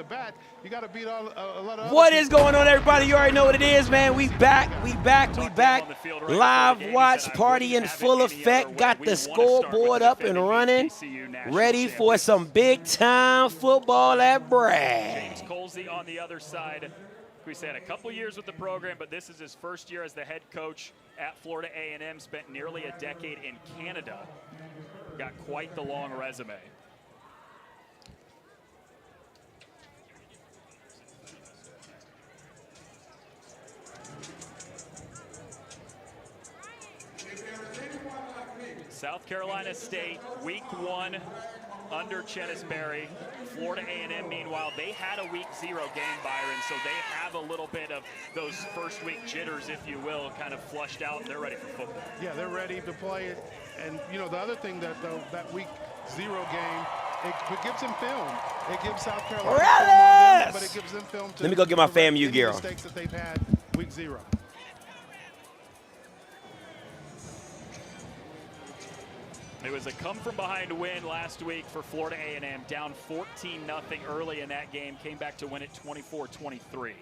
the bat. You got to beat a lot of. What is going on, everybody? You already know what it is, man. We back. Live watch party in full effect. Got the scoreboard up and running. Ready for some big-time football at Bragg. James Colsey on the other side. We said a couple years with the program, but this is his first year as the head coach at Florida A&M. Spent nearly a decade in Canada. Got quite the long resume. South Carolina State, week 1 under Chennis Berry. Florida A&M, meanwhile, they had a week 0 game, Byron, so they have a little bit of those first week jitters, if you will, kind of flushed out, and they're ready for football. Yeah, they're ready to play it. And, you know, the other thing that week 0 game, it gives them film. It gives South Carolina film on them, but it gives them film to. Let me go get my FAMU gear on. Mistakes that they've had week 0. It was a come-from-behind win last week for Florida A&M, down 14-0 early in that game, came back to win it 24-23.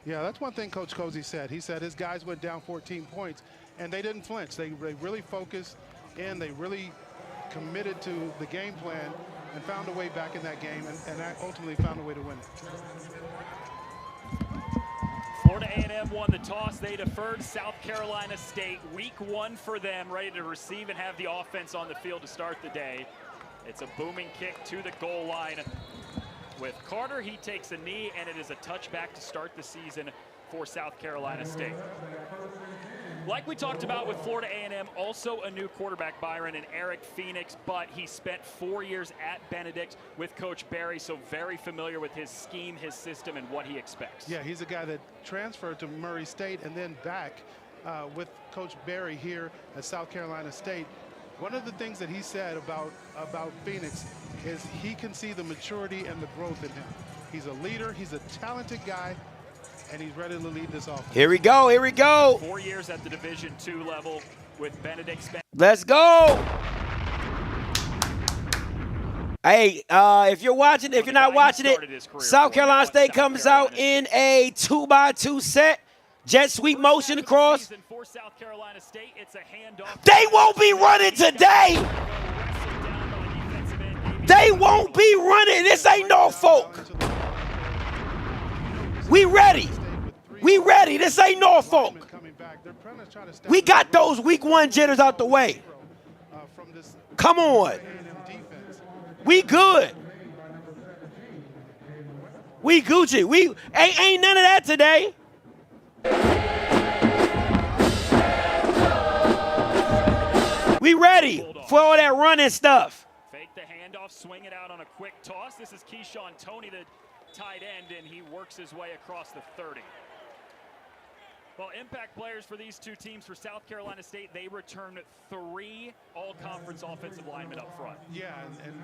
Yeah, that's one thing Coach Colsey said. He said his guys went down 14 points, and they didn't flinch. They really focused, and they really committed to the game plan and found a way back in that game, and ultimately found a way to win it. Florida A&M won the toss. They deferred South Carolina State. Week 1 for them, ready to receive and have the offense on the field to start the day. It's a booming kick to the goal line. With Carter, he takes a knee, and it is a touchback to start the season for South Carolina State. Like we talked about with Florida A&M, also a new quarterback, Byron, and Eric Phoenix, but he spent 4 years at Benedict with Coach Berry, so very familiar with his scheme, his system, and what he expects. Yeah, he's a guy that transferred to Murray State and then back with Coach Berry here at South Carolina State. One of the things that he said about Phoenix is he can see the maturity and the growth in him. He's a leader, he's a talented guy, and he's ready to lead this offense. Here we go, here we go. 4 years at the Division II level with Benedict. Let's go. Hey, if you're watching, if you're not watching it, South Carolina State comes out in a 2x2 set. Jet sweep motion across. They won't be running today. They won't be running. This ain't Norfolk. We ready. We ready. This ain't Norfolk. We got those week 1 jitters out the way. Come on. We good. We Gucci. We ain't none of that today. We ready for all that running stuff. Fake the handoff, swing it out on a quick toss. This is Keyshawn Toney, the tight end, and he works his way across the 30. Well, impact players for these two teams. For South Carolina State, they return 3 all-conference offensive linemen up front. Yeah,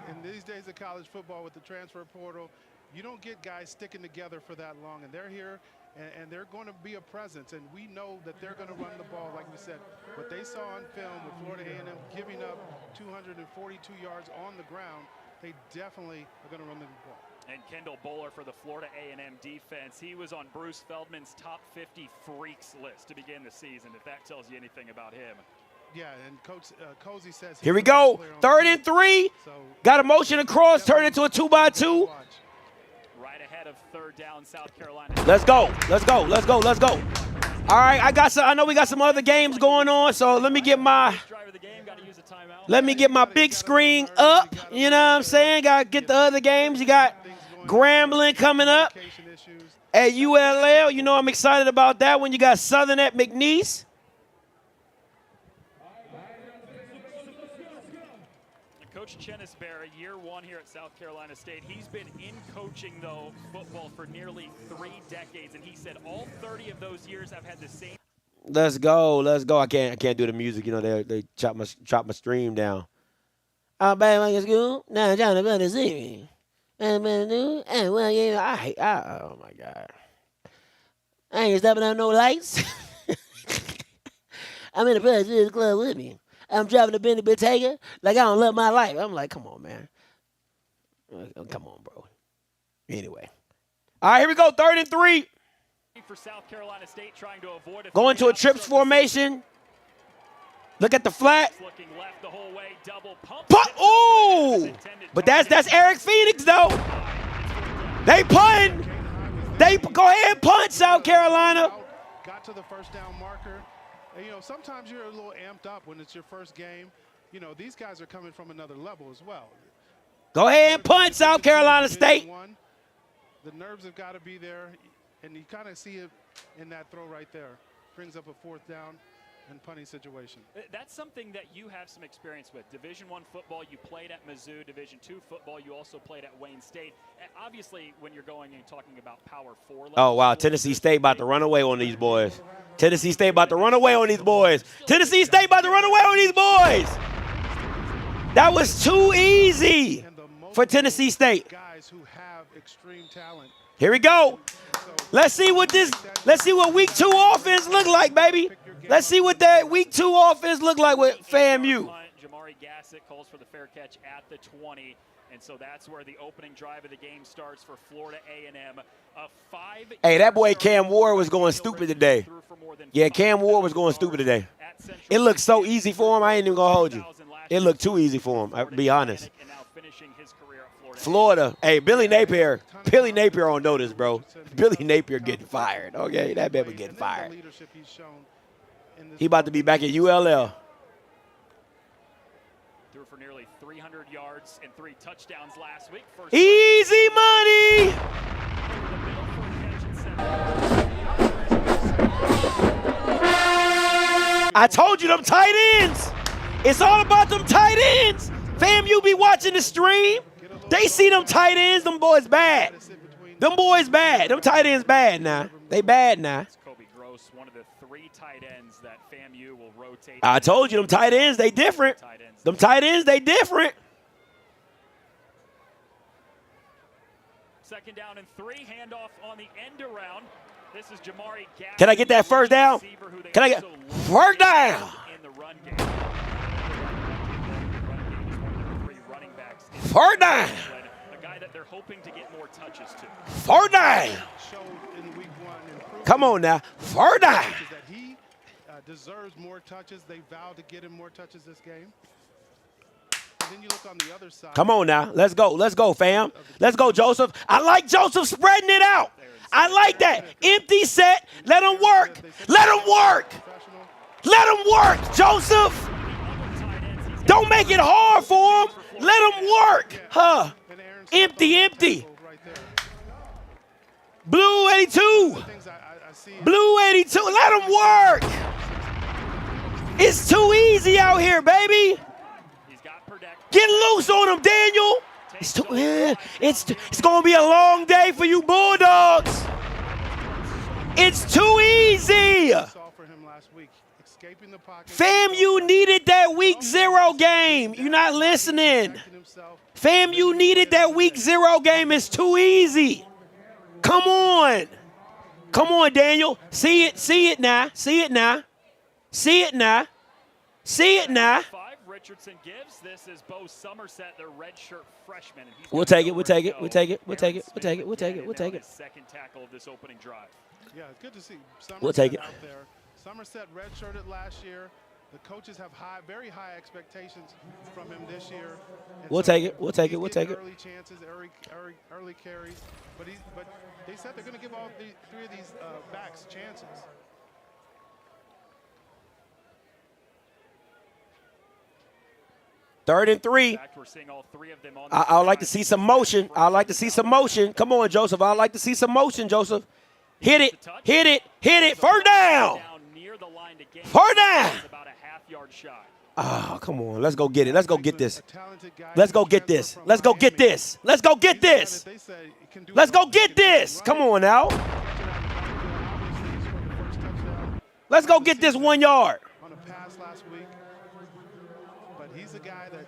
and these days of college football with the transfer portal, you don't get guys sticking together for that long, and they're here, and they're going to be a presence, and we know that they're going to run the ball, like we said. What they saw on film with Florida A&M giving up 242 yards on the ground, they definitely are going to run the ball. And Kendall Bowler for the Florida A&M defense. He was on Bruce Feldman's top 50 freaks list to begin the season, if that tells you anything about him. Yeah, and Coach Colsey says... Here we go. 3rd and 3. Got a motion across, turned into a 2x2. Right ahead of 3rd down, South Carolina. Let's go. Let's go. Let's go. Let's go. All right, I know we got some other games going on, so let me get my big screen up. You know what I'm saying? Got to get the other games. You got Grambling coming up at ULL. You know I'm excited about that one. You got Southern at McNeese. Coach Chennis Berry, year 1 here at South Carolina State. He's been in coaching, though, football for nearly 3 decades, and he said all 30 of those years have had the same. Let's go, let's go. I can't do the music. You know they chop my stream down. I'm back in school. Now I'm trying to see me. And well, yeah, oh my God. I ain't stepping on no lights. I'm in the President's Club with me. I'm driving to Benny Bottega like I don't love my life. I'm like, come on, man. Come on, bro. Anyway. All right, here we go. 3rd and 3. For South Carolina State, trying to avoid Going to a trips formation. Look at the flat. Looking left the whole way, double pump. Ooh! But that's Eric Phoenix, though. They punt. They go ahead and punt, South Carolina. Got to the first down marker. And, you know, sometimes you're a little amped up when it's your first game. You know, these guys are coming from another level as well. Go ahead and punt, South Carolina State. The nerves have got to be there, and you kind of see it in that throw right there. Brings up a 4th down and punting situation. That's something that you have some experience with. Division I football, you played at Mizzou. Division II football, you also played at Wayne State. And obviously, when you're going and talking about Power 4 level. Oh, wow. Tennessee State about to run away on these boys. Tennessee State about to run away on these boys. Tennessee State about to run away on these boys. That was too easy for Tennessee State. Guys who have extreme talent. Here we go. Let's see what week 2 offense look like, baby. Let's see what that week 2 offense look like with FAMU. Jamari Gassett calls for the fair catch at the 20. And so that's where the opening drive of the game starts for Florida A&M. Hey, that boy Cam Ward was going stupid today. Yeah, Cam Ward was going stupid today. It looked so easy for him, I ain't even going to hold you. It looked too easy for him, I'll be honest. Florida. Hey, Billy Napier on notice, bro. Billy Napier getting fired. Okay, that baby getting fired. He about to be back at ULL. Threw for nearly 300 yards and 3 touchdowns last week. Easy money. I told you them tight ends. It's all about them tight ends. FAMU be watching the stream. They see them tight ends. Them boys bad. Them boys bad. Them tight ends bad now. They bad now. One of the 3 tight ends that FAMU will rotate. I told you them tight ends, they different. Them tight ends, they different. 2nd down and 3, handoff on the end around. This is Jamari Gassett. Can I get that first down? Can I get first down? In the run game. First down. A guy that they're hoping to get more touches to. First down. Come on now. First down. He deserves more touches. They vowed to get him more touches this game. And then you look on the other side. Come on now. Let's go. Let's go, fam. Let's go, Joseph. I like Joseph spreading it out. I like that. Empty set. Let him work. Let him work. Let him work, Joseph. Don't make it hard for him. Let him work. Huh. Empty, empty. Blue 82. Blue 82. Let him work. It's too easy out here, baby. Get loose on him, Daniel. It's going to be a long day for you Bulldogs. It's too easy. FAMU needed that week 0 game. You're not listening. FAMU needed that week 0 game. It's too easy. Come on. Come on, Daniel. See it now. See it now. See it now. See it now. Richardson gives. This is Bo Somerset, their redshirt freshman. And we'll take it. We'll take it. We'll take it. We'll take it. We'll take it. We'll take it. We'll take it. Second tackle of this opening drive. Yeah, it's good to see Somerset we'll take it. out there. Somerset redshirted last year. The coaches have very high expectations from him this year. And we'll take it. We'll take it. We'll take it. Early chances, early carries, but they said they're going to give all 3 of these backs chances. Third and 3. I would like to see some motion. I'd like to see some motion. Come on, Joseph. I'd like to see some motion, Joseph. Hit it. Hit it. Hit it. First down. First down. Oh, come on. Let's go get it. Let's go get this. Let's go get this. Let's go get this. Let's go get this. Let's go get this. Come on now. Let's go get this 1 yard. On a pass last week. But he's a guy that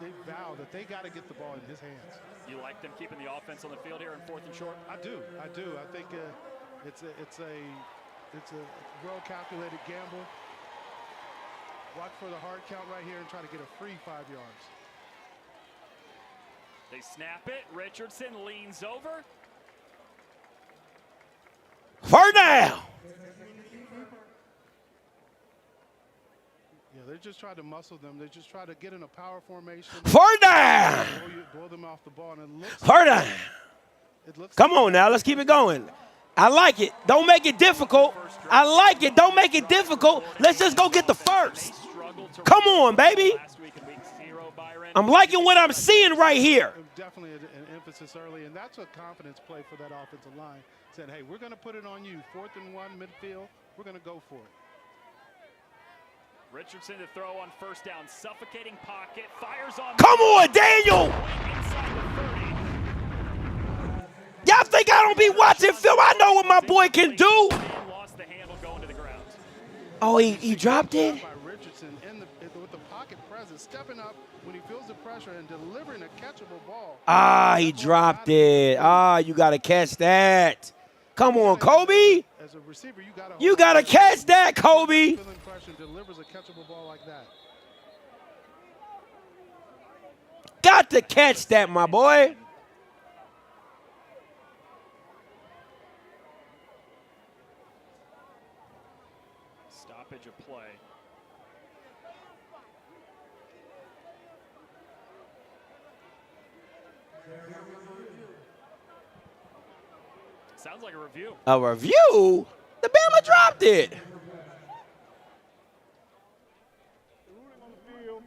they vow that they got to get the ball in his hands. You like them keeping the offense on the field here in 4th and short? I do. I think it's a well-calculated gamble. Watch for the hard count right here and try to get a free 5 yards. They snap it. Richardson leans over. First down. Yeah, they just try to muscle them. They just try to get in a power formation. First down. Blow them off the ball, and it looks. First down. It looks. Come on now, let's keep it going. I like it. Don't make it difficult. I like it. Don't make it difficult. Let's just go get the first. Come on, baby. I'm liking what I'm seeing right here. Definitely an emphasis early, and that's a confidence play for that offensive line. Said, hey, we're going to put it on you. 4th and 1 midfield. We're going to go for it. Richardson to throw on first down. Suffocating pocket. Fires on. Come on, Daniel. Y'all think I don't be watching film? I know what my boy can do. Lost the handle going to the ground. Oh, he dropped it? By Richardson with the pocket presence, stepping up when he feels the pressure and delivering a catchable ball. Ah, he dropped it. Ah, you got to catch that. Come on, Kobe. As a receiver, you got to catch that, Kobe. Feeling pressure, delivers a catchable ball like that. Got to catch that, my boy. Stoppage of play. Sounds like a review. A review? The Bama dropped it. The ruling on the field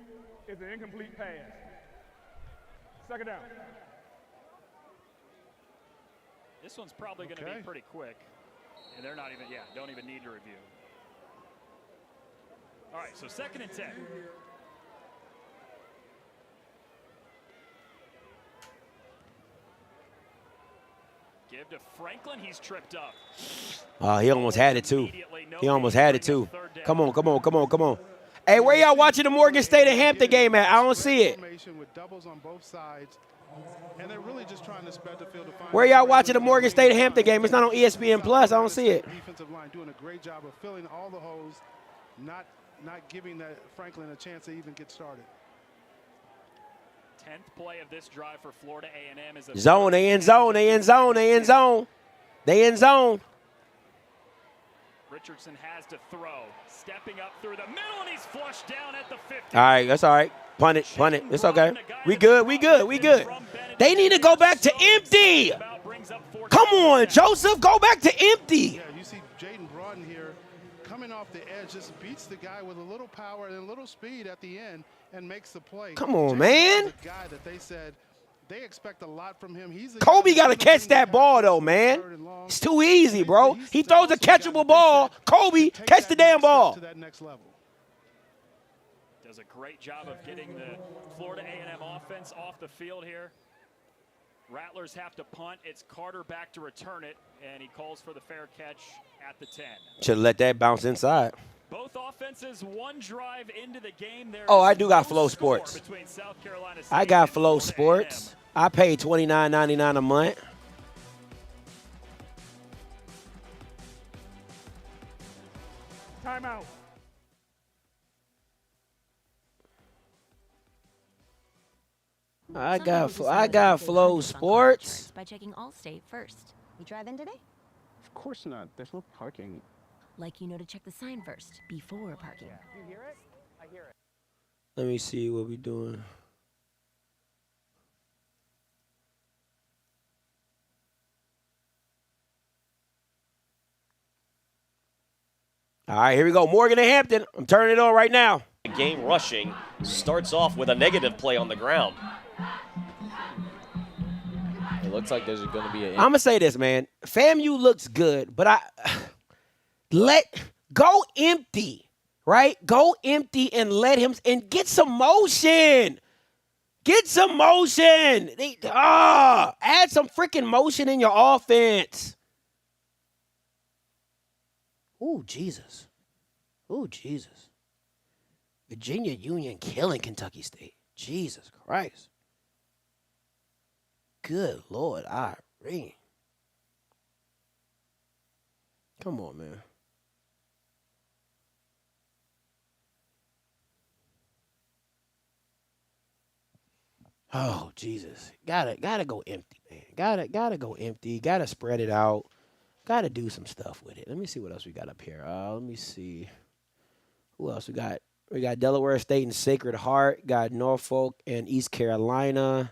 is an incomplete pass. Second down. This one's probably going to be pretty quick. And they're not even, don't even need to review. All right, so 2nd and 10. Give to Franklin. He's tripped up. Oh, he almost had it, too. He almost had it, too. Come on, come on, come on, come on. Hey, where y'all watching the Morgan State and Hampton game at? I don't see it. With doubles on both sides, and they're really just trying to spread the field to find. Where y'all watching the Morgan State and Hampton game? It's not on ESPN Plus. I don't see it. Defensive line doing a great job of filling all the holes, not giving that Franklin a chance to even get started. 10th play of this drive for Florida A&M is a zone. They in zone. They in zone. They in zone. They in zone. Richardson has to throw. Stepping up through the middle, and he's flushed down at the 50. All right, that's all right. Punt it, punt it. It's okay. We good, we good, we good. They need to go back to empty. Come on, Joseph, go back to empty. Yeah, you see Jaden Broughton here coming off the edge, just beats the guy with a little power and a little speed at the end and makes the play. Come on, Jaden man. is the guy that they said they expect a lot from him. He's Kobe got to catch that ball, though, man. It's too easy, bro. He throws a catchable ball. Kobe, catch the damn ball. To that next level. Does a great job of getting the Florida A&M offense off the field here. Rattlers have to punt. It's Carter back to return it, and he calls for the fair catch at the 10. Should have let that bounce inside. Both offenses, one drive into the game. There oh, I do got Flow Sports. I got Flow Sports. I pay $29.99 a month. Timeout. I got Flow Sports. By checking Allstate first. You drive in today? Of course not. There's no parking. Like you know to check the sign first before parking. You hear it? I hear it. Let me see what we doing. All right, here we go. Morgan and Hampton. I'm turning it on right now. Game rushing starts off with a negative play on the ground. It looks like there's going to be I'm going to say this, man. FAMU looks good, but go empty, right? Go empty and let him and get some motion. Get some motion. Add some freaking motion in your offense. Oh, Jesus. Oh, Jesus. Virginia Union killing Kentucky State. Jesus Christ. Good Lord, Irene. Come on, man. Oh, Jesus. Gotta go empty, man. Gotta go empty. Gotta spread it out. Got to do some stuff with it. Let me see what else we got up here. Let me see. Who else we got? We got Delaware State and Sacred Heart. Got Norfolk and East Carolina.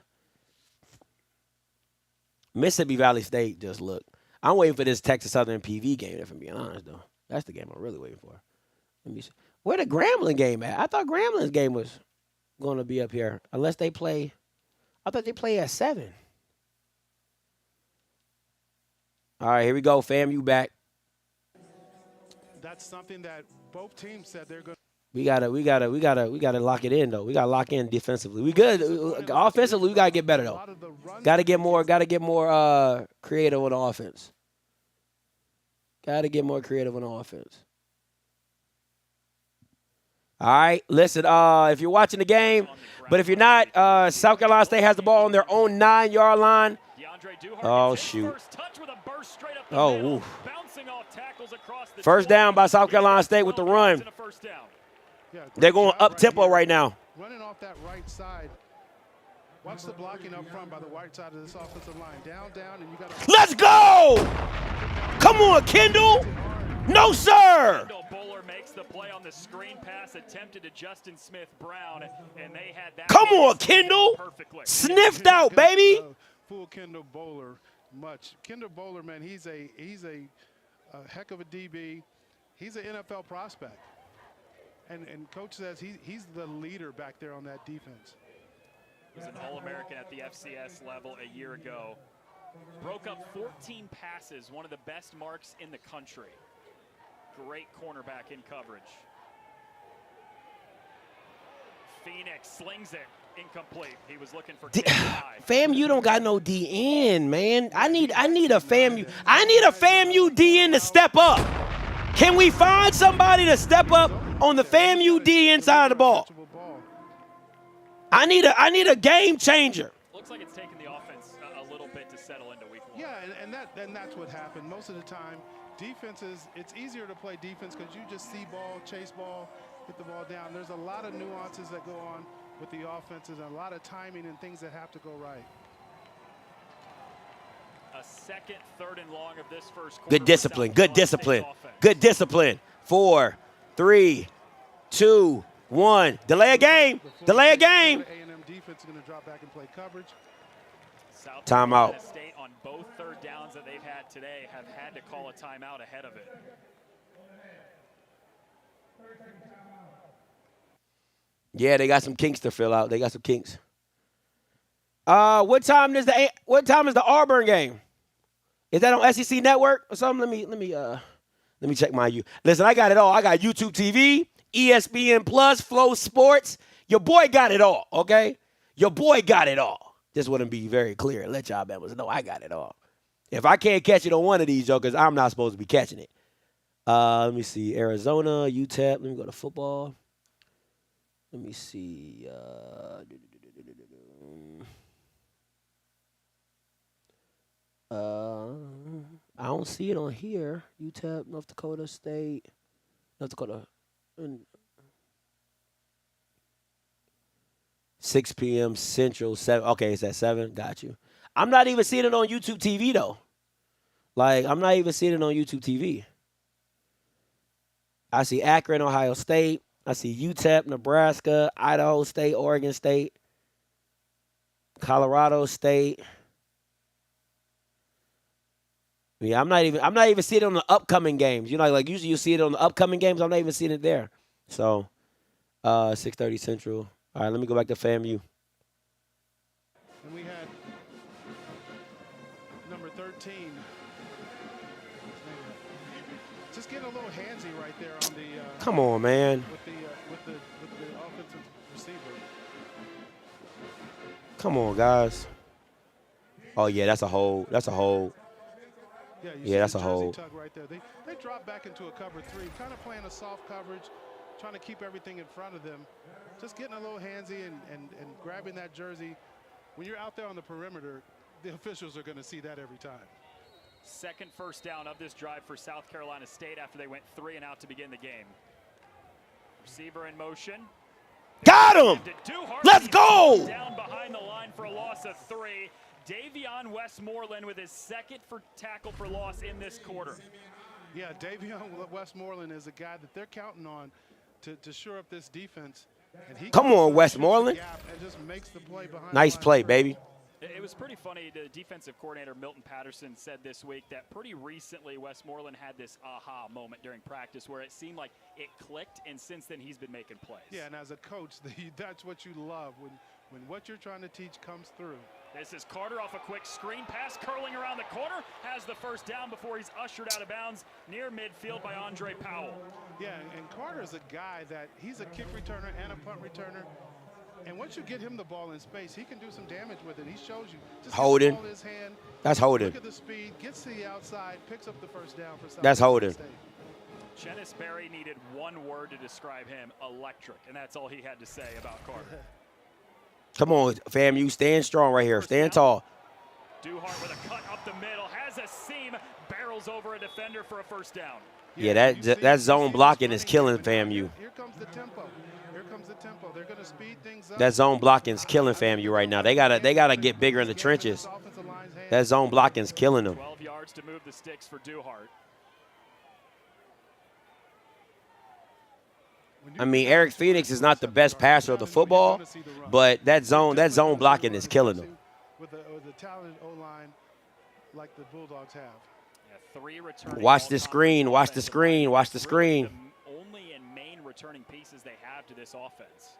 Mississippi Valley State just look. I'm waiting for this Texas Southern PV game, if I'm being honest, though. That's the game I'm really waiting for. Let me see. Where the Grambling game at? I thought Grambling's game was going to be up here. Unless they play. I thought they play at 7. All right, here we go. FAMU back. That's something that both teams said they're going to. We gotta lock it in though. We gotta lock in defensively. We good. Offensively, we gotta get better though. Gotta get more creative on offense. Gotta get more creative on offense. All right, listen. If you're watching the game, but if you're not, South Carolina State has the ball on their own 9-yard line. Oh shoot. Oh, oof. First down by South Carolina State with the run. They're going up tempo right now. Running off that right side. Watch the blocking up front by the right side of this offensive line. Down, and you got to. Let's go! Come on, Kendall. No, sir. Kendall Bowler makes the play on the screen pass attempted to Justin Smith-Brown, and they had that. Come on, Kendall. Perfectly. Sniffed out, baby. Fool Kendall Bowler much. Kendall Bowler, man, he's a heck of a DB. He's an NFL prospect. And coach says he's the leader back there on that defense. He was an All-American at the FCS level a year ago. Broke up 14 passes, one of the best marks in the country. Great cornerback in coverage. Phoenix slings it. Incomplete. He was looking for FAMU don't got no DN, man. I need a FAMU. I need a FAMU DN to step up. Can we find somebody to step up on the FAMU DN side of the ball? I need a game changer. Looks like it's taken the offense a little bit to settle into week 1. Yeah, and that's what happened. Most of the time, defenses, it's easier to play defense because you just see ball, chase ball, hit the ball down. There's a lot of nuances that go on with the offenses and a lot of timing and things that have to go right. A second, 3rd and long of this first quarter. Good discipline. Good discipline. Good discipline. 4, 3, 2, 1. Delay a game. Delay a game. A&M defense is going to drop back and play coverage. Timeout. State on both 3rd downs that they've had today have had to call a timeout ahead of it. Yeah, they got some kinks to fill out. They got some kinks. What time is the Auburn game? Is that on SEC Network or something? Let me check my Listen, I got it all. I got YouTube TV, ESPN Plus, Flow Sports. Your boy got it all, okay? Your boy got it all. Just want to be very clear. Let y'all members know I got it all. If I can't catch it on one of these jokers, I'm not supposed to be catching it. Let me see. Arizona, UTEP. Let me go to football. Let me see. I don't see it on here. UTEP, North Dakota State, North Dakota. 6 p.m. Central. 7. Okay, it's at 7. Got you. I'm not even seeing it on YouTube TV though. Like I'm not even seeing it on YouTube TV. I see Akron, Ohio State. I see UTEP, Nebraska, Idaho State, Oregon State, Colorado State. Yeah, I'm not even seeing it on the upcoming games. You know, like usually you see it on the upcoming games. I'm not even seeing it there. So, 6:30 Central. All right, let me go back to FAMU. And we had number 13. Just getting a little handsy right there on the. Come on, man. With the offensive receiver. Come on, guys. Oh yeah, that's a hold. That's a hold. Yeah, that's a hold. Tug right there. They drop back into a cover 3, kind of playing a soft coverage, trying to keep everything in front of them. Just getting a little handsy and grabbing that jersey. When you're out there on the perimeter, the officials are going to see that every time. Second first down of this drive for South Carolina State after they went 3 and out to begin the game. Receiver in motion. Got him! Let's go! Down behind the line for a loss of 3. Davion Westmoreland with his second tackle for loss in this quarter. Yeah, Davion Westmoreland is a guy that they're counting on to shore up this defense. And he Come on, Westmoreland. And just makes the play behind Nice play, baby. It was pretty funny. The defensive coordinator, Milton Patterson, said this week that pretty recently Westmoreland had this aha moment during practice where it seemed like it clicked, and since then he's been making plays. Yeah, and as a coach, that's what you love, when what you're trying to teach comes through. This is Carter off a quick screen pass, curling around the corner, has the first down before he's ushered out of bounds near midfield by Andre Powell. Yeah, and Carter's a guy that he's a kick returner and a punt returner. And once you get him the ball in space, he can do some damage with it. He shows you. Just holding. Ball in his hand, that's holding. Look at the speed, gets to the outside, picks up the first down for South That's holding. State. Chennis Berry needed one word to describe him, electric, and that's all he had to say about Carter. Come on, FAMU, stand strong right here. Stand tall. Duhart with a cut up the middle, has a seam, barrels over a defender for a first down. Yeah, that zone blocking is killing FAMU. Here comes the tempo. Here comes the tempo. They're going to speed things up. That zone blocking is killing FAMU right now. They gotta get bigger in the trenches. That zone blocking is killing them. 12 yards to move the sticks for Duhart. I mean, Eric Phoenix is not the best passer of the football, but that zone blocking is killing them. With the talented O-line like the Bulldogs have. Yeah, 3 returning. Watch the screen. Watch the screen. Watch the screen. The only and main returning pieces they have to this offense.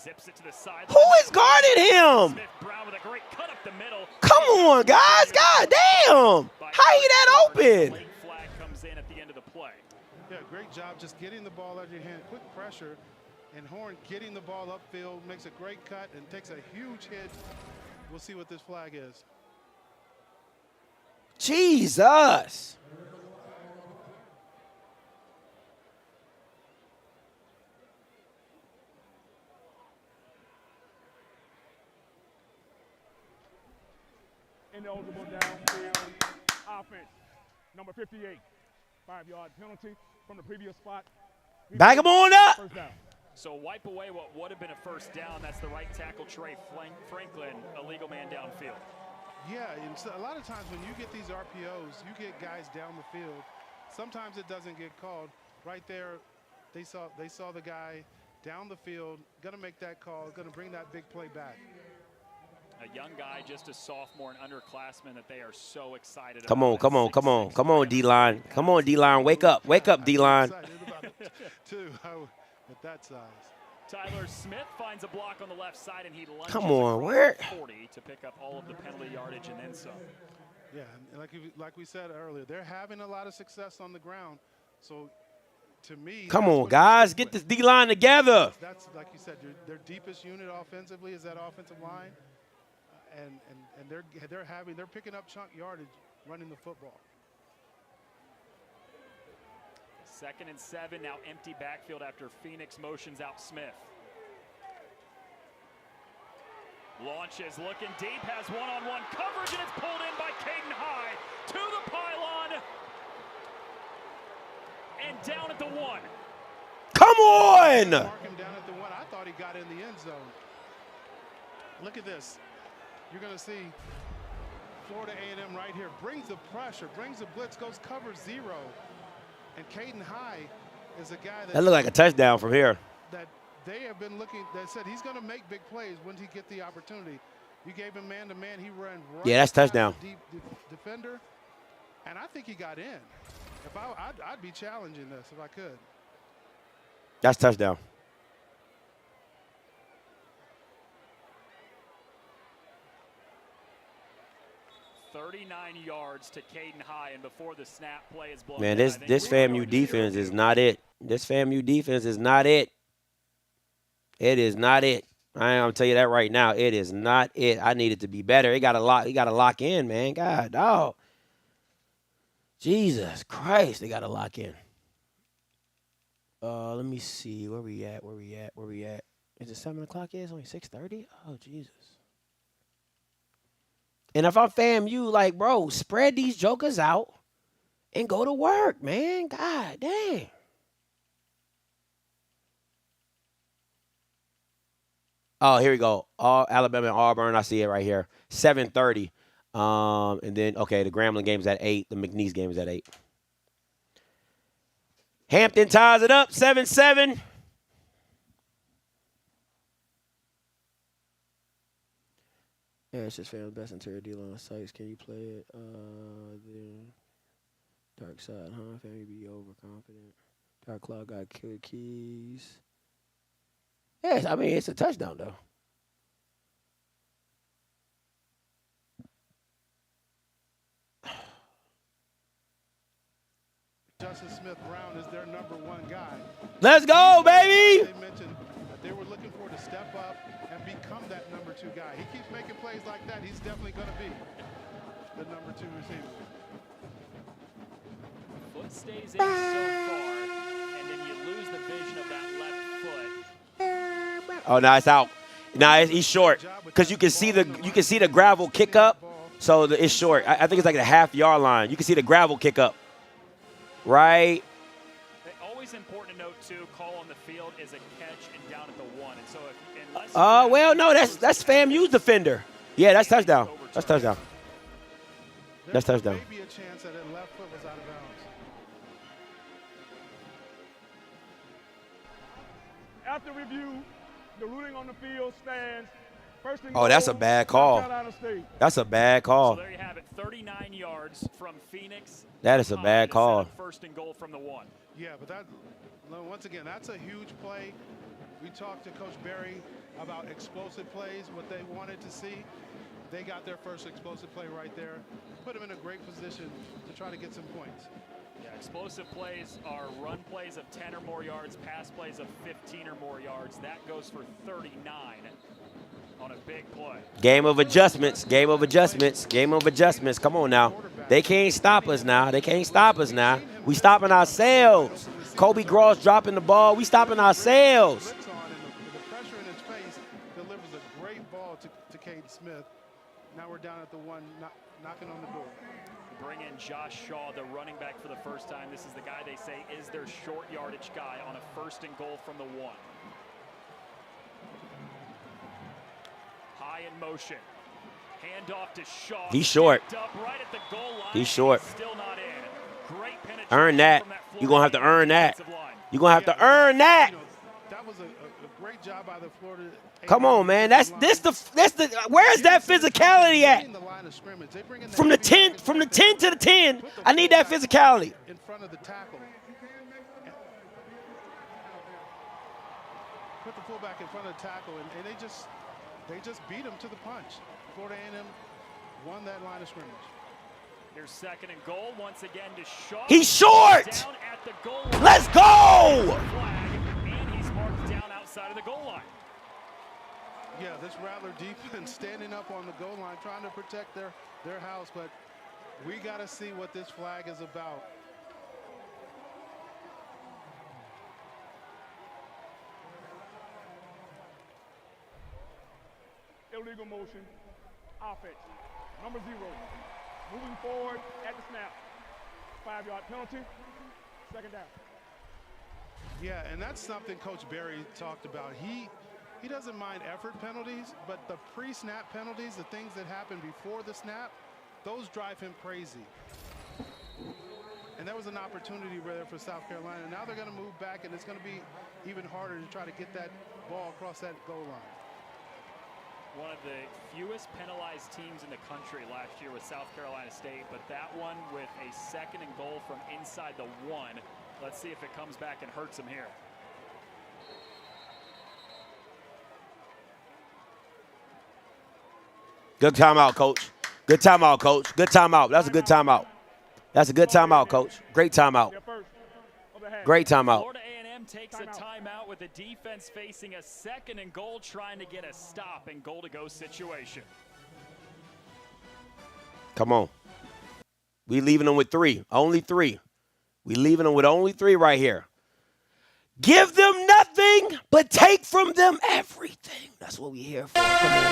Zips it to the side. Who is guarding him? Smith Brown with a great cut up the middle. Come on, guys. God damn. How he that open? Late flag comes in at the end of the play. Yeah, great job just getting the ball out of your hand. Quick pressure. And Horn getting the ball upfield, makes a great cut and takes a huge hit. We'll see what this flag is. Jesus. Ineligible downfield offense. Number 58. 5-yard penalty from the previous spot. Back him on up. First down. So wipe away what would have been a first down. That's the right tackle, Trey Franklin, a legal man downfield. Yeah, and so a lot of times when you get these RPOs, you get guys down the field. Sometimes it doesn't get called. Right there, they saw the guy down the field, gonna make that call, gonna bring that big play back. A young guy, just a sophomore and underclassman that they are so excited about. Come on, D-line. Come on, D-line. Wake up, D-line. Too, at that size. Tyler Smith finds a block on the left side, and he lunges Come on, across where? 40 to pick up all of the penalty yardage and then some. Yeah, and like we said earlier, they're having a lot of success on the ground. So, to me, Come on, guys. Get this D-line together. That's like you said, their deepest unit offensively is that offensive line, and they're picking up chunk yardage running the football. 2nd and 7, now empty backfield after Phoenix motions out Smith. Launches, looking deep, has one-on-one coverage, and it's pulled in by Caden High to the pylon and down at the 1. Come on. Mark him down at the 1. I thought he got in the end zone. Look at this. You're going to see Florida A&M right here. Brings the pressure, brings the blitz, goes cover 0. And Caden High is a guy That looked like a touchdown from here. That they have been looking. They said he's going to make big plays when he get the opportunity. You gave him man-to-man. He ran right. Yeah, that's touchdown. Deep defender, and I think he got in. If I'd be challenging this if I could. That's touchdown. 39 yards to Caden High, and before the snap play is blown. Man, this FAMU defense is not it. This FAMU defense is not it. It is not it. I'm gonna tell you that right now. It is not it. I need it to be better. It got to lock in, man. God, dog. Jesus Christ, they got to lock in. Let me see where we at. Is it 7 o'clock? It's only 6:30. Oh Jesus. And if I'm FAMU, like, bro, spread these jokers out and go to work, man. God dang. Oh, here we go. Alabama and Auburn. I see it right here. 7:30. And then, okay, the Grambling game's at 8. The McNeese game is at 8. Hampton ties it up, 7-7. Yeah, it's just found best interior deal on the sites. Can you play it? The dark side, huh? Family be overconfident. Dark Cloud got killer keys. Yes, I mean, it's a touchdown, though. Justice Smith-Brown is their #1 guy. Let's go, baby! They mentioned that they were looking for to step up and become that #2 guy. He keeps making plays like that. He's definitely going to be the #2 receiver. Foot stays in so far, and then you lose the vision of that left foot. Oh, no, it's out. No, he's short because you can see the gravel kick up, so it's short. I think it's like the half-yard line. You can see the gravel kick up. Right. Always important to note too. Call on the field is a catch and down at the 1. And so unless well, no, that's FAMU's defender. Yeah, that's touchdown. That's touchdown. That's touchdown. Maybe a chance that that left foot was out of bounds. After review, the ruling on the field stands. First and Oh, that's a goal, bad call. South Carolina State. That's a bad call. So there you have it. 39 yards from Phoenix. That is a bad call. First and goal from the 1. Yeah, but once again, that's a huge play. We talked to Coach Berry about explosive plays, what they wanted to see. They got their first explosive play right there. Put them in a great position to try to get some points. Yeah, explosive plays are run plays of 10 or more yards, pass plays of 15 or more yards. That goes for 39 on a big play. Game of adjustments. Game of adjustments. Game of adjustments. Come on now. They can't stop us now. They can't stop us now. We stopping ourselves. Kobe Gross dropping the ball. We stopping ourselves. The pressure in his face delivers a great ball to Caden Smith. Now we're down at the 1, knocking on the door. Bring in Josh Shaw, the running back for the first time. This is the guy they say is their short yardage guy on a first and goal from the 1. High in motion. Hand off to Shaw. He's short. Right at the goal line. He's short. Still not in. Great penetration. Earn that. You're going to have to earn that. You're going to have to earn that. That was a great job by the Florida. Come on, man. Where's that physicality at? From the 10 to the 10, I need that physicality. In front of the tackle. Put the fullback in front of the tackle, and they just beat him to the punch. Florida A&M won that line of scrimmage. Here's second and goal once again to Shaw. He's short. Down at the goal line. Let's go. Flag, and he's marked down outside of the goal line. Yeah, this Rattler defense standing up on the goal line, trying to protect their house, but we got to see what this flag is about. Illegal motion, offense. Number 0, moving forward at the snap. 5-yard penalty, second down. Yeah, and that's something Coach Berry talked about. He doesn't mind effort penalties, but the pre-snap penalties, the things that happen before the snap, those drive him crazy. And that was an opportunity there for South Carolina. Now they're going to move back, and it's going to be even harder to try to get that ball across that goal line. One of the fewest penalized teams in the country last year was South Carolina State, but that one with a second and goal from inside the 1. Let's see if it comes back and hurts him here. Good timeout, Coach. Good timeout, Coach. Good timeout. That's a good timeout. That's a good timeout, Coach. Great timeout. Great timeout. Florida A&M takes a timeout with the defense facing a second and goal, trying to get a stop in goal-to-go situation. Come on. We leaving them with 3. Only 3. We leaving them with only 3 right here. Give them nothing, but take from them everything. That's what we here for. Come on.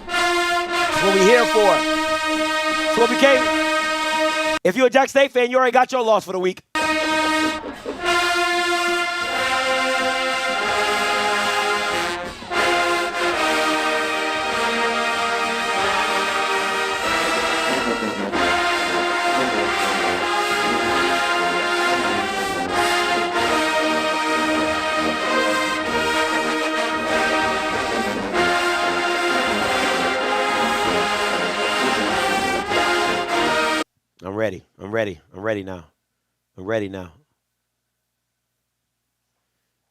That's what we here for. That's what we came. If you're a Jack State fan, you already got your loss for the week. ready. I'm ready. I'm ready now. I'm ready now.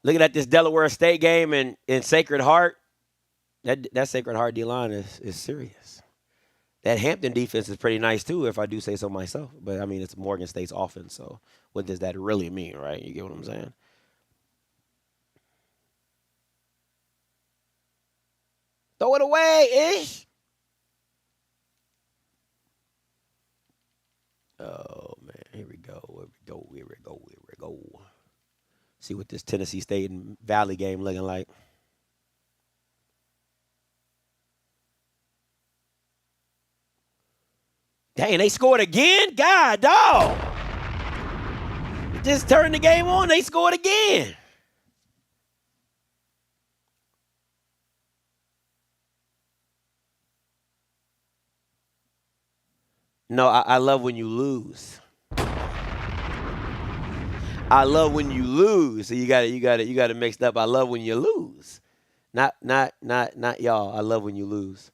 Looking at this Delaware State game in Sacred Heart, that Sacred Heart D-line is serious. That Hampton defense is pretty nice too, if I do say so myself. But I mean, it's Morgan State's offense, so what does that really mean, right? You get what I'm saying? Throw it away, Ish. Oh man, here we go. Here we go. Here we go. Here we go. See what this Tennessee State and Valley game looking like. Dang, they scored again? God, dog. Just turned the game on. They scored again. No, I love when you lose. I love when you lose. So you got it mixed up. I love when you lose. Not y'all. I love when you lose.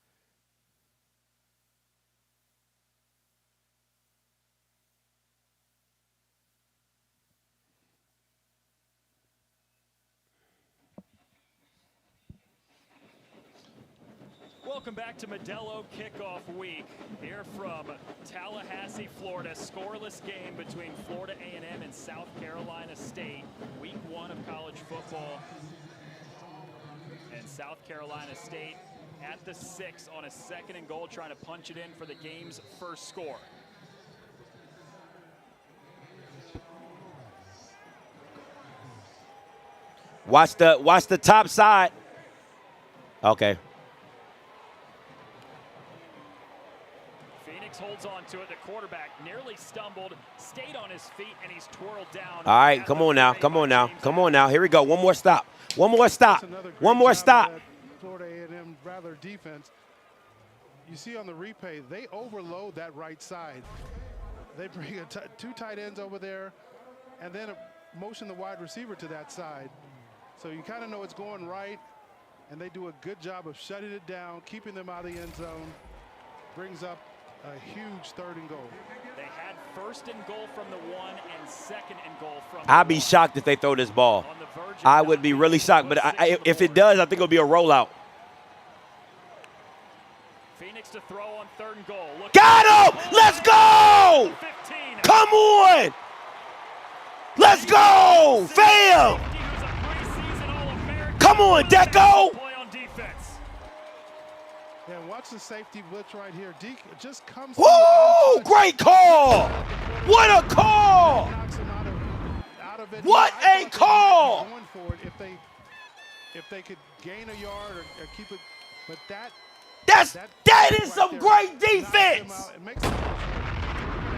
Welcome back to Modelo Kickoff Week here from Tallahassee, Florida. Scoreless game between Florida A&M and South Carolina State. Week 1 of college football. And South Carolina State at the 6 on a 2nd and goal, trying to punch it in for the game's first score. Watch the top side. Okay. Holds on to it. The quarterback nearly stumbled, stayed on his feet, and he's twirled down. All right, come on now. Come on now. Come on now. Here we go. One more stop. One more stop. One more stop. Florida A&M rather defense. You see on the replay, they overload that right side. They bring two tight ends over there and then motion the wide receiver to that side. So you kind of know it's going right, and they do a good job of shutting it down, keeping them out of the end zone. Brings up a huge 3rd and goal. They had 1st and goal from the 1 and 2nd and goal from I'd be shocked if they throw this ball. I would be really shocked, but if it does, I think it'll be a rollout. Phoenix to throw on 3rd and goal. Got him! Let's go! 15. Come on! Let's go! Fam! Come on, Deco! Yeah, watch the safety blitz right here. Deke just comes. Woo! Great call! What a call! Out of it. What a call! Going for it if they could gain a yard or keep it, but that is some great defense.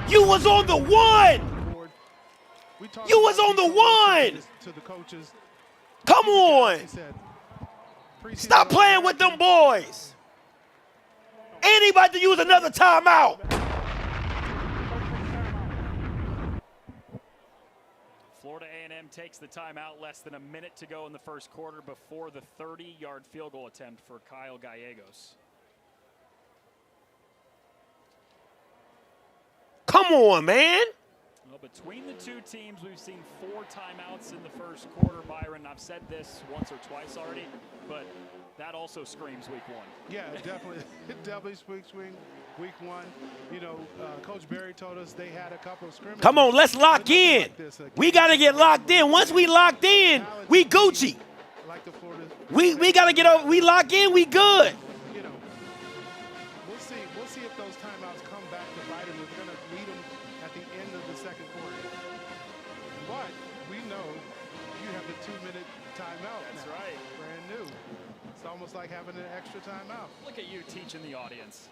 You was on the 1. You was on the 1. To the coaches. Come on! Stop playing with them boys. Anybody to use another timeout. Florida A&M takes the timeout. Less than a minute to go in the first quarter before the 30-yard field goal attempt for Kyle Gallegos. Come on, man. Well, between the two teams, we've seen 4 timeouts in the first quarter, Byron. I've said this once or twice already, but that also screams week 1. Yeah, definitely. It definitely speaks week 1. You know, Coach Berry told us they had a couple of scrimmages. Come on, let's lock in. Like this, we got to get locked in. Once we locked in, we Gucci. Like the Florida. We got to get over. We lock in, we good. You know, we'll see if those timeouts come back to bite them. We're going to need them at the end of the second quarter. But we know you have the 2-minute timeout. That's now. right. Brand new. It's almost like having an extra timeout. Look at you teaching the audience.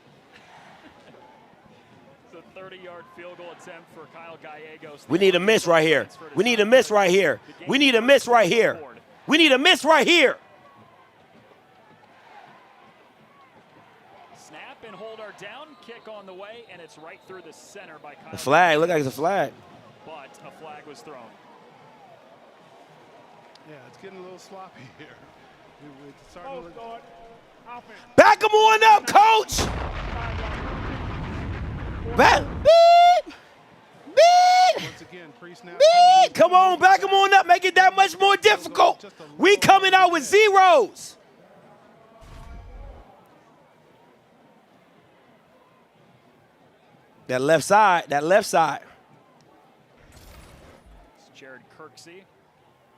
It's a 30-yard field goal attempt for Kyle Gallegos. We need a miss right here. We need a miss right here. We need a miss right here. We need a miss right here. Snap and hold our down. Kick on the way, and it's right through the center by Kyle. A flag. Look like it's a flag. But a flag was thrown. Yeah, it's getting a little sloppy here. Back them on up, coach. Back. Again, pre-snap. Come on, back them on up. Make it that much more difficult. We coming out with zeros. That left side. It's Jared Kirksey,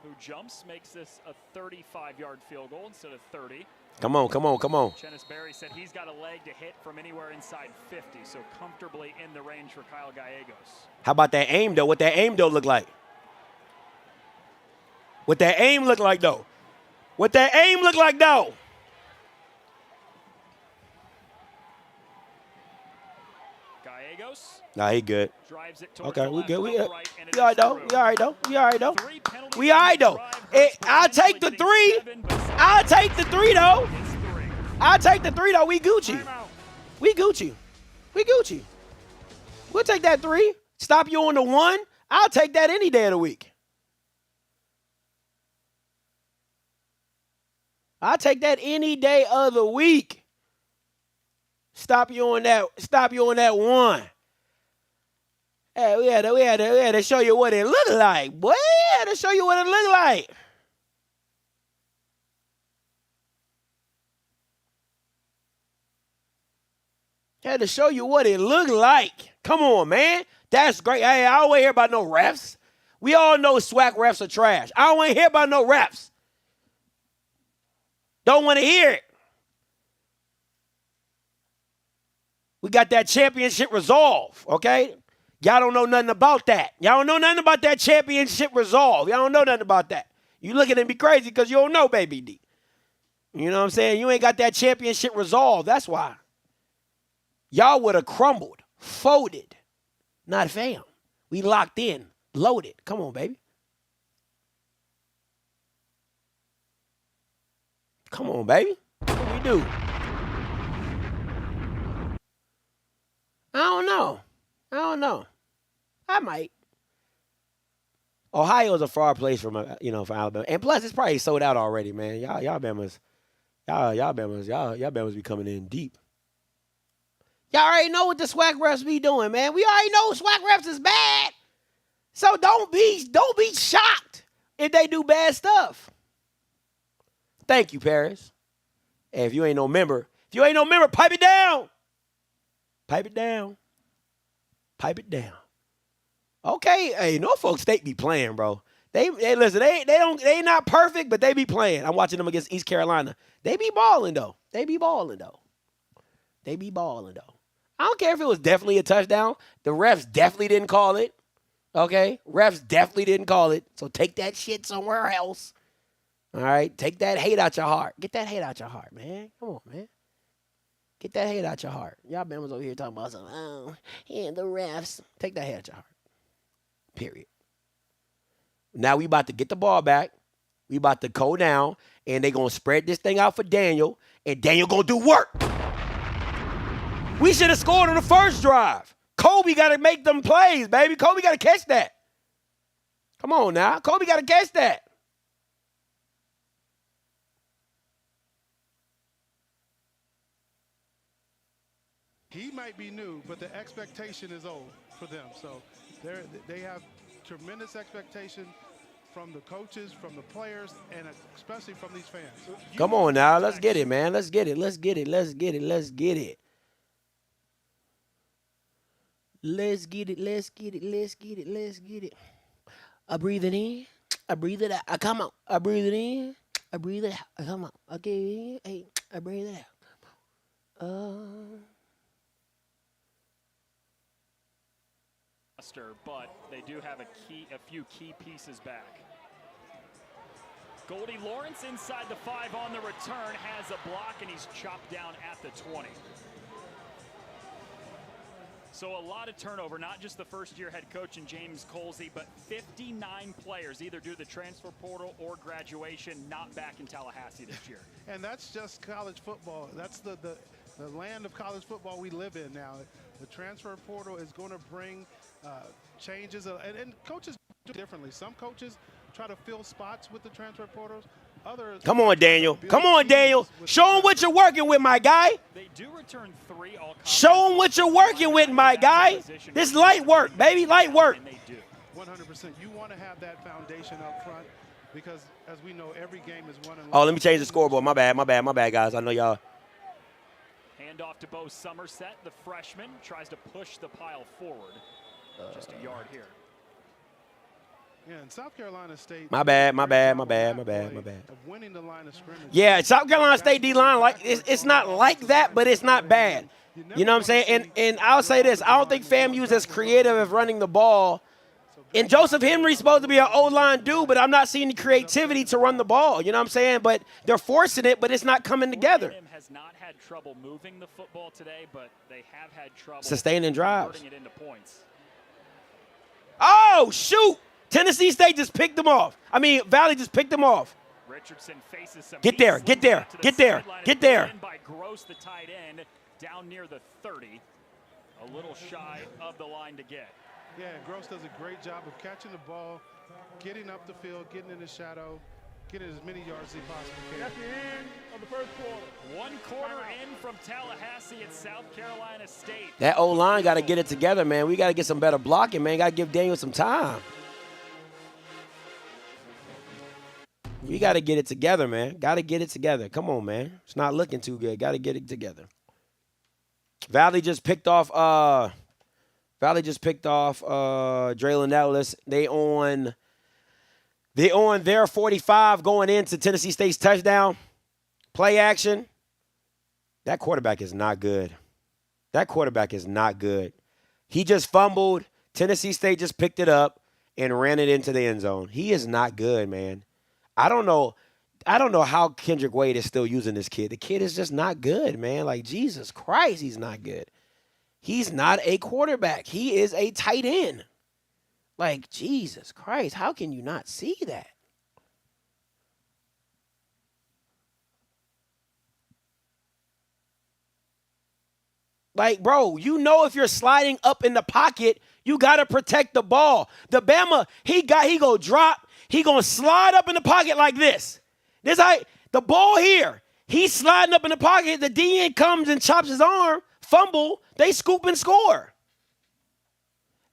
who jumps, makes this a 35-yard field goal instead of 30. Come on. Chennis Berry said he's got a leg to hit from anywhere inside 50, so comfortably in the range for Kyle Gallegos. How about that aim, though? What that aim, though, look like? What that aim look like, though? Gallegos. Nah, he good. Drives it towards Okay, the we left, good. We up right, and it all right, is though. through. We all right, though. Three penalties We all right, though. Hurts I'll take the potentially 3. hitting 7, but I'll take the 3, though. it's 3. I'll take the 3, though. We Gucci. We'll take that 3. Stop you on the 1. I'll take that any day of the week. I'll take that any day of the week. Stop you on that 1. Hey, we had to show you what it looked like, boy. We had to show you what it looked like. Had to show you what it looked like. Come on, man. That's great. Hey, I don't want to hear about no refs. We all know SWAC refs are trash. I don't want to hear about no refs. Don't want to hear it. We got that championship resolve, okay? Y'all don't know nothing about that. Y'all don't know nothing about that championship resolve. Y'all don't know nothing about that. You looking at me crazy because you don't know, baby D. You know what I'm saying? You ain't got that championship resolve. That's why. Y'all would have crumbled, folded. Not fam. We locked in, loaded. Come on, baby. Come on, baby. What we do? I don't know. I might. Ohio's a far place from from Alabama, and plus it's probably sold out already, man. Y'all Bama's be coming in deep. Y'all already know what the SWAC refs be doing, man. We already know SWAC refs is bad, so don't be shocked if they do bad stuff. Thank you, Paris. And if you ain't no member, pipe it down. Pipe it down. Okay, hey, Norfolk State be playing, bro. They listen. They not perfect, but they be playing. I'm watching them against East Carolina. They be balling though. I don't care if it was definitely a touchdown. The refs definitely didn't call it. Okay, refs definitely didn't call it. So take that shit somewhere else. All right, take that hate out your heart. Get that hate out your heart, man. Come on, man. Get that hate out your heart. Y'all Bama's over here talking about something. Oh, yeah, the refs. Take that hate out your heart. Period. Now we about to get the ball back. We about to go down, and they going to spread this thing out for Daniel, and Daniel going to do work. We should have scored on the first drive. Kobe got to make them plays, baby. Kobe got to catch that. Come on now. Kobe got to catch that. He might be new, but the expectation is old for them. So they have tremendous expectation from the coaches, from the players, and especially from these fans. Come on now. Let's get it, man. Let's get it. I breathe it in. I breathe it out. I come out. I breathe it in. I breathe it out. I come out. Okay. Hey, I breathe it out. But they do have a few key pieces back. Goldie Lawrence inside the 5 on the return, has a block, and he's chopped down at the 20. So a lot of turnover, not just the first-year head coach in James Colsey, but 59 players, either due to the transfer portal or graduation, not back in Tallahassee this year. And that's just college football. That's the land of college football we live in now. The transfer portal is going to bring changes, and coaches do differently. Some coaches try to fill spots with the transfer portals. Others. Come on, Daniel. Show them what you're working with, my guy. They do return 3 all-conference. Show them what you're working with, my guy. This light work, baby, light work. And they do. 100%. 100%. You want to have that foundation up front because, as we know, every game is won and Oh, lost. let me change the scoreboard. My bad, guys. I know y'all. Handoff to Bo Somerset, the freshman, tries to push the pile forward. Just a yard here. Yeah, in South Carolina State. My bad. Of winning the line of scrimmage. Yeah, South Carolina State D-line, like it's not like that, but it's not bad. You know what I'm saying? And I'll say this. I don't think FAMU is as creative as running the ball. And Joseph Henry's supposed to be an O-line dude, but I'm not seeing the creativity to run the ball. You know what I'm saying? But they're forcing it, but it's not coming together. Has not had trouble moving the football today, but they have had trouble sustaining drives. It into points. Oh, shoot. Tennessee State just picked them off. I mean, Valley just picked them off. Richardson faces some Get there. By Gross, the tight end, down near the 30. A little shy of the line to get. Yeah, Gross does a great job of catching the ball, getting up the field, getting in the shadow, getting as many yards as he possibly can. That's the end of the first quarter. 1 quarter in from Tallahassee at South Carolina State. That O-line got to get it together, man. We got to get some better blocking, man. Got to give Daniel some time. We got to get it together, man. Got to get it together. Come on, man. It's not looking too good. Got to get it together. Valley just picked off Draylon Ellis. They on their 45 going into Tennessee State's touchdown. Play action. That quarterback is not good. He just fumbled. Tennessee State just picked it up and ran it into the end zone. He is not good, man. I don't know how Kendrick Wade is still using this kid. The kid is just not good, man. Like, Jesus Christ, he's not good. He's not a quarterback. He is a tight end. Like, Jesus Christ, how can you not see that? Like, bro, you know if you're sliding up in the pocket, you got to protect the ball. The Bama, he go drop. He going to slide up in the pocket like this. The ball here. He's sliding up in the pocket. The DN comes and chops his arm. Fumble. They scoop and score.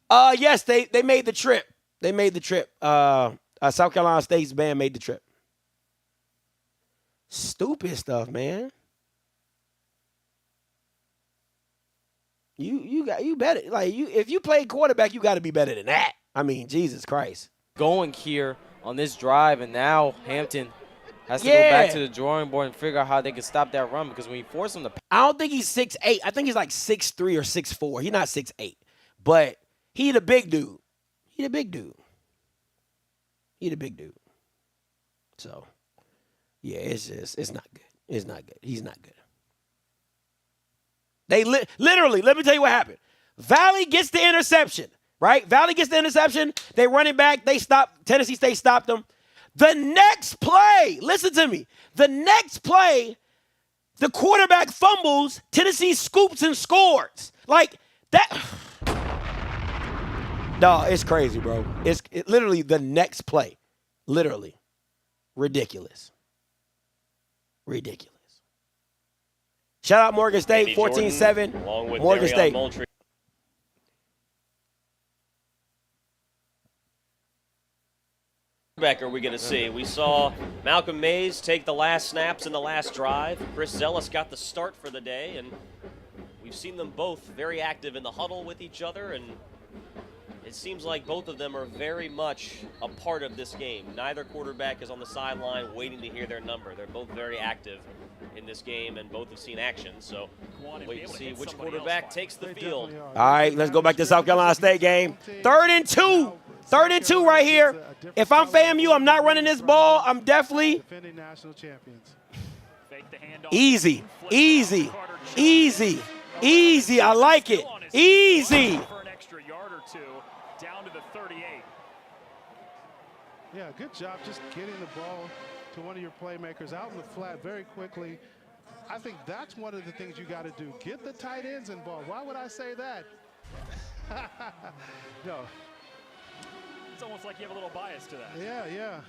Yes, they made the trip. South Carolina State's band made the trip. Stupid stuff, man. You better, like, if you play quarterback, you got to be better than that. I mean, Jesus Christ. Going here on this drive, and now Hampton has to go back to the drawing board and figure out how they can stop that run, because when you force him to I don't think he's 6'8". I think he's like 6'3" or 6'4". He's not 6'8". But he the big dude. So, yeah, it's not good. He's not good. They literally, let me tell you what happened. Valley gets the interception, right? They run it back. They stop. Tennessee State stopped them. The next play, listen to me. The next play, the quarterback fumbles. Tennessee scoops and scores. Like that. No, it's crazy, bro. It's literally the next play. Literally. Ridiculous. Shout out Morgan State, 14-7. Morgan State. Moultrie. Back are we going to see? We saw Malcolm Mays take the last snaps in the last drive. Chris Zellis got the start for the day, and we've seen them both very active in the huddle with each other, and it seems like both of them are very much a part of this game. Neither quarterback is on the sideline waiting to hear their number. They're both very active in this game, and both have seen action. So we'll wait to see which quarterback takes the field. All right, let's go back to South Carolina State game. 3rd and 2. 3rd and 2 right here. If I'm FAMU, I'm not running this ball. I'm definitely defending national champions. Easy. I like it. Easy. For an extra yard or two, down to the 38. Yeah, good job just getting the ball to one of your playmakers out in the flat very quickly. I think that's one of the things you got to do. Get the tight ends involved. Why would I say that? No. It's almost like you have a little bias to that. Yeah.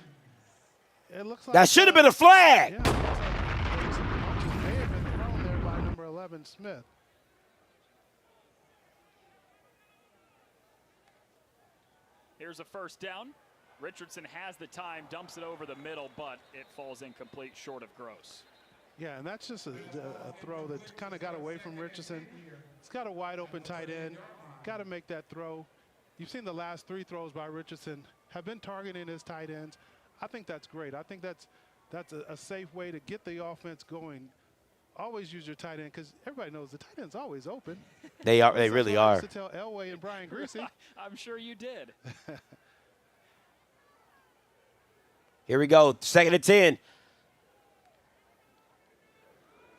It looks like That should have been a flag. Yeah, it looks like some punches may have been thrown there by number 11, Smith. Here's a first down. Richardson has the time, dumps it over the middle, but it falls incomplete, short of Gross. Yeah, and that's just a throw that kind of got away from Richardson. He's got a wide open tight end. Got to make that throw. You've seen the last 3 throws by Richardson have been targeting his tight ends. I think that's great. I think that's a safe way to get the offense going. Always use your tight end because everybody knows the tight end's always open. They are. They really are. I used to tell Elway and Brian Greasy. I'm sure you did. Here we go. 2nd and 10.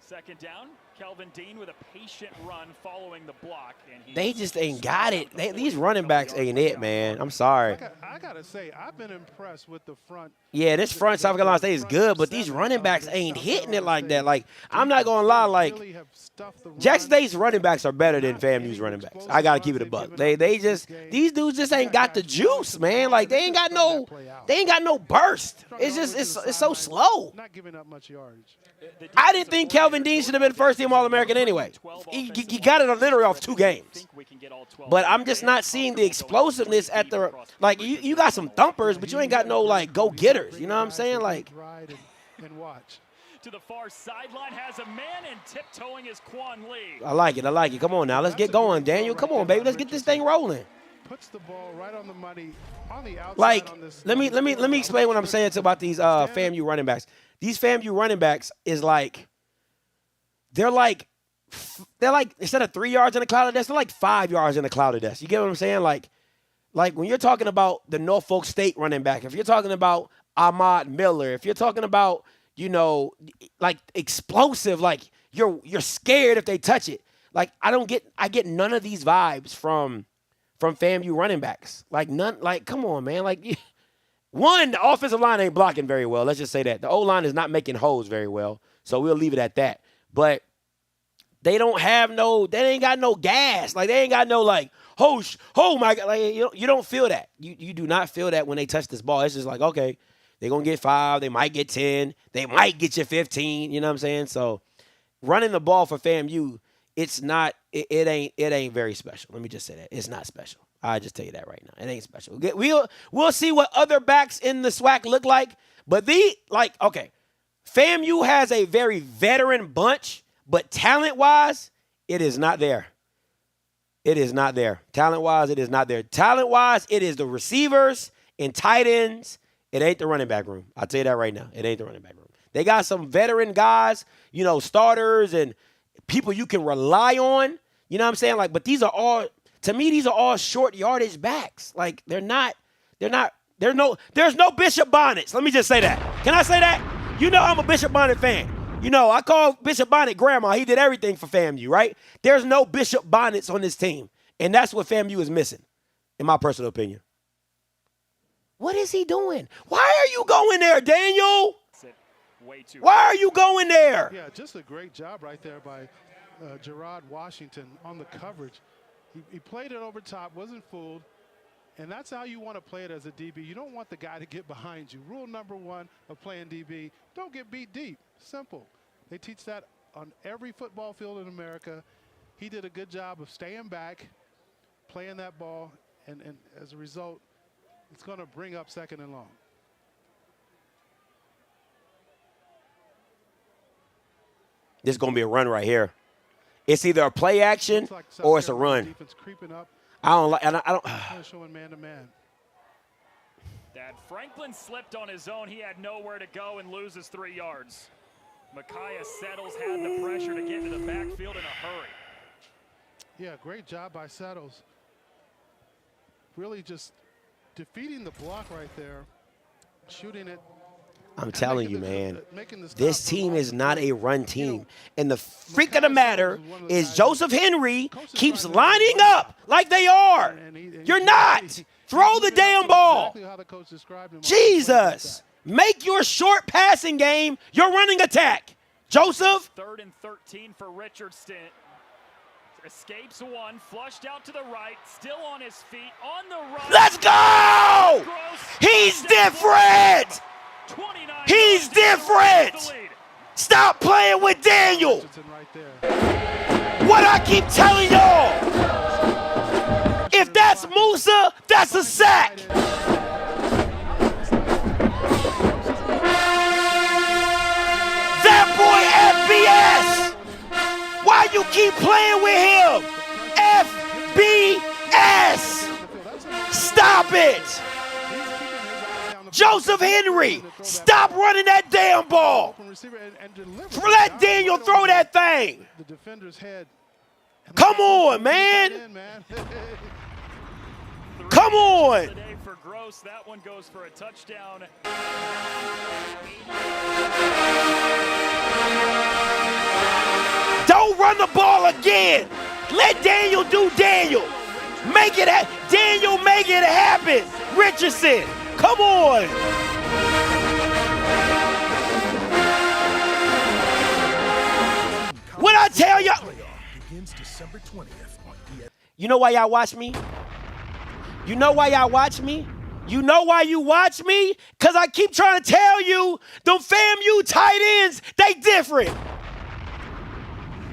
Second down, Kelvin Dean with a patient run following the block. And They just ain't got it. These running backs ain't it, man. I'm sorry. I got to say, I've been impressed with the front. Yeah, this front South Carolina State is good, but these running backs ain't hitting it like that. Like, I'm not going to lie, like, Jackson State's running backs are better than FAMU's running backs. I got to keep it a buck. They just, these dudes just ain't got the juice, man. Like, they ain't got no burst. It's just, it's so slow. Not giving up much yardage. I didn't think Kelvin Dean should have been first-team All-American anyway. He got it literally off 2 games. But I'm just not seeing the explosiveness at the – like, you got some thumpers, but you ain't got no, like, go-getters. You know what I'm saying? Like – and watch. To the far sideline, has a man and tiptoeing is Quan Lee. I like it. Come on now. Let's get going, Daniel. Come on, baby. Let's get this thing rolling. Puts the ball right on the money on the outside. Like, on this let me explain what I'm saying about these FAMU running backs. These FAMU running backs is like they're like instead of 3 yards in a cloud of dust, they're like 5 yards in a cloud of dust. You get what I'm saying? Like when you're talking about the Norfolk State running back, if you're talking about Ahmad Miller, if you're talking about, you know, like explosive, like you're scared if they touch it. Like I get none of these vibes from FAMU running backs. Like none. Like come on, man. Like one, the offensive line ain't blocking very well. Let's just say that the O-line is not making holes very well. So we'll leave it at that. But they ain't got no gas. Like they ain't got no like oh my God. Like you don't feel that. You do not feel that when they touch this ball. It's just like okay. They're going to get 5. They might get 10. They might get you 15. You know what I'm saying? So running the ball for FAMU, it ain't very special. Let me just say that. It's not special. I'll just tell you that right now. It ain't special. We'll see what other backs in the SWAC look like. But FAMU has a very veteran bunch, but talent-wise, it is not there. It is not there. Talent-wise, it is not there. Talent-wise, it is the receivers and tight ends. It ain't the running back room. I'll tell you that right now. It ain't the running back room. They got some veteran guys, you know, starters and people you can rely on. You know what I'm saying? Like, but these are all short yardage backs. Like, there's no Bishop Bonnets. Let me just say that. Can I say that? You know I'm a Bishop Bonnet fan. You know, I call Bishop Bonnet grandma. He did everything for FAMU, right? There's no Bishop Bonnets on this team. And that's what FAMU is missing, in my personal opinion. What is he doing? Why are you going there, Daniel? Why are you going there? Yeah, just a great job right there by Gerard Washington on the coverage. He played it over top, wasn't fooled, and that's how you want to play it as a DB. You don't want the guy to get behind you. Rule number 1 of playing DB, don't get beat deep. Simple. They teach that on every football field in America. He did a good job of staying back, playing that ball, and as a result, it's going to bring up 2nd and long. This is going to be a run right here. It's either a play action or it's a run. Defense creeping up. I don't like. I don't. Showing man to man. That Franklin slipped on his own. He had nowhere to go and loses 3 yards. Micaiah Settles had the pressure to get into the backfield in a hurry. Yeah, great job by Settles. Really just defeating the block right there, shooting it. I'm telling you, man, this team is not a run team. And the freak of the matter is Joseph Henry keeps lining up like they are. You're not. Throw the damn ball. Jesus. Make your short passing game your running attack. Joseph. 3rd and 13 for Richardson. Escapes one, flushed out to the right, still on his feet, on the right. Let's go! He's different! He's different! Stop playing with Daniel! What I keep telling y'all, if that That's Musa. That's a sack. That boy FBS. Why you keep playing with him? FBS. Stop it. Joseph Henry, stop running that damn ball. Let Daniel throw that thing. The defender's head. Come on, man. Come on. For Gross, that one goes for a touchdown. Don't run the ball again. Let Daniel do Daniel. Make it Daniel, make it happen. Richardson, come on. What I tell y'all? You know why y'all watch me? You know why y'all watch me? You know why you watch me? Because I keep trying to tell you, them FAMU tight ends, they different.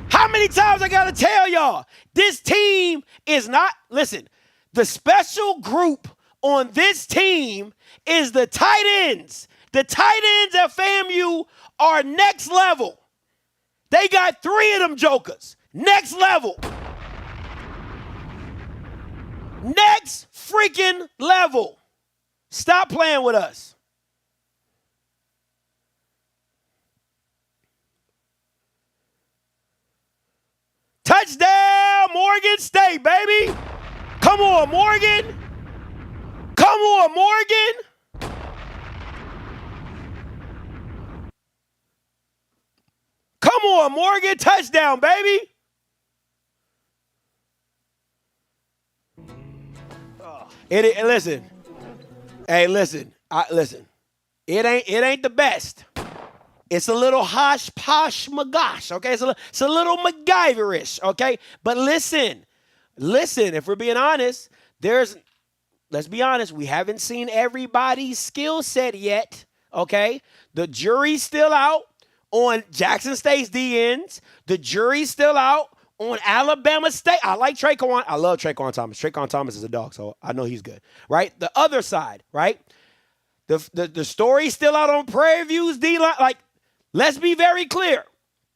How many times I got to tell y'all? This team is not, listen, the special group on this team is the tight ends. The tight ends at FAMU are next level. They got 3 of them jokers. Next level. Next freaking level. Stop playing with us. Touchdown, Morgan State, baby. Come on, Morgan. Come on, Morgan. Come on, Morgan. Touchdown, baby. Listen. Hey, listen. Listen. It ain't the best. It's a little hosh posh magosh, okay? It's a little MacGyverish, okay? But listen. If we're being honest, let's be honest, we haven't seen everybody's skill set yet, okay? The jury's still out on Jackson State's DNs. The jury's still out on Alabama State. I like Traquan. I love Traquan Thomas. Traquan Thomas is a dog, so I know he's good, right? The other side, right? The story's still out on Prairie View's D-line. Like, let's be very clear.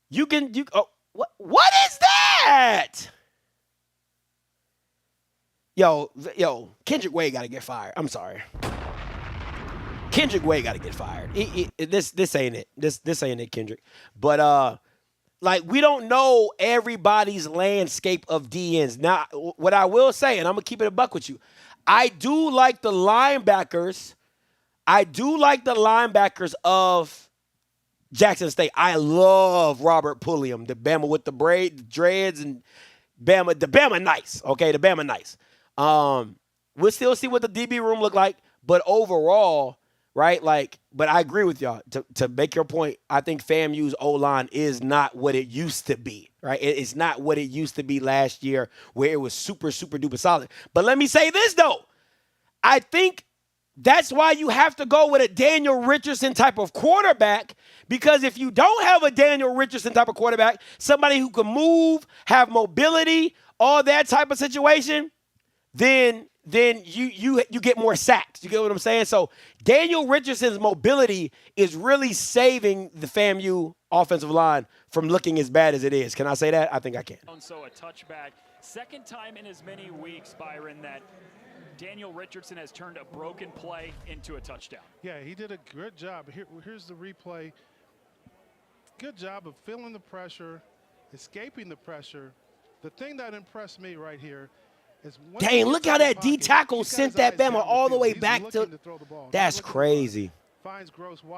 What is that? Yo, Kendrick Wade got to get fired. I'm sorry. Kendrick Wade got to get fired. This ain't it. This ain't it, Kendrick. But like, we don't know everybody's landscape of DNs. Now, what I will say, and I'm gonna keep it a buck with you, I do like the linebackers. Of Jackson State. I love Robert Pulliam, the Bama with the dreads, and Bama. The Bama nice. Okay, the Bama nice. We'll still see what the DB room look like, but overall, right? Like, but I agree with y'all. To make your point, I think FAMU's O-line is not what it used to be, right? It's not what it used to be last year, where it was super, super duper solid. But let me say this though, I think that's why you have to go with a Daniel Richardson type of quarterback, because if you don't have a Daniel Richardson type of quarterback, somebody who can move, have mobility, all that type of situation, then you get more sacks. You get what I'm saying? So Daniel Richardson's mobility is really saving the FAMU offensive line from looking as bad as it is. Can I say that? I think I can. So a touchback. Second time in as many weeks, Byron, that Daniel Richardson has turned a broken play into a touchdown. Yeah, he did a good job. Here's the replay. Good job of feeling the pressure, escaping the pressure. The thing that impressed me right here is when dang, look how that D tackle sent that Bama all the way back to. That's crazy.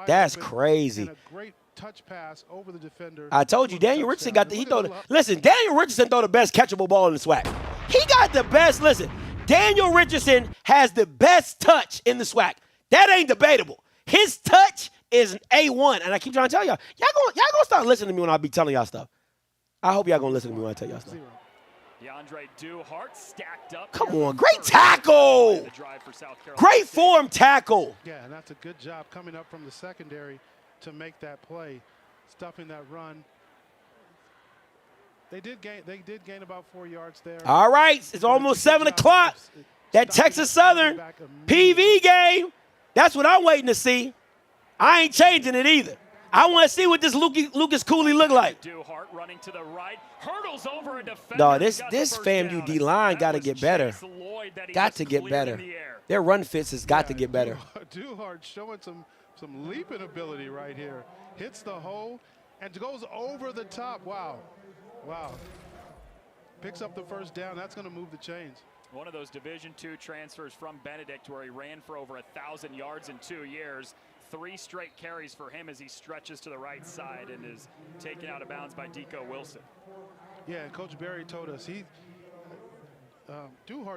That's crazy. And a great touch pass over the defender. I told you, Daniel Richardson got listen, Daniel Richardson throw the best catchable ball in the SWAC. He got the best, listen, Daniel Richardson has the best touch in the SWAC. That ain't debatable. His touch is an A1, and I keep trying to tell y'all gonna start listening to me when I be telling y'all stuff. I hope y'all gonna listen to me when I tell y'all stuff. DeAndre Duhart stacked up. Come on, great tackle. Great form tackle. Yeah, and that's a good job coming up from the secondary to make that play, stuffing that run. They did gain about 4 yards there. All right, it's almost 7 o'clock. That Texas Southern PV game, that's what I'm waiting to see. I ain't changing it either. I want to see what this Lucas Cooley look like. Duhart running to the right, hurtles over a defender. No, this FAMU D-line got to get better. Got to get better. Their run fits has got to get better. Duhart showing some leaping ability right here. Hits the hole and goes over the top. Wow. Wow. Picks up the first down. That's going to move the chains. One of those Division II transfers from Benedict where he ran for over 1,000 yards in 2 years. 3 straight carries for him as he stretches to the right side and is taken out of bounds by Deco Wilson. Yeah, and Coach Berry told us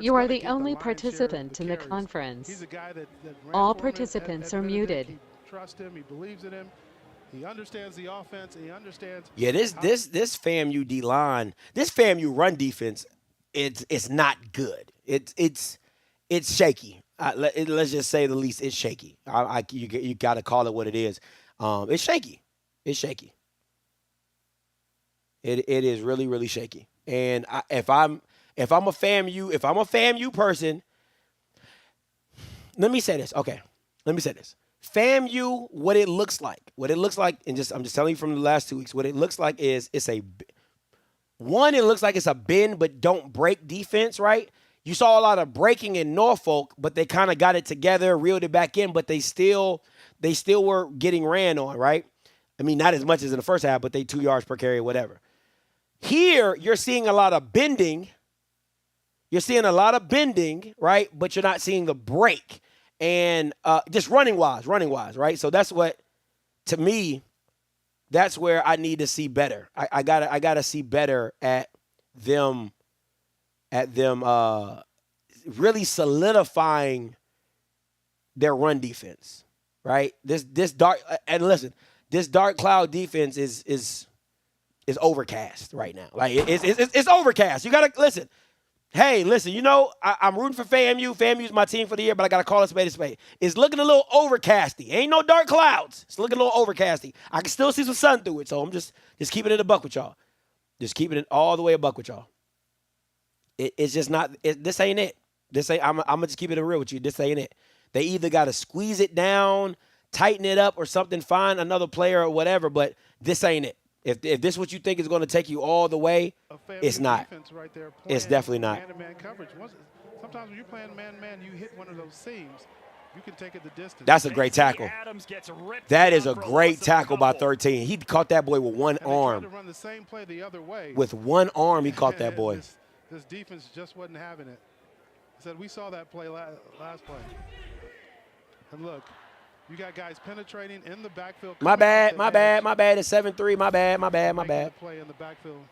you are the only participant in the conference. He's a guy that all participants are muted. He trusts him. He believes in him. He understands the offense. He understands. Yeah, this FAMU D line, this FAMU run defense, it's not good. It's shaky. Let's just say the least. It's shaky. You got to call it what it is. It's shaky. It's shaky. It is really, really shaky. And if I'm a FAMU person, let me say this. Okay, let me say this. FAMU, what it looks like, and I'm just telling you from the last 2 weeks, what it looks like is it looks like it's a bend but don't break defense, right? You saw a lot of breaking in Norfolk, but they kind of got it together, reeled it back in, but they still were getting ran on, right? I mean, not as much as in the first half, but they 2 yards per carry, whatever. Here, you're seeing a lot of bending. You're seeing a lot of bending, right? But you're not seeing the break. And just running wise, right? So that's what, to me, that's where I need to see better. I gotta see better at them really solidifying their run defense, right? This dark cloud defense is overcast right now. Like it's overcast. You gotta listen. Hey, listen, I'm rooting for FAMU. FAMU's my team for the year, but I got to call it spade a spade. It's looking a little overcasty. Ain't no dark clouds. It's looking a little overcasty. I can still see some sun through it, so I'm just keeping it a buck with y'all. Just keeping it all the way a buck with y'all. It's just not – this ain't it. I'm going to just keep it real with you. This ain't it. They either got to squeeze it down, tighten it up or something, find another player or whatever, but this ain't it. If this is what you think is going to take you all the way, it's not. Right there, it's definitely not. Man-to-man coverage. Sometimes when you're playing man-to-man, you hit one of those seams, you can take it the distance. That's a great tackle. That is a great tackle by 13. He caught that boy with one arm. They tried to run the same play the other way. With one arm, he caught that boy. This defense just wasn't having it. I said we saw that play last play. And look. You got guys penetrating in the backfield. My bad. It's 7-3. My bad. Play in the backfield.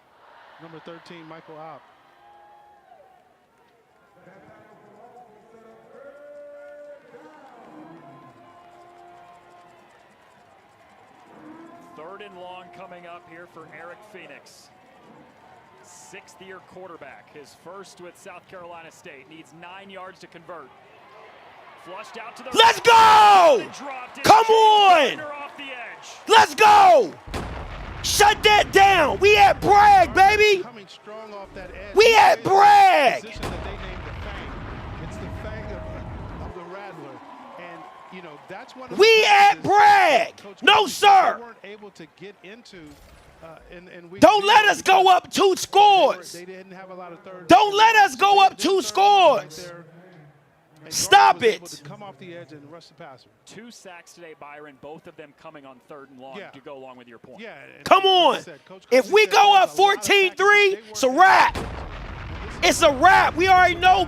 Number 13, Michael Opp. Third and long coming up here for Eric Phoenix. 6th-year quarterback. His first with South Carolina State. Needs 9 yards to convert. Flushed out to the Let's go! Come on! Let's go! Shut that down. We at Bragg, baby. Coming strong off that edge. We at Bragg. It's the fang of the Rattler. And, that's one of the We at Bragg. No, sir. They weren't able to get into Don't let us go up 2 scores. They didn't have a lot of third. Don't let us go up 2 scores. Stop it! To come off the edge and rush the passer. 2 sacks today, Byron. Both of them coming on 3rd and long to go along with your point. Yeah. Come on. If we go up 14-3, it's a wrap. It's a wrap. We already know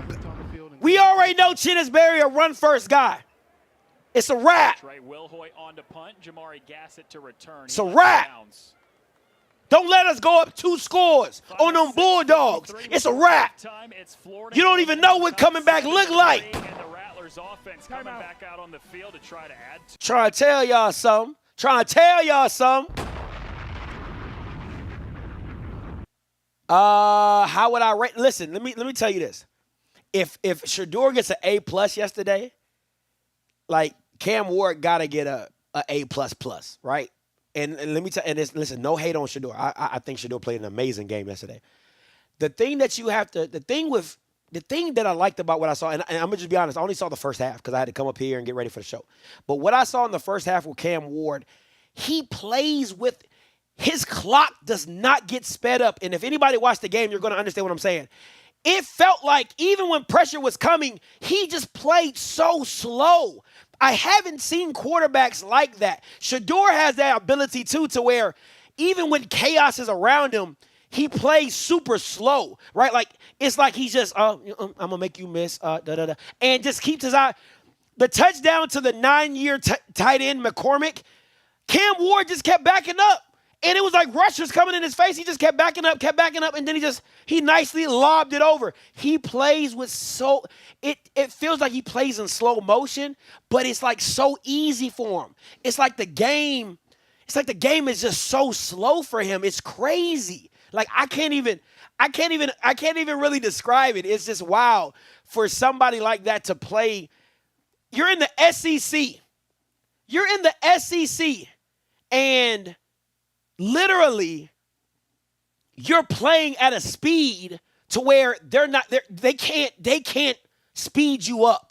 Chinnisberry a run-first guy. It's a wrap. Trey Wilhoit on to punt. Jamari Gassett to return. It's a wrap. Don't let us go up 2 scores on them Bulldogs. It's a wrap. You don't even know what coming back look like. And the Rattlers offense coming back out on the field to try to add. Trying to tell y'all something. How would I rate? Listen, let me tell you this. If Shador gets an A+ yesterday, like Cam Ward gotta get a A++, right? And let me tell you, listen, no hate on Shador. I think Shador played an amazing game yesterday. The thing that you have to, the thing that I liked about what I saw, and I'm gonna just be honest, I only saw the first half because I had to come up here and get ready for the show. But what I saw in the first half with Cam Ward, he plays with his clock does not get sped up. And if anybody watched the game, you're gonna understand what I'm saying. It felt like even when pressure was coming, he just played so slow. I haven't seen quarterbacks like that. Shador has that ability too, to where even when chaos is around him, he plays super slow, right? Like, it's like he's just, I'm going to make you miss, and just keeps his eye. The touchdown to the 9-year tight end McCormick, Cam Ward just kept backing up. And it was like rushers coming in his face. He just kept backing up, and then he nicely lobbed it over. He plays with it feels like he plays in slow motion, but it's like so easy for him. It's like the game is just so slow for him. It's crazy. Like I can't even really describe it. It's just wild for somebody like that to play. You're in the SEC. And literally, you're playing at a speed to where they can't speed you up.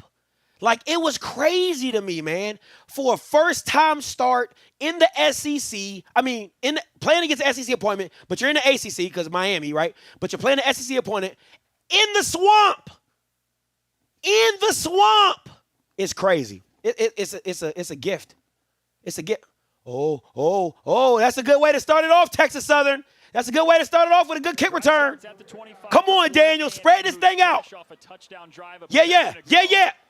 Like, it was crazy to me, man. For a first-time start in the SEC, I mean, playing against the SEC opponent, but you're in the ACC because Miami, right? But you're playing the SEC opponent in the swamp. It's crazy. It's a gift. It's a gift. Oh, that's a good way to start it off, Texas Southern. That's a good way to start it off with a good kick return. Come on, Daniel. Spread this thing out. Yeah.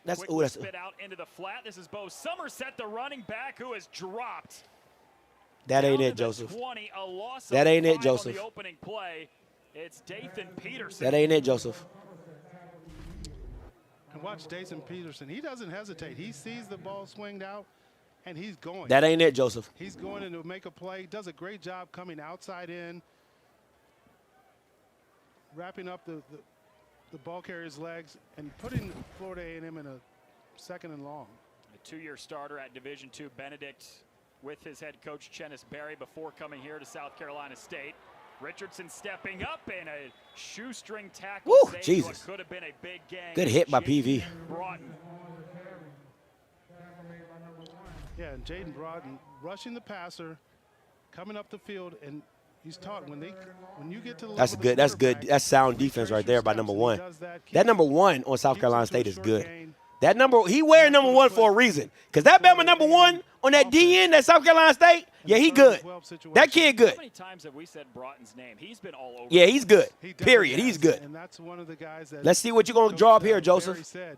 That's spit out into the flat. This is Bo Somerset, the running back, who has dropped. That ain't it, Joseph. That ain't it, Joseph. The opening play. It's Dathan Peterson. That ain't it, Joseph. And watch Dathan Peterson. He doesn't hesitate. He sees the ball swinged out, and he's going. That ain't it, Joseph. He's going in to make a play. Does a great job coming outside in, wrapping up the ball carrier's legs, and putting Florida A&M in a second and long. A 2-year starter at Division II, Benedict, with his head coach, Chennis Berry, before coming here to South Carolina State. Richardson stepping up in a shoestring tackle. Woo, save Jesus. What could have been a big game. Good hit by PV. Broughton. Yeah, and Jaden Broughton rushing the passer, coming up the field, and he's taught when you get to the That's good. That's good. That's sound defense right there by number one. That number one on South Carolina State is good. That number, he wearing number one for a reason. Because that Bama number one on that DN, that South Carolina State, yeah, he good. That kid good. How many times have we said Broughton's name? He's been all over. Yeah, he's good. Period. He's good. And that's one of the guys that Let's see what you're going to draw up here, Joseph. Said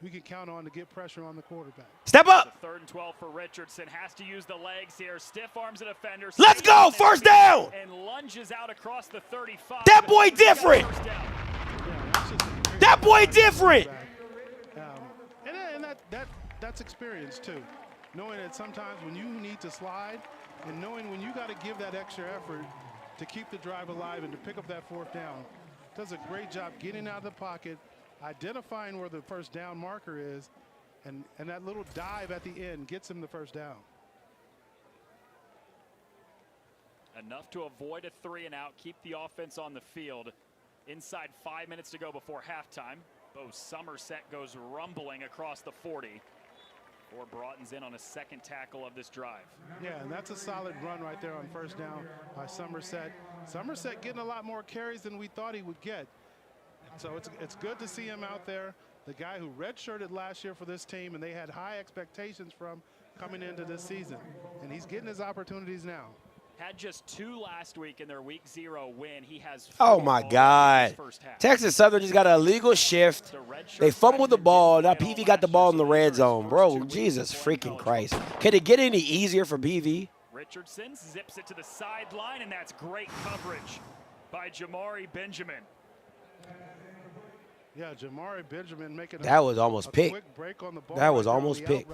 we can count on to get pressure on the quarterback. Step up. The 3rd and 12 for Richardson. Has to use the legs here. Stiff arms a defender. Let's go. First down. And lunges out across the 35. That boy different. That boy different. And that's experience too. Knowing that sometimes when you need to slide and knowing when you got to give that extra effort to keep the drive alive and to pick up that 4th down. Does a great job getting out of the pocket, identifying where the first down marker is, and that little dive at the end gets him the first down. Enough to avoid a 3 and out, keep the offense on the field. Inside 5 minutes to go before halftime. Bo Somerset goes rumbling across the 40. Or Broughton's in on a 2nd tackle of this drive. Yeah, and that's a solid run right there on first down by Somerset. Somerset getting a lot more carries than we thought he would get. So it's good to see him out there. The guy who redshirted last year for this team, and they had high expectations from coming into this season. And he's getting his opportunities now. Had just 2 last week in their Week 0 win. He has 4 Oh, my God. Texas Southern just got an illegal shift. They fumbled the ball. Now PV got the ball in the red zone. Bro, Jesus freaking Christ. Can it get any easier for PV? Richardson zips it to the sideline, and that's great coverage by Jamari Benjamin. Yeah, Jamari Benjamin making that was almost pick. Quick break on the ball. That was almost pick.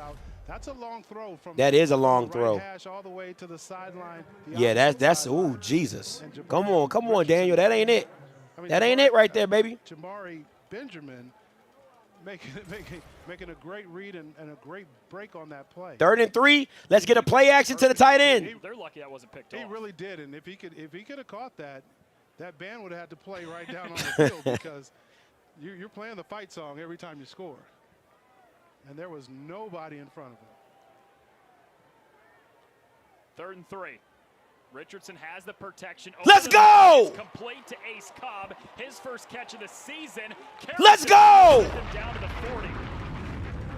That's a long throw from that is a long throw. Hash all the way to the sideline. Yeah, that's ooh, Jesus. Come on, Daniel. That ain't it. That ain't it right there, baby. Jamari Benjamin making a great read and a great break on that play. 3rd and 3. Let's get a play action to the tight end. They're lucky that wasn't picked off. He really did, and if he could have caught that, that band would have had to play right down on the field because you're playing the fight song every time you score. And there was nobody in front of him. 3rd and 3. Richardson has the protection. Let's go! It's complete to Ace Cobb. His first catch of the season. Let's go! Down to the 40.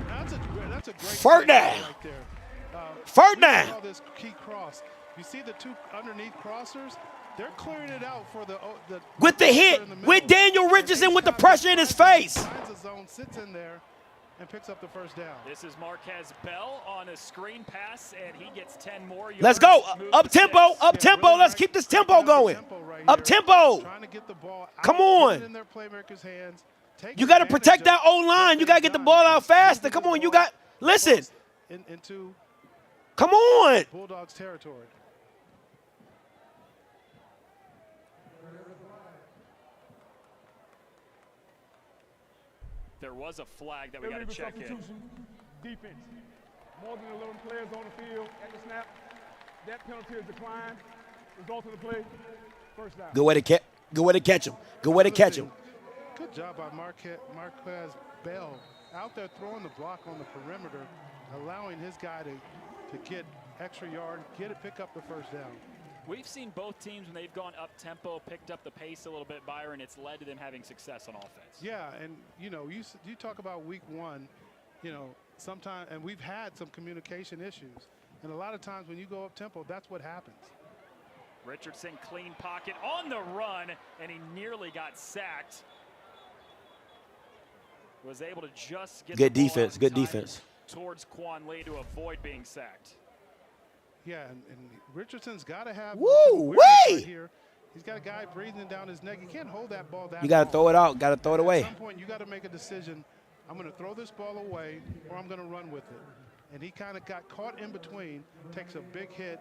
That's a great 4th down. right there. 4th down. Saw this key cross. You see the 2 underneath crossers? They're clearing it out for the With the hit, with Daniel Richardson with the pressure in his face. Finds a zone, sits in there, and picks up the 1st down. This is Marquez Bell on a screen pass, and he gets 10 more yards. Let's go. Up tempo, up tempo. Let's keep this tempo going. Up tempo. Trying to get the ball out, Come on. get it in their playmakers' hands. You got to protect that O-line. You got to get the ball out faster. Come on, you got, listen. Into Come on. Bulldogs territory. There was a flag that we got to Illegal check in. substitution, defense. More than 11 players on the field at the snap. That penalty is declined. Result of the play, 1st down. Good way to catch. Good way to catch him. Good way to catch him. Good job by Marquez Bell out there throwing the block on the perimeter, allowing his guy to get extra yard, pick up the 1st down. We've seen both teams when they've gone up tempo, picked up the pace a little bit, Byron. It's led to them having success on offense. Yeah, and you talk about week 1, sometimes, and we've had some communication issues, and a lot of times when you go up tempo, that's what happens. Richardson, clean pocket on the run, and he nearly got sacked. Was able to just get Good the ball defense. out Good time defense. towards Quan Lee to avoid being sacked. Yeah, and Richardson's got to have Woo, some awareness wee! right here. He's got a guy breathing down his neck. You can't hold that ball that You got to long. throw it out. Got to throw it away. At some point, you got to make a decision. I'm going to throw this ball away, or I'm going to run with it. And he kind of got caught in between, takes a big hit.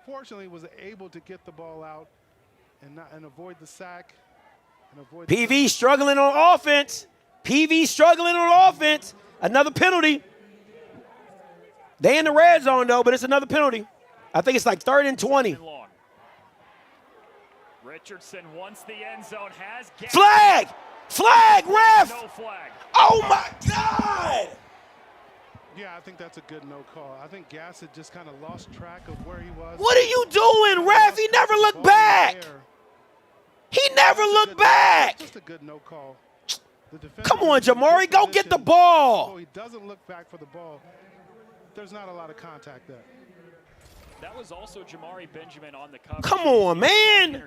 Fortunately, was able to get the ball out and avoid the sack. And avoid PV struggling on offense. PV struggling on offense. Another penalty. They in the red zone, though, but it's another penalty. I think it's like 3rd and 20. Long. Richardson, once the end zone, has Flag! Flag, ref! No flag. Oh, my God! Yeah, I think that's a good no call. I think Gassett just kind of lost track of where he was. What are you doing, ref? He never looked back. He never looked back. Just a good no call. Come on, Jamari, go get the ball. He doesn't look back for the ball. There's not a lot of contact there. That was also Jamari Benjamin on the cover. Come on, man.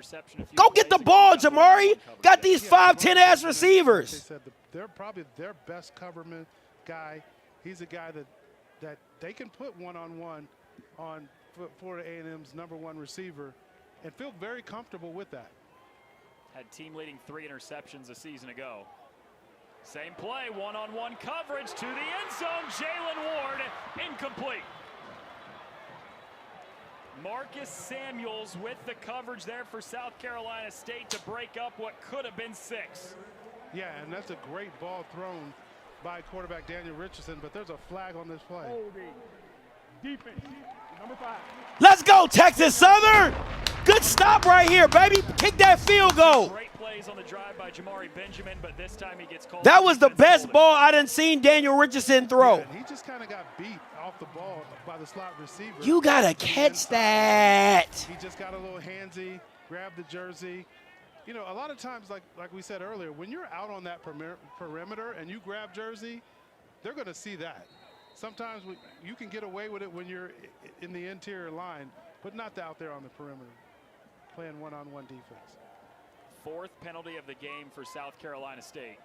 Go get the ball, Jamari. Got these 5'10" ass receivers. They said they're probably their best coverman guy. He's a guy that they can put one-on-one on Florida A&M's #1 receiver and feel very comfortable with that. Had team-leading 3 interceptions a season ago. Same play, one-on-one coverage to the end zone. Jalen Ward, incomplete. Marcus Samuels with the coverage there for South Carolina State to break up what could have been 6. Yeah, and that's a great ball thrown by quarterback Daniel Richardson, but there's a flag on this play. Holding. Defense, number 5. Let's go, Texas Southern. Good stop right here, baby. Kick that field goal. Great plays on the drive by Jamari Benjamin, but this time he gets called. That was the best ball I done seen Daniel Richardson throw. Yeah, he just kind of got beat off the ball by the slot receiver. You got to catch that. He just got a little handsy, grabbed the jersey. You know, a lot of times, like we said earlier, when you're out on that perimeter and you grab jersey, they're going to see that. Sometimes you can get away with it when you're in the interior line, but not out there on the perimeter, playing one-on-one defense. 4th penalty of the game for South Carolina State.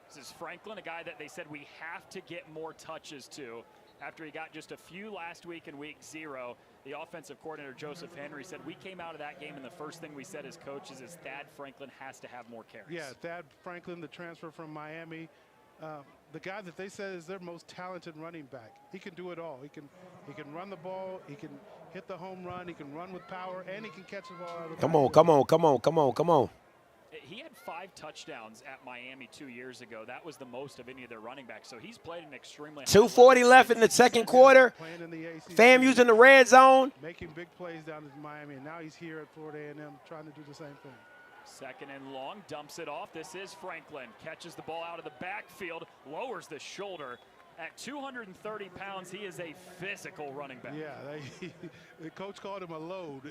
This is Franklin, a guy that they said we have to get more touches to after he got just a few last week in week 0. The offensive coordinator, Joseph Henry, said we came out of that game and the first thing we said as coaches is Thad Franklin has to have more carries. Yeah, Thad Franklin, the transfer from Miami, the guy that they said is their most talented running back. He can do it all. He can run the ball, he can hit the home run, he can run with power, and he can catch the ball out of the Come on, come on, come on, come on, come on. He had 5 touchdowns at Miami 2 years ago. That was the most of any of their running backs. So he's played an extremely 2:40 left in the second quarter. Playing in the ACC, FAMU's in the red zone. making big plays down in Miami, and now he's here at Florida A&M trying to do the same thing. Second and long, dumps it off. This is Franklin. Catches the ball out of the backfield, lowers the shoulder. At 230 pounds, he is a physical running back. Yeah, the coach called him a load,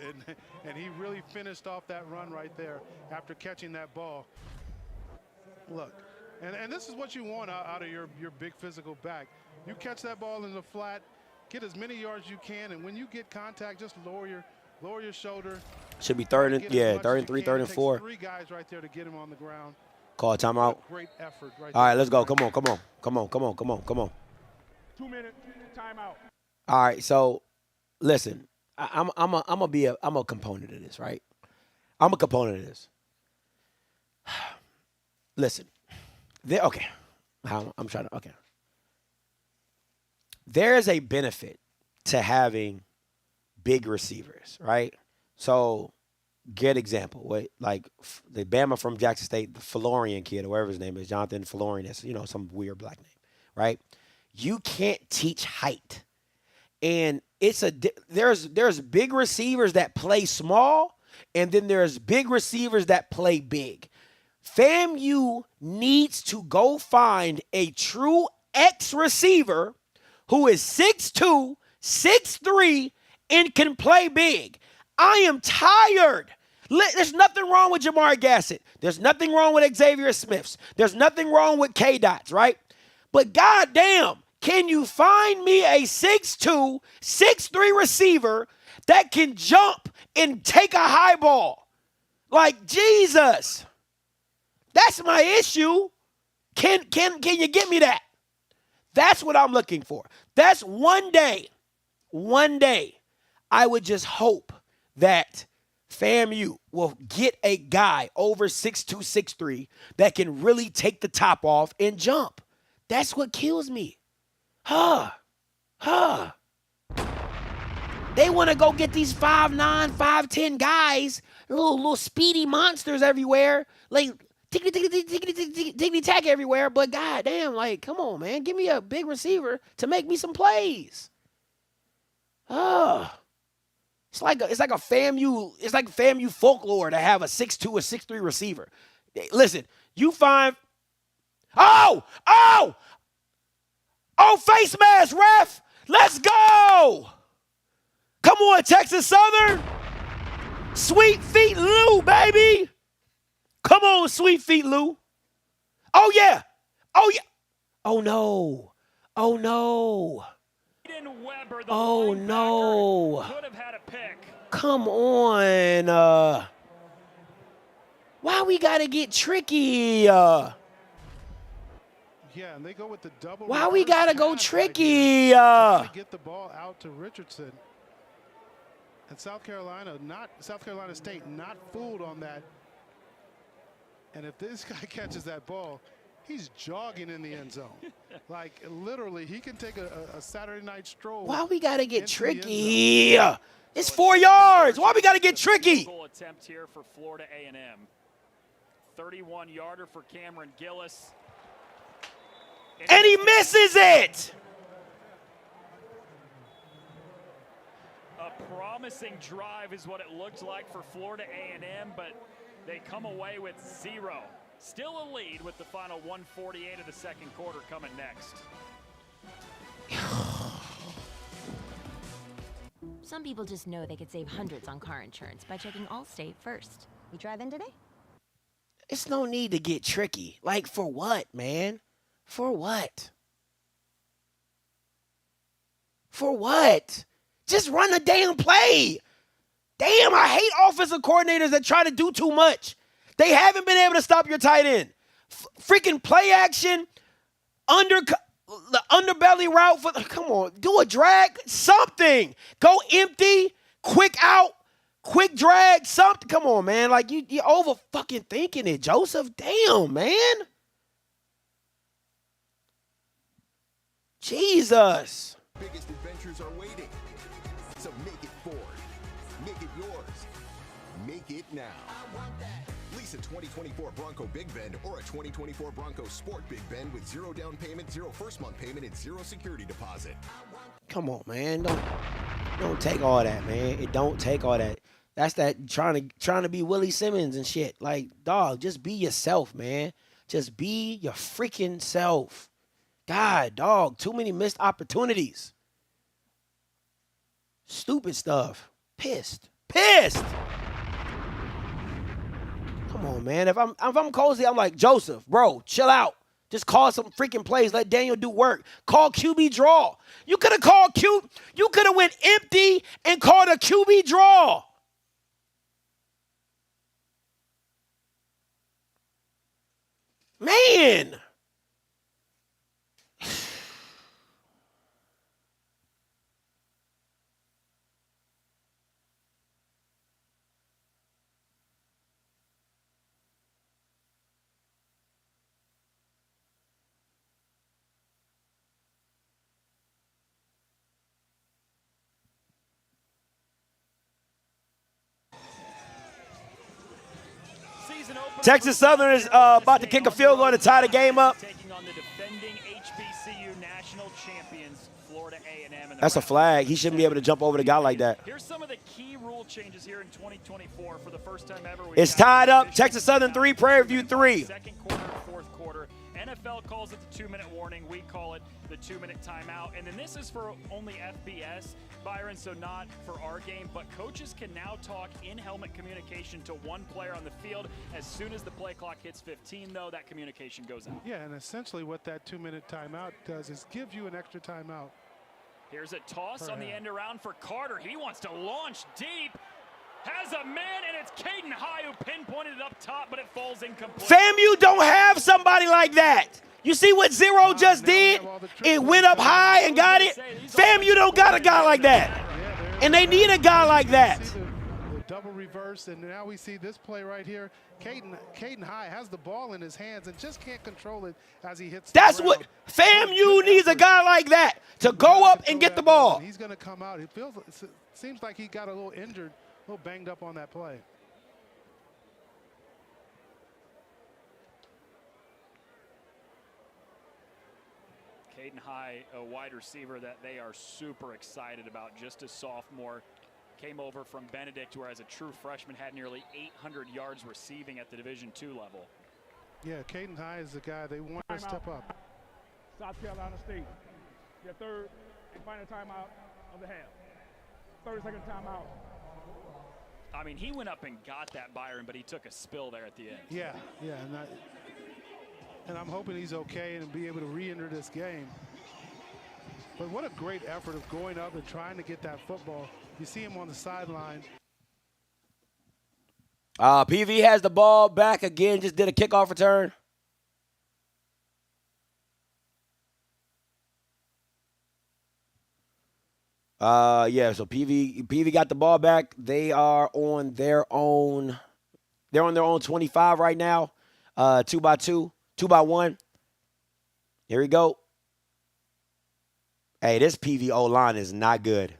and he really finished off that run right there after catching that ball. Look, and this is what you want out of your big physical back. You catch that ball in the flat, get as many yards you can, and when you get contact, just lower your shoulder. Should be third and 3, third and 4. 3 guys right there to get him on the ground. Call a timeout. Great effort right All right, there. let's go. Come on. 2 minutes, timeout. All right, so listen, I'm a component of this, right? I'm a component of this. Listen, okay. I'm trying to, okay. There is a benefit to having big receivers, right? So, good example. Like the Bama from Jackson State, the Florian kid, or whatever his name is, Jonathan Florian, that's, some weird black name, right? You can't teach height. And there's big receivers that play small, and then there's big receivers that play big. FAMU needs to go find a true X receiver who is 6'2", 6'3", and can play big. I am tired. There's nothing wrong with Jamar Gassett. There's nothing wrong with Xavier Smiths. There's nothing wrong with K-Dots, right? But goddamn, can you find me a 6'2", 6'3" receiver that can jump and take a high ball? Like, Jesus. That's my issue. Can you get me that? That's what I'm looking for. That's one day, I would just hope that FAMU will get a guy over 6'2", 6'3" that can really take the top off and jump. That's what kills me. They want to go get these 5'9", 5'10" guys, little speedy monsters everywhere, like tickety-tack everywhere, but goddamn, like, come on, man, give me a big receiver to make me some plays. It's like FAMU folklore to have a 6'2", or 6'3" receiver. Listen, you find face mask, ref. Let's go. Come on, Texas Southern. Sweet Feet Lou, baby. Come on, Sweet Feet Lou. Oh, yeah. Oh, no. Weber, Oh, no. could have had a pick. Come on. Why we got to get tricky? Yeah, and they go with the double. Why we got to go tricky? To get the ball out to Richardson. And South Carolina State not fooled on that. And if this guy catches that ball, he's jogging in the end zone. Like, literally, he can take a Saturday night stroll. Why we got to get tricky? It's 4 yards. Why we got to get tricky? Goal attempt here for Florida A&M. 31-yarder for Cameron Gillis. And he misses it. A promising drive is what it looked like for Florida A&M, but they come away with 0. Still a lead with the final 1:48 of the second quarter coming next. Some people just know they could save hundreds on car insurance by checking Allstate first. You drive in today? It's no need to get tricky. Like, for what, man? For what? For what? Just run a damn play. Damn, I hate offensive coordinators that try to do too much. They haven't been able to stop your tight end. Freaking play action, the underbelly route come on, do a drag, something. Go empty, quick out, quick drag, something. Come on, man. Like, you're over fucking thinking it, Joseph. Damn, man. Jesus. Biggest adventures are waiting. So make it Ford. Make it yours. Make it now. I want that. Lease a 2024 Bronco Big Bend or a 2024 Bronco Sport Big Bend with 0 down payment, 0 first month payment, and 0 security deposit. Come on, man. Don't take all that, man. It don't take all that. That's that trying to be Willie Simmons and shit. Like, dog, just be yourself, man. Just be your freaking self. God, dog, too many missed opportunities. Stupid stuff. Pissed. Come on, man. If I'm cozy, I'm like, Joseph, bro, chill out. Just call some freaking plays. Let Daniel do work. Call QB draw. You could have called You could have went empty and called a QB draw. Man. Texas Southern is about to kick a field goal to tie the game up. Taking on the defending HBCU national champions, Florida A&M. That's a flag. He shouldn't be able to jump over the guy like that. Here's some of the key rule changes here in 2024 for the first time ever. It's tied up. Texas Southern 3, Prairie View 3. Second quarter, fourth quarter. NFL calls it the 2-minute warning. We call it the 2-minute timeout. And then this is for only FBS, Byron, so not for our game. But coaches can now talk in-helmet communication to one player on the field. As soon as the play clock hits 15, though, that communication goes out. Yeah, and essentially what that 2-minute timeout does is give you an extra timeout. Here's a toss on the end around for Carter. He wants to launch deep. Has a man, and it's Caden High who pinpointed it up top, but it falls incomplete. FAMU don't have somebody like that. You see what Zero just did? It went up high and got it. FAMU don't got a guy like that. And they need a guy like that. The double reverse, and now we see this play right here. Caden High has the ball in his hands and just can't control it as he hits the That's ground. what FAMU needs, a guy like that to go up and get the ball. He's going to come out. It seems like he got a little injured, a little banged up on that play. Caden High, a wide receiver that they are super excited about, just a sophomore. Came over from Benedict, where as a true freshman had nearly 800 yards receiving at the Division II level. Yeah, Caden High is the guy they want to step up. South Carolina State, their third and final timeout of the half. 30-second timeout. I mean, he went up and got that, Byron, but he took a spill there at the end. Yeah, and I'm hoping he's okay and be able to re-enter this game. But what a great effort of going up and trying to get that football. You see him on the sideline. PV has the ball back again, just did a kickoff return. Yeah, so PV got the ball back. They are on their own. They're on their own 25 right now. 2x2, 2x1. Here we go. Hey, this PV O-line is not good.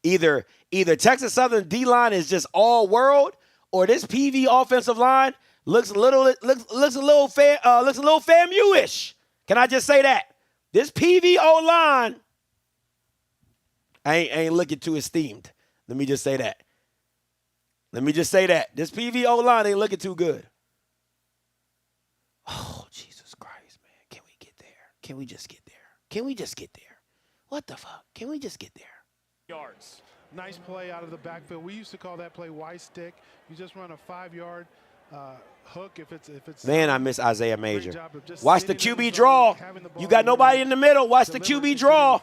Either Texas Southern D-line is just all world, or this PV offensive line looks a little FAMU-ish. Can I just say that? This PV O-line ain't looking too esteemed. Let me just say that. This PV O-line ain't looking too good. Oh, Jesus Christ, man. Can we get there? Can we just get there? What the fuck? Can we just get there? Yards. Nice play out of the backfield. We used to call that play Y stick. You just run a 5-yard hook if it's. Man, I miss Isaiah Major. Watch the QB draw. You got nobody in the middle. Watch the QB draw.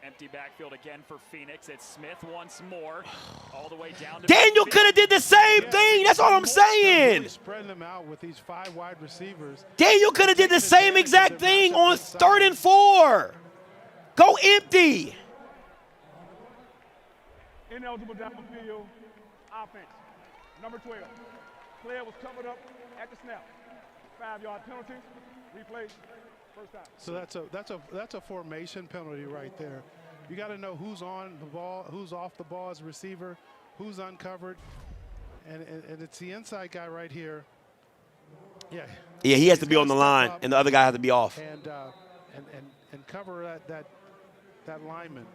Empty backfield again for Phoenix. It's Smith once more, all the way down to Daniel could have did the same thing. That's all I'm saying. Really spreading them out with these 5 wide receivers. Daniel could have did the same exact thing on 3rd and 4. Go empty. Ineligible down the field. Offense. Number 12. Player was covered up at the snap. 5-yard penalty. Replay. First time. So that's a formation penalty right there. You got to know who's on the ball, who's off the ball as a receiver, who's uncovered. And it's the inside guy right here. Yeah. Yeah, he has to He's be on gotta the step line, up and the other guy has to be off. and cover that lineman.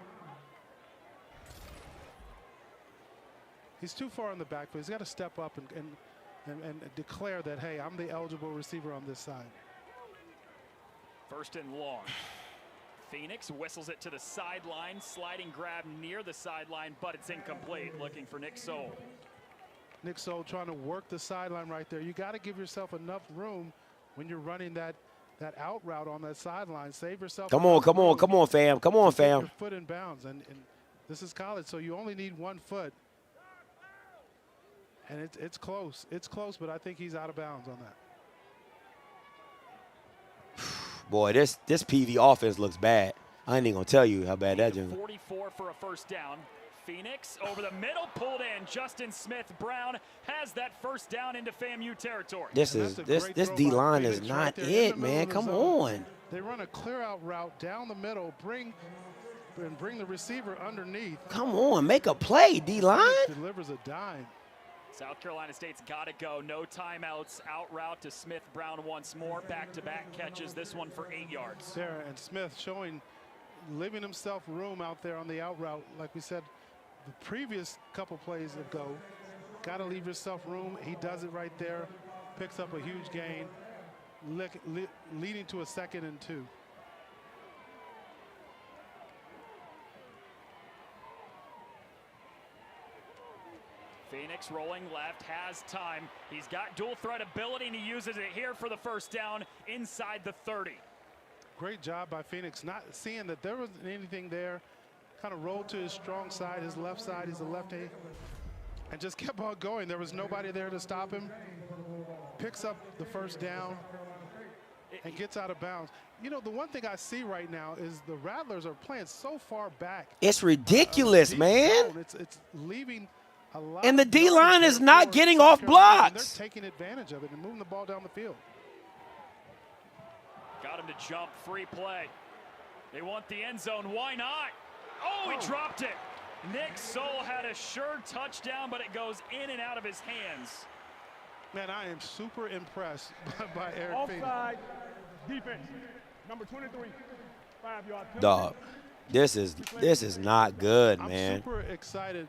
He's too far on the backfield. He's got to step up and declare that, hey, I'm the eligible receiver on this side. First and long. Phoenix whistles it to the sideline, sliding grab near the sideline, but it's incomplete. Looking for Nick Soul. Nick Soul trying to work the sideline right there. You got to give yourself enough room when you're running that out route on that sideline. Save yourself. Come on, fam. Come on, fam. Your foot in bounds, and this is college, so you only need 1 foot. And it's close. It's close, but I think he's out of bounds on that. Boy, this PV offense looks bad. I ain't even gonna tell you how bad that is. 44 for a first down. Phoenix over the middle, pulled in. Justin Smith-Brown has that first down into FAMU territory. This D line is not it, man. Come on. They run a clear out route down the middle, bring the receiver underneath. Come on, make a play, D line. Delivers a dime. South Carolina State's got to go. No timeouts. Out route to Smith-Brown once more. Back-to-back catches. This one for 8 yards. There, and Smith leaving himself room out there on the out route. Like we said the previous couple plays ago, got to leave yourself room. He does it right there. Picks up a huge gain, leading to a 2nd and 2. Phoenix rolling left, has time. He's got dual threat ability, and he uses it here for the first down inside the 30. Great job by Phoenix, not seeing that there wasn't anything there. Kind of rolled to his strong side, his left side. He's a lefty, and just kept on going. There was nobody there to stop him. Picks up the first down and gets out of bounds. You know, the one thing I see right now is the Rattlers are playing so far back. It's ridiculous, man. It's leaving a lot. And the D line is not getting off blocks. They're taking advantage of it and moving the ball down the field. Got him to jump, free play. They want the end zone. Why not? Oh, he dropped it. Nick Soul had a sure touchdown, but it goes in and out of his hands. Man, I am super impressed by Eric Phoenix. Offside defense, number 23, 5-yard penalty. Dog, this is not good, man. I'm super excited.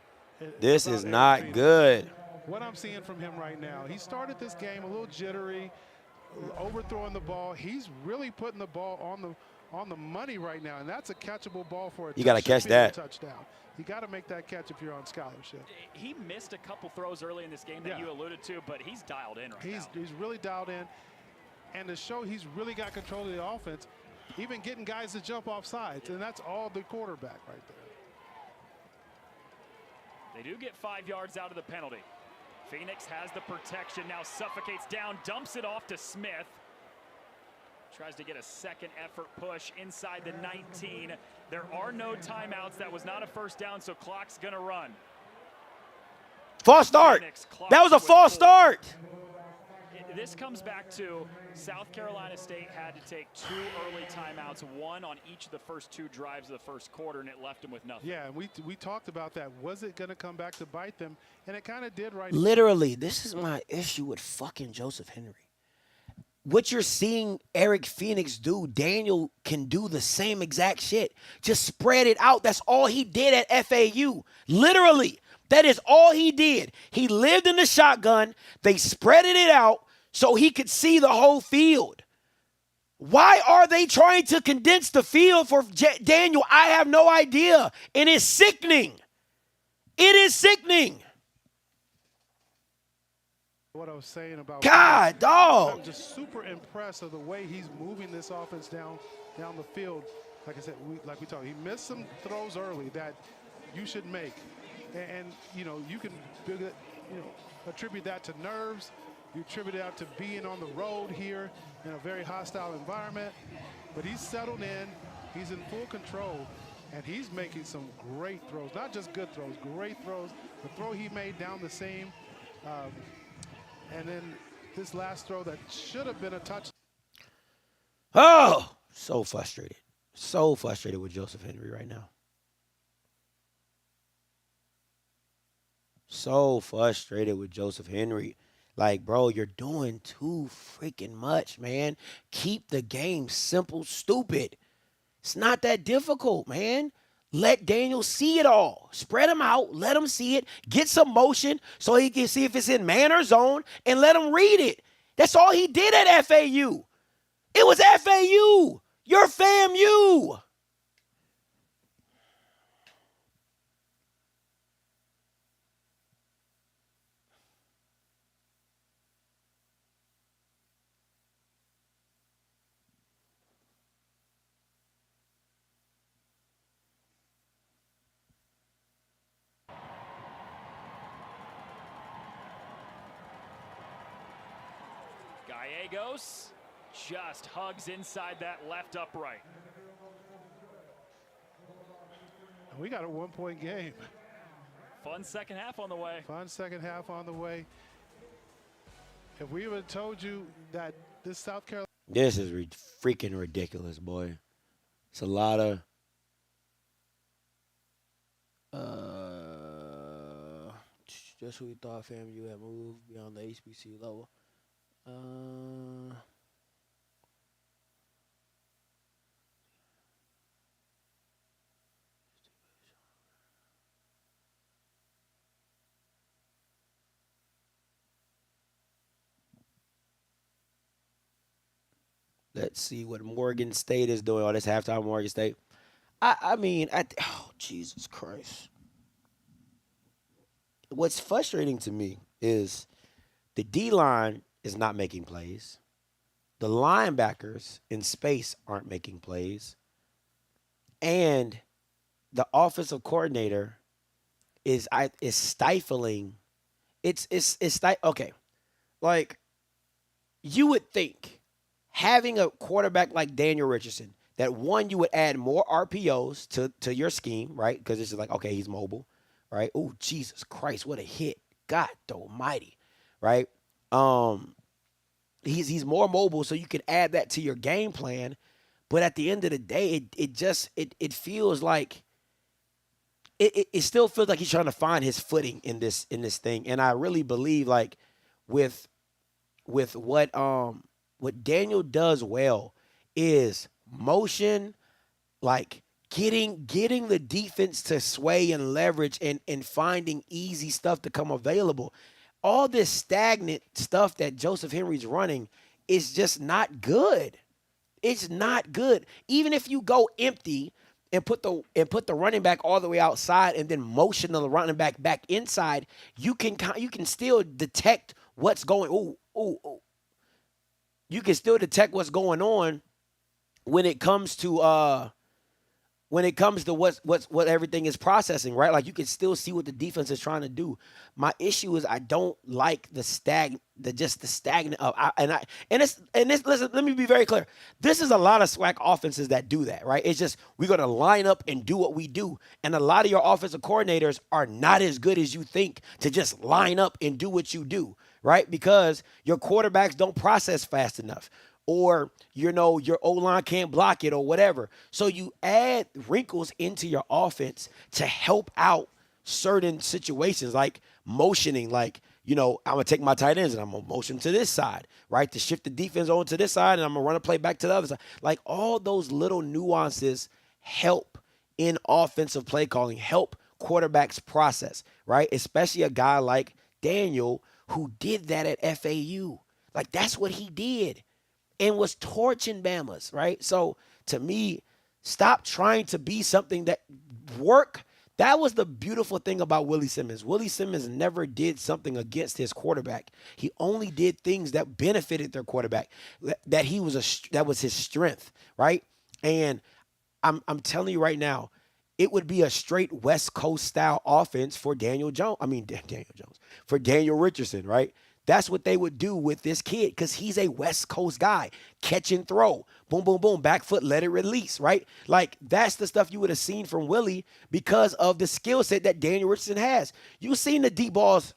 This is not good. What I'm seeing from him right now, he started this game a little jittery, overthrowing the ball. He's really putting the ball on the money right now, and that's a catchable ball for a touchdown. You got to catch that. Touchdown. You got to make that catch if you're on scholarship. He missed a couple throws early in this game that you alluded to, but he's dialed in right now. He's really dialed in, and to show he's really got control of the offense, even getting guys to jump off sides, and that's all the quarterback right there. They do get 5 yards out of the penalty. Phoenix has the protection, now suffocates down, dumps it off to Smith. Tries to get a second effort push inside the 19. There are no timeouts. That was not a first down, so clock's going to run. False start. That was a false start. This comes back to South Carolina State had to take 2 early timeouts, 1 on each of the first 2 drives of the first quarter, and it left them with nothing. Yeah, and we talked about that. Was it going to come back to bite them? And it kind of did right. Literally, this is my issue with fucking Joseph Henry. What you're seeing Eric Phoenix do, Daniel can do the same exact shit. Just spread it out. That's all he did at FAU. Literally, that is all he did. He lived in the shotgun. They spreaded it out so he could see the whole field. Why are they trying to condense the field for Daniel? I have no idea. And it's sickening. It is sickening. What I was saying about God, dog. I'm just super impressed of the way he's moving this offense down the field. Like I said, we talked, he missed some throws early that you should make, and you know you can attribute that to nerves. You attribute that to being on the road here in a very hostile environment. But he's settled in. He's in full control, and he's making some great throws. Not just good throws, great throws. The throw he made down the seam. And then this last throw that should have been a touchdown. Oh, so frustrated. So frustrated with Joseph Henry right now. So frustrated with Joseph Henry. Like, bro, you're doing too freaking much, man. Keep the game simple, stupid. It's not that difficult, man. Let Daniel see it all. Spread him out. Let him see it. Get some motion so he can see if it's in man or zone and let him read it. That's all he did at FAU. It was FAU. You're FAMU. Gallegos just hugs inside that left upright. We got a 1-point game. Fun second half on the way. Fun second half on the way. If we would have told you that this South Carolina. This is freaking ridiculous, boy. It's a lot of. Just who we thought FAMU had moved beyond the HBC level. Let's see what Morgan State is doing. Oh, this halftime Morgan State. I mean, oh, Jesus Christ. What's frustrating to me is the D-line is not making plays. The linebackers in space aren't making plays. And the offensive coordinator is stifling. Okay. Like, you would think having a quarterback like Daniel Richardson, that one, you would add more RPOs to your scheme, right? Because it's just like, okay, he's mobile, right? Oh, Jesus Christ, what a hit. God almighty, right? He's more mobile, so you can add that to your game plan. But at the end of the day, it feels like it still feels like he's trying to find his footing in this thing. And I really believe, like, with what Daniel does well is motion, like getting the defense to sway and leverage and finding easy stuff to come available. All this stagnant stuff that Joseph Henry's running is just not good. It's not good. Even if you go empty and put the running back all the way outside and then motion the running back inside, you can still detect what's going. You can still detect what's going on when it comes to what everything is processing, right? Like, you can still see what the defense is trying to do. My issue is I don't like the stagnant. Listen, let me be very clear. This is a lot of SWAC offenses that do that, right? It's just we're gonna line up and do what we do, and a lot of your offensive coordinators are not as good as you think to just line up and do what you do, right? Because your quarterbacks don't process fast enough. Or, your O-line can't block it or whatever. So you add wrinkles into your offense to help out certain situations, like motioning, like, I'm going to take my tight ends and I'm going to motion to this side, right, to shift the defense on to this side, and I'm going to run a play back to the other side. Like, all those little nuances help in offensive play calling, help quarterbacks process, right, especially a guy like Daniel who did that at FAU. Like, that's what he did. And was torching Bamas, right? So, to me, stop trying to be something that work. That was the beautiful thing about Willie Simmons. Willie Simmons never did something against his quarterback. He only did things that benefited their quarterback. That was his strength, right? And I'm telling you right now, it would be a straight West Coast style offense for Daniel Richardson, right? That's what they would do with this kid because he's a West Coast guy. Catch and throw. Boom, boom, boom. Back foot, let it release, right? Like, that's the stuff you would have seen from Willie because of the skill set that Daniel Richardson has. You've seen the deep balls.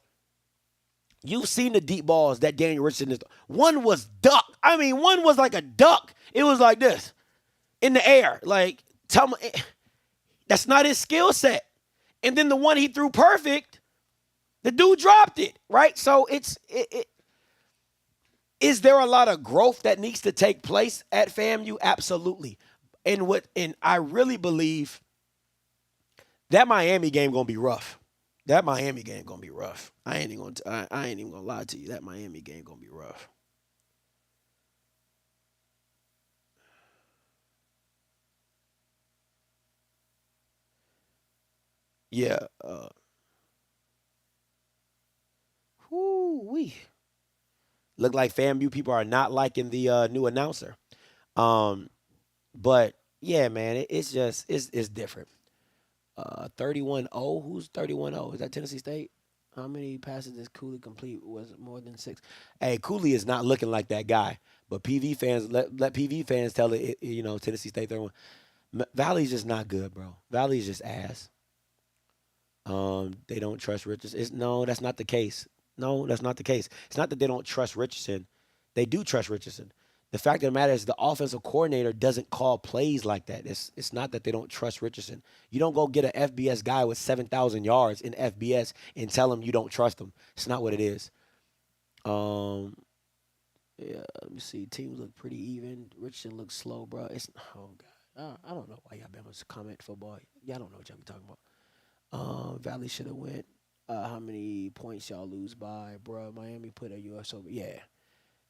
You've seen the deep balls that Daniel Richardson is. One was duck. I mean, one was like a duck. It was like this in the air. Like, tell me, that's not his skill set. And then the one he threw perfect, The dude dropped it, right? So is there a lot of growth that needs to take place at FAMU? Absolutely. And I really believe that Miami game gonna be rough. That Miami game gonna be rough. I ain't even gonna lie to you. That Miami game gonna be rough. Yeah. Whoo-wee. Look like FAMU people are not liking the new announcer. But yeah, man, it's different. 31-0. Who's 31-0? Is that Tennessee State? How many passes does Cooley complete? Was it more than 6? Hey, Cooley is not looking like that guy. But PV fans, let PV fans tell it, Tennessee State 31. Valley's just not good, bro. Valley's just ass. They don't trust Richardson. No, that's not the case. No, that's not the case. It's not that they don't trust Richardson. They do trust Richardson. The fact of the matter is the offensive coordinator doesn't call plays like that. It's not that they don't trust Richardson. You don't go get an FBS guy with 7,000 yards in FBS and tell him you don't trust him. It's not what it is. Yeah, let me see. Teams look pretty even. Richardson looks slow, bro. Oh, God. I don't know why y'all been able comment football. Y'all don't know what y'all be talking about. Valley should have went. How many points y'all lose by, bro? Miami put a US over. Yeah.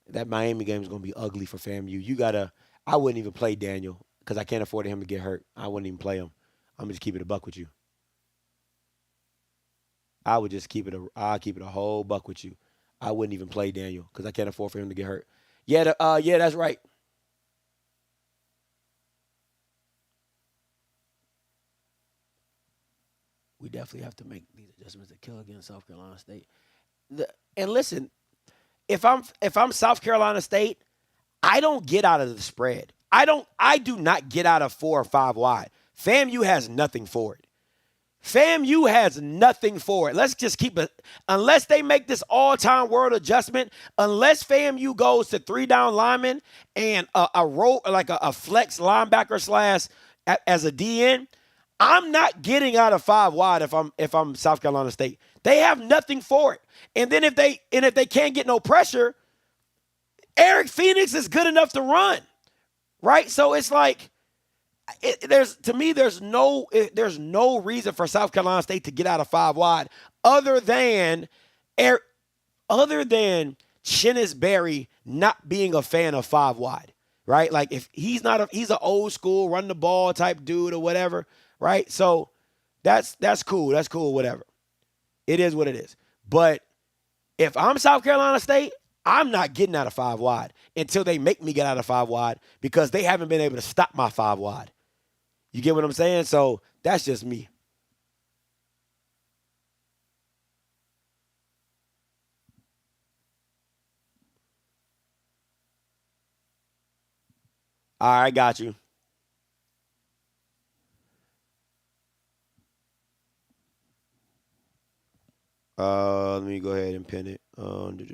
That Miami game is going to be ugly for FAMU. I wouldn't even play Daniel because I can't afford him to get hurt. I wouldn't even play him. I'm just keep it a buck with you. I would just keep it a whole buck with you. I wouldn't even play Daniel because I can't afford for him to get hurt. Yeah, yeah, that's right. We definitely have to make these adjustments to kill against South Carolina State. And listen, if I'm South Carolina State, I don't get out of the spread. I do not get out of 4 or 5 wide. FAMU has nothing for it. FAMU has nothing for it. Let's just keep it. Unless they make this all-time world adjustment, unless FAMU goes to 3-down linemen and a roll like a flex linebacker slash as a DN, I'm not getting out of 5 wide if I'm South Carolina State. They have nothing for it. And then if they can't get no pressure, Eric Phoenix is good enough to run, right? So it's like there's no reason for South Carolina State to get out of 5 wide other than Chennis Berry not being a fan of 5 wide, right? Like if he's an old school run the ball type dude or whatever, right? So that's cool. That's cool, whatever. It is what it is. But if I'm South Carolina State, I'm not getting out of 5 wide until they make me get out of 5 wide because they haven't been able to stop my 5 wide. You get what I'm saying? So that's just me. All right, got you. Let me go ahead and pin it. Let me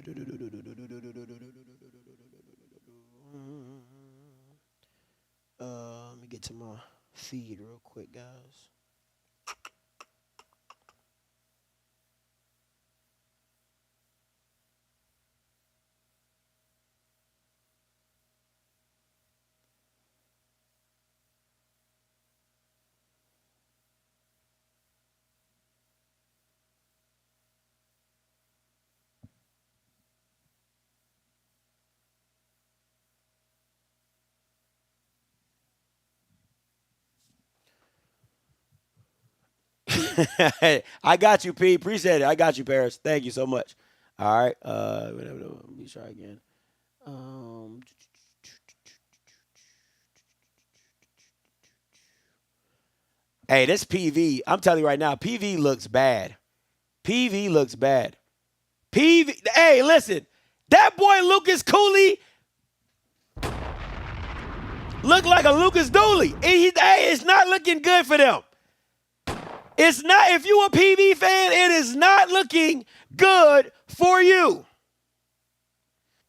get to my feed real quick, guys. I got you, P. Appreciate it. I got you, Paris. Thank you so much. All right. Let me try again. Hey, this PV, I'm telling you right now, PV looks bad. PV looks bad. PV, hey, listen, that boy Lucas Cooley looked like a Lucas Dooley. It's not looking good for them. It's not, if you a PV fan, it is not looking good for you.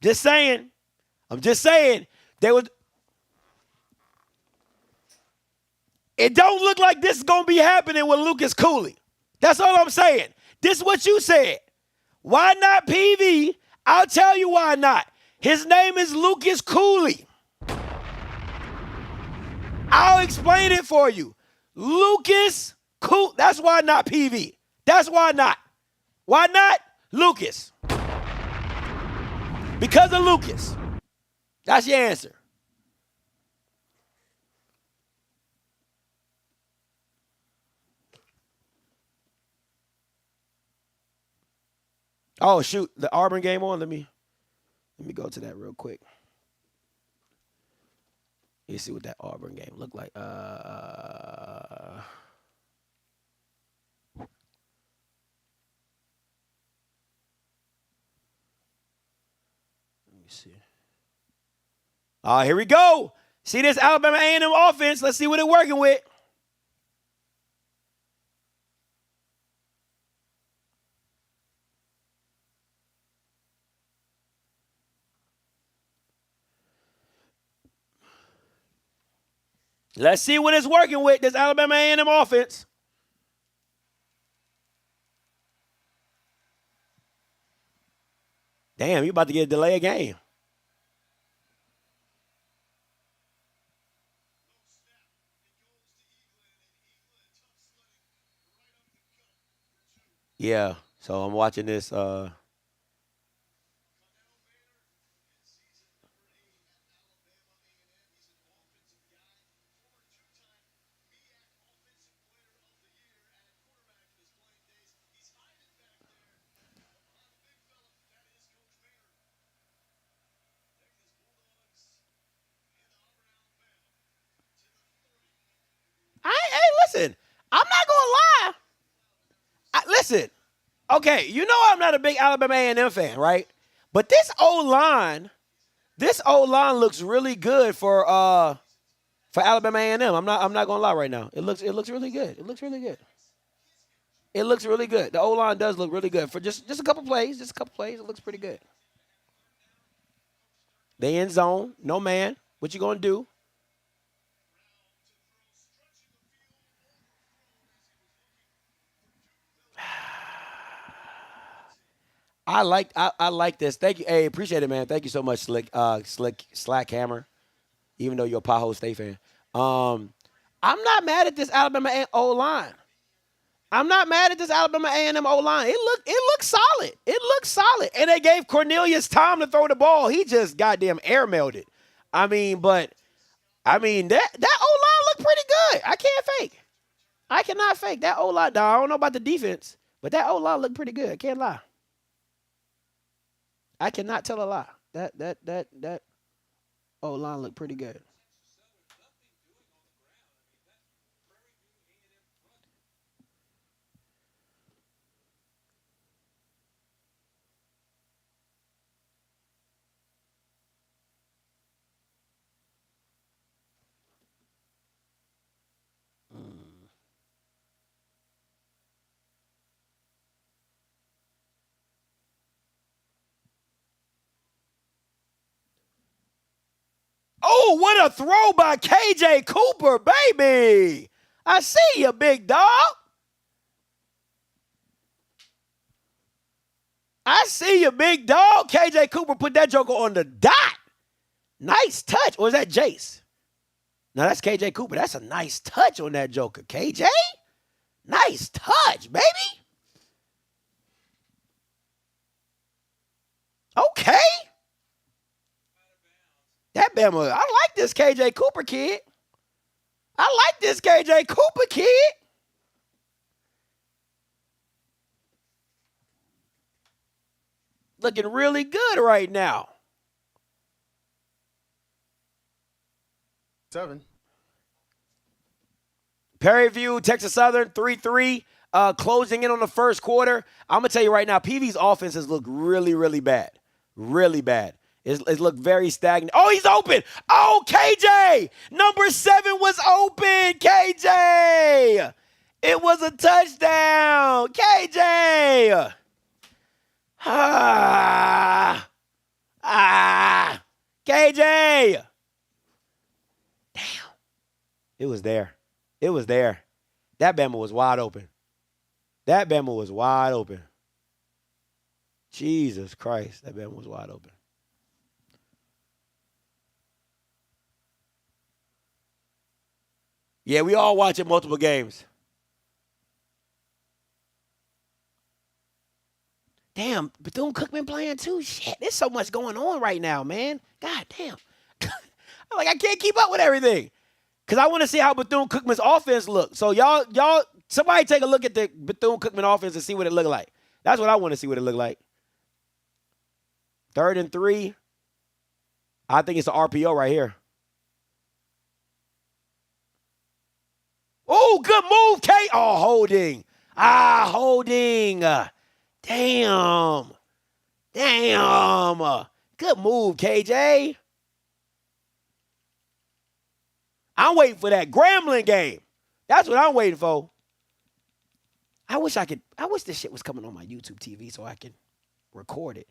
Just saying. I'm just saying. It don't look like this is going to be happening with Lucas Cooley. That's all I'm saying. This is what you said. Why not PV? I'll tell you why not. His name is Lucas Cooley. I'll explain it for you. Lucas Cooley. That's why not PV. That's why not. Why not? Lucas. Because of Lucas. That's your answer. Oh, shoot. The Auburn game on. Let me go to that real quick. You see what that Auburn game looked like. Let me see. Here we go. See this Alabama A&M offense. Let's see what they're working with. Let's see what it's working with, this Alabama A&M offense. Damn, you about to get a delay of game. Yeah, so I'm watching this. Listen, I'm not going to lie. Listen, okay, you know I'm not a big Alabama A&M fan, right? But this O-line looks really good for Alabama A&M. I'm not going to lie right now. It looks really good. It looks really good. It looks really good. The O-line does look really good for just a couple plays. It looks pretty good. They in zone, no man. What you going to do? I like this. Thank you. Hey, appreciate it, man. Thank you so much, Slack Hammer. Even though you're a Ohio State fan, I'm not mad at this Alabama O-line. I'm not mad at this Alabama A&M O-line. It looks solid. It looks solid. And they gave Cornelius time to throw the ball. He just goddamn air mailed it. That O-line looked pretty good. I can't fake. I cannot fake that O-line. I don't know about the defense, but that O-line looked pretty good. I can't lie. I cannot tell a lie. That O-line looked pretty good. Oh, what a throw by KJ Cooper, baby. I see you, big dog. I see you, big dog. KJ Cooper put that joker on the dot. Nice touch. Or is that Jace? No, that's KJ Cooper. That's a nice touch on that joker. KJ? Nice touch, baby. Okay. That Bama, I like this KJ Cooper kid. I like this KJ Cooper kid. Looking really good right now. 7. Perry View, Texas Southern, 3-3. Closing in on the first quarter. I'm going to tell you right now, PV's offense has looked really, really bad. Really bad. It looked very stagnant. Oh, he's open. Oh, KJ. Number 7 was open. KJ. It was a touchdown. KJ. KJ. Damn. It was there. It was there. That Bama was wide open. That Bama was wide open. Jesus Christ, that Bama was wide open. Yeah, we all watching multiple games. Damn, Bethune-Cookman playing too? Shit, there's so much going on right now, man. God damn. I'm like, I can't keep up with everything. Because I want to see how Bethune-Cookman's offense looks. So y'all, somebody take a look at the Bethune-Cookman offense and see what it look like. That's what I want to see what it look like. 3rd and 3. I think it's an RPO right here. Oh, good move, Kate. Oh, holding. Holding. Damn. Good move, KJ. I'm waiting for that Grambling game. That's what I'm waiting for. I wish this shit was coming on my YouTube TV so I can record it.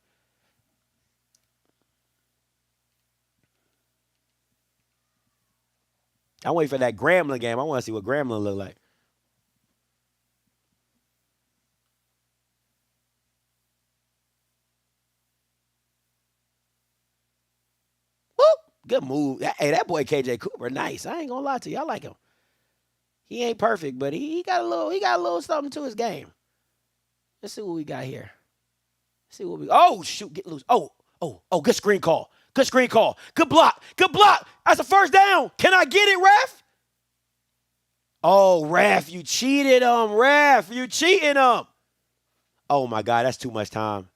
I'm waiting for that Grambling game. I want to see what Grambling look like. Woo! Good move. Hey, that boy KJ Cooper, nice. I ain't gonna lie to you. I like him. He ain't perfect, but he got a little something to his game. Let's see what we got here. Let's see what we. Oh shoot! Get loose. Oh! Good screen call. Good screen call. Good block. Good block. That's a first down. Can I get it, ref? Oh, ref, you cheated him. Ref, you cheating him. Oh my God, that's too much time.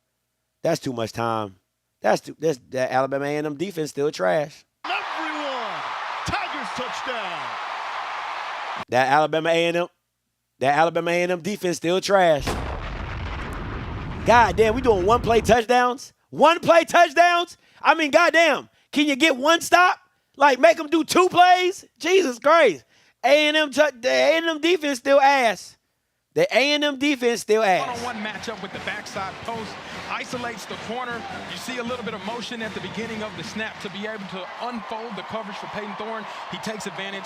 That's too much time. That Alabama A&M defense still trash. Everyone, Tigers touchdown. That Alabama A&M defense still trash. God damn, we doing one-play touchdowns? One-play touchdowns? I mean, goddamn, can you get one stop? Like, make them do 2 plays? Jesus Christ. The A&M defense still ass. The A&M defense still ass. One-on-one matchup with the backside post. Isolates the corner. You see a little bit of motion at the beginning of the snap to be able to unfold the coverage for Peyton Thorne. He takes advantage.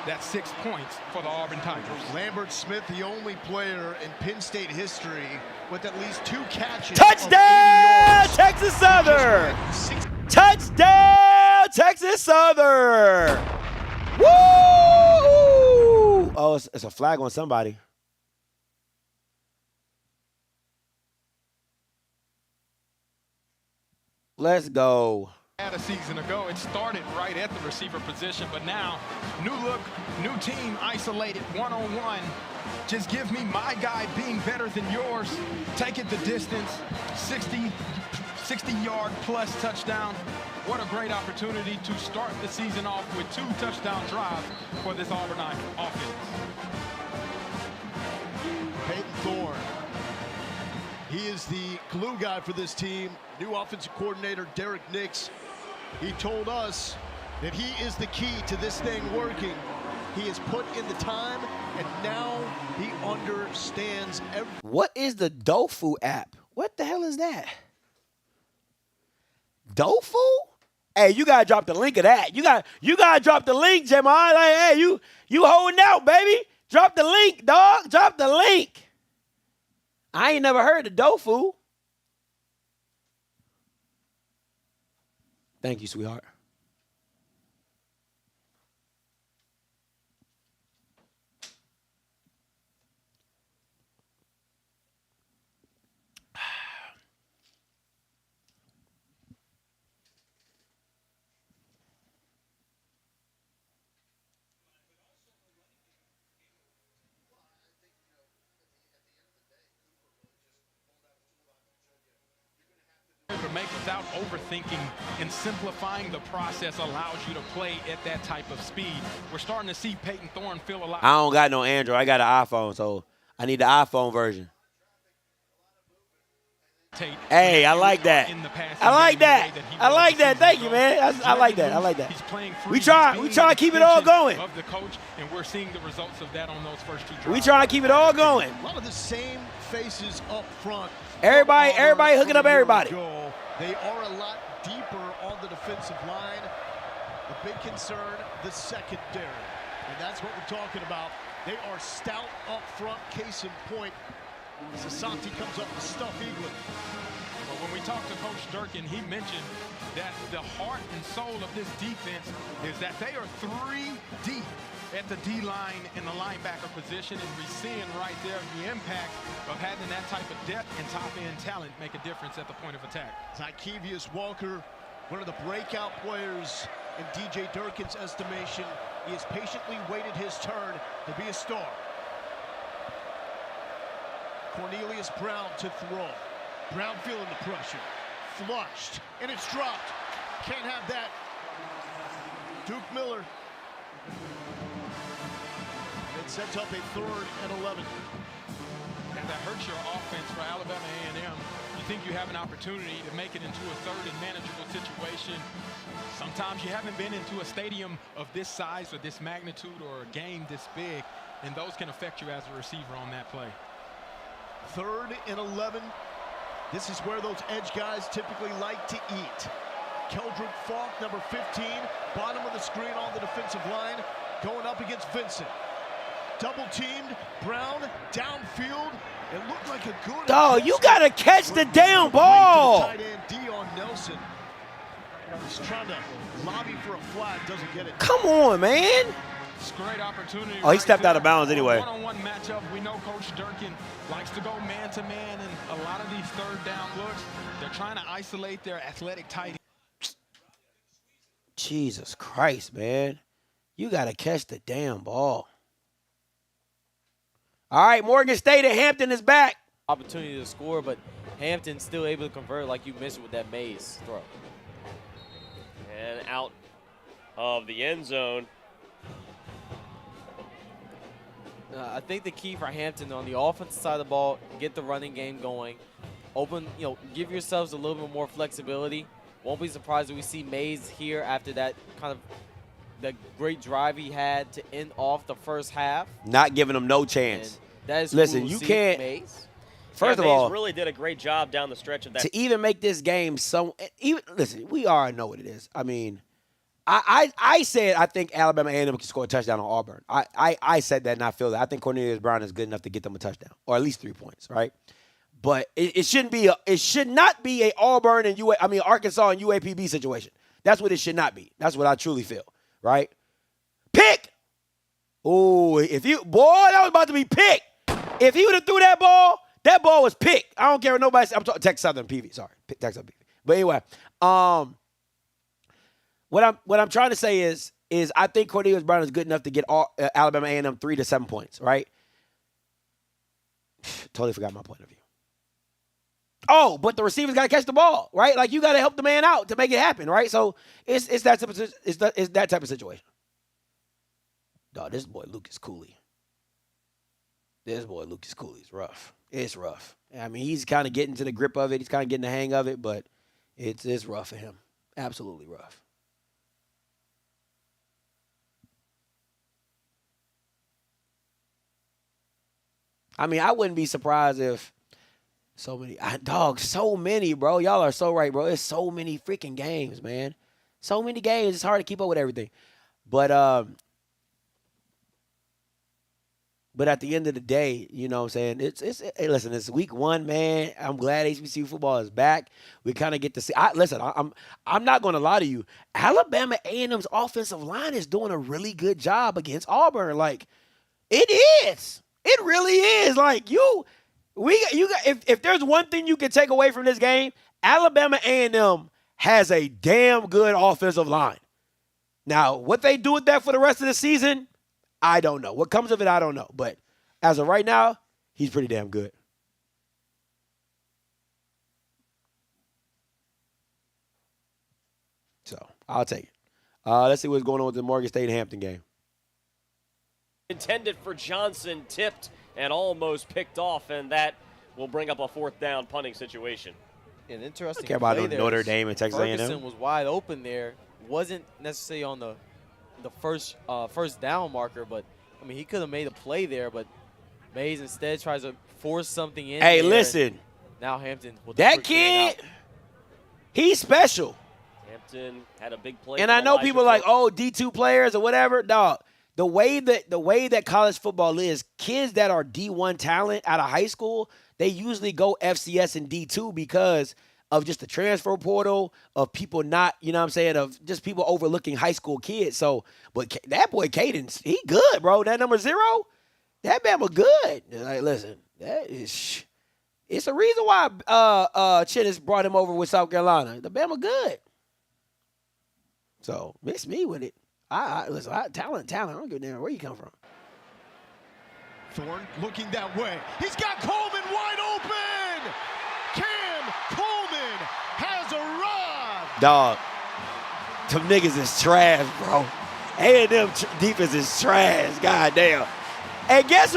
That's 6 points for the Auburn Tigers. Lambert Smith, the only player in Penn State history with at least 2 catches. Touchdown, Texas Southern! Touchdown, Texas Southern! Woo! Oh, it's a flag on somebody. Let's go. A season ago, it started right at the receiver position, but now, new look, new team, isolated, one-on-one. Just give me my guy being better than yours. Take it the distance, 60-yard plus touchdown. What a great opportunity to start the season off with 2 touchdown drives for this Auburn offense. Peyton Thorne. He is the glue guy for this team. New offensive coordinator, Derek Nix. He told us that he is the key to this thing working. He has put in the time, and now he understands everything. What is the Dofu app? What the hell is that? Dofu? Hey, you gotta drop the link of that. You gotta drop the link, Jamon. Like, hey, you holding out, baby. Drop the link, dog. Drop the link. I ain't never heard of Dofu. Thank you, sweetheart. To make without overthinking, and simplifying the process allows you to play at that type of speed. We're starting to see Peyton Thorne feel a lot. I don't got no Android. I got an iPhone, so I need the iPhone version. Hey, I like that. I like that. I like that. Thank you, man. I like that. I like that. We try to keep it all going. Of the coach, and we're seeing the results of that on those first 2 drives. We try to keep it all going. A lot of the same faces up front. Everybody hooking up everybody. They are a lot deeper on the defensive line. The big concern, the secondary. And that's what we're talking about. They are stout up front, case in point. Sassanti comes up to stuff Eaglin. But when we talked to Coach Durkin, he mentioned that the heart and soul of this defense is that they are 3 deep at the D-line and the linebacker position, and we're seeing right there the impact of having that type of depth and top-end talent make a difference at the point of attack. Tykevius Walker, one of the breakout players in DJ Durkin's estimation. He has patiently waited his turn to be a star. Cornelius Brown to throw. Brown feeling the pressure. Flushed, and it's dropped. Can't have that. Duke Miller. It sets up a 3rd and 11. And that hurts your offense for Alabama A&M. You think you have an opportunity to make it into a 3rd and manageable situation. Sometimes you haven't been into a stadium of this size or this magnitude or a game this big, and those can affect you as a receiver on that play. 3rd and 11. This is where those edge guys typically like to eat. Keldrick Falk, number 15, bottom of the screen on the defensive line, going up against Vincent. Double teamed, Brown downfield. It looked like a good. Dog, you gotta catch the damn ball. Tight end Dion Nelson. He's trying to lobby for a flag, doesn't get it. Come on, man. It's a great opportunity. Oh, he stepped out of bounds anyway. One-on-one matchup. We know Coach Durkin likes to go man-to-man, and a lot of these 3rd down looks, they're trying to isolate their athletic tight end. Jesus Christ, man. You got to catch the damn ball. All right, Morgan State and Hampton is back. Opportunity to score, but Hampton still able to convert like you mentioned with that Mays throw. And out of the end zone. I think the key for Hampton on the offensive side of the ball, get the running game going. Open, give yourselves a little bit more flexibility. Won't be surprised if we see Mays here after that kind of the great drive he had to end off the first half. Not giving them no chance. And that is listen, cool you to can't. Mays. First of Mays all, really did a great job down the stretch of that. To even make this game listen, we already know what it is. I mean, I said I think Alabama A&M can score a touchdown on Auburn. I said that and I feel that. I think Cornelius Brown is good enough to get them a touchdown or at least 3 points, right? But it should not be a Auburn and Arkansas and UAPB situation. That's what it should not be. That's what I truly feel, right? Pick. Oh, that was about to be picked. If he would have threw that ball was picked. I don't care what nobody says. I'm talking Texas Southern PV. Sorry, Texas Southern PV. But anyway, what I'm trying to say is I think Cornelius Brown is good enough to get Alabama A&M 3 to 7 points, right? Totally forgot my point of view. Oh, but the receivers got to catch the ball, right? Like you got to help the man out to make it happen, right? So it's that type of situation. Dog, this boy Lucas Cooley. This boy Lucas Cooley is rough. It's rough. I mean, he's kind of getting to the grip of it. He's kind of getting the hang of it, but it's rough for him. Absolutely rough. I mean, I wouldn't be surprised if so many, bro. Y'all are so right, bro. It's so many freaking games, man. So many games. It's hard to keep up with everything. But at the end of the day, you know what I'm saying? Hey, listen, it's week 1, man. I'm glad HBCU football is back. We kind of get to see. I'm not going to lie to you. Alabama A&M's offensive line is doing a really good job against Auburn. Like, it is. It really is. Like, if there's one thing you can take away from this game, Alabama A&M has a damn good offensive line. Now, what they do with that for the rest of the season, I don't know. What comes of it, I don't know. But as of right now, he's pretty damn good. So, I'll take it. Let's see what's going on with the Morgan State Hampton game. Intended for Johnson, tipped and almost picked off, and that will bring up a 4th down punting situation. An interesting care about play there. Notre Dame and Texas A&M. Ferguson was wide open there. Wasn't necessarily on the first down marker, but I mean he could have made a play there, but Mays instead tries to force something in. Hey, listen. Now Hampton. That kid, he's special. Hampton had a big play. And I know people are like, oh, D2 players or whatever. Dog, the way that college football is, kids that are D1 talent out of high school, they usually go FCS and D2 because of just the transfer portal, of people not, you know what I'm saying, of just people overlooking high school kids. So, but that boy Caden, he good, bro. That number 0, that Bama good. Like, listen, that is, it's a reason why Chinnis brought him over with South Carolina. The Bama good. So, miss me with it. Listen, talent. I don't give a damn where you come from. Thorne looking that way. He's got Coleman wide open. Cam Coleman has arrived. Dog, them niggas is trash, bro. A&M defense is trash. God damn. And guess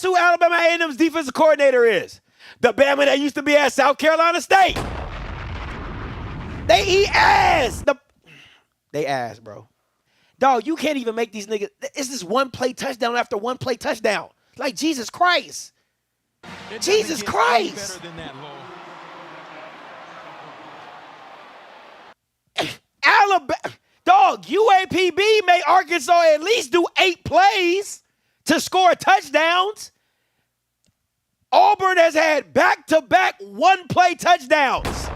who Alabama A&M's defensive coordinator is? The Bama that used to be at South Carolina State. They eat ass. They ass, bro. Dog, you can't even make these niggas. It's this one play touchdown after one play touchdown. Like, Jesus Christ. Jesus Christ. Better than that, Alabama. Dog, UAPB made Arkansas at least do 8 plays to score touchdowns. Auburn has had back-to-back one-play touchdowns.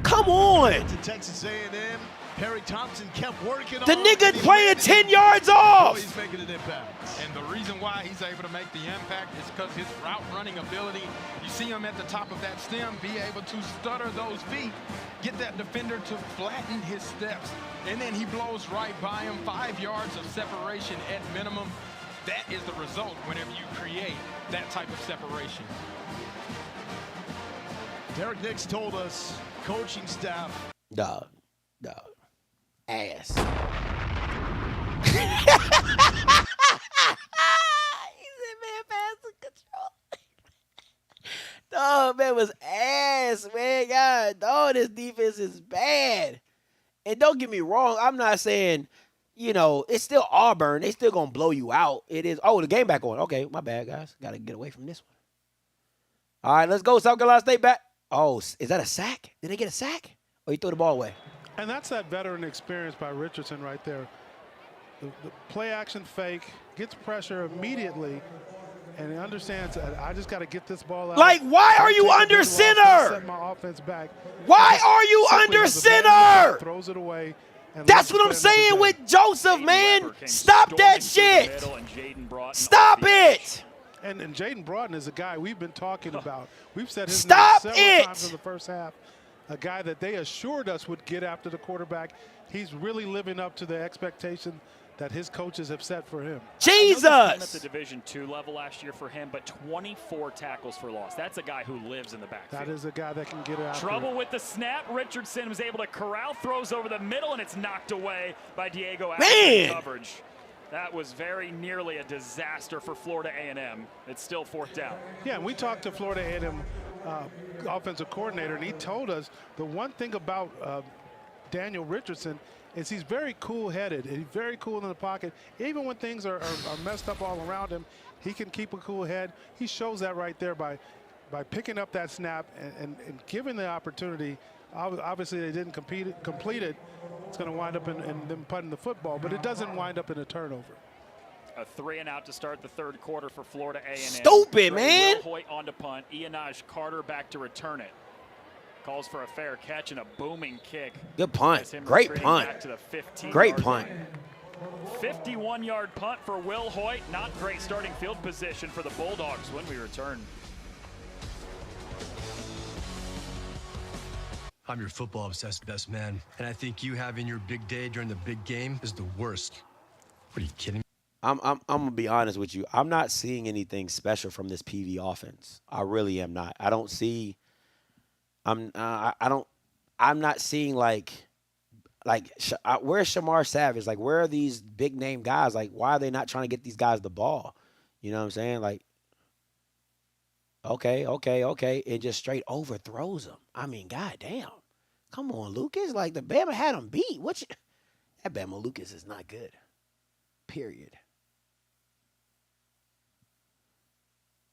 Come on. To Texas A&M, Perry Thompson kept working The on nigga playing 10 yards off. He's making an impact. And the reason why he's able to make the impact is because his route running ability, you see him at the top of that stem, be able to stutter those feet, get that defender to flatten his steps, and then he blows right by him, 5 yards of separation at minimum. That is the result whenever you create that type of separation. Derek Nix told us, coaching staff. Dog. Ass. He said, man, pass the control. Dog, man, was ass, man. God, dog, this defense is bad. And don't get me wrong, I'm not saying, you know, it's still Auburn. They still gonna blow you out. It is. Oh, the game back on. Okay, my bad, guys. Got to get away from this one. All right, let's go. South Carolina State back. Oh, is that a sack? Did they get a sack? Or he threw the ball away? And that's that veteran experience by Richardson right there. The play action fake, gets pressure immediately, and he understands that I just got to get this ball out. Like, why are you under center? Set my offense back. Why are you under center? Throws it away. That's what I'm saying with Joseph, man. Stop that shit. Stop it. And Jaden Broughton is a guy we've been talking about. We've said his name several times in the first half. A guy that they assured us would get after the quarterback. He's really living up to the expectation that his coaches have set for him. Jesus! At the Division II level last year for him, but 24 tackles for loss. That's a guy who lives in the backfield. That is a guy that can get after Trouble with the snap. Richardson was able to corral, throws over the middle, and it's knocked away by Diego after coverage. That was very nearly a disaster for Florida A&M. It's still 4th down. Yeah, and we talked to Florida A&M offensive coordinator, and he told us the one thing about Daniel Richardson is he's very cool-headed. He's very cool in the pocket. Even when things are messed up all around him, he can keep a cool head. He shows that right there by picking up that snap and giving the opportunity. Obviously, they didn't complete it. It's going to wind up in them punting the football, but it doesn't wind up in a turnover. A 3-and-out to start the 3rd quarter for Florida A&M. Stupid, man. Will Hoyt on to punt. Ianaj Carter back to return it. Calls for a fair catch and a booming kick. Good punt. Great punt. Back to the 15 Great punt. 51-yard punt for Will Hoyt. Not great starting field position for the Bulldogs when we return. I'm your football-obsessed best man, and I think you having your big day during the big game is the worst. What, are you kidding me? I'm gonna be honest with you. I'm not seeing anything special from this PV offense. I really am not. I don't see. I'm not seeing like where's Shamar Savage? Like, where are these big name guys? Like, why are they not trying to get these guys the ball? You know what I'm saying? Like, okay, and just straight overthrows them. I mean, goddamn. Come on, Lucas. Like, the Bama had him beat. That Bama Lucas is not good. Period.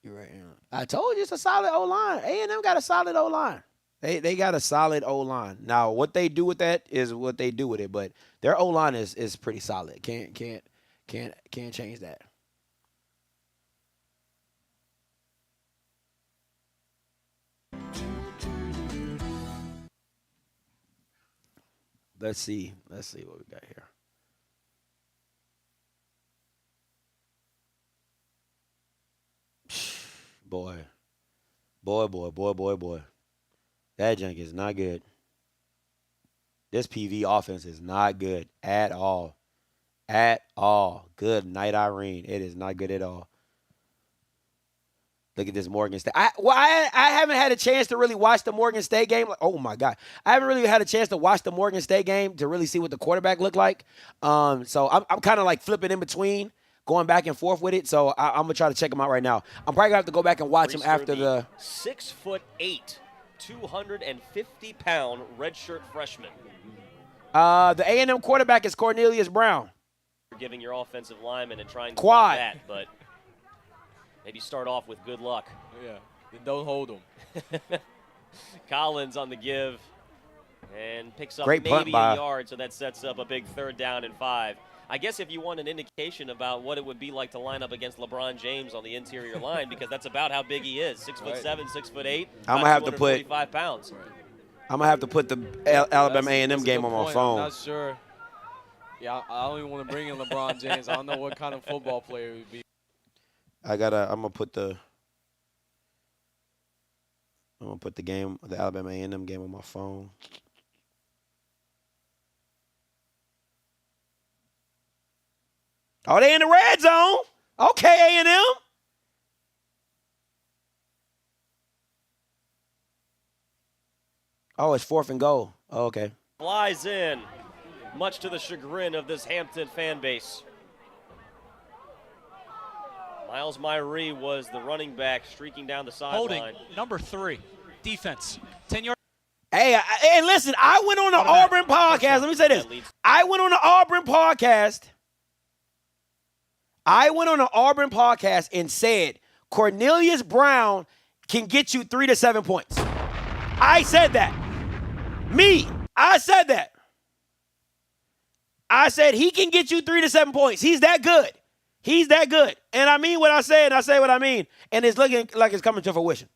You're right. I told you it's a solid O-line. A&M got a solid O-line. They got a solid O-line. Now, what they do with that is what they do with it, but their O-line is pretty solid. Can't change that. Let's see what we got here. Boy. That junk is not good. This PV offense is not good at all. At all. Good night, Irene. It is not good at all. Look at this Morgan State. I haven't had a chance to really watch the Morgan State game. Oh, my God. I haven't really had a chance to watch the Morgan State game to really see what the quarterback looked like. So I'm kind of like flipping in between, going back and forth with it. So I'm going to try to check him out right now. I'm probably going to have to go back and watch him after the 6'8", 250-pound redshirt freshman. The A&M quarterback is Cornelius Brown. You're giving your offensive lineman and trying to Quad. that, but maybe start off with good luck. Yeah, then don't hold him. Collins on the give and picks up Great punt maybe by- a yard, so that sets up a big 3rd down and 5. I guess if you want an indication about what it would be like to line up against LeBron James on the interior line, because that's about how big he is, 6'7", 6'8", I'm gonna have to put 245 pounds. I'm gonna have to put the Alabama A&M game on my phone. I'm not sure. Yeah, I don't even want to bring in LeBron James. I don't know what kind of football player he would be. I'm gonna put the game, the Alabama A&M game on my phone. Oh, they in the red zone. Okay, A&M. Oh, it's 4th and goal. Oh, okay. Flies in, much to the chagrin of this Hampton fan base. Miles Myree was the running back streaking down the sideline. Holding, number 3, defense, 10-yard. Hey, listen, I went on the Auburn podcast. Let me say this. I went on the Auburn podcast and said Cornelius Brown can get you 3 to 7 points. I said that. I said that. I said he can get you 3 to 7 points. He's that good. And I mean what I say, and I say what I mean. And it's looking like it's coming to fruition.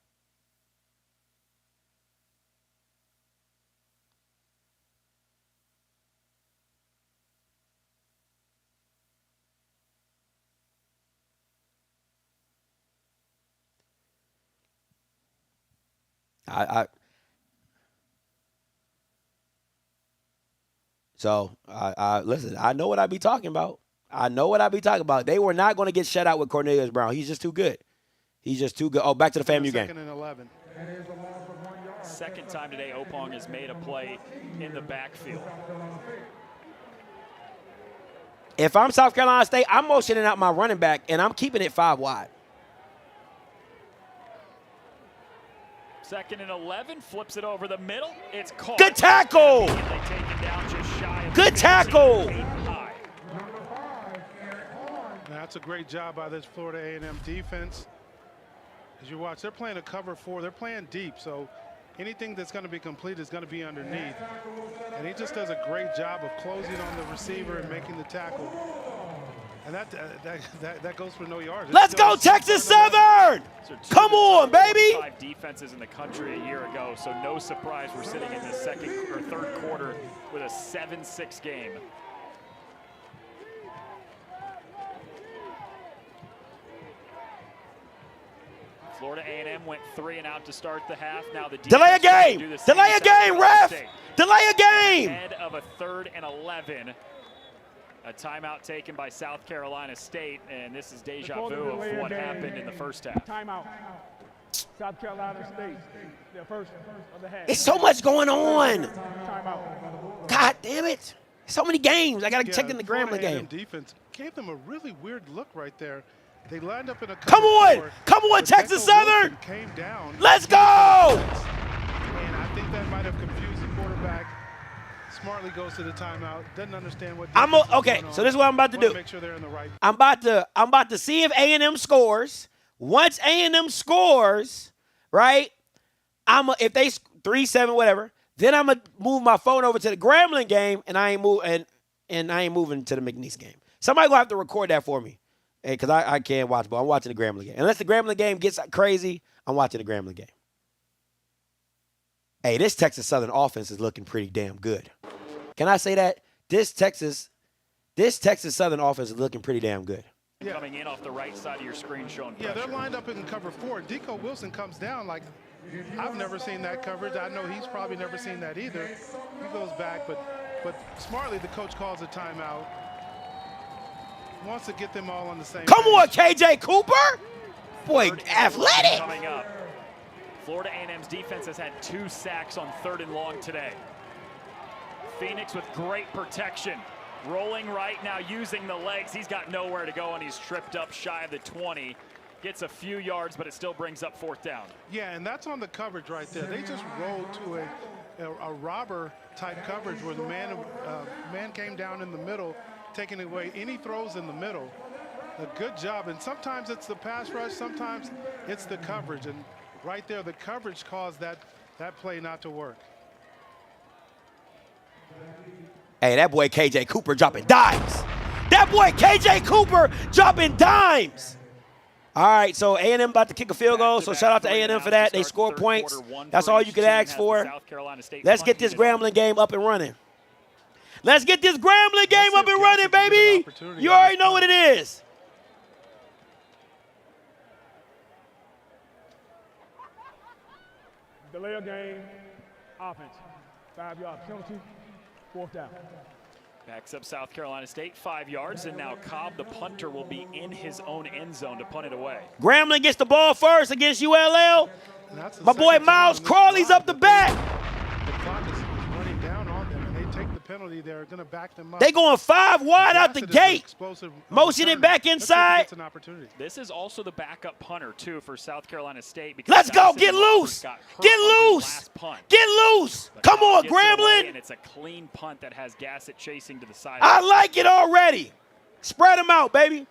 Listen, I know what I be talking about. They were not going to get shut out with Cornelius Brown. He's just too good. Oh, back to the FAMU game. 2nd and 11. Second time today, Opong has made a play in the backfield. If I'm South Carolina State, I'm motioning out my running back, and I'm keeping it 5 wide. 2nd and 11, flips it over the middle. It's caught. Good tackle. Good tackle. That's a great job by this Florida A&M defense. As you watch, they're playing a cover 4. They're playing deep, so anything that's going to be complete is going to be underneath. And he just does a great job of closing on the receiver and making the tackle. And that goes for no yards. Let's go, Texas Southern! Come on, baby! 5 defenses in the country a year ago, so no surprise we're sitting in the 2nd or 3rd quarter with a 7-6 game. Florida A&M went 3 and out to start the half. Now the delay a game! Delay a game, ref! Delay a game! Ahead of a 3rd and 11. A timeout taken by South Carolina State, and this is deja vu of what happened in the first half. Timeout. South Carolina State, their first of the half. It's so much going on. Timeout. God damn it. So many games. I got to check in the Grambling game. Defense gave them a really weird look right there. They lined up in a Come on, Texas Southern. Came down. Let's go. And I think that might have confused the quarterback. Smartly goes to the timeout. Doesn't understand what. Okay, so this is what I'm about to do. Make sure they're in the right. I'm about to see if A&M scores. Once A&M scores, right? If they 3-7 whatever, then I'm gonna move my phone over to the Grambling game, and I ain't moving to the McNeese game. Somebody gonna have to record that for me, because I can't watch, but I'm watching the Grambling game. Unless the Grambling game gets crazy, I'm watching the Grambling game. Hey, this Texas Southern offense is looking pretty damn good. Can I say that? This Texas Southern offense is looking pretty damn good. Yeah. Coming in off the right side of your screen showing pressure. Yeah, they're lined up in cover 4. Deco Wilson comes down like, I've never seen that coverage. I know he's probably never seen that either. He goes back, but smartly the coach calls a timeout. Wants to get them all on the same Come page. on, KJ Cooper. Boy, athletic. Coming up. Florida A&M's defense has had 2 sacks on 3rd and long today. Phoenix with great protection. Rolling right now, using the legs. He's got nowhere to go, and he's tripped up shy of the 20. Gets a few yards, but it still brings up 4th down. Yeah, and that's on the coverage right there. They just rolled to a robber type coverage where the man came down in the middle, taking away any throws in the middle. A good job, and sometimes it's the pass rush, sometimes it's the coverage, and right there the coverage caused that play not to work. Hey, that boy KJ Cooper dropping dimes. That boy KJ Cooper dropping dimes. All right, so A&M about to kick a field goal, so shout out to A&M for that. They score points. That's all you can ask for. Let's get this Grambling game up and running. Let's get this Grambling game up and running, baby. You already know what it is. Delay of game, offense. 5-yard penalty, 4th down. Backs up South Carolina State 5 yards, and now Cobb, the punter, will be in his own end zone to punt it away. Grambling gets the ball first against ULL. My boy Miles Crawley's up the bat. The clock is running down on them, and they take the penalty. They're going to back them up. They going 5 wide out the gate. Motion it back inside. An opportunity. This is also the backup punter, too, for South Carolina State. Because Let's go. Get loose. Get loose. Get loose. Come on, Grambling. And it's a clean punt that has Gassett chasing to the side. I like it already. Spread them out, baby.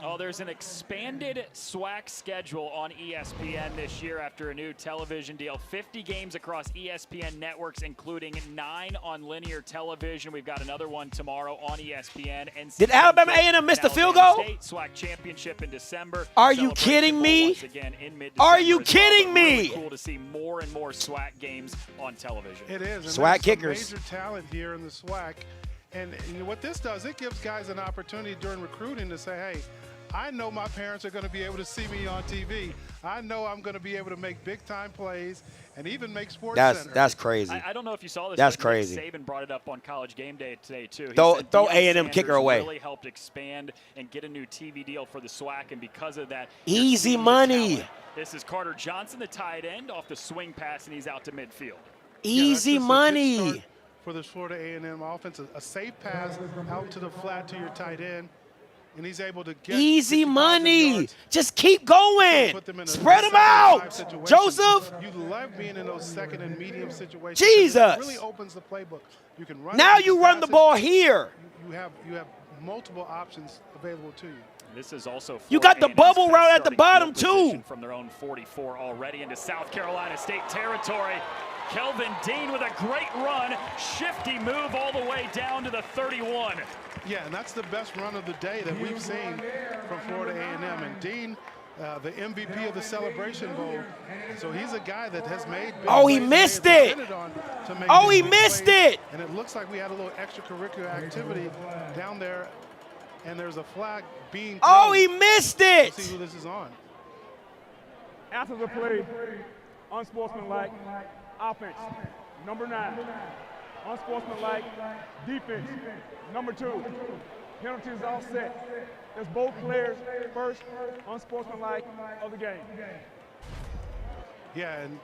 Oh, there's an expanded SWAC schedule on ESPN this year after a new television deal. 50 games across ESPN networks, including 9 on linear television. We've got another one tomorrow on ESPN. And did Alabama A&M miss the field goal? State SWAC championship in December. Are you kidding me? Are you kidding me? Really cool to see more and more SWAC games on television. It is. And SWAC kickers. Major talent here in the SWAC. And what this does, it gives guys an opportunity during recruiting to say, hey, I know my parents are going to be able to see me on TV. I know I'm going to be able to make big-time plays and even make Sports Center. That's crazy. I don't know if you saw this. That's but crazy. Saban brought it up on College Game Day today, too. He Throw said A&M kicker away. Really helped expand and get a new TV deal for the SWAC, and because of that, easy money. This is Carter Johnson, the tight end, off the swing pass, and he's out to midfield. Easy money. For this Florida A&M offense, a safe pass out to the flat to your tight end. And he's able to get easy money. Just keep going. Spread them out. Joseph. You love being in those second and medium situations. Jesus. It really opens the playbook. You can run. Now you run the ball here. You have multiple options available to you. This is also you got the bubble route at the bottom too. From their own 44 already into South Carolina State territory. Kelvin Dean with a great run, shifty move all the way down to the 31. Yeah, and that's the best run of the day that we've seen from Florida A&M. And Dean, the MVP of the Celebration Bowl, so he's a guy that has made big oh, he missed it. Oh, he missed it. And it looks like we had a little extracurricular activity down there, and there's a flag being thrown. Oh, he missed it. Let's see who this is on. After the play, unsportsmanlike offense, number 9. Unsportsmanlike defense, number 2. Penalties offset. There's both players first, unsportsmanlike of the game. Yeah, and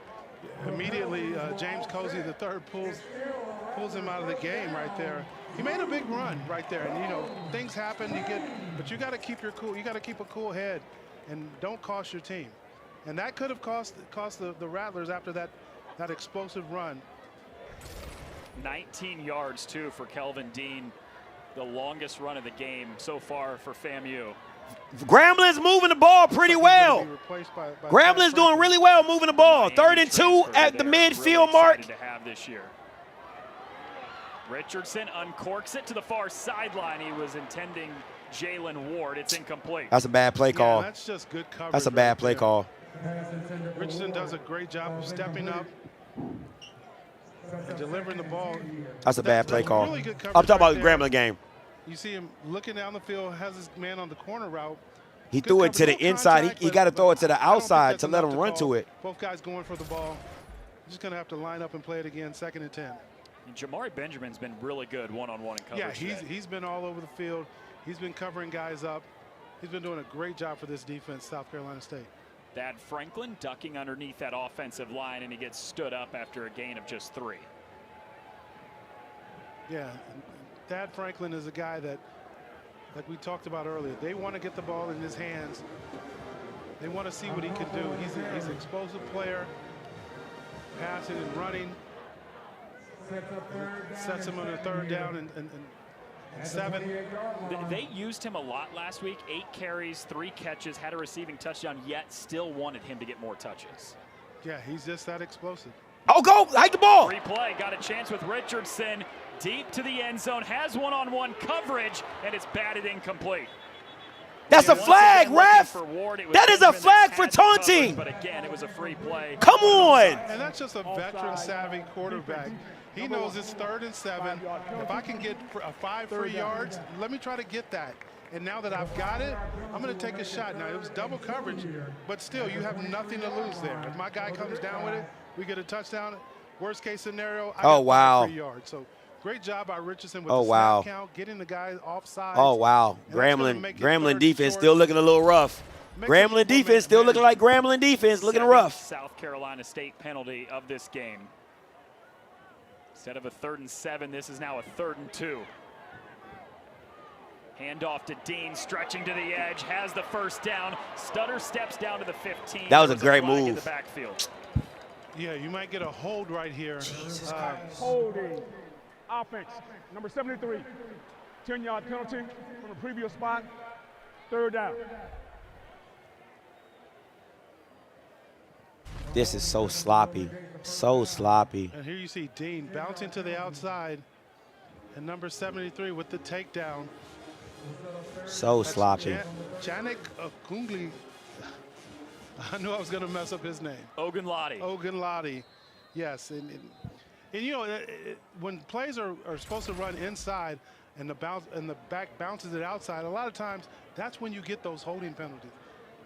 immediately James Cozy III pulls him out of the game right there. He made a big run right there, and things happen. But you got to keep your cool. You got to keep a cool head, and don't cost your team. And that could have cost the Rattlers after that explosive run. 19 yards, too, for Kelvin Dean. The longest run of the game so far for FAMU. Grambling's moving the ball pretty well. Grambling's doing really well moving the ball. 3rd and 2 at the midfield mark. To have this year. Richardson uncorks it to the far sideline. He was intending Jalen Ward. It's incomplete. That's a bad play call. Yeah, that's just good coverage. That's a bad play call. Richardson does a great job of stepping up. and delivering the ball. That's a bad play call. Really good I'm talking coverage about right the Grambling game. You see him looking down the field, has his man on the corner route. He Good threw it coverage, to the little inside. contact, He got to throw it to the I don't think outside that's to let enough him run call. to it. Both guys going for the ball. Just going to have to line up and play it again, 2nd and 10. And Jamari Benjamin's been really good one-on-one in coverage. Yeah, he's been all over the field. He's been covering guys up. He's been doing a great job for this defense, South Carolina State. Thad Franklin ducking underneath that offensive line, and he gets stood up after a gain of just 3. Yeah, Thad Franklin is a guy that, like we talked about earlier, they want to get the ball in his hands. They want to see what he can do. He's an explosive player, passing and running. Sets him on a 3rd down and 7. They used him a lot last week. 8 carries, 3 catches, had a receiving touchdown, yet still wanted him to get more touches. Yeah, he's just that explosive. Oh, go! Hike the ball! Free play, got a chance with Richardson. Deep to the end zone, has one-on-one coverage, and it's batted inccomplete. That's a flag, ref! That is a flag for taunting! But again, it was a free play. Come on! And that's just a veteran-savvy quarterback. He knows it's 3rd and 7. If I can get 5 free yards, let me try to get that. And now that I've got it, I'm going to take a shot. Now, it was double coverage, but still, you have nothing to lose there. If my guy comes down with it, we get a touchdown. Worst case scenario, I got 5 free yards. So great job by Richardson with the snap count, getting the guy offside. Oh, wow. Grambling defense still looking a little rough. Grambling defense still looking like Grambling defense, looking rough. South Carolina State penalty of this game. Instead of a 3rd and 7, this is now a 3rd and 2. Handoff to Dean, stretching to the edge, has the 1st down. Stutter steps down to the 15. That was a great move. In the backfield. Yeah, you might get a hold right here. Holding. Offense, number 73. 10-yard penalty from the previous spot. 3rd down. This is so sloppy. So sloppy. And here you see Dean bouncing to the outside. And number 73 with the takedown. So sloppy. Janik Okungli. I knew I was going to mess up his name. Ogunlade. Yes. And you know, when plays are supposed to run inside and the back bounces it outside, a lot of times that's when you get those holding penalties.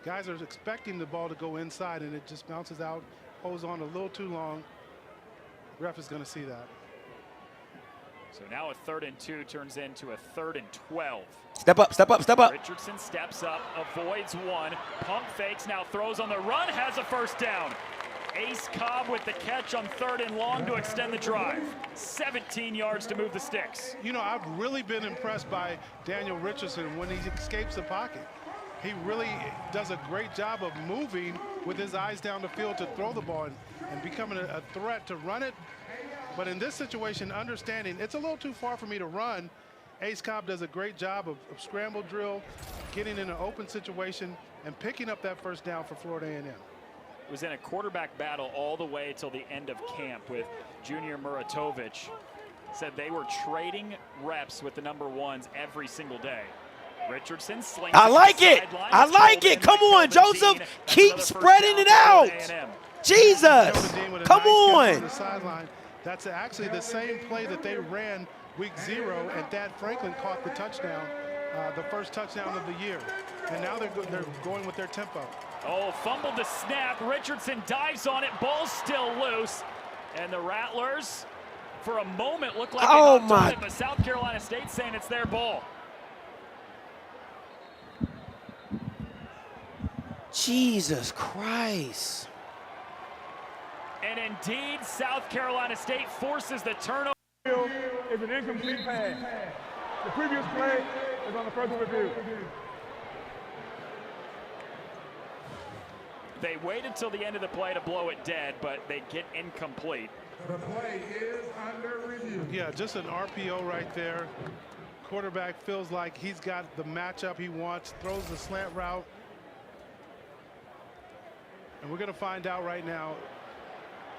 Guys are expecting the ball to go inside and it just bounces out, holds on a little too long. Ref is going to see that. So now a 3rd and 2 turns into a 3rd and 12. Step up, step up, step up. Richardson steps up, avoids one, pump fakes, now throws on the run, has a 1st down. Ace Cobb with the catch on 3rd and long to extend the drive. 17 yards to move the sticks. You know, I've really been impressed by Daniel Richardson when he escapes the pocket. He really does a great job of moving with his eyes down the field to throw the ball and becoming a threat to run it. But in this situation, understanding it's a little too far for me to run, Ace Cobb does a great job of scramble drill, getting in an open situation, and picking up that 1st down for Florida A&M. It was in a quarterback battle all the way till the end of camp with Junior Muratovich. Said they were trading reps with the number 1s every single day. Richardson slings. I like it. I like it. Come on, Joseph. Keep spreading it out. Jesus. Come on. That's actually the same play that they ran week 0, and Thad Franklin caught the touchdown, the 1st touchdown of the year. And now they're going with their tempo. Oh, fumbled the snap. Richardson dives on it. Ball's still loose. And the Rattlers, for a moment, look like they hopped on it, but South Carolina State saying it's their ball. Jesus Christ. And indeed, South Carolina State forces the turnover. Is an incomplete pass. The previous play is on the further review. They waited till the end of the play to blow it dead, but they get incomplete. The play is under review. Yeah, just an RPO right there. Quarterback feels like he's got the matchup he wants, throws the slant route. And we're going to find out right now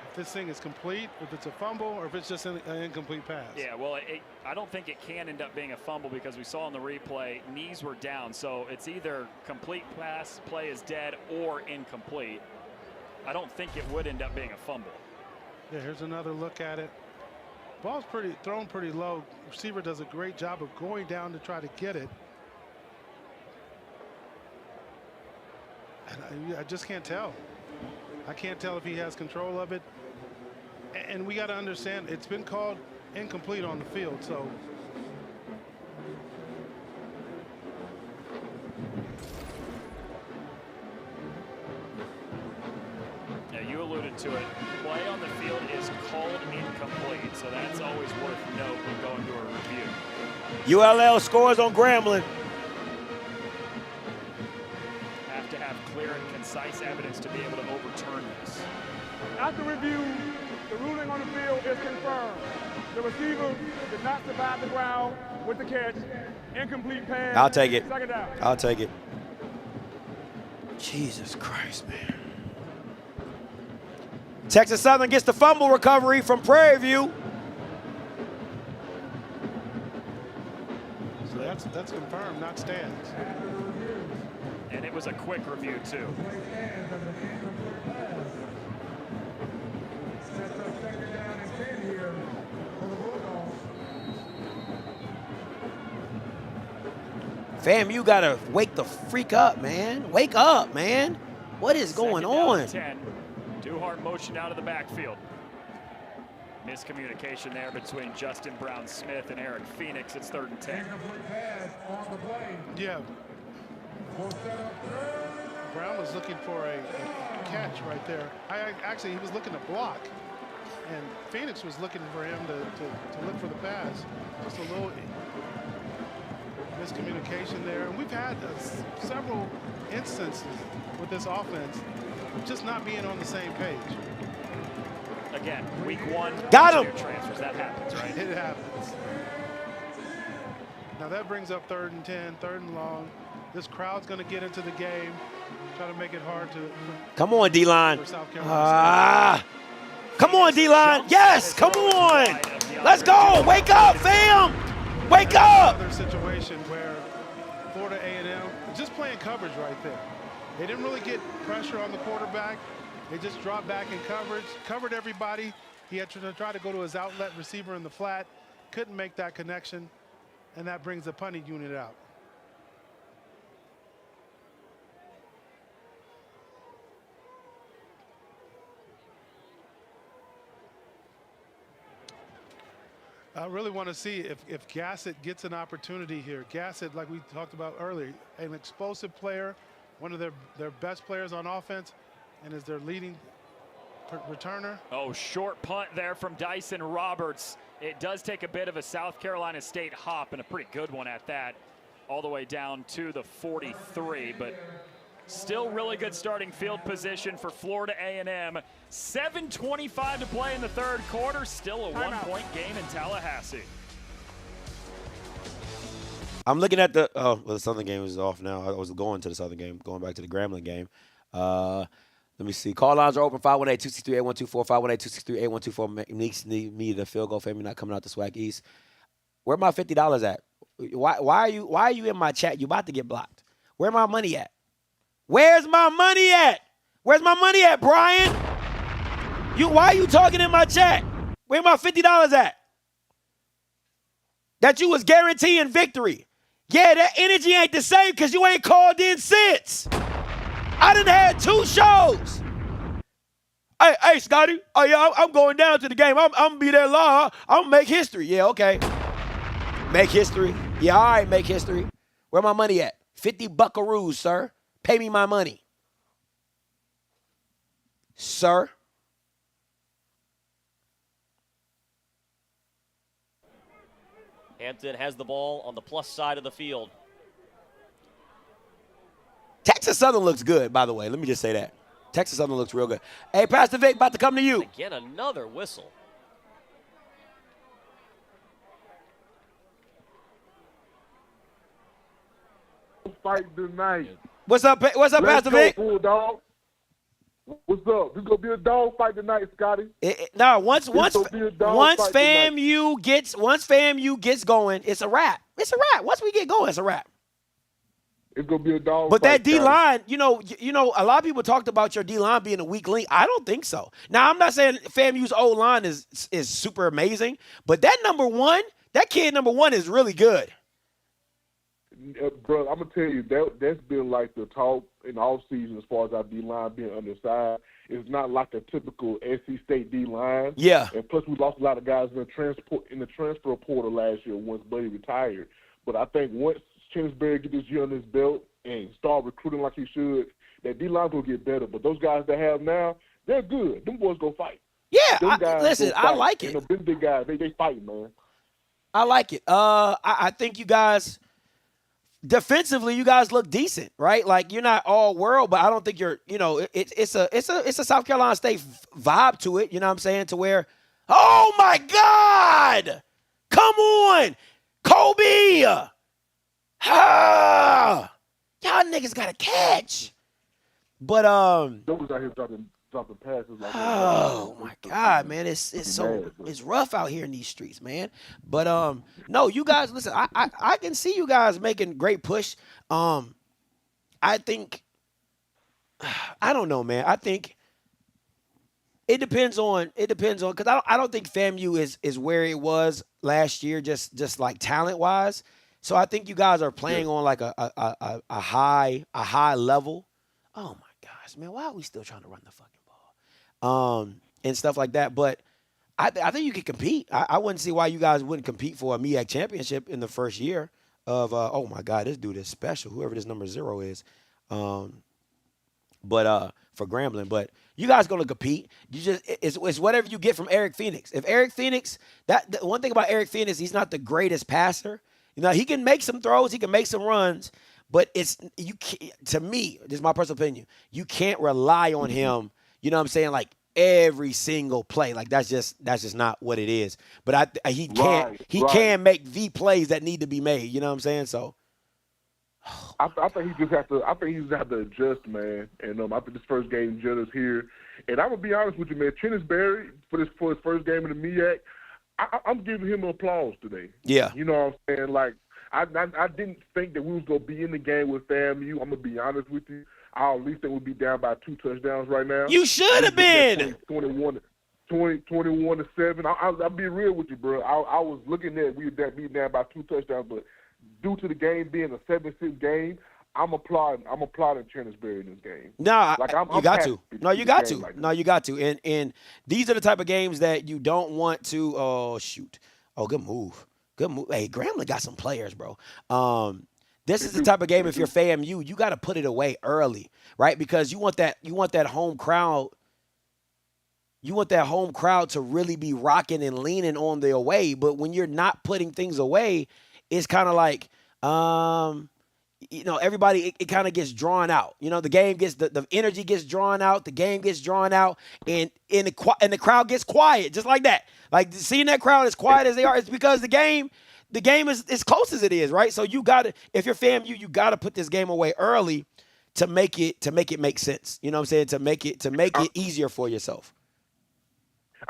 if this thing is complete, if it's a fumble, or if it's just an incomplete pass. Yeah, well, I don't think it can end up being a fumble because we saw in the replay knees were down. So it's either complete pass, play is dead, or incomplete. I don't think it would end up being a fumble. Yeah, here's another look at it. Ball's thrown pretty low. Receiver does a great job of going down to try to get it. And I just can't tell. I can't tell if he has control of it. And we got to understand, it's been called incomplete on the field, so. Yeah, you alluded to it. Play on the field is called incomplete, so that's always worth note when going to a review. ULL scores on Grambling. Have to have clear and concise evidence to be able to overturn this. After review, the ruling on the field is confirmed. The receiver did not survive the ground with the catch. Incomplete pass. I'll take it. Second down. I'll take it. Jesus Christ, man. Texas Southern gets the fumble recovery from Prairie View. So that's confirmed, not stands. And it was a quick review, too. FAMU gotta wake the freak up, man. Wake up, man. What is going on? 10. Duhart motion out of the backfield. Miscommunication there between Justin Brown-Smith and Eric Phoenix. It's 3rd and 10. Yeah. Brown was looking for a catch right there. Actually, he was looking to block. And Phoenix was looking for him to look for the pass. Just a little miscommunication there. And we've had several instances with this offense just not being on the same page. Again, week 1. Got him. Transfers, that happens, right? It happens. Now that brings up 3rd and 10, 3rd and long. This crowd's going to get into the game, try to make it hard to. Come on, D-line. Come on, D-line. Yes, come on. Let's go. Wake up, fam. Wake up. Another situation where Florida A&M just playing coverage right there. They didn't really get pressure on the quarterback. They just dropped back in coverage, covered everybody. He had to try to go to his outlet receiver in the flat, couldn't make that connection, and that brings the punting unit out. I really want to see if Gassett gets an opportunity here. Gassett, like we talked about earlier, an explosive player, one of their best players on offense, and is their leading returner. Oh, short punt there from Dyson Roberts. It does take a bit of a South Carolina State hop, and a pretty good one at that, all the way down to the 43, but still really good starting field position for Florida A&M. 7:25 to play in the 3rd quarter. Still a 1-point game in Tallahassee. I'm looking at the the Southern game is off now. I was going to the Southern game, going back to the Grambling game. Let me see. Call lines are open. 518-263-8124. 518-263-8124. Needs me the field goal. FAMU not coming out the SWAC East. Where my $50 at? Why are you in my chat? You about to get blocked. Where my money at? Where's my money at? Where's my money at, Brian? Why are you talking in my chat? Where my $50 at? That you was guaranteeing victory. Yeah, that energy ain't the same because you ain't called in since. I done had 2 shows. Hey, Scotty. Oh, yeah, I'm going down to the game. I'm going to be there live. I'm going to make history. Yeah, okay. Make history. Yeah, all right, make history. Where my money at? 50 buckaroos, sir. Pay me my money. Sir. Hampton has the ball on the plus side of the field. Texas Southern looks good, by the way. Let me just say that. Texas Southern looks real good. Hey, Pastor Vic, about to come to you. Again, another whistle. Fight tonight. What's up, Pastor Vic? Bulldog. What's up? This gonna be a dog fight tonight, Scotty. No, once FAMU gets going, it's a wrap. It's a wrap. Once we get going, it's a wrap. It's gonna be a dog. But that fight, D-line, you know, a lot of people talked about your D-line being a weak link. I don't think so. Now, I'm not saying FAMU's O-line is super amazing, but that kid number one is really good. Bro, I'm gonna tell you that's been like the talk in the off season as far as our D-line being undersized. It's not like a typical SC State D-line. Yeah. And plus, we lost a lot of guys in the transfer portal last year once Buddy retired. But I think once Kingsbury get this year on his belt and start recruiting like he should, that D-line will get better. But those guys they have now, they're good. Them boys go fight. Yeah, listen, I like it. You know, big guys, they fight, man. I like it. I think you guys defensively, you guys look decent, right? Like you're not all world, but I don't think you're. You know, it's a South Carolina State vibe to it. You know what I'm saying? To where, oh my God, come on, Kobe. Ah, y'all niggas got to catch. But those out here dropping passes like oh my God, man, it's rough out here in these streets, man. But no, you guys, listen, I can see you guys making great push. I think I don't know, man. I think it depends on because I don't think FAMU is where it was last year, just like talent wise. So I think you guys are playing on like a high level. Oh my gosh, man, why are we still trying to run the fucking ball? And stuff like that. But I think you can compete. I wouldn't see why you guys wouldn't compete for a MEAC championship in the first year of oh my God, this dude is special, whoever this number 0 is. But for Grambling. But you guys gonna compete. You just it's whatever you get from Eric Phoenix. If Eric Phoenix, the one thing about Eric Phoenix, he's not the greatest passer. You know, he can make some throws, he can make some runs, but to me, this is my personal opinion, you can't rely on him, you know what I'm saying, like every single play. Like that's just not what it is. But he can make the plays that need to be made, you know what I'm saying? So I think he just have to adjust, man. And I think this first game Jenna's here. And I'm gonna be honest with you, man, Kingsbury for his first game in the MEAC, I'm giving him applause today. Yeah. You know what I'm saying? Like, I didn't think that we was going to be in the game with FAMU. I'm going to be honest with you. I at least think we'd be down by 2 touchdowns right now. You should have been. 21 to 7. I'll be real with you, bro. I was looking at we'd be down by 2 touchdowns, but due to the game being a 7-6 game, I'm applauding Kingsbury in this game. No, like, you got to. No, you got to. No, you got to. And these are the type of games that you don't want to. Oh shoot! Oh, good move. Good move. Hey, Grambling got some players, bro. This is the type of game. If you're FAMU, you got to put it away early, right? Because you want that home crowd. You want that home crowd to really be rocking and leaning on the away. But when you're not putting things away, it's kind of like you know, everybody, it kind of gets drawn out. You know, the game gets, the energy gets drawn out, the game gets drawn out, and the crowd gets quiet, just like that. Like, seeing that crowd as quiet as they are, it's because the game is as close as it is, right? So you got to, if you're FAMU, you got to put this game away early to make it make sense. You know what I'm saying? To make it easier for yourself.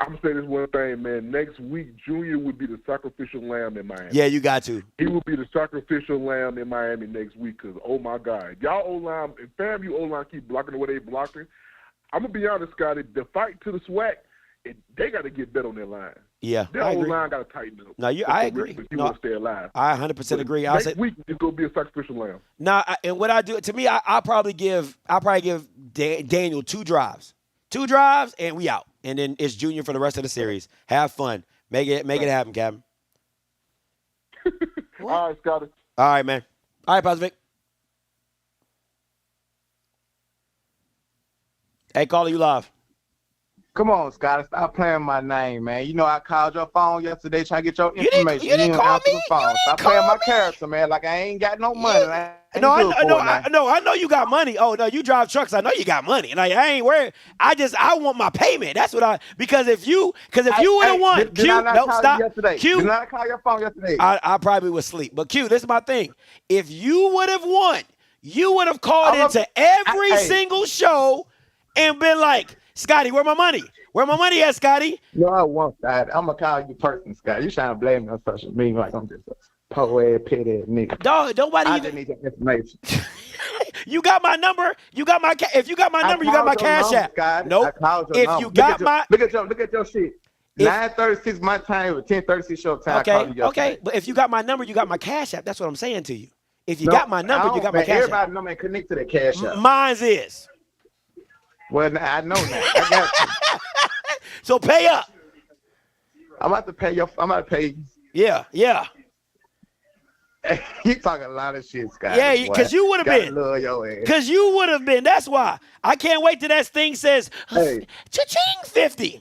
I'm going to say this one thing, man. Next week, Junior would be the sacrificial lamb in Miami. Yeah, you got to. He will be the sacrificial lamb in Miami next week because, oh, my God. Y'all O-line, if FAMU O-line keep blocking the way they blocking, I'm going to be honest, Scotty, the fight to the SWAC, they got to get better on their line. Yeah, their O-line got to tighten up. No, I agree. If you want to stay alive. I 100% agree. Next week, it's going to be a sacrificial lamb. And what I do, to me, I'll probably give Daniel 2 drives. 2 drives, and we out. And then it's Junior for the rest of the series. Have fun. Make it happen, Captain. All right, Scotty. All right, man. All right, Pazovic. Hey, caller, you live. Come on, Scotty. Stop playing my name, man. You know I called your phone yesterday trying to get your information. You didn't call me. Stop playing my character, man. Like I ain't got no money. I know you got money. Oh no, you drive trucks. I know you got money, and I ain't worried. I want my payment. That's what because if you would have won, Q, no, stop. Q, did not call your phone yesterday. I probably was asleep. But Q, this is my thing. If you would have won, you would have called into every single show and been like, Scotty, where my money? Where my money at, Scotty? No, I won't, Scotty. I'm going to call you person, Scotty. You trying to blame me on social media like I'm just Po-ass, petty nigga. Dog, nobody I even. just need your information. You got my number. You got my. If you got my number, you got my cash app. Nope. I called your If number. you got my. Look at your shit. 9:36 my time or 10:36 your time. Okay. But if you got my number, you got my cash app. That's what I'm saying to you. If you got my number, you got my cash app. Everybody know me connect to that cash app. Mine's is. Well, I know that. I got you. So pay up. I'm about to pay you. Yeah. You talking a lot of shit, Scott. Yeah, because you would have been. Love your ass. Because you would have been. That's why. I can't wait till that thing says, cha-ching 50.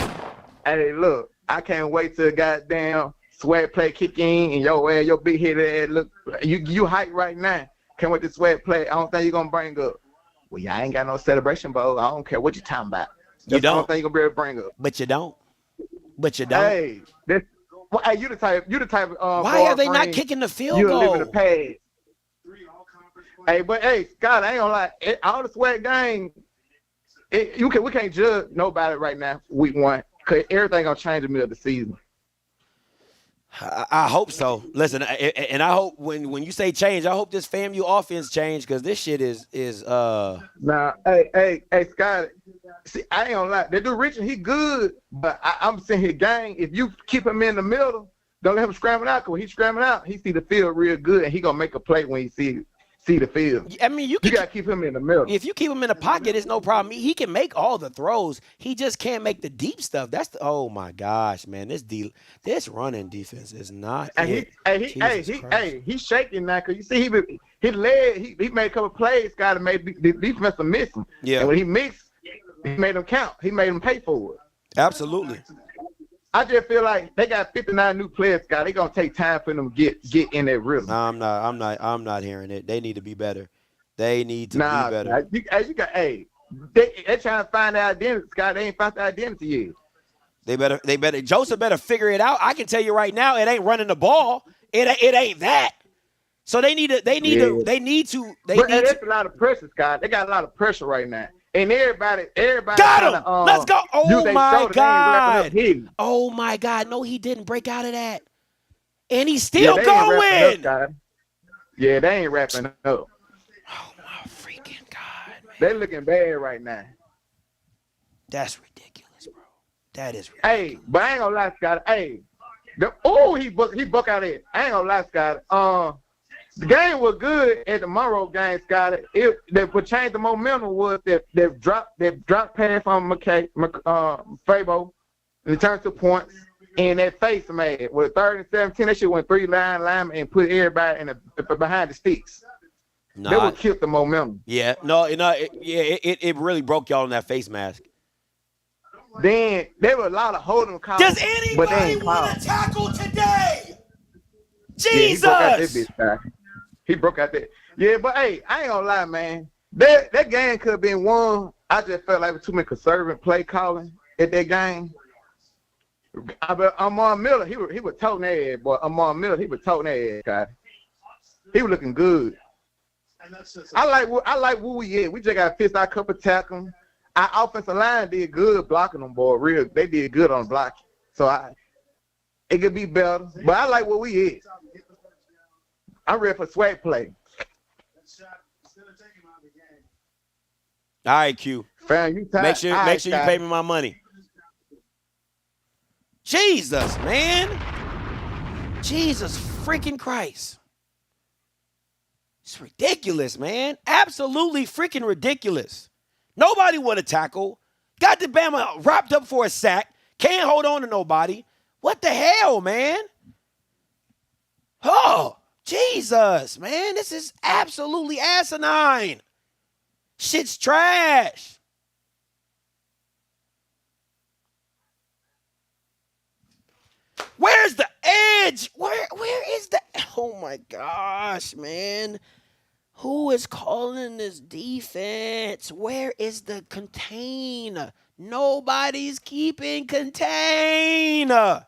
Hey, look, I can't wait till goddamn sweat play kick in and your big headed ass look. You hype right now. Can't wait to sweat play. I don't think you're going to bring up. Well, y'all ain't got no celebration bowl. I don't care what you're talking about. You don't. I don't think you're going to be able to bring up. But you don't. Hey, you the type. Why are they not kicking the field goal? You live in the past. Hey, Scott, I ain't gonna lie. All the sweat game, we can't judge nobody right now. Week 1, cause everything gonna change in the middle of the season. I hope so. Listen, and I hope when you say change, I hope this FAMU offense change because this shit is. Nah, hey, Scott. See, I ain't gonna lie. They do Richard, he good, but I'm saying his game. If you keep him in the middle, don't let him scramble out. Cause when he's scrambling out, he see the field real good, and he gonna make a play when he see the field. I mean, you gotta keep him in the middle. If you keep him in the pocket, it's no problem. He can make all the throws. He just can't make the deep stuff. Oh my gosh, man, this running defense is not. He's shaking now. Cause you see, he made a couple plays. Got to make the defense a missing. Yeah. And when he mixed, he made them count. He made them pay for it. Absolutely. I just feel like they got 59 new players, Scott. They gonna take time for them to get in that rhythm. I'm not hearing it. They need to be better. They need to be better. They trying to find their identity, Scott. They ain't found their identity yet. They better. Joseph better figure it out. I can tell you right now, it ain't running the ball. It ain't that. So they need to. That's a lot of pressure, Scott. They got a lot of pressure right now. And everybody got him. Let's go. Oh my God. Oh my God. No, he didn't break out of that. And he's still going. Yeah, they ain't wrapping up. Oh my freaking God, man. They looking bad right now. That's ridiculous, bro. That is ridiculous. Hey, but I ain't gonna lie, Scott. Hey, he buck out there. I ain't gonna lie, Scott. The game was good at the Monroe game, Scott. What changed the momentum was that dropped pass from Fabo, and it turned to points, and that face made with 3rd and 17. That shit went 3 linemen and put everybody behind the sticks. They would kill the momentum. Yeah, it really broke y'all in that face mask. Then there were a lot of holding calls. Does anybody want to tackle today? Jesus! He broke out that. Yeah, but hey, I ain't gonna lie, man. That game could have been won. I just felt like too many conservative play calling at that game. Amon Miller, he was toting that ass, boy. Amon Miller, he was toting that ass, guy. He was looking good. I like where we at. We just got to fix our couple tackles. Our offensive line did good blocking them, boy. They did good on blocking. So it could be better. But I like where we at. I'm ready for sweat play. All right, Q. Fam, you make sure you pay me my money. Jesus, man. Jesus freaking Christ. It's ridiculous, man. Absolutely freaking ridiculous. Nobody want to tackle. Got the Bama wrapped up for a sack. Can't hold on to nobody. What the hell, man? Oh, Jesus, man. This is absolutely asinine. Shit's trash. Where's the edge? Where is the... Oh, my gosh, man. Who is calling this defense? Where is the contain? Nobody's keeping contain. And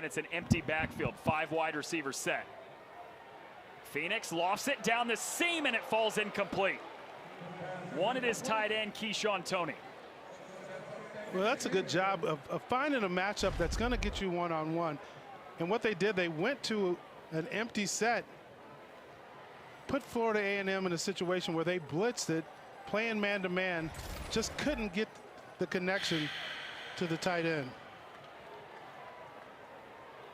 it's an empty backfield. 5 wide receivers set. Phoenix lofts it down the seam, and it falls incomplete. One, it is tight end Keyshawn Toney. Well, that's a good job of finding a matchup that's going to get you one-on-one. And what they did, they went to an empty set, put Florida A&M in a situation where they blitzed it, playing man-to-man, just couldn't get the connection to the tight end.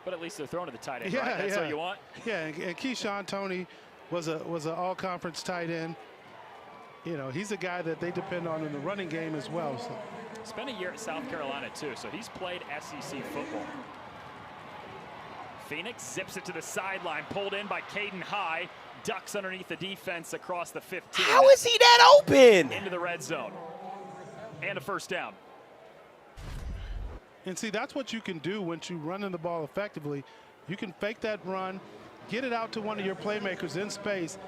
But at least they're throwing to the tight end, right? That's what you want? Yeah, and Keyshawn Toney was an all-conference tight end. You know, he's a guy that they depend on in the running game as well. So. Spent a year at South Carolina, too, so he's played SEC football. Phoenix zips it to the sideline, pulled in by Caden High, ducks underneath the defense across the 15. How is he that open? Into the red zone. And a first down. And see, that's what you can do once you run in the ball effectively. You can fake that run, get it out to one of your playmakers in space.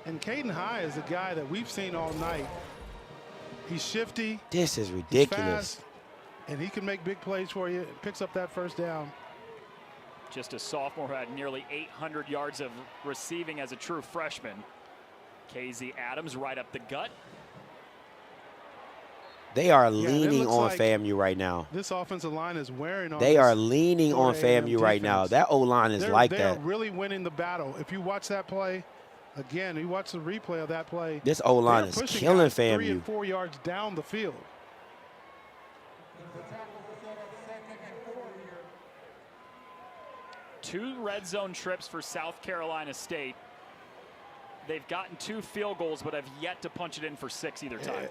And Caden High is a guy that we've seen all night. He's shifty. This is ridiculous. He's fast, and he can make big plays for you. Picks up that first down. Just a sophomore who had nearly 800 yards of receiving as a true freshman. KZ Adams right up the gut. They are leaning on FAMU right now. This offensive line is wearing on. They are leaning on FAMU right now. That O-line is like that. They are really winning the battle. If you watch that play, again, you watch the replay of that play. This O-line is killing FAMU. 3 and 4 yards down the field. Two red zone trips for South Carolina State. They've gotten 2 field goals, but have yet to punch it in for 6 either time.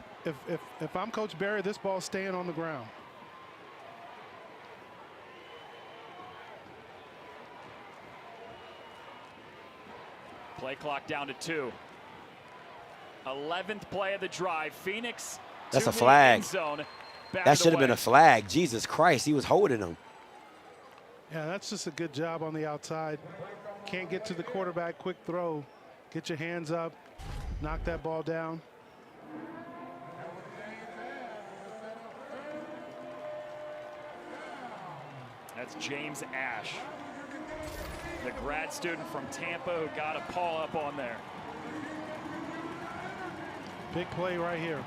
If I'm Coach Barry, this ball's staying on the ground. Play clock down to 2. 11th play of the drive. Phoenix. That's a flag. Zone, that should have been a flag. Jesus Christ, he was holding him. Yeah, that's just a good job on the outside. Can't get to the quarterback. Quick throw. Get your hands up. Knock that ball down. That's James Ash, the grad student from Tampa who got a paw up on there. Big play right here.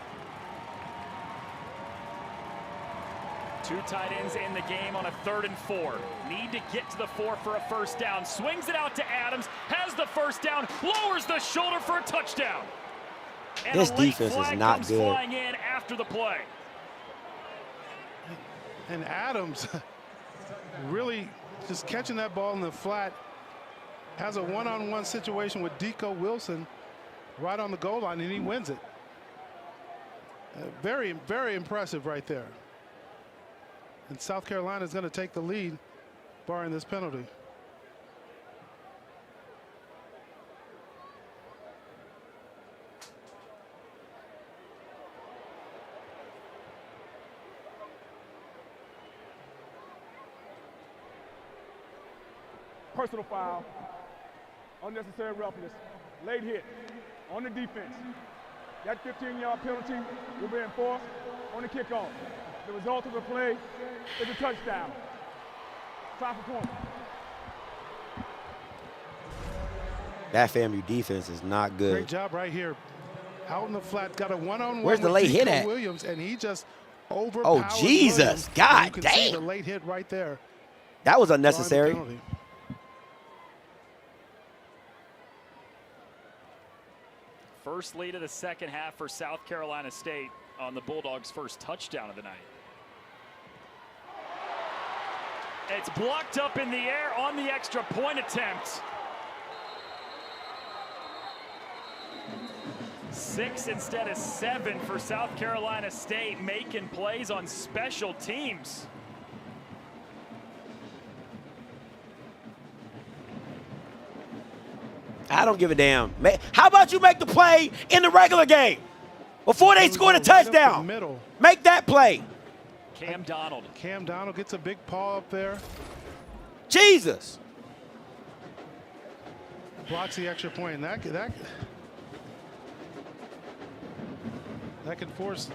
2 tight ends in the game on a 3rd and 4. Need to get to the 4 for a first down. Swings it out to Adams, has the first down, lowers the shoulder for a touchdown. And this a late defense flag is not comes good. Flying in after the play. And Adams really just catching that ball in the flat. Has a one-on-one situation with Deco Wilson right on the goal line, and he wins it. Very, very impressive right there. And South Carolina is going to take the lead, barring this penalty. Personal foul, unnecessary roughness, late hit on the defense. That 15-yard penalty will be enforced on the kickoff. The result of the play is a touchdown. Try for point. That FAMU defense is not good. Great job right here. Out in the flat, got a one-on-one. Where's the with late hit Deco at? Williams, and he just overpowered Oh, Jesus. Williams. God you can damn. see the late hit right there. That was unnecessary. First lead of the second half for South Carolina State on the Bulldogs' first touchdown of the night. It's blocked up in the air on the extra point attempt. 6 instead of 7 for South Carolina State, making plays on special teams. I don't give a damn. How about you make the play in the regular game before they score the touchdown? Middle. Make that play. Cam Donald. Cam Donald gets a big paw up there. Jesus. Blocks the extra point, and that can force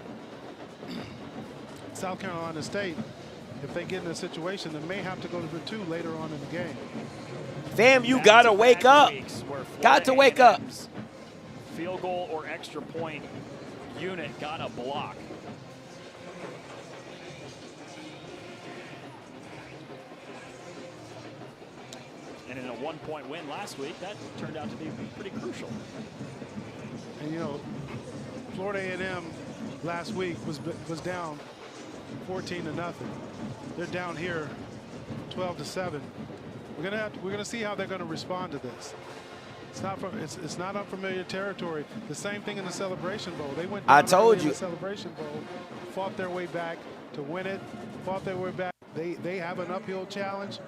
South Carolina State, if they get in a situation, they may have to go to the 2 later on in the game. Fam, you got to wake up. Got to wake up. Field goal or extra point unit got a block. And in a one-point win last week, that turned out to be pretty crucial. And you know, Florida A&M last week was down 14-0. They're down here 12-7. We're gonna see how they're gonna respond to this. It's not unfamiliar territory. The same thing in the Celebration Bowl. They went down early in the Celebration Bowl, fought their way back to win it, fought their way back. They have an uphill challenge.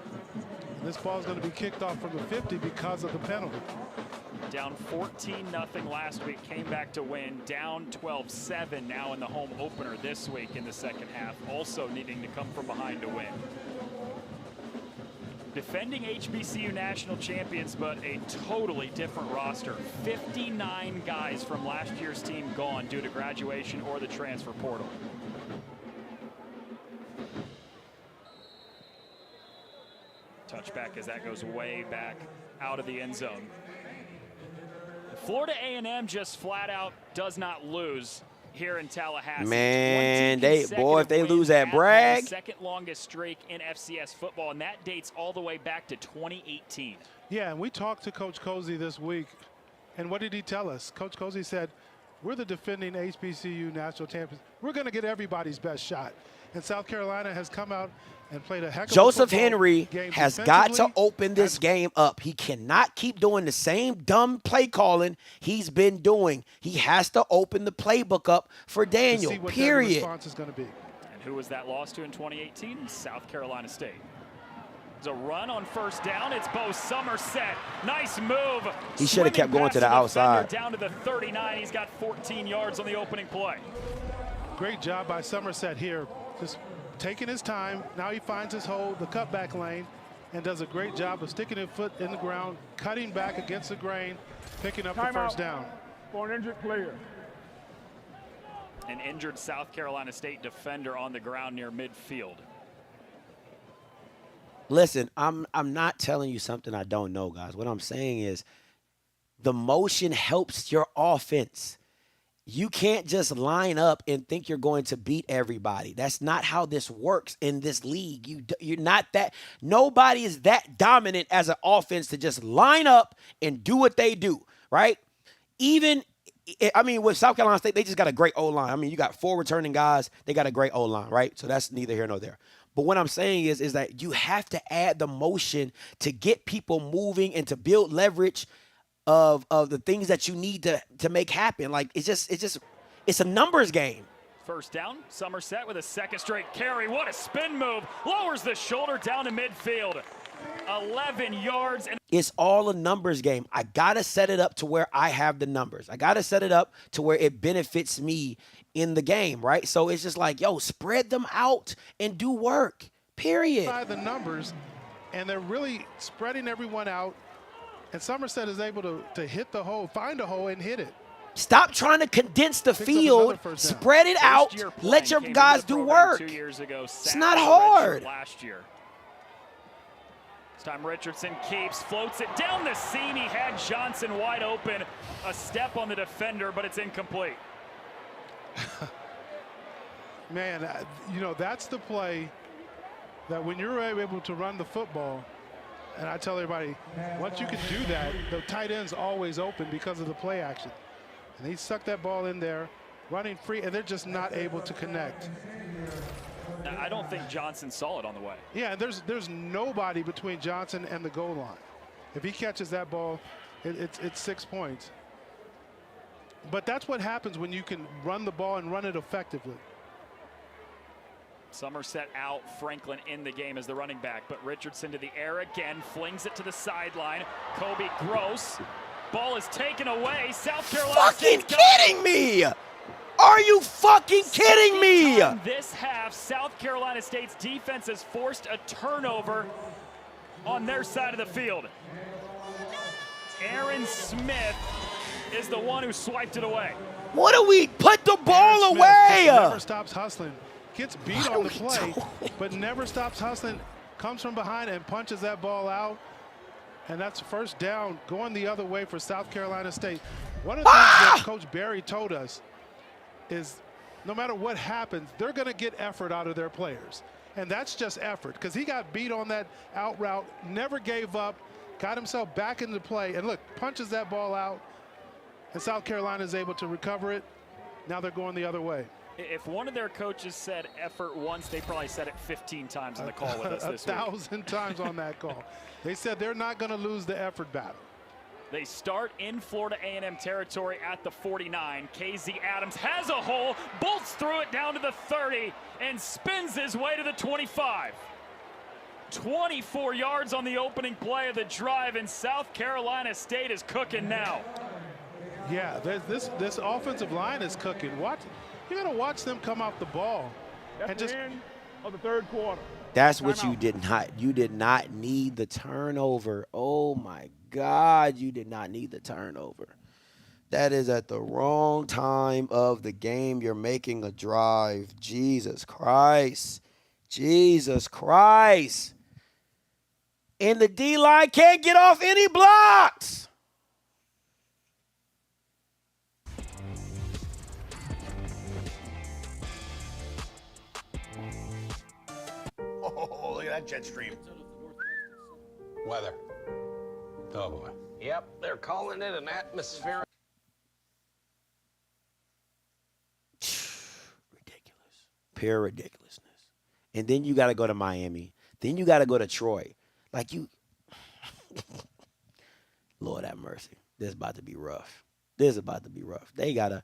This ball is going to be kicked off from the 50 because of the penalty. Down 14-0 last week, came back to win. Down 12-7 now in the home opener this week in the second half, also needing to come from behind to win. Defending HBCU national champions, but a totally different roster. 59 guys from last year's team gone due to graduation or the transfer portal. Touchback as that goes way back out of the end zone. Florida A&M just flat out does not lose here in Tallahassee. Man, if they lose at Bragg. Second longest streak in FCS football, and that dates all the way back to 2018. Yeah, and we talked to Coach Cozy this week, and what did he tell us? Coach Cozy said, we're the defending HBCU national champions. We're going to get everybody's best shot. And South Carolina has come out and played a heck of a Joseph football Henry game has got to open this game up. He cannot keep doing the same dumb play calling he's been doing. He has to open the playbook up for Daniel, see what period. That response is going to be. And who was that lost to in 2018? South Carolina State. There's a run on first down. It's Bo Somerset. Nice move. He should have kept going to the outside. Down to the 39. He's got 14 yards on the opening play. Great job by Somerset here. Just taking his time. Now he finds his hole, the cutback lane, and does a great job of sticking his foot in the ground, cutting back against the grain, picking up the first down. For an injured player. An injured South Carolina State defender on the ground near midfield. Listen, I'm not telling you something I don't know, guys. What I'm saying is the motion helps your offense. You can't just line up and think you're going to beat everybody. That's not how this works in this league. You're not that. Nobody is that dominant as an offense to just line up and do what they do, right? With South Carolina State, they just got a great O-line. I mean, you got 4 returning guys. They got a great O-line, right? So that's neither here nor there. But what I'm saying is that you have to add the motion to get people moving and to build leverage of the things that you need to make happen. Like it's a numbers game. First down, Somerset with a second straight carry. What a spin move. Lowers the shoulder down to midfield. 11 yards. And it's all a numbers game. I got to set it up to where I have the numbers. I got to set it up to where it benefits me in the game, right? So it's just like, yo, spread them out and do work, period. By the numbers, and they're really spreading everyone out. And Somerset is able to hit the hole, find a hole, and hit it. Stop trying to condense the field. Spread it out. Let your guys do work. 2 years ago, it's not hard. Last year. This time Richardson keeps, floats it down the seam. He had Johnson wide open. A step on the defender, but it's incomplete. Man, that's the play that when you're able to run the football, and I tell everybody, once you can do that, the tight end's always open because of the play action. And he sucked that ball in there, running free, and they're just not able to connect. Now, I don't think Johnson saw it on the way. Yeah, there's nobody between Johnson and the goal line. If he catches that ball, it's 6 points. But that's what happens when you can run the ball and run it effectively. Somerset out, Franklin in the game as the running back, but Richardson to the air again, flings it to the sideline. Kobe Gross, ball is taken away. South Carolina. Fucking kidding me! Are you fucking kidding me? This half, South Carolina State's defense has forced a turnover on their side of the field. Aaron Smith is the one who swiped it away. What do we put the ball away? Never stops hustling. Gets beat on the play, but never stops hustling. Comes from behind and punches that ball out. And that's first down going the other way for South Carolina State. One of the things that Coach Barry told us is no matter what happens, they're going to get effort out of their players. And that's just effort, because he got beat on that out route, never gave up, got himself back into play, and look, punches that ball out, and South Carolina is able to recover it. Now they're going the other way. If one of their coaches said effort once, they probably said it 15 times on the call with us this week. 1,000 times on that call. They said they're not going to lose the effort battle. They start in Florida A&M territory at the 49. KZ Adams has a hole, bolts through it down to the 30, and spins his way to the 25. 24 yards on the opening play of the drive, and South Carolina State is cooking now. Yeah, this offensive line is cooking. You got to watch them come off the ball. That's the end of the third quarter. That's what you did not. You did not need the turnover. Oh my God, you did not need the turnover. That is at the wrong time of the game. You're making a drive. Jesus Christ. Jesus Christ. And the D-line can't get off any blocks. Oh, look at that jet stream. Weather. Oh, boy. Yep, they're calling it an atmospheric. Pure ridiculousness. And then you got to go to Miami. Then you got to go to Troy. Like you, Lord have mercy. This is about to be rough. This is about to be rough. They gotta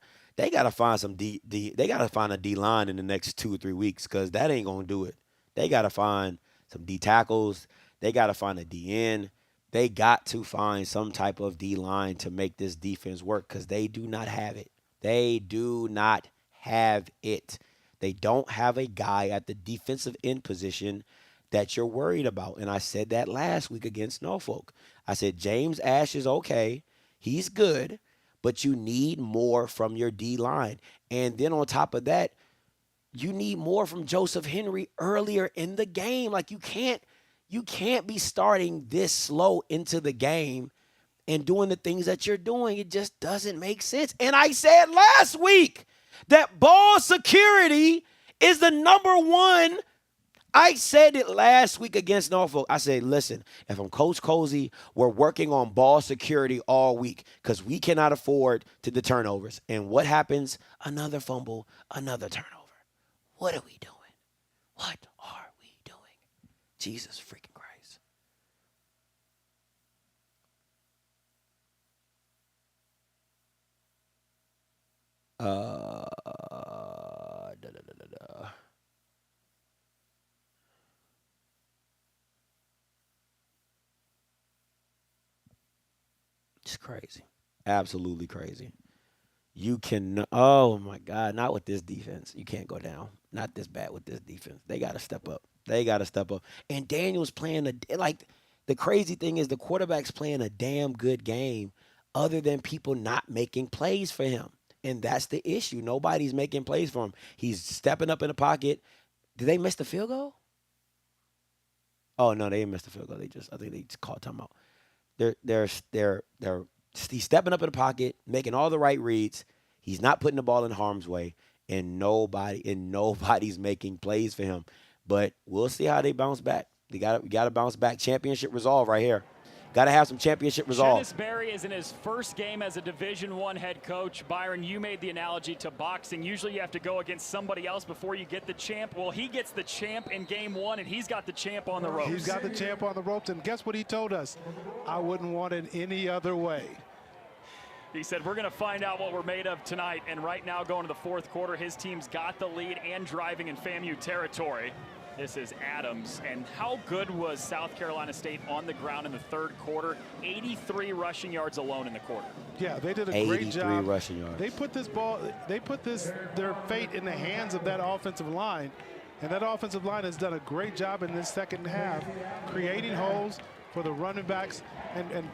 find some they gotta find a D line in the next 2 or 3 weeks, because that ain't gonna do it. They gotta find some D tackles. They gotta find a DN. They got to find some type of D line to make this defense work, because they do not have it. They do not have it. They don't have a guy at the defensive end position that you're worried about. And I said that last week against Norfolk. I said, James Ash is okay. He's good, but you need more from your D line. And then on top of that, you need more from Joseph Henry earlier in the game. Like you can't be starting this slow into the game and doing the things that you're doing. It just doesn't make sense. And I said last week that ball security is the number one. I said it last week against Norfolk. I said, listen, if I'm Coach Cozy, we're working on ball security all week, because we cannot afford the turnovers. And what happens? Another fumble, another turnover. What are we doing? What are we doing? Jesus freaking Christ. It's crazy. Absolutely crazy. You can, oh my God, not with this defense. You can't go down. Not this bad with this defense. They got to step up. They got to step up. And Daniel's playing the crazy thing is the quarterback's playing a damn good game, other than people not making plays for him. And that's the issue. Nobody's making plays for him. He's stepping up in the pocket. Did they miss the field goal? Oh no, they didn't miss the field goal. I think they just called timeout. He's stepping up in the pocket, making all the right reads. He's not putting the ball in harm's way, and nobody's making plays for him. But we'll see how they bounce back. We got to bounce back. Championship resolve right here. Got to have some championship resolve. Dennis Berry is in his first game as a Division I head coach. Byron, you made the analogy to boxing. Usually you have to go against somebody else before you get the champ. Well, he gets the champ in game one, and he's got the champ on the ropes. He's got the champ on the ropes, and guess what he told us? I wouldn't want it any other way. He said, we're going to find out what we're made of tonight. And right now, going to the fourth quarter, his team's got the lead and driving in FAMU territory. This is Adams. And how good was South Carolina State on the ground in the third quarter? 83 rushing yards alone in the quarter. Yeah, they did a great job. 83 rushing yards. They put their fate in the hands of that offensive line. And that offensive line has done a great job in this second half, creating holes for the running backs and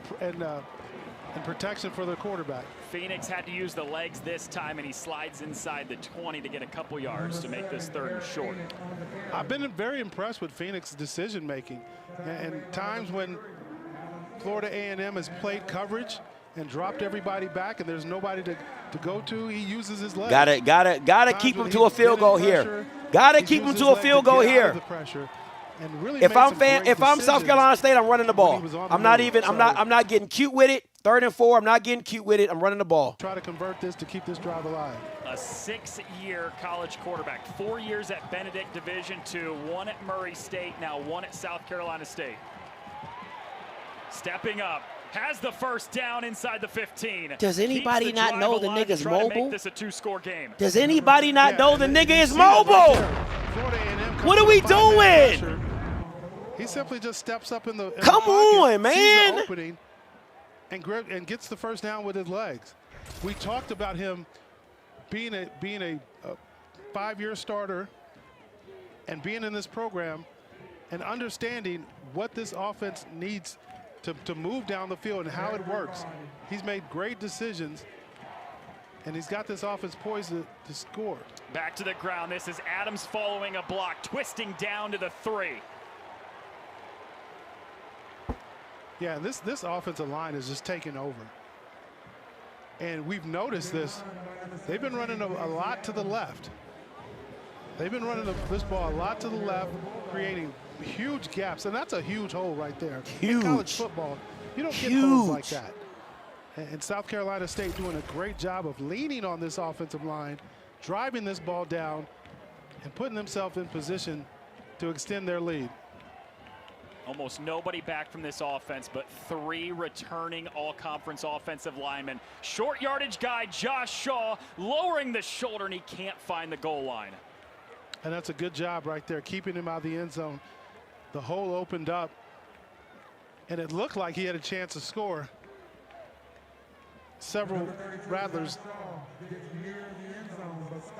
protection for the quarterback. Phoenix had to use the legs this time, and he slides inside the 20 to get a couple yards to make this third and short. I've been very impressed with Phoenix's decision making, and times when Florida A&M has played coverage and dropped everybody back, and there's nobody to go to. He uses his legs. Gotta keep him to a field goal here. Gotta keep him to a field goal here. Really if I'm South Carolina State, I'm running the ball. I'm not getting cute with it. 3rd and 4, I'm not getting cute with it. I'm running the ball. Try to convert this to keep this drive alive. A 6-year college quarterback, 4 years at Benedict Division II, 1 at Murray State, now 1 at South Carolina State. Stepping up, has the first down inside the 15. Does anybody not know the nigga's mobile? Make this a 2-score game. Does anybody not know the nigga is mobile? What are we doing? He simply just steps up in the Come on, man. Opening and gets the first down with his legs. We talked about him being a 5-year starter and being in this program and understanding what this offense needs to move down the field and how it works. He's made great decisions, and he's got this offense poised to score. Back to the ground. This is Adams following a block, twisting down to the 3. Yeah, this offensive line is just taking over. And we've noticed this. They've been running a lot to the left. They've been running this ball a lot to the left, creating huge gaps. And that's a huge hole right there. Huge. In college football, you don't get holes like that. And South Carolina State doing a great job of leaning on this offensive line, driving this ball down, and putting themselves in position to extend their lead. Almost nobody back from this offense, but 3 returning all-conference offensive linemen. Short yardage guy Josh Shaw lowering the shoulder, and he can't find the goal line. And that's a good job right there, keeping him out of the end zone. The hole opened up, and it looked like he had a chance to score. Several Rattlers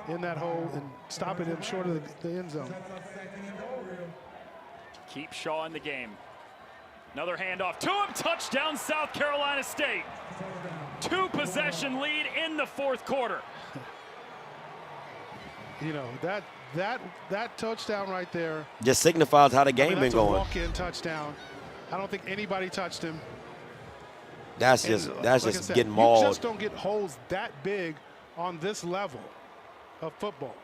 in that hole and stopping him short of the end zone. Keep Shaw in the game. Another handoff to him. Touchdown, South Carolina State. 2-possession lead in the 4th quarter. You know, that touchdown right there just signifies how the game been going. That's a walk-in touchdown. I don't think anybody touched him. That's just getting mauled. You just don't get holes that big on this level of football,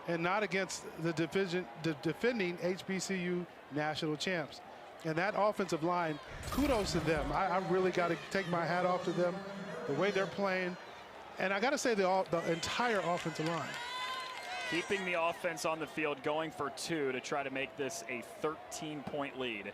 and not against the defending HBCU national champs. And that offensive line, kudos to them. I really got to take my hat off to them, the way they're playing. And I got to say the entire offensive line. Keeping the offense on the field, going for 2 to try to make this a 13-point lead.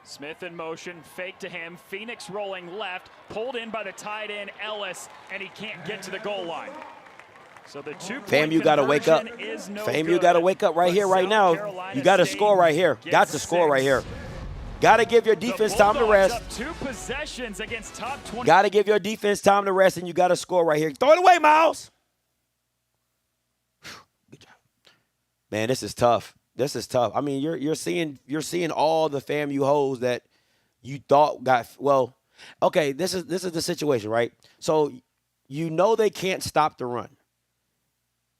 Smith in motion, fake to him. Phoenix rolling left, pulled in by the tight end Ellis, and he can't get to the goal line. So the 2-point FAMU got to wake up. FAMU got to wake up right here, right now. You got to score right here. Got to score right here. Got to give your defense time to rest. 2 possessions against top 20. Got to give your defense time to rest, and you got to score right here. Throw it away, Miles. Good job. Man, this is tough. This is tough. I mean, you're seeing all the FAMU holes that you thought got well. Okay, this is the situation, right? So you know they can't stop the run,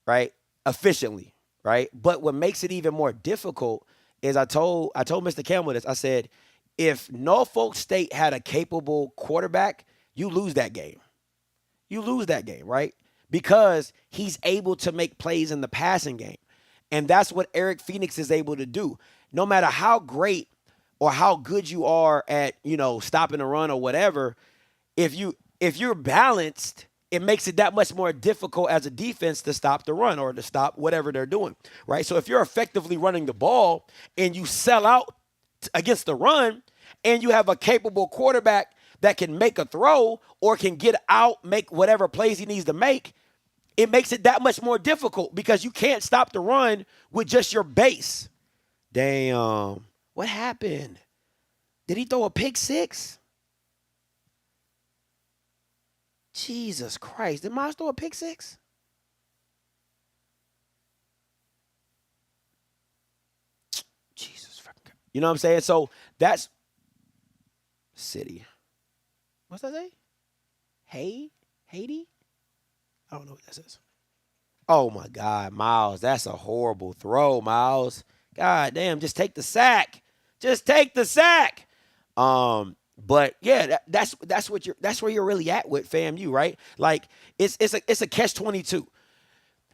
right? Efficiently, right? But what makes it even more difficult is I told Mr. Campbell this. I said, if Norfolk State had a capable quarterback, you lose that game. You lose that game, right? Because he's able to make plays in the passing game. And that's what Eric Phoenix is able to do. No matter how great or how good you are at, stopping a run or whatever, if you're balanced, it makes it that much more difficult as a defense to stop the run or to stop whatever they're doing, right? So if you're effectively running the ball and you sell out against the run and you have a capable quarterback that can make a throw or can get out, make whatever plays he needs to make, it makes it that much more difficult because you can't stop the run with just your base. Damn. What happened? Did he throw a pick 6? Jesus Christ. Did Miles throw a pick 6? Jesus fucking God. You know what I'm saying? So that's City. What's that say? Haiti? I don't know what that says. Oh, my God, Miles. That's a horrible throw, Miles. God damn, just take the sack. Just take the sack. But yeah, that's where you're really at with FAMU, right? Like it's a catch-22.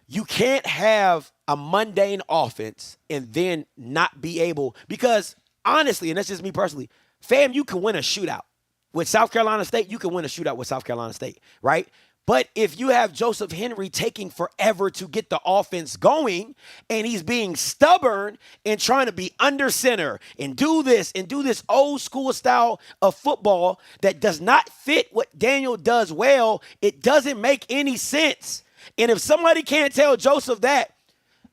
You can't have a mundane offense and then not be able, because honestly, and that's just me personally, FAMU can win a shootout. With South Carolina State, you can win a shootout with South Carolina State, right? But if you have Joseph Henry taking forever to get the offense going, and he's being stubborn and trying to be under center and do this old school style of football that does not fit what Daniel does well, it doesn't make any sense. And if somebody can't tell Joseph that,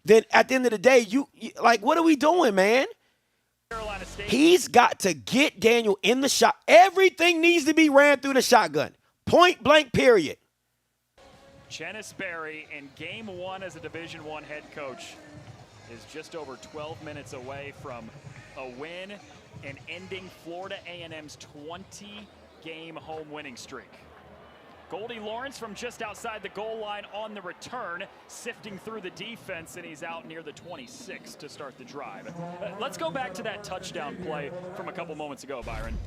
then at the end of the day, you like, what are we doing, man? He's got to get Daniel in the shot. Everything needs to be ran through the shotgun. Point blank, period. Chennis Berry in game 1 as a Division I head coach is just over 12 minutes away from a win and ending Florida A&M's 20-game home winning streak. Goldie Lawrence from just outside the goal line on the return, sifting through the defense, and he's out near the 26 to start the drive. Let's go back to that touchdown play from a couple moments ago, Byron.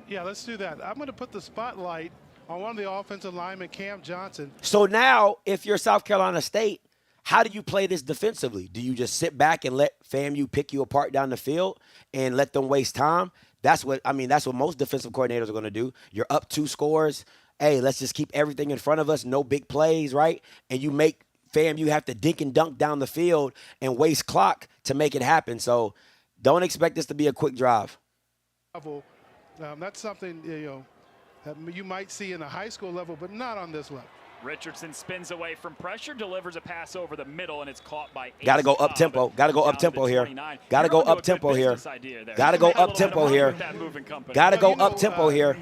Yeah, let's do that. I'm going to put the spotlight on one of the offensive linemen, Cam Johnson. So now, if you're South Carolina State, how do you play this defensively? Do you just sit back and let FAMU pick you apart down the field and let them waste time? That's what most defensive coordinators are going to do. You're up 2 scores. Hey, let's just keep everything in front of us, no big plays, right? And you make FAMU have to dink and dunk down the field and waste clock to make it happen. So don't expect this to be a quick drive. That's something, that you might see in a high school level, but not on this level. Richardson spins away from pressure, delivers a pass over the middle, and it's caught by Ace. Got to go up tempo. Got to go up tempo here. Got to go up tempo here. Got to go up tempo here. Got to go up tempo here.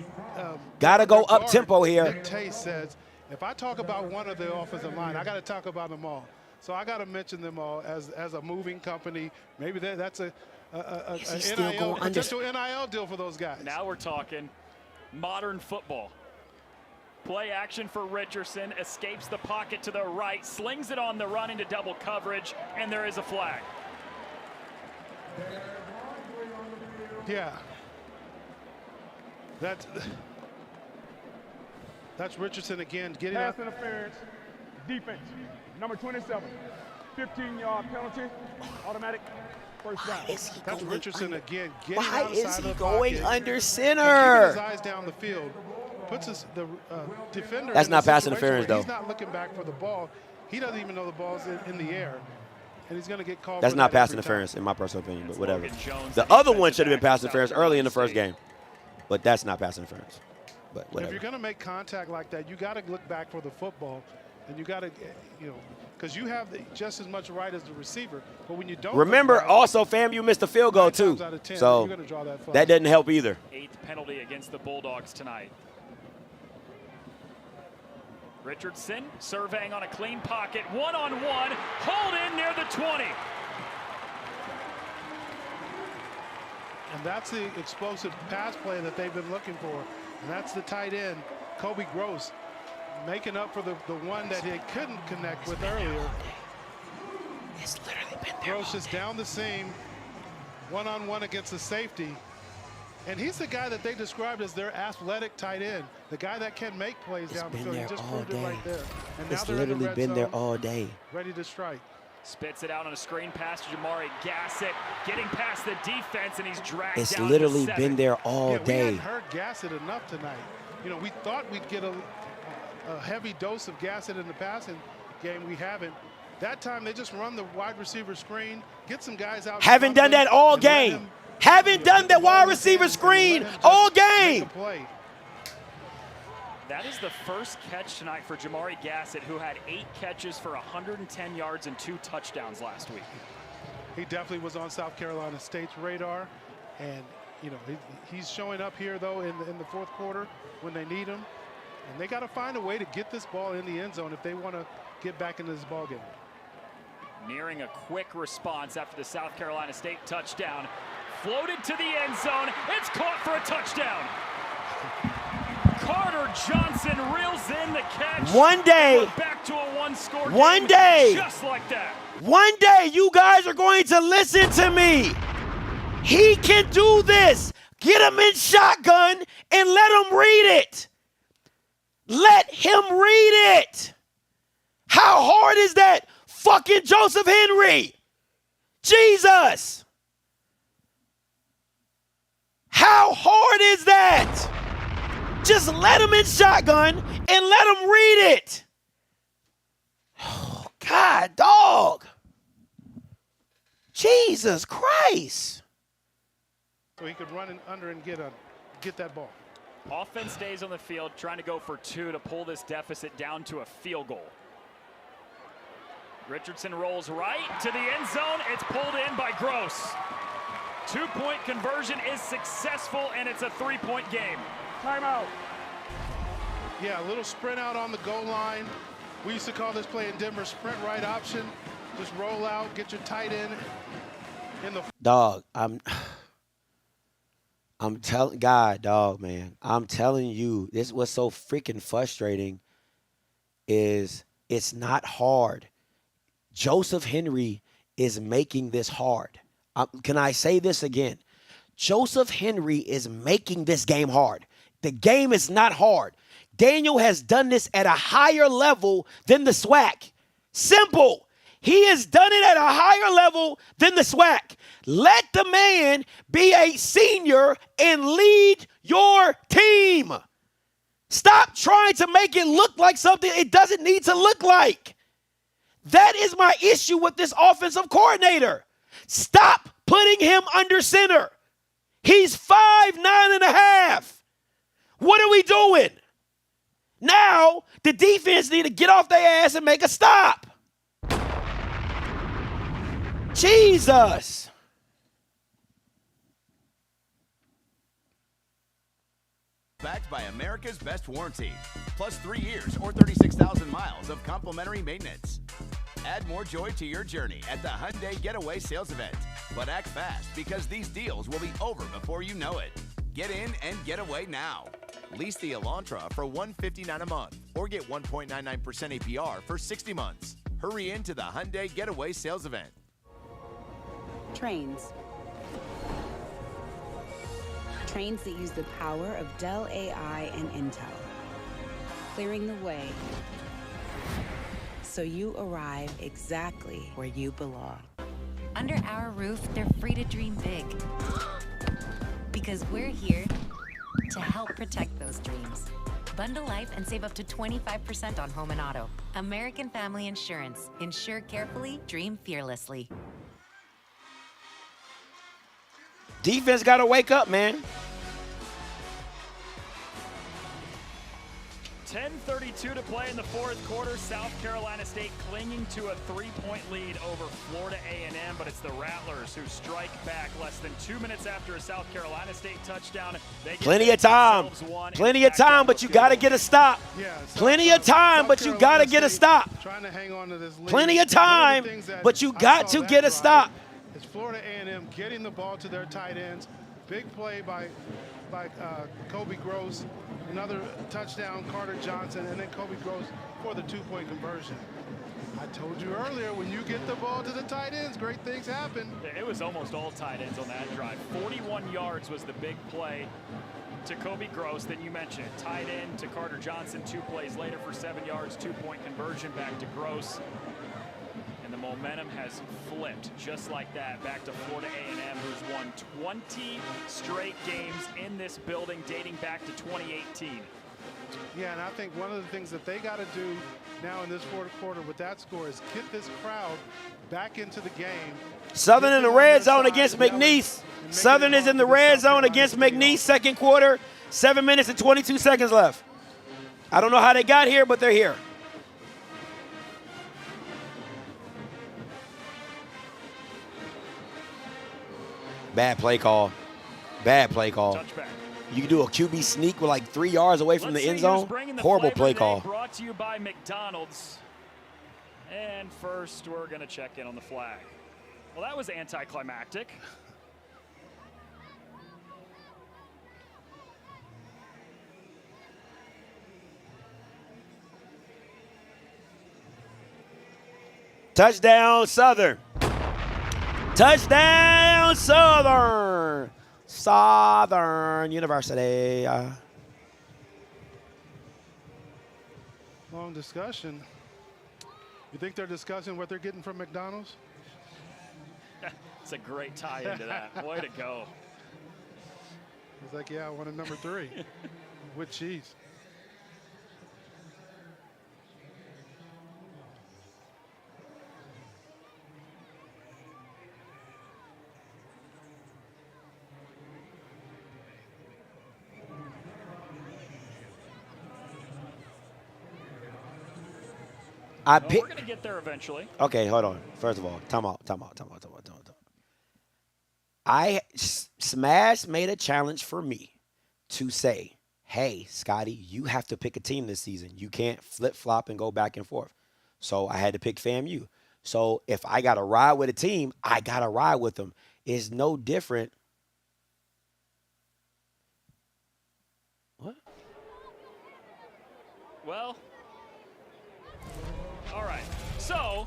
Got to go up tempo here. Nick Tate says, if I talk about one of the offensive line, I got to talk about them all. So I got to mention them all as a moving company. Maybe that's a potential NIL deal for those guys. Now we're talking modern football. Play action for Richardson, escapes the pocket to the right, slings it on the run into double coverage, and there is a flag. Yeah. That's Richardson again getting pass up. interference, defense, number 27, 15-yard penalty, automatic first down. That's Richardson again getting Why outside is of he the going pocket under and center? keeping his eyes down the field. Puts the defender. That's in not a pass situation interference, where though. He's not looking back for the ball. He doesn't even know the ball's in the air, and he's going to get called. That's for not that pass every interference, time. in my personal opinion, but whatever. The other one should have been pass interference early in the first game, but that's not pass interference. But whatever. If you're going to make contact like that, you got to look back for the football, and you got to, because you have just as much right as the receiver. But when you don't, Remember, also FAMU missed a field goal too, so that doesn't help either. 8th penalty against the Bulldogs tonight. Richardson surveying on a clean pocket, one-on-one, hold in near the 20. And that's the explosive pass play that they've been looking for. And that's the tight end, Kobe Gross, making up for the one that he couldn't connect with earlier. It's literally been there. Gross is down the seam, one-on-one against the safety. And he's the guy that they described as their athletic tight end, the guy that can make plays down the field. He just proved it right there. And now It's they're in the literally red been there zone, all day. ready to strike. Spits it out on a screen pass to Jamari Gassett, getting past the defense, and he's dragged It's down literally to 7. been there all We day. hadn't heard Gassett enough tonight. We thought we'd get a heavy dose of Gassett in the passing game. We haven't. That time they just run the wide receiver screen, get some guys out. Haven't done that all game. Haven't done the wide receiver screen all game. That is the first catch tonight for Jamari Gassett, who had 8 catches for 110 yards and 2 touchdowns last week. He definitely was on South Carolina State's radar, and he's showing up here though in the fourth quarter when they need him, and they got to find a way to get this ball in the end zone if they want to get back into this ball game. Nearing a quick response after the South Carolina State touchdown. Floated to the end zone. It's caught for a touchdown. Carter Johnson reels in the catch. One day, Back back to a one-score game. One day. Just like that. One day you guys are going to listen to me. He can do this. Get him in shotgun and let him read it. Let him read it. How hard is that? Fucking Joseph Henry. Jesus. How hard is that? Just let him in shotgun and let him read it. Oh, God, dog. Jesus Christ. So he could run in under and get that ball. Offense stays on the field, trying to go for 2 to pull this deficit down to a field goal. Richardson rolls right to the end zone. It's pulled in by Gross. 2-point conversion is successful, and it's a 3-point game. Timeout. Yeah, a little sprint out on the goal line. We used to call this play in Denver sprint right option. Just roll out, get your tight end in the. Dog, I'm telling God, dog, man. I'm telling you, this what's so freaking frustrating is it's not hard. Joseph Henry is making this hard. Can I say this again? Joseph Henry is making this game hard. The game is not hard. Daniel has done this at a higher level than the SWAC. Simple. He has done it at a higher level than the SWAC. Let the man be a senior and lead your team. Stop trying to make it look like something it doesn't need to look like. That is my issue with this offensive coordinator. Stop putting him under center. He's 5'9½". What are we doing? Now, the defense need to get off their ass and make a stop. Jesus. Backed by America's Best Warranty, plus 3 years or 36,000 miles of complimentary maintenance. Add more joy to your journey at the Hyundai Getaway Sales Event. But act fast because these deals will be over before you know it. Get in and get away now. Lease the Elantra for $159 a month or get 1.99% APR for 60 months. Hurry into the Hyundai Getaway Sales Event. Trains. Trains that use the power of Dell AI and Intel, clearing the way so you arrive exactly where you belong. Under our roof, they're free to dream big. Because we're here to help protect those dreams. Bundle life and save up to 25% on home and auto. American Family Insurance. Insure carefully, dream fearlessly. Defense got to wake up, man. 10:32 to play in the fourth quarter. South Carolina State clinging to a 3-point lead over Florida A&M, but it's the Rattlers who strike back less than 2 minutes after a South Carolina State touchdown. Plenty of time. Plenty of time, but you got to get a stop. Plenty of time, but you got to get a stop. Trying to hang on to this lead. Plenty of time, but you got to get a stop. It's Florida A&M getting the ball to their tight ends. Big play by Kobe Gross. Another touchdown, Carter Johnson, and then Kobe Gross for the 2-point conversion. I told you earlier, when you get the ball to the tight ends, great things happen. It was almost all tight ends on that drive. 41 yards was the big play to Kobe Gross. Then you mentioned it. Tight end to Carter Johnson 2 plays later for 7 yards, 2-point conversion back to Gross. And the momentum has flipped just like that back to Florida A&M, who's won 20 straight games in this building dating back to 2018. Yeah, and I think one of the things that they got to do now in this fourth quarter with that score is get this crowd back into the game. Southern in the red zone against McNeese. Southern is in the red zone against McNeese, second quarter, 7 minutes and 22 seconds left. I don't know how they got here, but they're here. Bad play call. Bad play call. Touchback. You can do a QB sneak with like 3 yards away from the end zone. Horrible play call. Brought to you by McDonald's. And first, we're going to check in on the flag. Well, that was anticlimactic. Touchdown, Southern. Touchdown, Southern. Southern University. Long discussion. You think they're discussing what they're getting from McDonald's? It's a great tie into that. Way to go. He's like, yeah, I wanted number 3 with cheese. We're going to get there eventually. Okay, hold on. First of all, time out. Smash made a challenge for me to say, hey, Scotty, you have to pick a team this season. You can't flip-flop and go back and forth. So I had to pick FAMU. So if I got to ride with a team, I got to ride with them. It's no different. What? Well, all right. So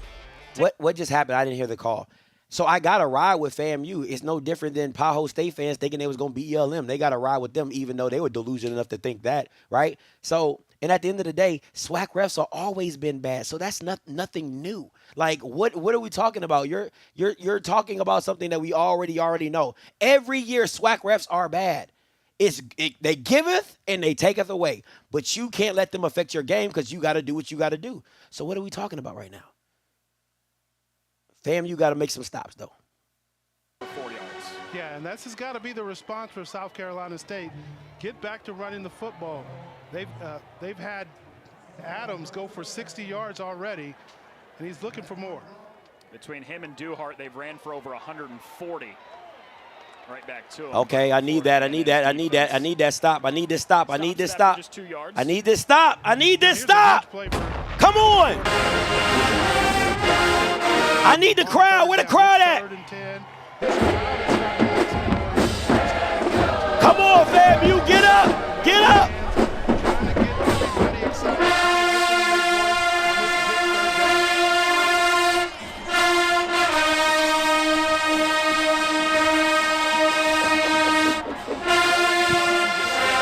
What just happened? I didn't hear the call. So I got to ride with FAMU. It's no different than Tahoe State fans thinking they was going to beat ELM. They got to ride with them even though they were delusional enough to think that, right? So, and at the end of the day, SWAC refs are always been bad. So that's nothing new. Like, what are we talking about? You're talking about something that we already know. Every year, SWAC refs are bad. They giveth and they taketh away. But you can't let them affect your game because you got to do what you got to do. So what are we talking about right now? FAMU got to make some stops, though. 40 yards. Yeah, and this has got to be the response for South Carolina State. Get back to running the football. They've had Adams go for 60 yards already, and he's looking for more. Between him and Duhart, they've ran for over 140. Right back to him. Okay, I need that. I need that stop. I need this stop. I need this stop. I need this stop. I need this stop. Come on. I need the crowd. Where the crowd at? Come on, FAMU. Get up. Get up.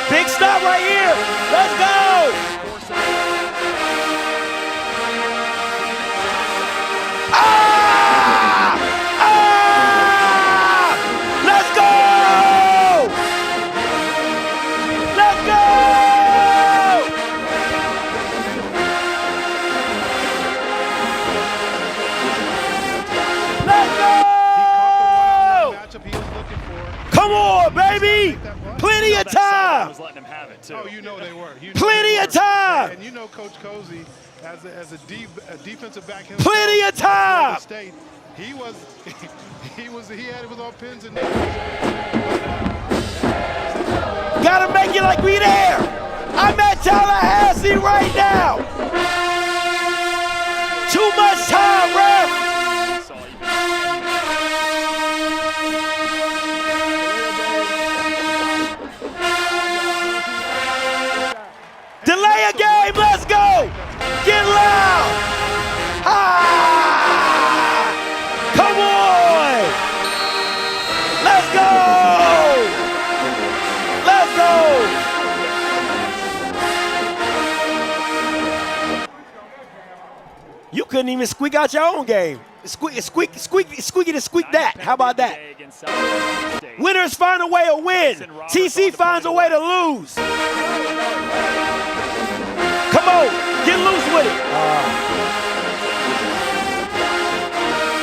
Big stop right here. Let's go. Let's go. Let's go. Let's go. Come on, baby. Plenty of time. Was letting him have it too. Oh, you know they were. Plenty of time. And you know Coach Cozy, as a defensive back himself, Plenty of time. State, he was on pins and needles. Gotta make it like we there. I'm at Tallahassee right now. Too much time, ref. Delay a game, let's go! Get loud! Ah! Come on! Let's go! Let's go! You couldn't even squeak out your own game. Squeak it and squeak that. How about that? Winners find a way to win. TC finds a way to lose. Come on, get loose with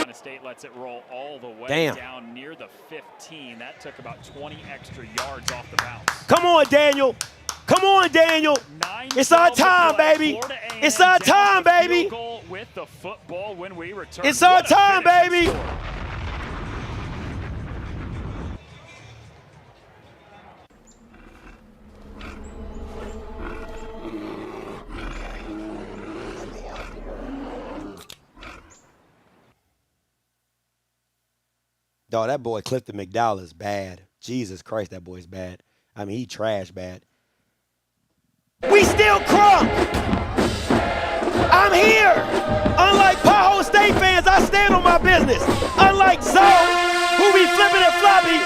it. State lets it roll all the way down near the 15. That took about 20 extra yards off the bounce. Come on, Daniel. Come on, Daniel. It's our time, baby. It's our time, baby. With the football when we return. It's our time, baby. Dog, that boy Clifton McDowell is bad. Jesus Christ, that boy's bad. I mean, he trash bad. We still crunk. I'm here. Unlike Tahoe State fans. business. Unlike Zoe, who be flipping and floppy,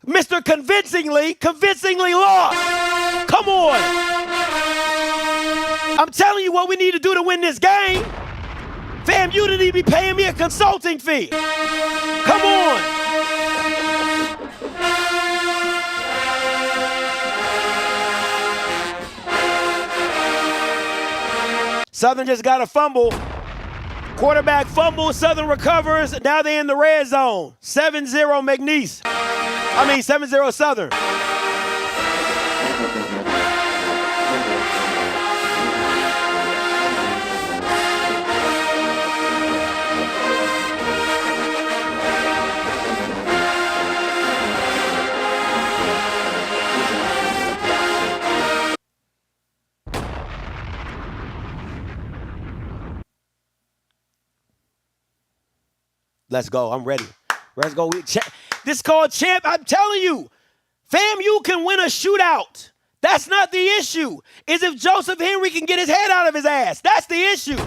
Mr. Convincingly lost. Come on. I'm telling you what we need to do to win this game. FAMU need to be paying me a consulting fee. Come on. Southern just got a fumble. Quarterback fumble, Southern recovers. Now they're in the red zone. 7-0 McNeese. 7-0 Southern. Let's go. I'm ready. Let's go. This is called champ. I'm telling you, FAMU can win a shootout. That's not the issue. Is if Joseph Henry can get his head out of his ass. That's the issue.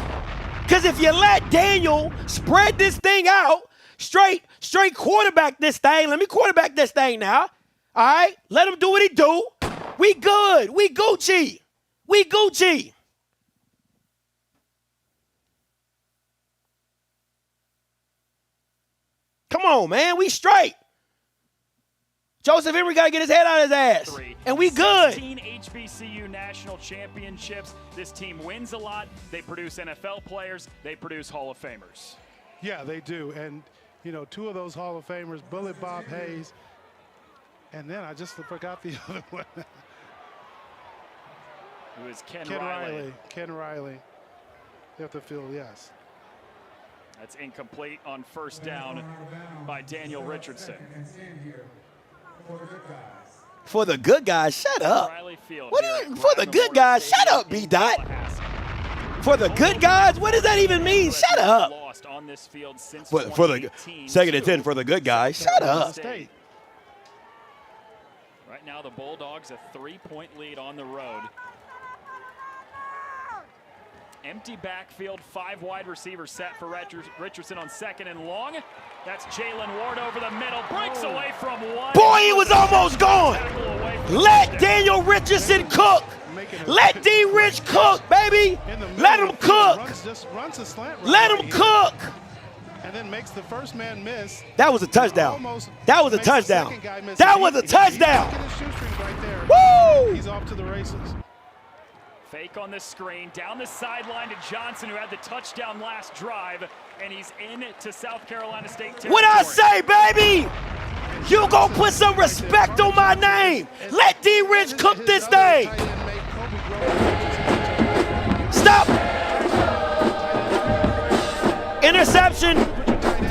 Because if you let Daniel spread this thing out, straight quarterback this thing. Let me quarterback this thing now. All right? Let him do what he do. We good. We Gucci. We Gucci. Come on, man. We straight. Joseph Henry got to get his head out of his ass. And we good. 16 HBCU national championships. This team wins a lot. They produce NFL players. They produce Hall of Famers. Yeah, they do. And, you know, two of those Hall of Famers, Bullet Bob Hayes, and then I just forgot the other one. It was Ken Riley. Ken Riley. At the field, yes. That's incomplete on first down by Daniel Richardson. For the good guys, shut up. For the good guys, shut up, B-Dot. For the good guys, what does that even mean? Shut up. For the second and 10 for the good guys, shut up. Right now, the Bulldogs a 3-point lead on the road. Empty backfield, 5 wide receivers set for Richardson on second and long. That's Jalen Ward over the middle, breaks away from one. Boy, he was almost gone. Let Daniel Richardson cook. Let D-Rich cook, baby. Let him cook. Let him cook. And then makes the first man miss. That was a touchdown. That was a touchdown. That was a touchdown. Woo! He's off to the races. Fake on the screen, down the sideline to Johnson, who had the touchdown last drive, and he's into South Carolina State territory. What I say, baby? You gon' put some respect on my name. Let D-Rich cook this thing. Stop. Interception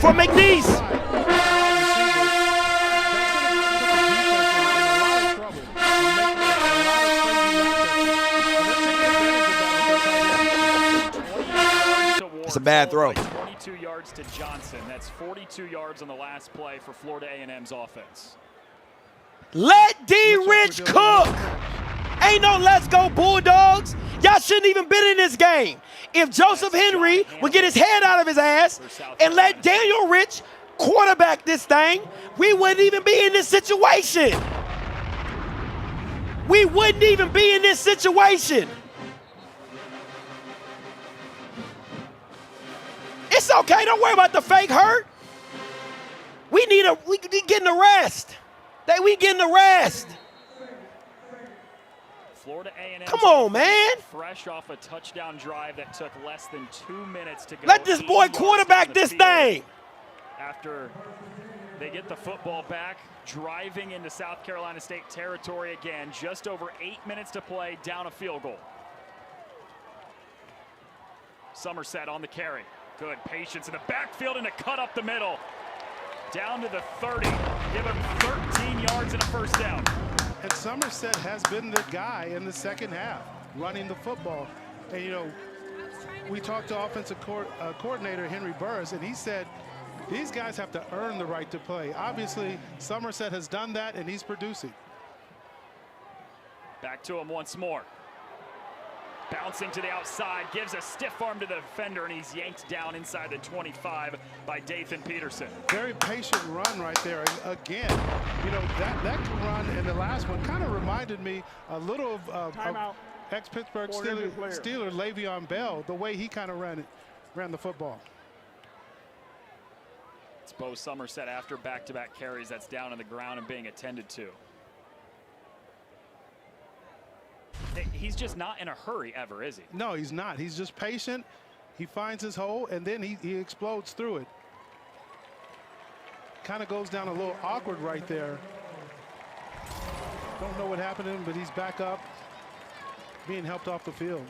for McNeese. It's a bad throw. 22 yards to Johnson. That's 42 yards on the last play for Florida A&M's offense. Let D-Rich cook. Ain't no let's go Bulldogs. Y'all shouldn't even been in this game. If Joseph Henry would get his head out of his ass and let Daniel Rich quarterback this thing, we wouldn't even be in this situation. We wouldn't even be in this situation. It's okay. Don't worry about the fake hurt. We getting the rest. We getting the rest. Florida A&M. Come on, man. Fresh off a touchdown drive that took less than 2 minutes to go. Let this boy quarterback this thing. After they get the football back, driving into South Carolina State territory again. Just over 8 minutes to play, down a field goal. Somerset on the carry. Good patience in the backfield and a cut up the middle. Down to the 30. Give him 13 yards and a first down. And Somerset has been the guy in the second half, running the football. And, you know, we talked to offensive coordinator Henry Burris, and he said these guys have to earn the right to play. Obviously, Somerset has done that, and he's producing. Back to him once more. Bouncing to the outside, gives a stiff arm to the defender, and he's yanked down inside the 25 by Dathan Peterson. Very patient run right there. And again, you know, that run in the last one kind of reminded me a little of ex-Pittsburgh Steeler Le'Veon Bell, the way he kind of ran the football. It's Bo Somerset after back-to-back carries. That's down on the ground and being attended to. He's just not in a hurry ever, is he? No, he's not. He's just patient. He finds his hole, and then he explodes through it. Kind of goes down a little awkward right there. Don't know what happened to him, but he's back up, being helped off the field.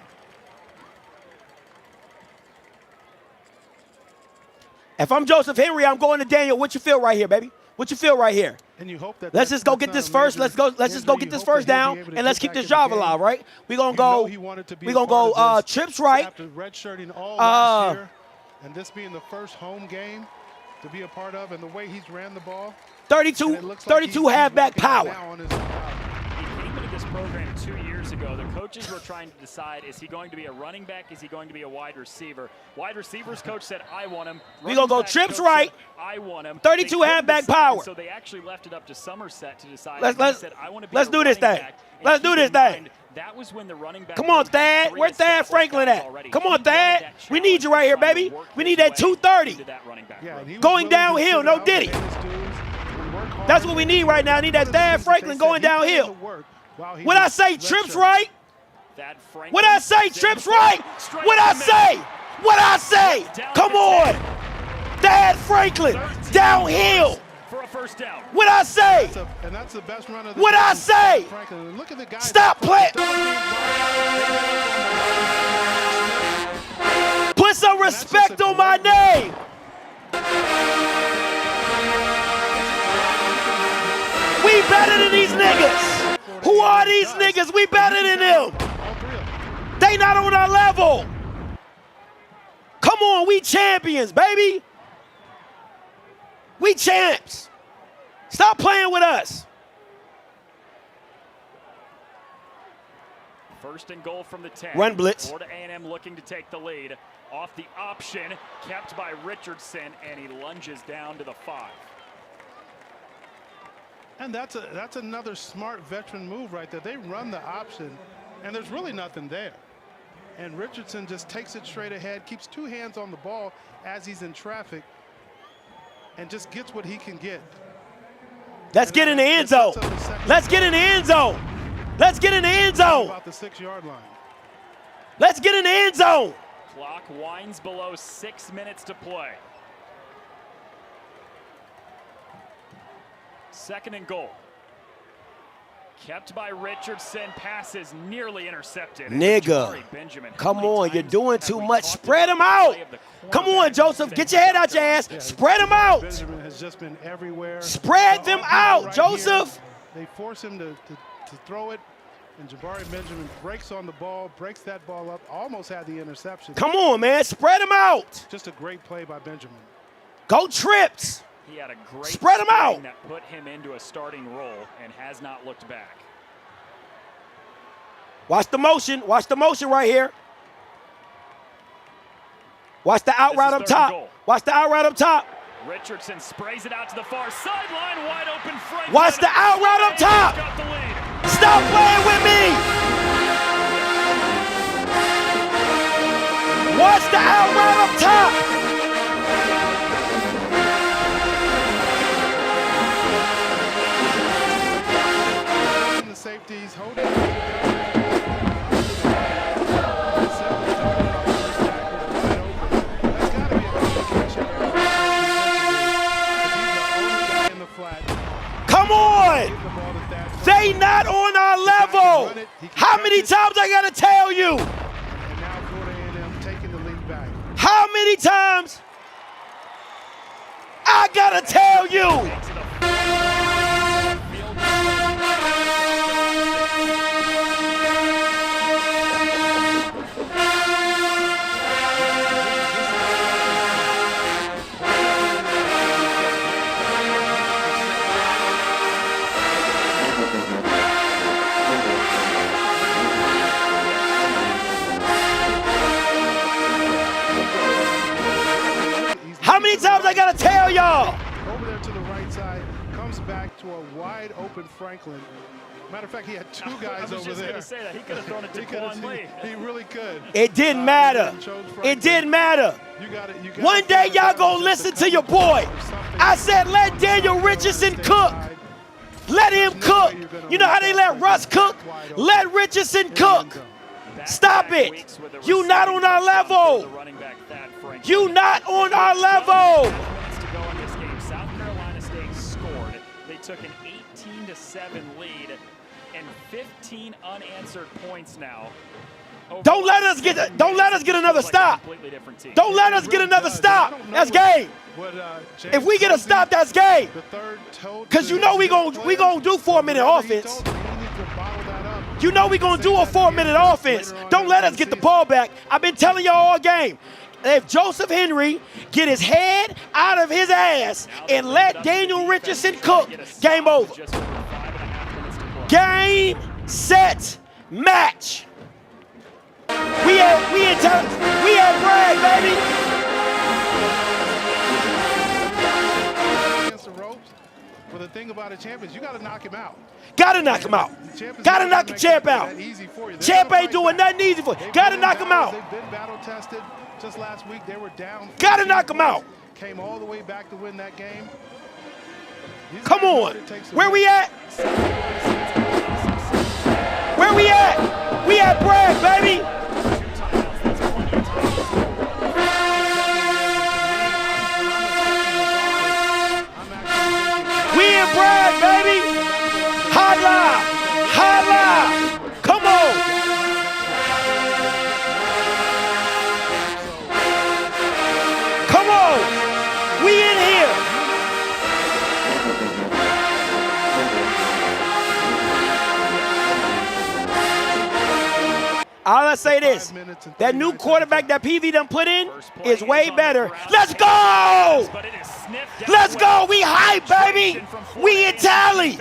If I'm Joseph Henry, I'm going to Daniel. What you feel right here, baby? What you feel right here? And you hope that let's just go get this first. Let's just go get this first down, and let's keep this drive alive, right? We're gonna go. We're gonna go trips right. After redshirting all last year, and this being the first home game to be a part of, and the way he's ran the ball. 32 halfback power. He came into this program 2 years ago. The coaches were trying to decide, is he going to be a running back? Is he going to be a wide receiver? Wide receivers coach said, I want him. We're going to go trips right. I want him. 32 halfback power. So they actually left it up to Somerset to decide. Let's do this thing. Let's do this thing. That was when the running back. Come on, Thad. Where's Thad Franklin at? Come on, Thad. We need you right here, baby. We need that 230. Going downhill, no diddy. That's what we need right now. I need that Thad Franklin going downhill. What I say, trips right? What I say, trips right? What I say? What I say? Come on. Thad Franklin, downhill. For a first down. What I say? And that's the best run of the what I say? Look at the guy. Stop playing. Put some respect on my name. We better than these niggas. Who are these niggas? We better than them. They not on our level. Come on, we champions, baby. We champs. Stop playing with us. First and goal from the 10. Run blitz. Florida A&M looking to take the lead. Off the option, kept by Richardson, and he lunges down to the 5. And that's another smart veteran move right there. They run the option, and there's really nothing there. And Richardson just takes it straight ahead, keeps two hands on the ball as he's in traffic, and just gets what he can get. Let's get in the end zone. Let's get in the end zone. Let's get in the end zone. About the 6-yard line. Let's get in the end zone. Clock winds below 6 minutes to play. Second and goal. Kept by Richardson, passes nearly intercepted. Nigga, come on, you're doing too much. Spread them out. Come on, Joseph, get your head out your ass. Spread them out. Benjamin has just been everywhere. Spread them out, Joseph. They force him to throw it, and Jabari Benjamin breaks on the ball, breaks that ball up, almost had the interception. Come on, man, spread them out. Just a great play by Benjamin. Go trips. He had a great spread him out that put him into a starting role and has not looked back. Watch the motion. Watch the motion right here. Watch the out route up top. Watch the out route up top. Richardson sprays it out to the far sideline, wide open. Franklin. Watch the out route up top. Got the lead. Stop playing with me. Watch the out route up top. Safeties holding. Come on! They not on our level. How many times I gotta tell you? And now Florida A&M taking the lead back. How many times I gotta tell you? How many times I gotta tell y'all? Over there to the right side, comes back to a wide open Franklin. Matter of fact, he had two guys over there. I was just going to say that. He could have thrown it to Quan Lee. He really could. It didn't matter. It didn't matter. One day y'all gonna listen to your boy. I said let Daniel Richardson cook. Let him cook. You know how they let Russ cook? Let Richardson cook. Stop it. You not on our level. You not on our level. To go in this game, South Carolina State scored. They took an 18-7 lead and 15 unanswered points now. Don't let us get another stop. Don't let us get another stop. That's game. If we get a stop, that's game. Because you know we gonna do 4-minute offense. You know we gonna do a 4-minute offense. Don't let us get the ball back. I've been telling y'all all game. If Joseph Henry get his head out of his ass and let Daniel Richardson cook, game over. Game, set, match. We had Bragg, baby. Against the ropes. Well, the thing about a champ is you got to knock him out. Gotta knock him out. Gotta knock the champ out. Champ ain't doing nothing easy for you. Gotta knock him out. They've been battle tested. Just last week they were down. Gotta knock him out. Came all the way back to win that game. Come on. Where we at? Where we at? We at Bragg, baby. We in Bragg, baby. Holla. Holla. Come on. Come on. We in here. I'll say this, that new quarterback that PV done put in is way better. Let's go! Let's go! We hype, baby! We in tally!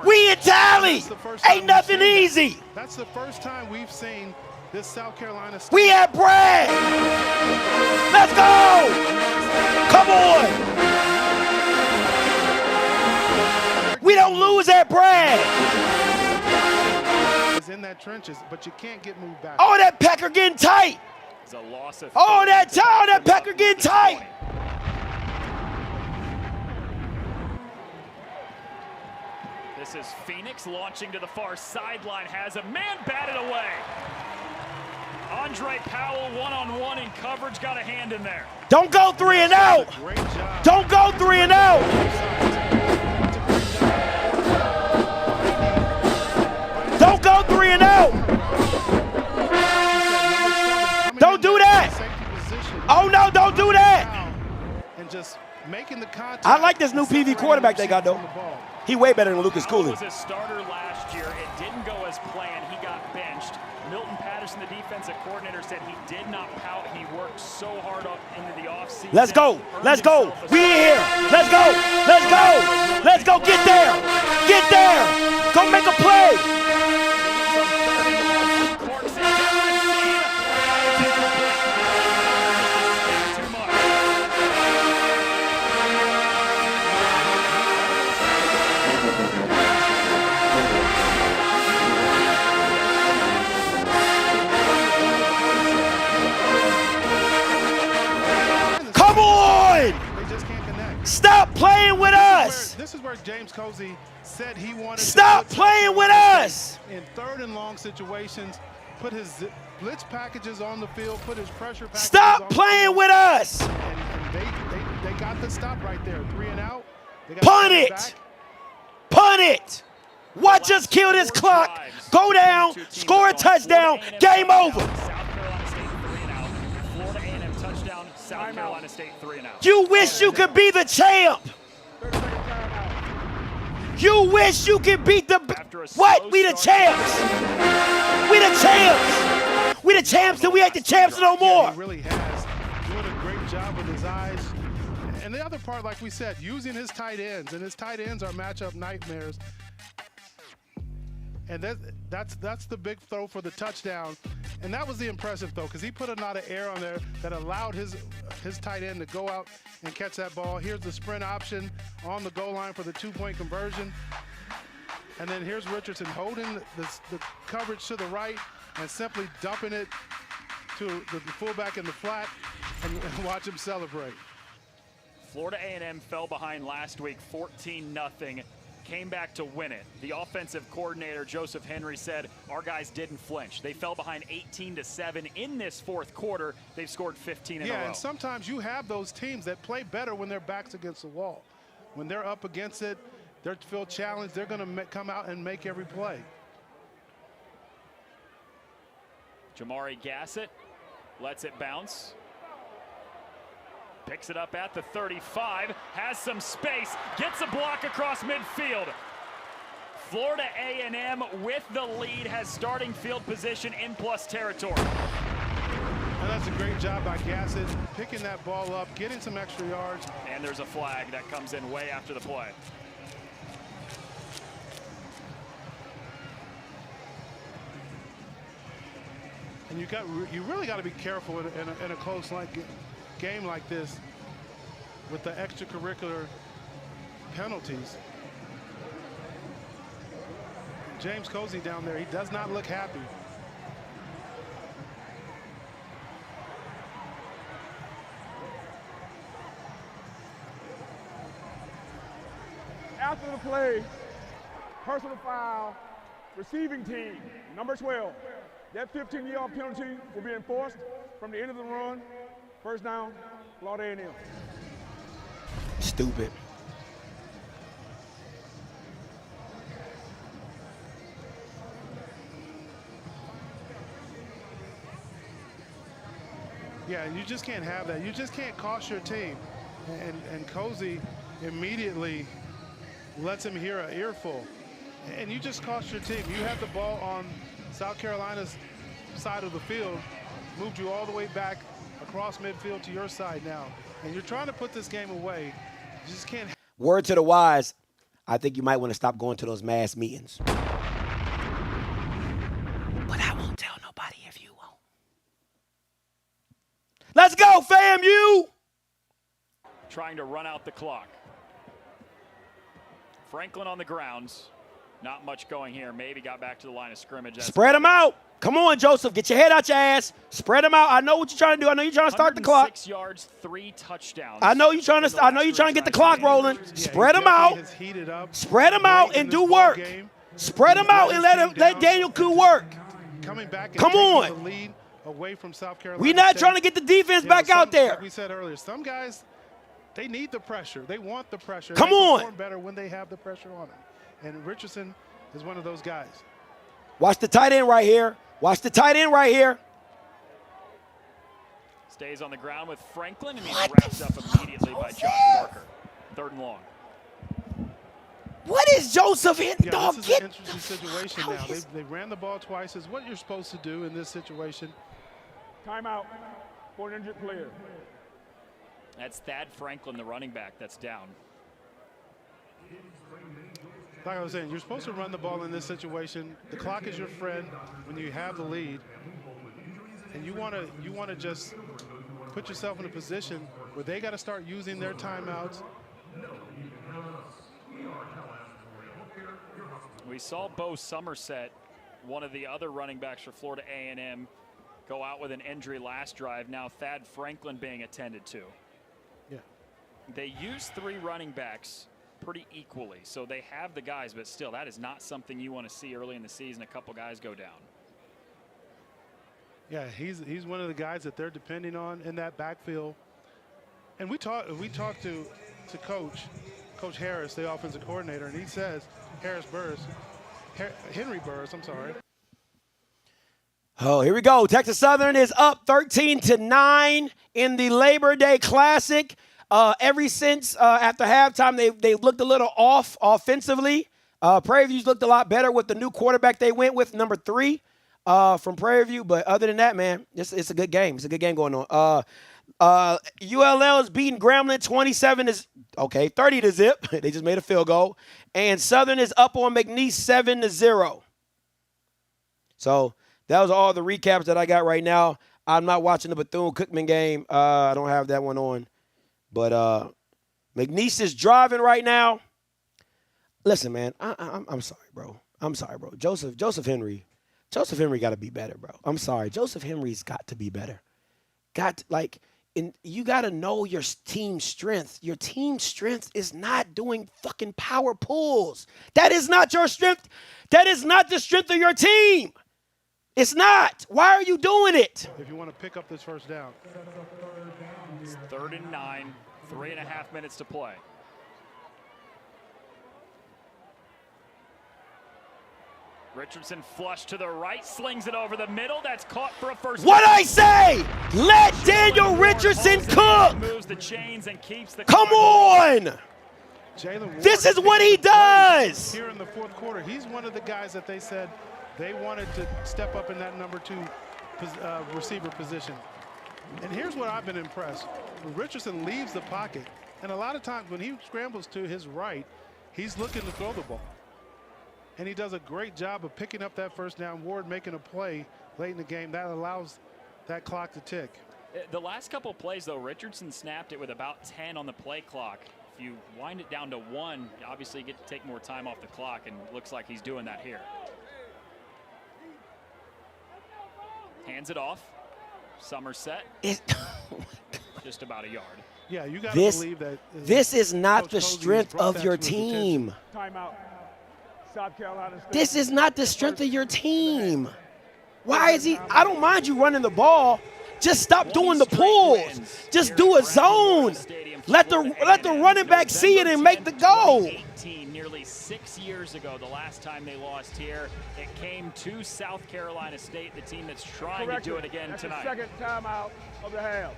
We in tally! Ain't nothing easy! That's the first time we've seen this South Carolina State. We at Bragg! Let's go! Come on! We don't lose at Bragg! In that trenches, but you can't get moved back. Oh, that Pecker getting tight. Oh, that Pecker getting tight. This is Phoenix launching to the far sideline, has a man batted away. Andre Powell one-on-one in coverage, got a hand in there. Don't go 3 and out. Don't go 3 and out. Don't go 3 and out. Don't do that. Oh no, don't do that. And just making the contact. I like this new PV quarterback they got though. He way better than Lucas Cooley. He was a starter last year. It didn't go as planned. He got benched. Milton Patterson, the defensive coordinator, said he did not pout. He worked so hard up into the offseason. Let's go. Let's go. We in here. Let's go. Let's go. Let's go. Get there. Get there. Go make a play. Come on! They just can't connect. Stop playing with us. This is where James Cozy said he wanted Stop playing with us. In 3rd and long situations, put his blitz packages on the field, put his pressure packages Stop playing with us. And they got the stop right there. 3 and out. Punt it. Punt it. Watch us kill this clock. Go down, score a touchdown, game over. South Carolina State 3 and out. You wish you could be the champ. You wish you could beat the what? We the champs. We the champs. We the champs and we ain't the champs no more. He really has. Doing a great job with his eyes. And the other part, like we said, using his tight ends, and his tight ends are matchup nightmares. And that's the big throw for the touchdown. And that was the impressive throw because he put a lot of air on there that allowed his tight end to go out and catch that ball. Here's the sprint option on the goal line for the 2-point conversion. And then here's Richardson holding the coverage to the right and simply dumping it to the fullback in the flat and watch him celebrate. Florida A&M fell behind last week 14-0. Came back to win it. The offensive coordinator, Joseph Henry, said our guys didn't flinch. They fell behind 18-7 in this fourth quarter. They've scored 15 in a row. Yeah, and sometimes you have those teams that play better when their back's against the wall. When they're up against it, they feel challenged, they're going to come out and make every play. Jamari Gassett lets it bounce. Picks it up at the 35, has some space, gets a block across midfield. Florida A&M with the lead has starting field position in plus territory. And that's a great job by Gassett, picking that ball up, getting some extra yards. And there's a flag that comes in way after the play. And you really got to be careful in a close game like this with the extracurricular penalties. James Cozy down there, he does not look happy. After the play, personal foul, receiving team, number 12. That 15-yard penalty will be enforced from the end of the run. First down, Florida A&M. Stupid. Yeah, you just can't have that. You just can't cost your team. And Cozy immediately lets him hear an earful. And you just cost your team. You had the ball on South Carolina's side of the field, moved you all the way back across midfield to your side now. And you're trying to put this game away. You just can't. Word to the wise, I think you might want to stop going to those mass meetings. But I won't tell nobody if you won't. Let's go, FAMU! Trying to run out the clock. Franklin on the grounds. Not much going here. Maybe got back to the line of scrimmage. Spread them out. Come on, Joseph. Get your head out your ass. Spread them out. I know what you're trying to do. I know you're trying to start the clock. 6 yards, 3 touchdowns. I know you're trying to get the clock rolling. Spread them out. Spread them out and do work. Spread them out and let Daniel Koo work. Coming back and come on. The lead away from South Carolina. We're not trying to get the defense back out there. Like we said earlier, some guys, they need the pressure. They want the pressure. Come they on. Perform better when they have the pressure on them. And Richardson is one of those guys. Watch the tight end right here. Watch the tight end right here. Stays on the ground with Franklin, and he's wrapped up immediately by Josh Parker. 3rd and long. What is Joseph hitting? Yeah, this is an interesting situation now. They ran the ball twice. Is what you're supposed to do in this situation. Timeout for an injured player. That's Thad Franklin, the running back, that's down. Like I was saying, you're supposed to run the ball in this situation. The clock is your friend when you have the lead, and you want to just put yourself in a position where they got to start using their timeouts. We saw Bo Somerset, one of the other running backs for Florida A&M, go out with an injury last drive. Now Thad Franklin being attended to. Yeah. They use 3 running backs pretty equally, so they have the guys, but still, that is not something you want to see early in the season. A couple guys go down. Yeah, he's one of the guys that they're depending on in that backfield. And we talked to Coach Harris, the offensive coordinator, and he says Henry Burris, I'm sorry. Oh, here we go. Texas Southern is up 13-9 in the Labor Day Classic. Ever since after halftime, they looked a little off offensively. Prairie View's looked a lot better with the new quarterback they went with, number 3 from Prairie View. But other than that, man, it's a good game. It's a good game going on. ULL is beating Grambling 30-0. They just made a field goal. And Southern is up on McNeese 7-0. So that was all the recaps that I got right now. I'm not watching the Bethune-Cookman game. I don't have that one on. But McNeese is driving right now. Listen, man, I'm sorry, bro. I'm sorry, bro. Joseph Henry got to be better, bro. I'm sorry. Joseph Henry's got to be better. You got to know your team strength. Your team strength is not doing fucking power pulls. That is not your strength. That is not the strength of your team. It's not. Why are you doing it? If you want to pick up this first down. It's 3rd and 9, 3.5 minutes to play. Richardson flush to the right, slings it over the middle. That's caught for a first. What I say? Let Daniel Richardson cook. Moves the chains and keeps the. Come on. This is what he does. Here in the fourth quarter, he's one of the guys that they said they wanted to step up in that number 2 receiver position. And here's what I've been impressed. When Richardson leaves the pocket, and a lot of times when he scrambles to his right, he's looking to throw the ball. And he does a great job of picking up that first down. Ward making a play late in the game that allows that clock to tick. The last couple of plays, though, Richardson snapped it with about 10 on the play clock. If you wind it down to 1, obviously you get to take more time off the clock, and it looks like he's doing that here. Hands it off. Somerset. Just about a yard. Yeah, you got to believe that. This is not the strength of your team. Timeout. South Carolina State. This is not the strength of your team. Why is he? I don't mind you running the ball. Just stop doing the pulls. Just do a zone. Let the running back see it and make the goal. Nearly 6 years ago, the last time they lost here, it came to South Carolina State, the team that's trying to do it again That's tonight. The second timeout of the half.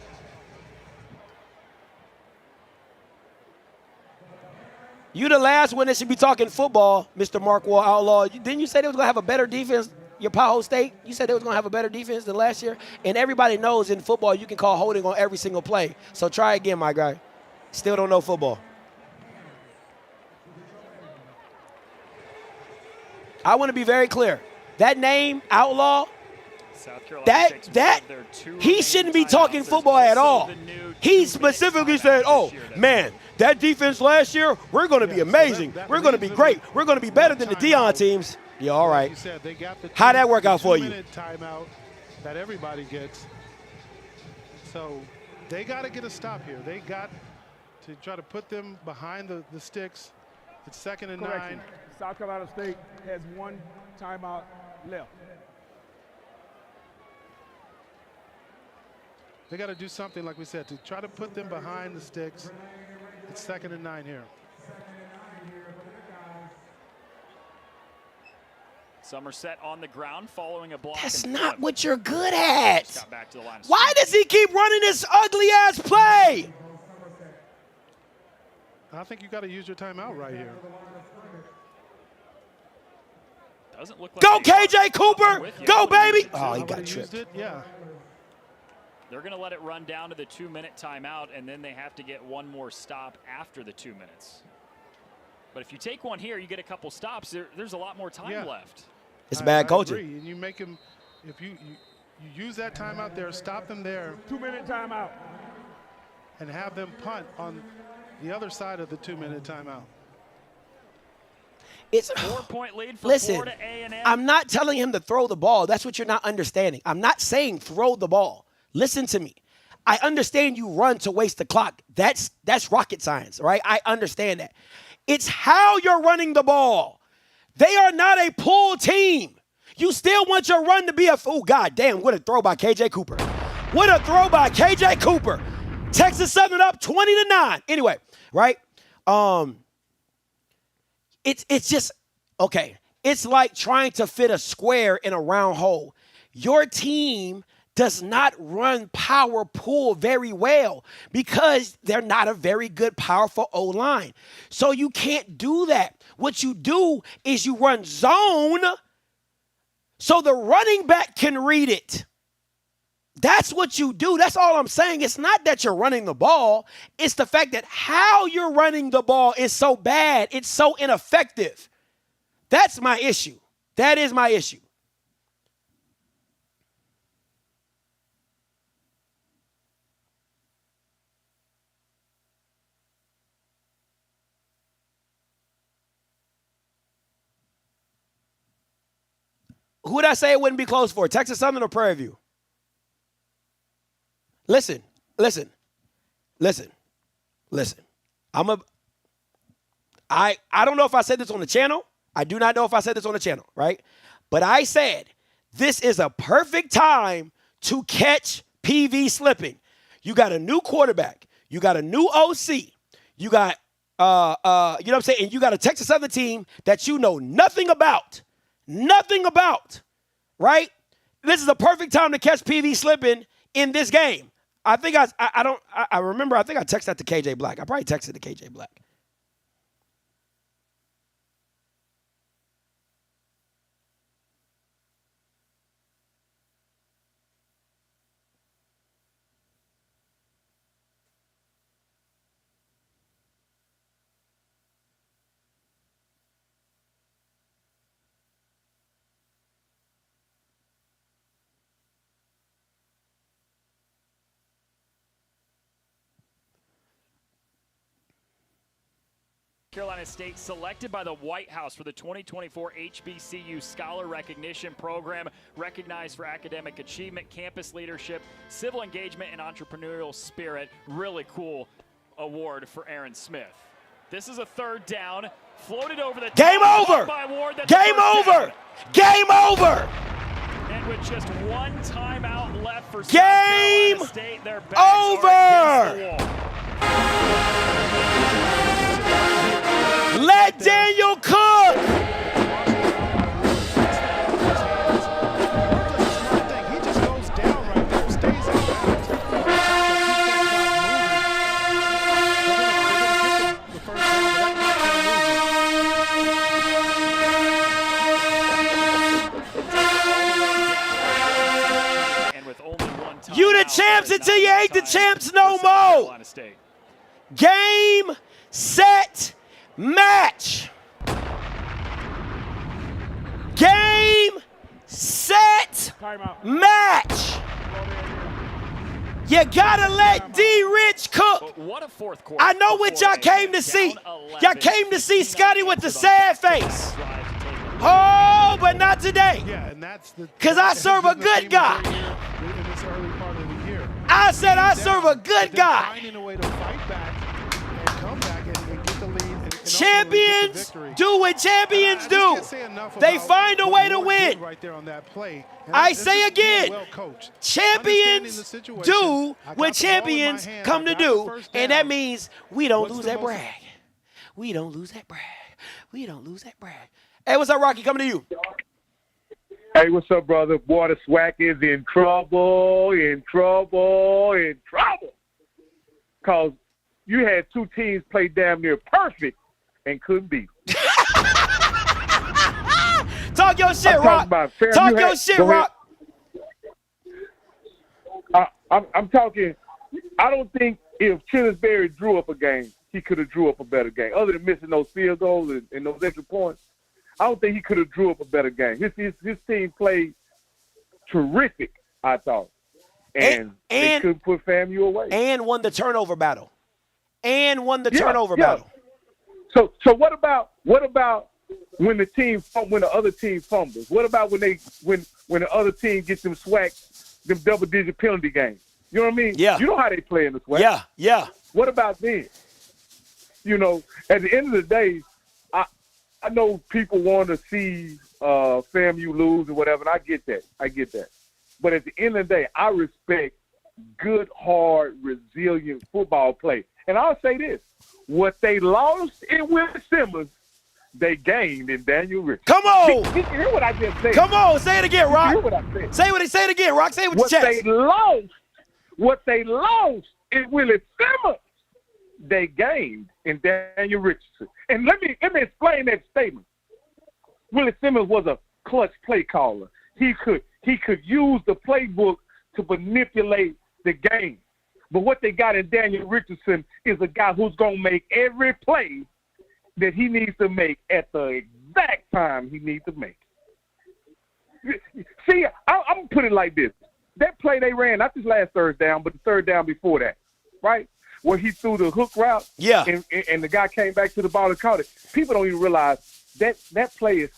You the last one that should be talking football, Mr. Mark Wall Outlaw. Didn't you say they was going to have a better defense, your Powell State? You said they was going to have a better defense than last year? And everybody knows in football you can call holding on every single play. So try again, my guy. Still don't know football. I want to be very clear. That name, Outlaw, he shouldn't be talking football at all. He specifically said, oh, man, that defense last year, we're going to be amazing. We're going to be great. We're going to be better than the Dion teams. Yeah, all right. How'd that work out for you? Timeout that everybody gets. So they got to get a stop here. They got to try to put them behind the sticks. It's 2nd and 9. South Carolina State has 1 timeout left. They got to do something, like we said, to try to put them behind the sticks. It's 2nd and 9 here. Somerset on the ground following a block. That's not what you're good at. Got back to the line of Why does he keep running this ugly-ass play? I think you got to use your timeout right here. Doesn't look like Go, KJ Cooper. Go, baby. Oh, he got tripped. Yeah. They're going to let it run down to the 2-minute timeout, and then they have to get one more stop after the 2 minutes. But if you take one here, you get a couple stops. There's a lot more time left. It's bad coaching. I agree. And you make him, if you use that timeout there, stop them there. 2-minute timeout. And have them punt on the other side of the 2-minute timeout. It's 4-point lead for listen, Florida A&M. I'm not telling him to throw the ball. That's what you're not understanding. I'm not saying throw the ball. Listen to me. I understand you run to waste the clock. That's rocket science, right? I understand that. It's how you're running the ball. They are not a pull team. You still want your run to be oh, God damn, what a throw by KJ Cooper. What a throw by KJ Cooper. Texas Southern up 20-9. Anyway, right? It's just, okay. It's like trying to fit a square in a round hole. Your team does not run power pull very well because they're not a very good, powerful O-line. So you can't do that. What you do is you run zone so the running back can read it. That's what you do. That's all I'm saying. It's not that you're running the ball. It's the fact that how you're running the ball is so bad. It's so ineffective. That's my issue. That is my issue. Who'd I say it wouldn't be close for? Texas Southern or Prairie View? Listen. I don't know if I said this on the channel. I do not know if I said this on the channel, right? But I said this is a perfect time to catch PV slipping. You got a new quarterback. You got a new OC. You got, you know what I'm saying? And you got a Texas Southern team that you know nothing about, right? This is a perfect time to catch PV slipping in this game. I think I remember, I think I texted that to KJ Black. I probably texted to KJ Black. Carolina State selected by the White House for the 2024 HBCU Scholar Recognition Program, recognized for academic achievement, campus leadership, civil engagement, and entrepreneurial spirit. Really cool award for Aaron Smith. This is a third down, floated over the Game top over. by Ward. Game over. Game over. And with just one timeout left for Game South Carolina State, their backs are against the wall. Let Daniel cook. He just goes down right there, stays in bounds. You the champs until you ain't the champs no more. Game, set, match. Game, set, match. You gotta let D-Rich cook. What a fourth quarter. I know what y'all came to see. Y'all came to see Scotty with the sad face. Oh, but not today. Because I serve a good guy. I said I serve a good guy. Champions do what champions do. They find a way to win. I say again, champions do what champions come to do, and that means we don't lose that brag. We don't lose that brag. We don't lose that brag. Hey, what's up, Rocky? Coming to you. Hey, what's up, brother? Boy, the SWAC is in trouble, in trouble, in trouble. Because you had two teams play damn near perfect and couldn't beat. Talk your shit, Rock. Talk your shit, Rock. I'm talking, I don't think if Chisholmsbury drew up a game, he could have drew up a better game. Other than missing those field goals and those extra points, I don't think he could have drew up a better game. His team played terrific, I thought. And they couldn't put FAMU away. And won the turnover battle. Battle. So what about when the other team fumbles? What about when the other team gets them SWAC, them double-digit penalty games? You know what I mean? Yeah. You know how they play in the SWAC. Yeah. What about then? You know, at the end of the day, I know people want to see FAMU lose or whatever, and I get that. But at the end of the day, I respect good, hard, resilient football play. And I'll say this. What they lost in Will Simmons, they gained in Daniel Richardson. Come on. Did you hear what I just said? Come on, say it again, Rock. Did you hear what I said? Say it again, Rock. Say it with your chest. What they lost in Willie Simmons, they gained in Daniel Richardson. And let me explain that statement. Willie Simmons was a clutch play caller. He could use the playbook to manipulate the game. But what they got in Daniel Richardson is a guy who's going to make every play that he needs to make at the exact time he needs to make. See, I'm going to put it like this. That play they ran, not this last third down, but the third down before that, right? Where he threw the hook route, and the guy came back to the ball and caught it. People don't even realize that play is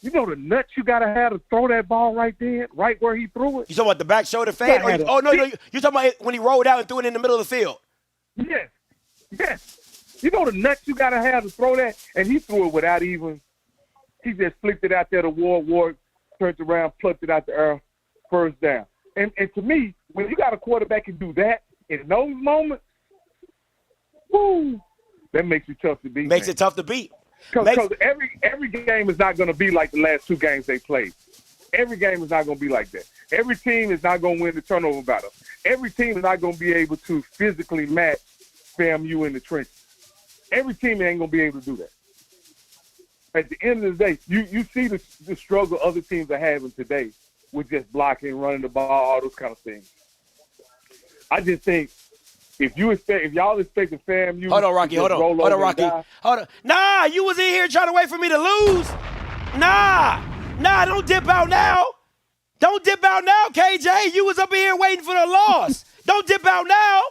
You know the nuts you got to have to throw that ball right there, right where he threw it? You talking about the back shoulder fade? No, you're talking about when he rolled out and threw it in the middle of the field. Yes. Yes. You know the nuts you got to have to throw that? And he threw it without even – he just flicked it out there to Ward, turned around, plucked it out the air, first down. And to me, when you got a quarterback can do that in those moments, woo, that makes it tough to beat. Makes it tough to beat. Because every game is not going to be like the last 2 games they played. Every game is not going to be like that. Every team is not going to win the turnover battle. Every team is not going to be able to physically match FAMU in the trenches. Every team ain't going to be able to do that. At the end of the day, you see the struggle other teams are having today with just blocking, running the ball, all those kind of things. I just think if y'all expect the FAMU, hold on, Rocky. Nah, you was in here trying to wait for me to lose. Nah, don't dip out now. Don't dip out now, KJ. You was up in here waiting for the loss. Don't dip out now.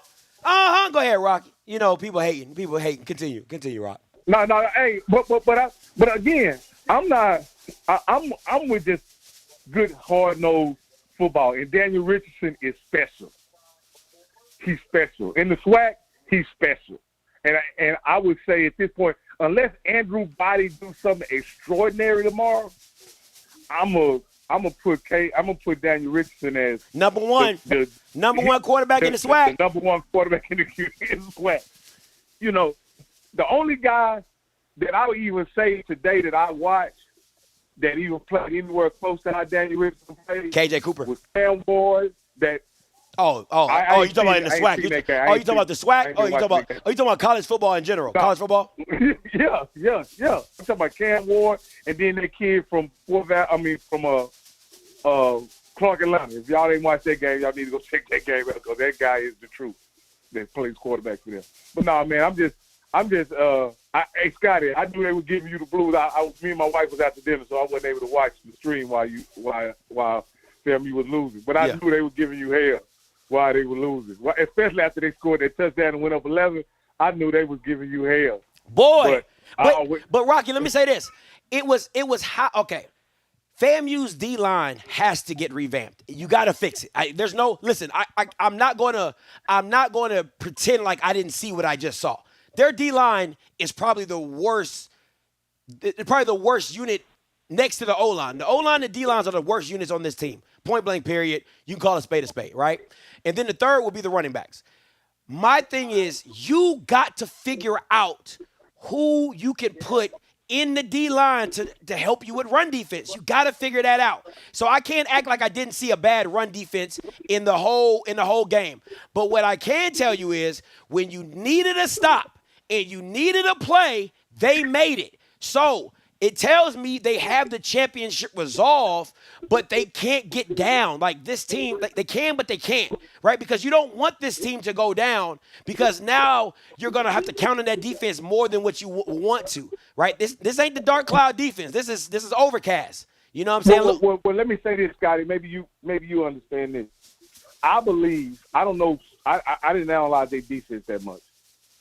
Go ahead, Rocky. You know people hating. Continue, Rock. No. Hey, but again, I'm not. I'm with just good hard-nosed football, and Daniel Richardson is special. He's special. In the SWAC, he's special. And I would say at this point, unless Andrew Body do something extraordinary tomorrow, I'm gonna put Daniel Richardson as number one quarterback in the SWAC. The number one quarterback in the SWAC. You know, the only guy that I would even say today that I watched that even played anywhere close to how Daniel Richardson played, KJ Cooper, was Cam Ward. That you talking about in the SWAC? You talking about the SWAC? You talking about college football in general? College football? Yeah. I'm talking about Cam Ward, and then that kid from Clark Atlanta. If y'all didn't watch that game, y'all need to go check that game out because that guy is the truth that plays quarterback for them. But no, man, I'm just. Hey, Scotty, I knew they were giving you the blues. Me and my wife was at the dinner, so I wasn't able to watch the stream while FAMU was losing. But I knew they were giving you hell while they were losing. Well, especially after they scored that touchdown and went up 11, I knew they was giving you hell. Boy, but Rocky, let me say this: it was how okay. FAMU's D-line has to get revamped. You got to fix it. I'm not going to pretend like I didn't see what I just saw. Their D-line is probably the worst unit next to the O-line. The O-line and D-lines are the worst units on this team. Point blank, period. You can call a spade, right? And then the third will be the running backs. My thing is you got to figure out who you can put in the D-line to help you with run defense. You got to figure that out. So I can't act like I didn't see a bad run defense in the whole game. But what I can tell you is when you needed a stop and you needed a play, they made it. So it tells me they have the championship resolve, but they can't get down. Like this team, they can, but they can't, right? Because you don't want this team to go down because now you're going to have to count on that defense more than what you want to, right? This ain't the dark cloud defense. This is overcast. You know what I'm saying? Well, let me say this, Scotty. Maybe you understand this. I believe, I don't know, I didn't analyze their defense that much.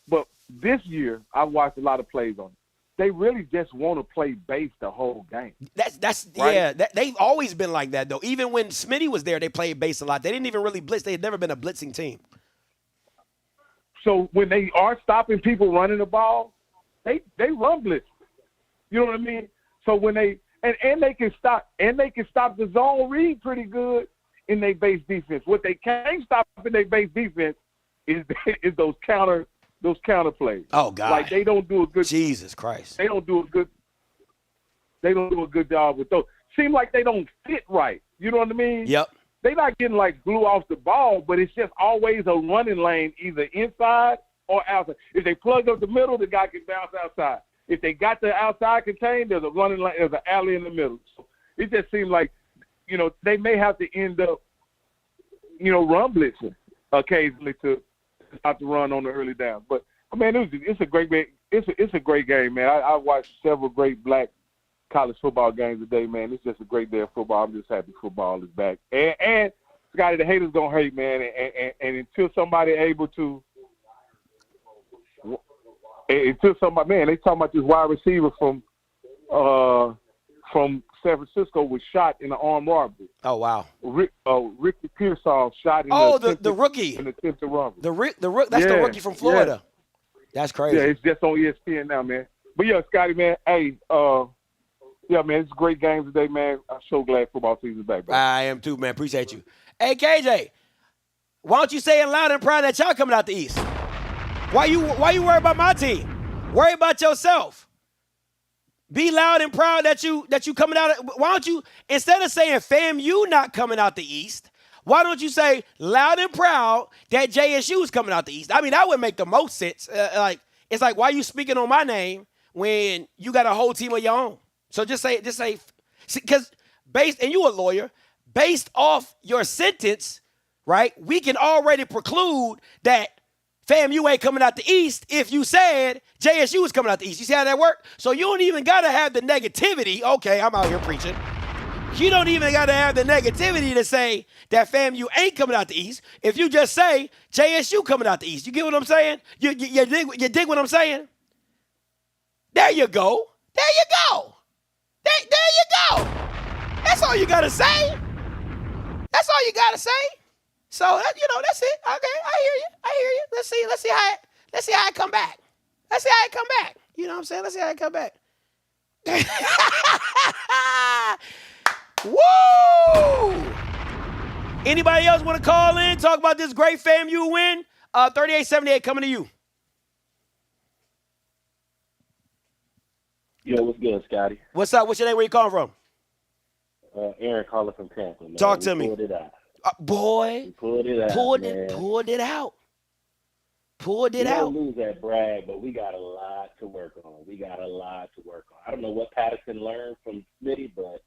But this year, I watched a lot of plays on it. They really just want to play base the whole game. That's right? Yeah. They've always been like that, though. Even when Smitty was there, they played base a lot. They didn't even really blitz. They had never been a blitzing team. So when they are stopping people running the ball, they run blitz. You know what I mean? So when they and they can stop the zone read pretty good in their base defense. What they can't stop in their base defense is those counter plays. Oh God! Like they don't do a good. Jesus Christ! They don't do a good job with those. Seem like they don't fit right. You know what I mean? Yep. They're not getting like glue off the ball, but it's just always a running lane, either inside or outside. If they plug up the middle, the guy can bounce outside. If they got the outside contained, there's a running lane, there's an alley in the middle. So it just seems like, they may have to end up, run blitzing occasionally to stop the run on the early down. But man, it's a great game. It's a great game, man. I watched several great black college football games today, man. It's just a great day of football. I'm just happy football is back. And Scotty, the haters gonna hate, man. And until somebody able to, man, they talking about this wide receiver from from San Francisco was shot in an armed robbery. Oh, wow. Ricky Pearsall shot in the rookie. In the attempted robbery. That's the rookie from Florida. That's crazy. Yeah, it's just on ESPN now, man. But yeah, Scotty, man, hey, yeah, man, it's a great game today, man. I'm so glad football season's back, bro. I am too, man. Appreciate you. Hey, KJ, why don't you say it loud and proud that y'all coming out the East? Why you worry about my team? Worry about yourself. Be loud and proud that you coming out. Why don't you, instead of saying FAMU not coming out the East, why don't you say loud and proud that JSU is coming out the East? I mean, that would make the most sense. It's like, why are you speaking on my name when you got a whole team of your own? So just say, because and you a lawyer, based off your sentence, right? We can already preclude that FAMU ain't coming out the East if you said JSU is coming out the East. You see how that works? So you don't even got to have the negativity. Okay, I'm out here preaching. You don't even got to have the negativity to say that FAMU ain't coming out the East if you just say JSU coming out the East. You get what I'm saying? You dig what I'm saying? There you go. There you go. There you go. That's all you got to say. That's all you got to say. So, that's it. Okay, I hear you. Let's see how it come back. Let's see how it come back. You know what I'm saying? Let's see how it come back. Woo! Anybody else want to call in, talk about this great FAMU win? 38-78 coming to you. Yo, what's good, Scotty? What's up? What's your name? Where you calling from? Aaron calling from Tampa, man. Talk to me. Pulled it out. Boy. Pulled it out, Pulled man. it out. Pulled it We out. don't lose that brag, but we got a lot to work on. I don't know what Patterson learned from Smitty, but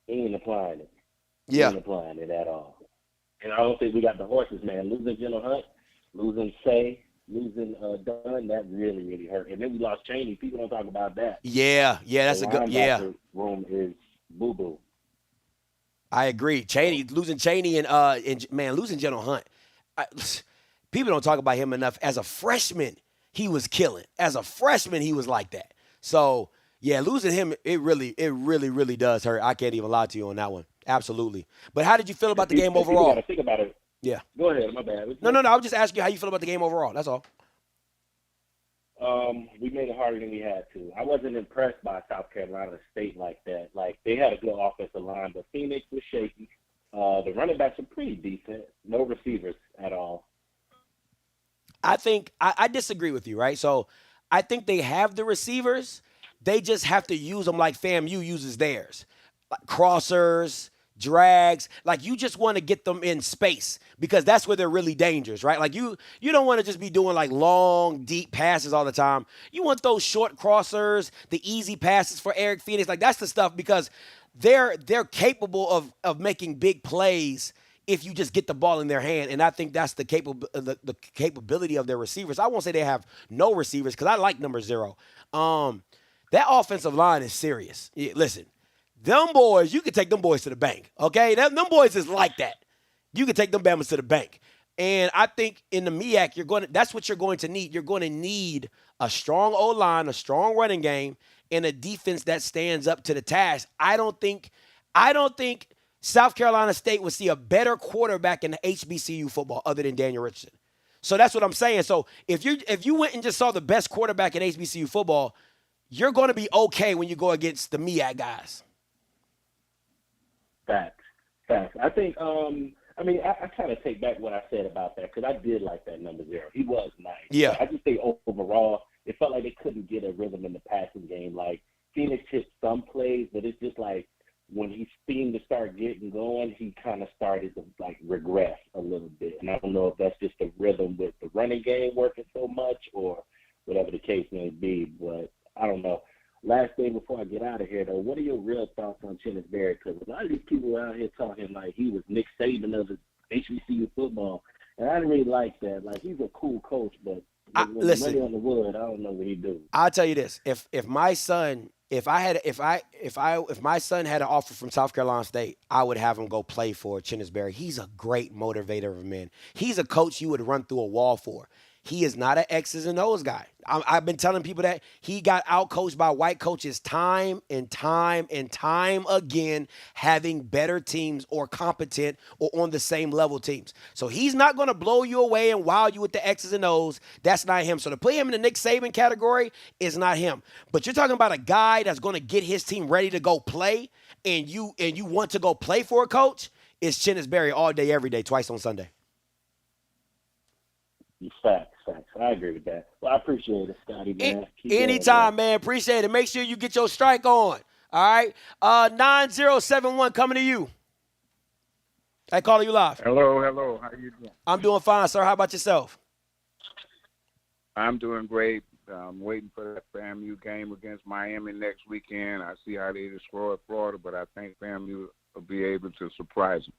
he ain't applying it. Yeah. He ain't applying it at all. And I don't think we got the horses, man. Losing General Hunt, losing Say, losing Dunn, that really, really hurt. And then we lost Chaney. People don't talk about that. Yeah, that's a good, The room is boo-boo. I agree. Losing Chaney and losing General Hunt. People don't talk about him enough. As a freshman, he was killing. As a freshman, he was like that. So, yeah, losing him, it really, really does hurt. I can't even lie to you on that one. Absolutely. But how did you feel about the game overall? You got to think about it. Yeah. Go ahead. My bad. No. I was just asking you how you feel about the game overall. That's all. We made it harder than we had to. I wasn't impressed by South Carolina State like that. Like, they had a good offensive line, but Phoenix was shaky. The running backs are pretty decent. No receivers at all. I think I disagree with you, right? So I think they have the receivers. They just have to use them like FAMU uses theirs. Like crossers, drags. Like, you just want to get them in space because that's where they're really dangerous, right? Like, you don't want to just be doing like long, deep passes all the time. You want those short crossers, the easy passes for Eric Phoenix. Like, that's the stuff because they're capable of making big plays if you just get the ball in their hand. And I think that's the capability of their receivers. I won't say they have no receivers because I like number 0. That offensive line is serious. Yeah, listen, them boys, you can take them boys to the bank, okay? Them boys is like that. You can take them Bama's to the bank. And I think in the MEAC, that's what you're going to need. You're going to need a strong O-line, a strong running game, and a defense that stands up to the task. I don't think South Carolina State would see a better quarterback in the HBCU football other than Daniel Richardson. So that's what I'm saying. So if you went and just saw the best quarterback in HBCU football, you're going to be okay when you go against the MEAC guys. Facts. I think, I kind of take back what I said about that because I did like that number 0. He was nice. Yeah. I just think overall, it felt like they couldn't get a rhythm in the passing game. Like, Phoenix hit some plays, but it's just like, when he seemed to start getting going, he kind of started to, like, regress a little bit. And I don't know if that's just the rhythm with the running game working so much or whatever the case may be, but I don't know. Last thing before I get out of here, though, what are your real thoughts on Chennis Berry? Because a lot of these people out here talking like he was Nick Saban of the HBCU football, and I didn't really like that. Like, he's a cool coach, but listen, money on the wood, I don't know what he do. I'll tell you this: if my son had an offer from South Carolina State, I would have him go play for Chennis Berry. He's a great motivator of men. He's a coach you would run through a wall for. He is not an X's and O's guy. I've been telling people that he got outcoached by white coaches time and time and time again, having better teams or competent or on the same level teams. So he's not going to blow you away and wow you with the X's and O's. That's not him. So to put him in the Nick Saban category is not him. But you're talking about a guy that's going to get his team ready to go play, and you want to go play for a coach. It's Chennis Berry all day, every day, twice on Sunday. Facts. I agree with that. Well, I appreciate it, Scotty, man. Keep going, Anytime, man. Appreciate it. Make sure you get your strike on. All right. 9071 coming to you. I call you live. Hello. How you doing? I'm doing fine, sir. How about yourself? I'm doing great. I'm waiting for that FAMU game against Miami next weekend. I see how they destroy Florida, but I think FAMU will be able to surprise them.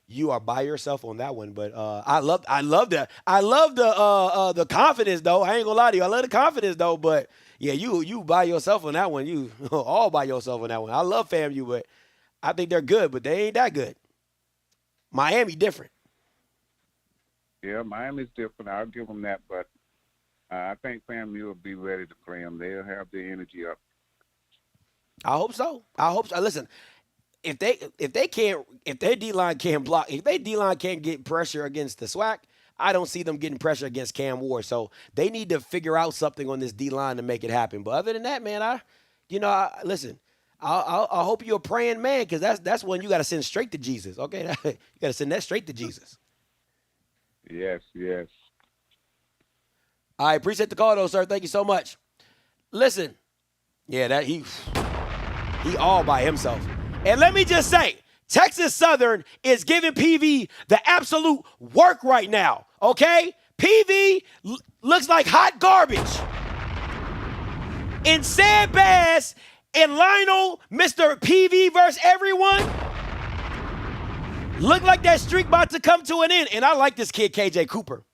You are by yourself on that one, but I love that. I love the confidence though. I ain't gonna lie to you. I love the confidence though, but yeah, you by yourself on that one. You all by yourself on that one. I love FAMU, but I think they're good, but they ain't that good. Miami different. Yeah, Miami's different. I'll give them that, but I think FAMU will be ready to play them. They'll have the energy up. I hope so. Listen. If their D-line can't block, if their D-line can't get pressure against the SWAC, I don't see them getting pressure against Cam Ward. So they need to figure out something on this D-line to make it happen. But other than that, man, listen, I hope you're a praying man, because that's one you got to send straight to Jesus. Okay, you got to send that straight to Jesus. Yes. I appreciate the call, though, sir. Thank you so much. Listen, yeah, that he all by himself. And let me just say, Texas Southern is giving PV the absolute work right now, okay? PV looks like hot garbage. And Sam Bass and Lionel, Mr. PV versus everyone, look like that streak about to come to an end. And I like this kid, KJ Cooper.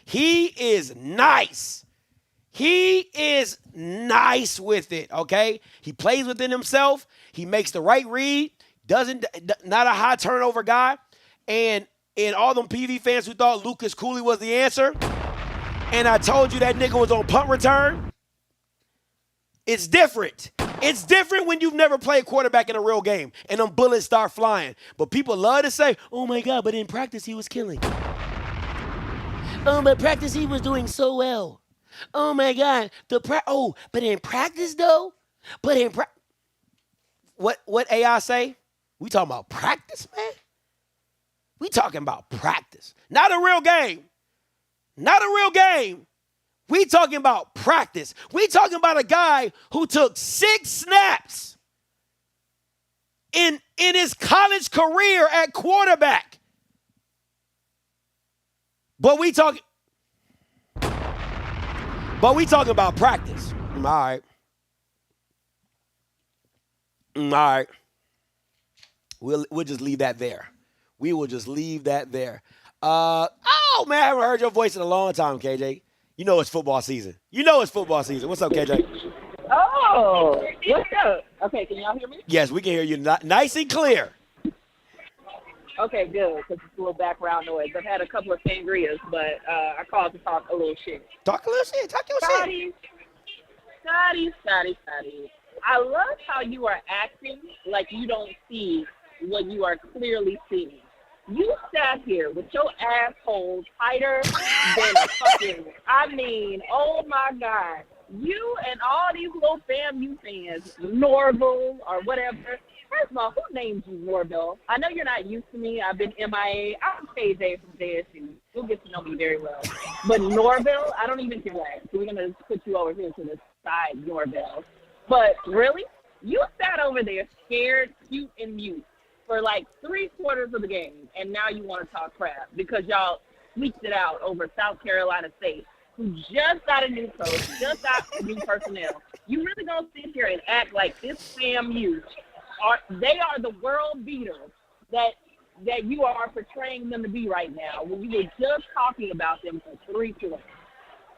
He is nice. He is nice with it, okay? He plays within himself. He makes the right read. Not a high turnover guy. And all them PV fans who thought Lucas Cooley was the answer, and I told you that nigga was on punt return, it's different. It's different when you've never played quarterback in a real game and them bullets start flying. But people love to say, oh, my God, but in practice he was killing. Oh, but practice he was doing so well. Oh, my God. But in practice, though? What AI say? We talking about practice, man? We talking about practice. Not a real game. We talking about practice. We talking about a guy who took 6 snaps in his college career at quarterback. But we talking about practice. All right. We'll just leave that there. We will just leave that there. Man, I haven't heard your voice in a long time, KJ. You know it's football season. What's up, KJ? Oh, what's up? Okay, can y'all hear me? Yes, we can hear you nice and clear. Okay, good, because it's a little background noise. I've had a couple of sangrias, but I called to talk a little shit. Talk your shit. Scotty. I love how you are acting like you don't see what you are clearly seeing. You sat here with your asshole tighter than fucking, oh my God. You and all these little FAMU fans, Norville or whatever. First of all, who named you Norville? I know you're not used to me. I've been MIA. I'm KJ from JSU. You'll get to know me very well. But Norville, I don't even care. So we're going to put you over here to the side, Norville. But really, you sat over there scared, cute, and mute for like 3/4 of the game, and now you want to talk crap because y'all squeaked it out over South Carolina State, who just got a new coach, just got new personnel. You really gonna sit here and act like this FAMU they are the world beaters that you are portraying them to be right now when you were just talking about them for 3 quarters.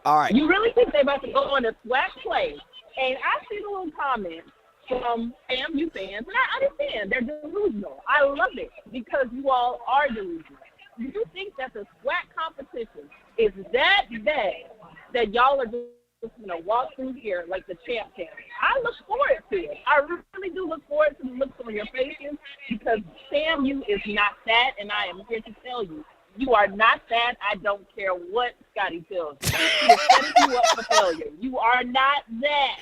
All right. You really think they're about to go on a SWAC play? And I see the little comments from FAMU fans, and I understand they're delusional. I love it because you all are delusional. you think that the SWAC competition is that bad that y'all are just going to walk through here like the champ. I look forward to it. I really do look forward to the looks on your faces because FAMU is not that, and I am here to tell you, you are not that. I don't care what Scotty tells you. He is setting you up for failure. You are not that.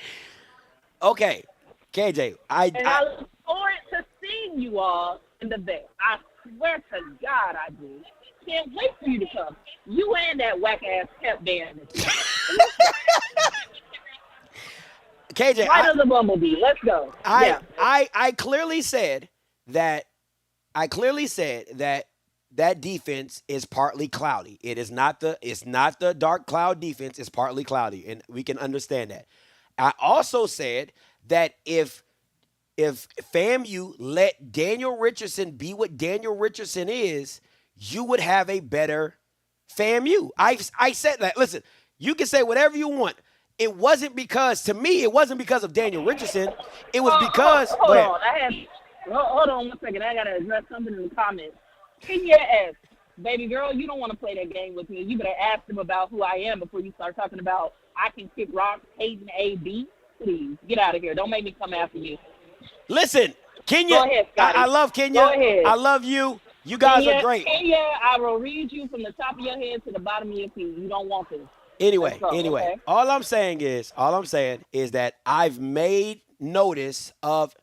Okay, KJ, I look forward to seeing you all in the Bay. I swear to God I do. Can't wait for you to come. You and that whack-ass pep band. KJ, right on the bumblebee. Let's go. I clearly said that that defense is partly cloudy. It's not the dark cloud defense. It's partly cloudy, and we can understand that. I also said that if FAMU let Daniel Richardson be what Daniel Richardson is, you would have a better FAMU. I said that. Listen, you can say whatever you want. It wasn't because, to me, it wasn't because of Daniel Richardson. It was because. Hold on 1 second. I got to address something in the comments. Kenya asks, baby girl, you don't want to play that game with me. You better ask them about who I am before you start talking about I can kick rocks, Hayden A.B. Please, get out of here. Don't make me come after you. Listen, Kenya, go ahead, Scotty. I love Kenya. Go ahead. I love you. You guys are great. Kenya, I will read you from the top of your head to the bottom of your feet. You don't want this. Anyway, okay? all I'm saying is that I've made notice of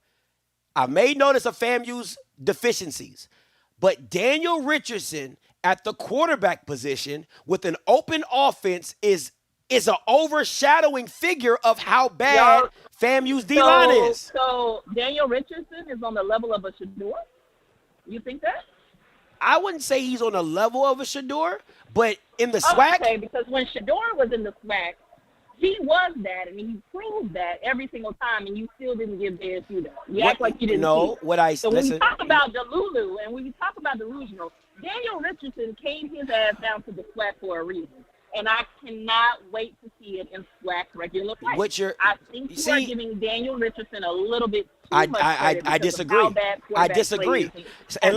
FAMU's deficiencies. But Daniel Richardson at the quarterback position with an open offense is an overshadowing figure of how bad FAMU's D-line is. So Daniel Richardson is on the level of a Shador? You think that? I wouldn't say he's on the level of a Shador, but in the SWAC. Okay, because when Shador was in the SWAC, he was that, and he proved that every single time, and you still didn't give JSU that. You act like you didn't see. So when you talk about Delulu and when you talk about delusional, Daniel Richardson came his ass down to the SWAC for a reason. And I cannot wait to see it in SWAC regular play. I think you are giving Daniel Richardson a little bit too much credit. I disagree. I disagree. And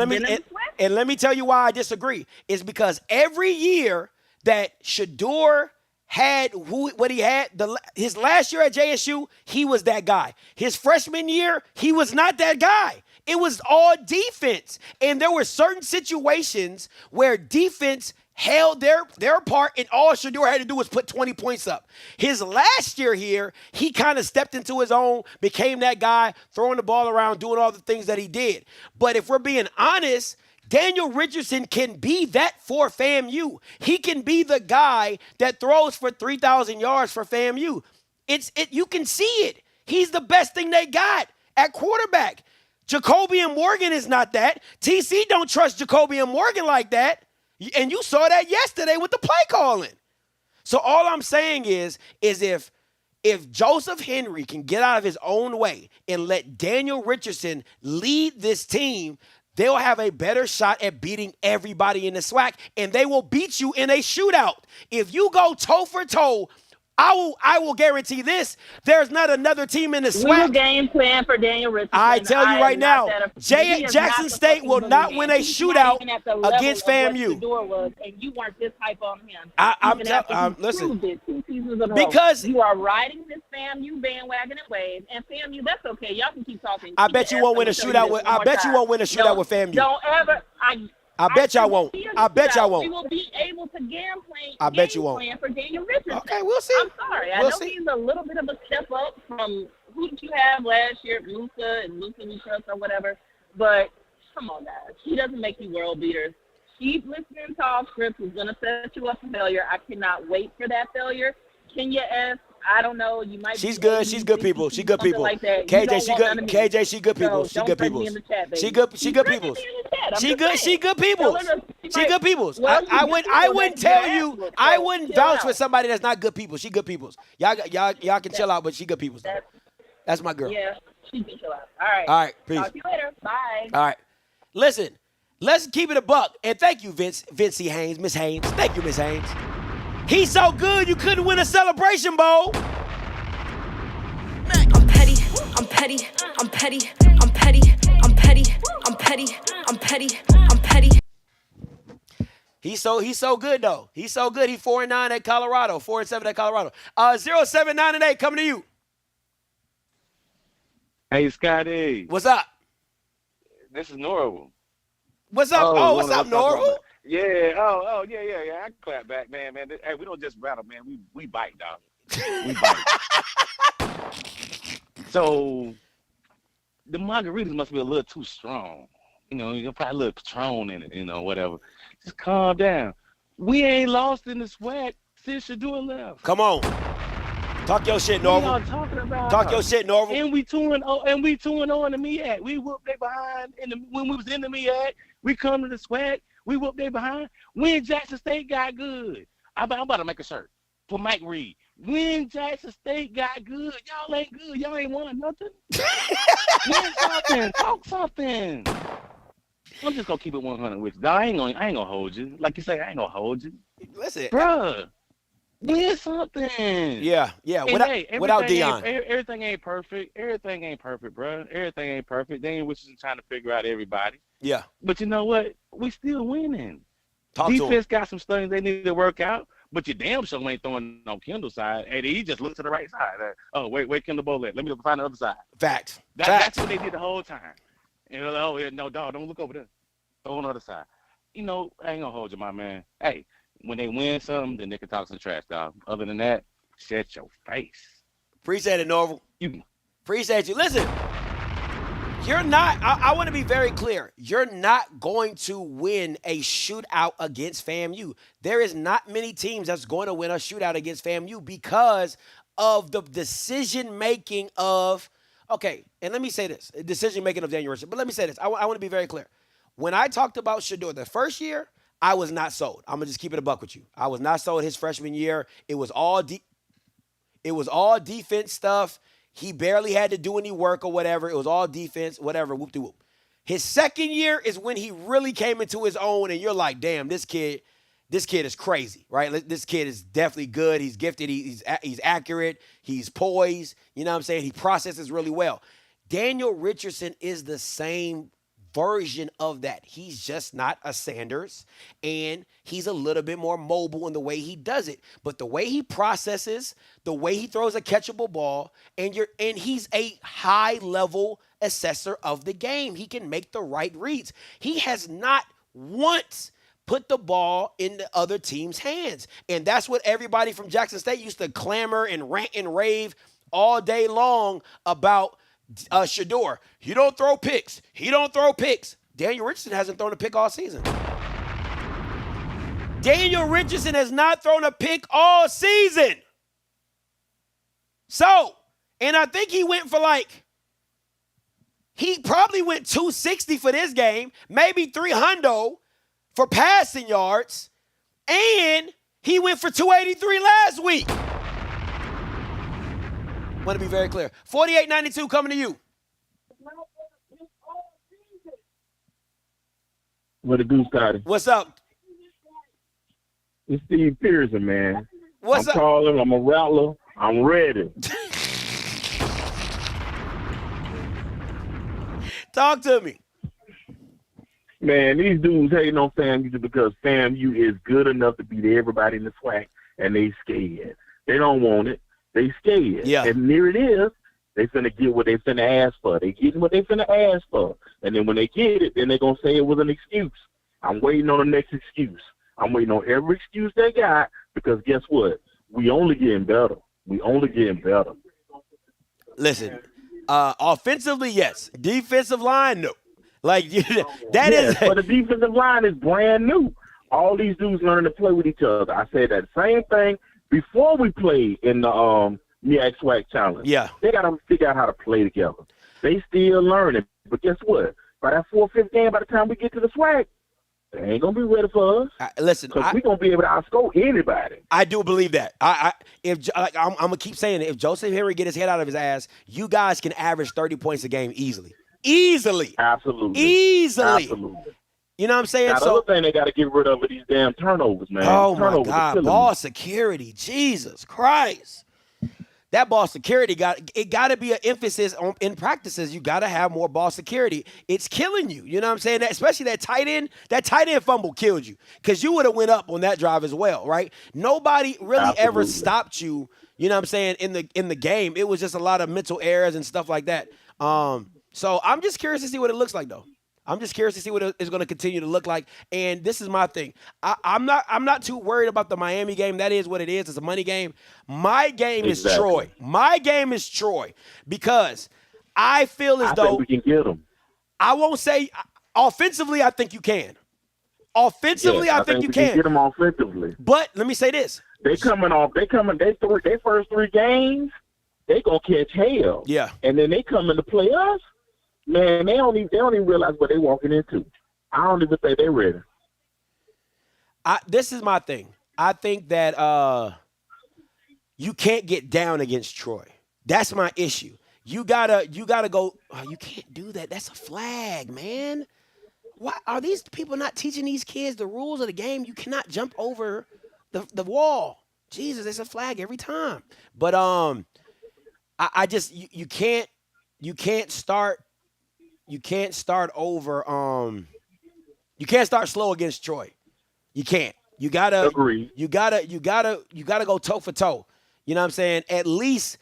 let me tell you why I disagree. It's because every year that Shador had what he had, his last year at JSU, he was that guy. His freshman year, he was not that guy. It was all defense. And there were certain situations where defense held their part, and all Shador had to do was put 20 points up. His last year here, he kind of stepped into his own, became that guy, throwing the ball around, doing all the things that he did. But if we're being honest, Daniel Richardson can be that for FAMU. He can be the guy that throws for 3,000 yards for FAMU. You can see it. He's the best thing they got at quarterback. Jacoby and Morgan is not that. TC don't trust Jacoby and Morgan like that. And you saw that yesterday with the play calling. So all I'm saying is if Joseph Henry can get out of his own way and let Daniel Richardson lead this team, they'll have a better shot at beating everybody in the SWAC, and they will beat you in a shootout. If you go toe for toe, I will guarantee this. There's not another team in the SWAC. We will game plan for Daniel Richardson. I tell you right now, Jackson State will not win a shootout against FAMU. And you weren't this hype on him. Listen, 2 seasons in a row. because you are riding this FAMU bandwagon and wave, and FAMU, that's okay. Y'all can keep talking. I bet you won't win a shootout with. I bet you won't win a shootout with FAMU. Don't ever. I bet y'all won't. I bet y'all won't. We will be able to game plan. I bet you won't. Plan for Daniel Richardson. Okay, we'll see. I'm sorry. I know he's a little bit of a step up from who did you have last year, Musa and Musa we trust or whatever. But come on, guys. He doesn't make you world beaters. Keep listening to OFFSCRIPT. He's gonna set you up for failure. I cannot wait for that failure. Kenya S. I don't know. You might. She's good. She's good people. She good people. Like KJ, she good. KJ, she good people. She good people. She good. She good people. She good. She good people. She good people. I wouldn't tell you. I wouldn't vouch for somebody that's not good people. She good people. Y'all can chill out, but she good people. That's my girl. Yeah, she can chill out. All right. All right. Peace. Talk to you later. Bye. All right. Listen, let's keep it a buck. And thank you, Vincey Haynes, Miss Haynes. Thank you, Miss Haynes. He's so good you couldn't win a celebration bowl. I'm petty, I'm petty, I'm petty, I'm petty, I'm petty, I'm petty, I'm petty, I'm petty. He's so good though. He's so good. He's 4-9 at Colorado, 4-7 at Colorado. 079-8 coming to you. Hey, Scotty. What's up? This is Norval. What's up? Oh, what's up, Norval? Yeah. Oh, yeah. I clap back, man. Hey, we don't just battle, man. We bite, dog. We bite. So the margaritas must be a little too strong. You probably a little Patron in it, whatever. Just calm down. We ain't lost in the sweat since Shador left. Come on. Talk your shit, Norval. What y'all talking about? Talk your shit, Norval. And we 2-0 in the MEAC. We whooped they behind when we was in the MEAC. We come to the sweat. We whooped they behind. When Jackson State got good. I'm about to make a shirt for Mike Reed. When Jackson State got good, y'all ain't good. Y'all ain't won nothing. Win something. Talk something. I'm just gonna keep it 100 with you. I ain't gonna hold you. Like you say, I ain't gonna hold you. Listen, bruh. Win something. Yeah. Without Deion. Everything ain't perfect. Everything ain't perfect, bro. Everything ain't perfect. They ain't wishing trying to figure out everybody. Yeah. But you know what? We still winning. Talk Defense got some things they need to work out, but your damn show ain't throwing on Kendall's side. And he just looked to the right side. Wait, Kendall Bolett. Let me find the other side. Facts. That's what they did the whole time. And no, dog, don't look over there. Go on the other side. I ain't gonna hold you, my man. Hey, when they win something, then they can talk some trash, dog. Other than that, shut your face. Appreciate it, Norval. Appreciate you. Listen, you're not, I want to be very clear. You're not going to win a shootout against FAMU. There is not many teams that's going to win a shootout against FAMU because of the decision-making of, okay, and let me say this, decision-making of Daniel Richardson. But let me say this. I want to be very clear. When I talked about Shador the first year, I was not sold. I'm going to just keep it a buck with you. I was not sold his freshman year. It was all defense stuff. He barely had to do any work or whatever. It was all defense, whatever, whoop-de-whoop. His second year is when he really came into his own, and you're like, damn, this kid is crazy, right? This kid is definitely good. He's gifted. He's accurate. He's poised. You know what I'm saying? He processes really well. Daniel Richardson is the same version of that. He's just not a Sanders, and he's a little bit more mobile in the way he does it. But the way he processes, the way he throws a catchable ball, and he's a high-level assessor of the game. He can make the right reads. He has not once put the ball in the other team's hands. And that's what everybody from Jackson State used to clamor and rant and rave all day long about Shador. He don't throw picks. He don't throw picks. Daniel Richardson hasn't thrown a pick all season. Daniel Richardson has not thrown a pick all season. So, and I think he went for he probably went 260 for this game, maybe 300 for passing yards, and he went for 283 last week. Want to be very clear. 48-92 coming to you. What it do, Scotty? What's up? It's Steve Pearson, man. What's up? I'm calling. I'm a rattler. I'm ready. Talk to me. Man, these dudes hating on FAMU because FAMU is good enough to beat everybody in the SWAC, and they scared. They don't want it. They scared. Yeah. And there it is. They finna get what they finna ask for. They getting what they finna ask for. And then when they get it, then they gonna say it was an excuse. I'm waiting on the next excuse. I'm waiting on every excuse they got because guess what? We only getting better. We only getting better. Listen, offensively, yes. Defensive line, no. But the defensive line is brand new. All these dudes learning to play with each other. I said that same thing before we played in the MEAC SWAC Challenge. Yeah. They got to figure out how to play together. They still learning. But guess what? By that 4th, 5th game, by the time we get to the SWAC, they ain't going to be ready for us. Listen, because we're going to be able to outscore anybody. I do believe that. I'm going to keep saying it. If Joseph Henry get his head out of his ass, you guys can average 30 points a game easily. Easily. Absolutely. Easily. Absolutely. You know what I'm saying? Now, the other thing they got to get rid of are these damn turnovers, man. Oh, turnovers my God. Ball security. Jesus Christ. that ball security got to be an emphasis on in practices. You got to have more ball security. It's killing you. You know what I'm saying? Especially that tight end fumble killed you because you would have went up on that drive as well, right? Nobody really ever stopped you. You know what I'm saying in the game. It was just a lot of mental errors and stuff like that. So I'm just curious to see what it looks like though. I'm just curious to see what it's going to continue to look like. And this is my thing. I'm not too worried about the Miami game. That is what it is. It's a money game. My game is Troy. My game is Troy because I feel as though we can get them. I won't say offensively. I think you can. Offensively, I think you can get them offensively. But let me say this: They first 3 games, they gonna catch hell. Yeah, and then they come in to play us. Man, they don't even realize what they're walking into. I don't even think they're ready. This is my thing. I think that you can't get down against Troy. That's my issue. You gotta go. Oh, you can't do that. That's a flag, man. Why are these people not teaching these kids the rules of the game? You cannot jump over the wall. Jesus, it's a flag every time. But I just you can't start. You can't start over. You can't start slow against Troy. You can't. You gotta agree. You gotta go toe for toe. You know what I'm saying? At least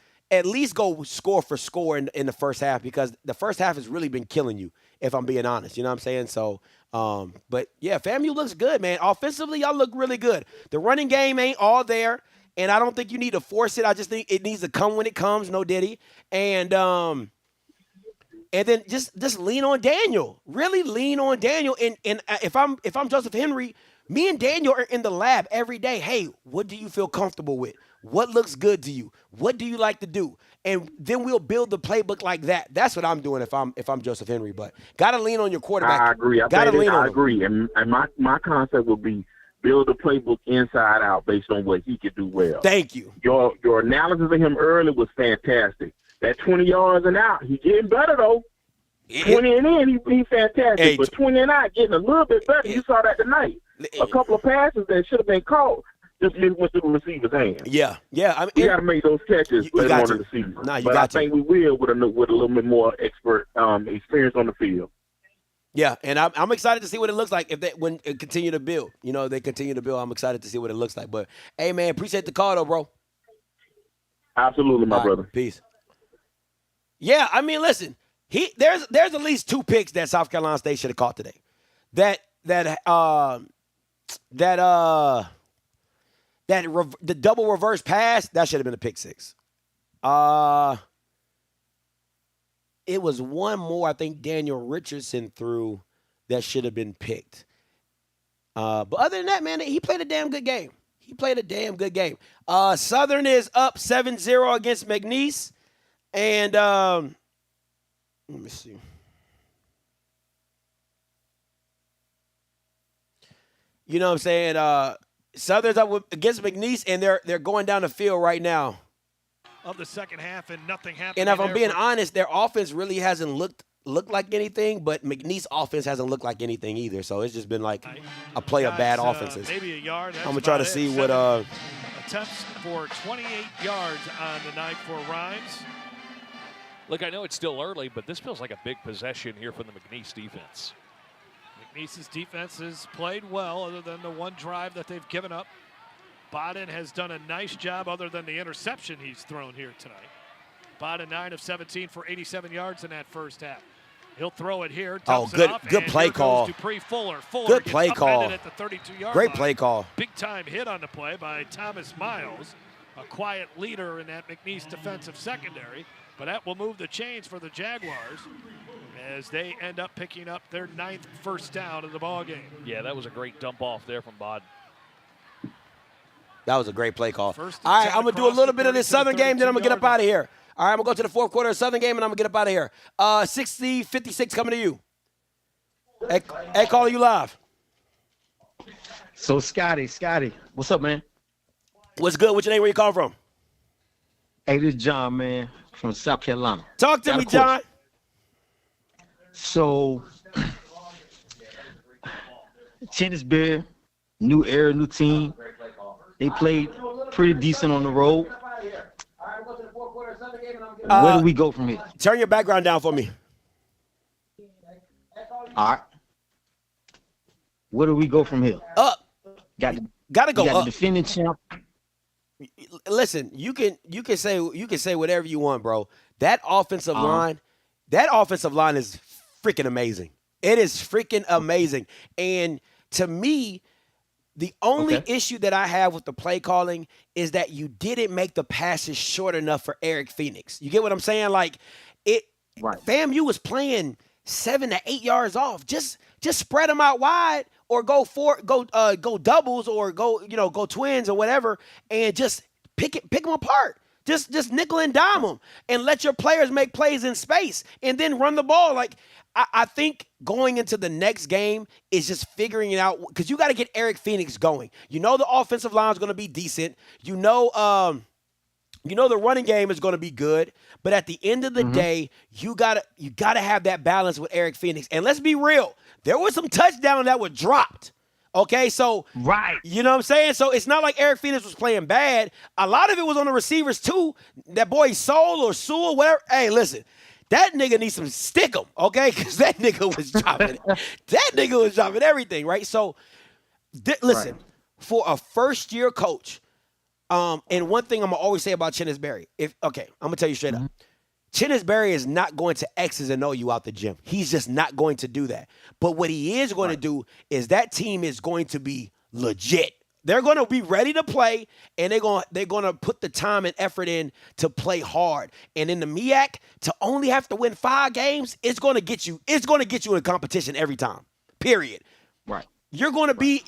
go score for score in the first half because the first half has really been killing you. If I'm being honest, you know what I'm saying? So, but yeah, FAMU looks good, man. Offensively, y'all look really good. The running game ain't all there, and I don't think you need to force it. I just think it needs to come when it comes. No Diddy, and then just lean on Daniel. Really lean on Daniel. And if I'm Joseph Henry, me and Daniel are in the lab every day. Hey, what do you feel comfortable with? What looks good to you? What do you like to do? And then we'll build the playbook like that. That's what I'm doing if I'm Joseph Henry. But gotta lean on your quarterback. I agree. I agree. And my concept would be build the playbook inside out based on what he could do well. Thank you. Your analysis of him early was fantastic. That 20 yards and out, he's getting better though. 20 and in, he's fantastic. Hey, but 20 and out, getting a little bit better. You saw that tonight. A couple of passes that should have been caught just went through the receiver's hands. Yeah. I mean, we got to make those catches later on in the season. But I think we will with a little bit more experience on the field. Yeah, and I'm excited to see what it looks like when it continue to build. You know, they continue to build. I'm excited to see what it looks like. But hey, man, appreciate the call though, bro. Absolutely, my brother. Peace. Yeah, I mean, listen. There's at least 2 picks that South Carolina State should have caught today. The double reverse pass that should have been a pick 6. It was one more I think Daniel Richardson threw that should have been picked. But other than that, man, he played a damn good game. Southern is up 7-0 against McNeese, and let me see. You know what I'm saying? Southern's up against McNeese, and they're going down the field right now. Of the second half, and nothing happened. And if I'm being honest, their offense really hasn't looked like anything, but McNeese offense hasn't looked like anything either. So it's just been like a play of bad offenses. Maybe a yard. I'm gonna try to see what attempts for 28 yards on the night for Rhymes. Look, I know it's still early, but this feels like a big possession here from the McNeese defense. McNeese's defense has played well other than the one drive that they've given up. Bodden has done a nice job other than the interception he's thrown here tonight. Bodden 9 of 17 for 87 yards in that first half. He'll throw it here. Oh, good play call. Fuller Good play call. At the 32-yard Great line. play call. Big time hit on the play by Thomas Miles, a quiet leader in that McNeese defensive secondary. But that will move the chains for the Jaguars as they end up picking up their 9th first down of the ball game. Yeah, that was a great dump off there from Bodden. That was a great play call. All right, I'm going to do a little bit of this Southern game, then I'm going to get up out of here. All right, I'm going to go to the fourth quarter of the Southern game, and I'm going to get up out of here. 60-56 coming to you. Hey, calling you live. So, Scotty, what's up, man? What's good? What's your name? Where you calling from? Hey, this is John, man, from South Carolina. Talk to me, John. So, Chennisberry, new era, new team. They played pretty decent on the road. Where do we go from here? Turn your background down for me. All right. Where do we go from here? Up. Gotta go got up. the defending champ. Listen, you can say whatever you want, bro. That offensive line is freaking amazing. It is freaking amazing. And to me, the only issue that I have with the play calling is that you didn't make the passes short enough for Eric Phoenix. You get what I'm saying? Like FAMU was playing 7 to 8 yards off. Just spread them out wide, or go doubles, or go twins or whatever, and just pick them apart. Just nickel and dime them, and let your players make plays in space, and then run the ball. Like I think going into the next game is just figuring it out, because you got to get Eric Phoenix going. You know the offensive line is going to be decent. You know the running game is going to be good. But at the end of the day, you gotta have that balance with Eric Phoenix. And let's be real, there was some touchdowns that were dropped. Okay, so you know what I'm saying? So it's not like Eric Phoenix was playing bad. A lot of it was on the receivers too. That boy Soul or Sewell, whatever. Hey, listen. That nigga needs some stickum, okay? Because that nigga was dropping everything, right? So, listen, for a first-year coach, and one thing I'm going to always say about Chennis Berry, I'm going to tell you straight up. Chennis Berry is not going to X's and O you out the gym. He's just not going to do that. But what he is going to do is that team is going to be legit. They're going to be ready to play, and they're going to put the time and effort in to play hard. And in the MEAC, to only have to win 5 games, it's going to get you in a competition every time. Period. Right. You're going to be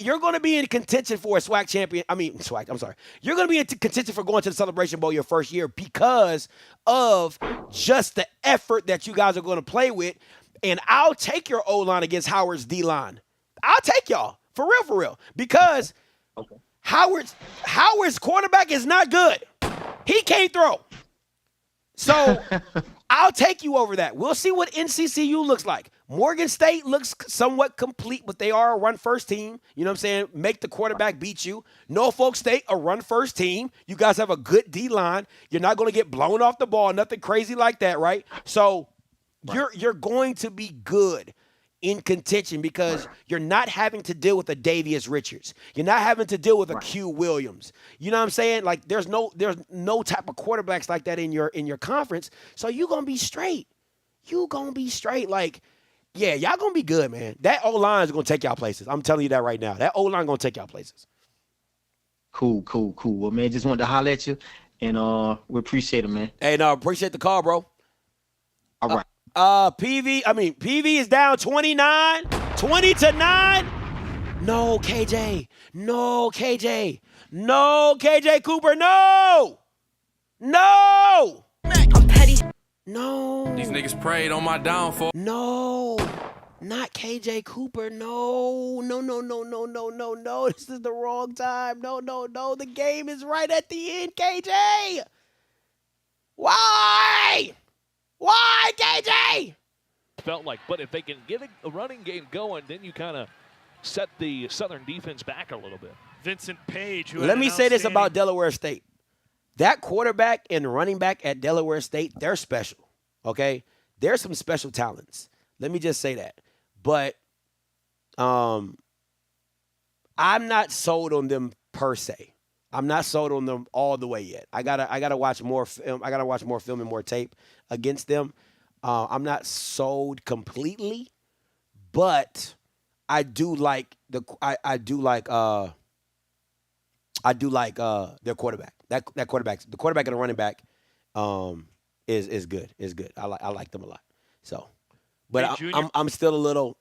in contention for a SWAC champion. You're going to be in contention for going to the Celebration Bowl your first year because of just the effort that you guys are going to play with. And I'll take your O-line against Howard's D-line. I'll take y'all for real, because Howard's quarterback is not good. He can't throw. So I'll take you over that. We'll see what NCCU looks like. Morgan State looks somewhat complete, but they are a run-first team. You know what I'm saying? Make the quarterback beat you. Norfolk State, a run-first team. You guys have a good D-line. You're not going to get blown off the ball, nothing crazy like that, right? So you're going to be good in contention because you're not having to deal with a Davius Richards. You're not having to deal with a Q Williams. You know what I'm saying? Like there's no type of quarterbacks like that in your conference. So you're going to be straight. Like, yeah, y'all going to be good, man. That O-line is going to take y'all places. I'm telling you that right now. That O-line going to take y'all places. Cool. Well, man, just wanted to holler at you, and we appreciate it, man. Hey, no, appreciate the call, bro. All right. PV is down 29, 20-9. No, KJ Cooper, no. I'm petty. No. These niggas prayed on my downfall. No. Not KJ Cooper. No. This is the wrong time. No. The game is right at the end, KJ. Why, KJ? Felt like, but if they can get a running game going, then you kind of set the Southern defense back a little bit. Vincent Page, who Let me say this about Delaware State. That quarterback and running back at Delaware State, they're special, okay? There's some special talents. Let me just say that. But I'm not sold on them per se. I'm not sold on them all the way yet. I gotta watch more film. I gotta watch more film and more tape against them. I'm not sold completely, but I do like their quarterback. The quarterback and the running back is good. I like them a lot. So, but I'm still a little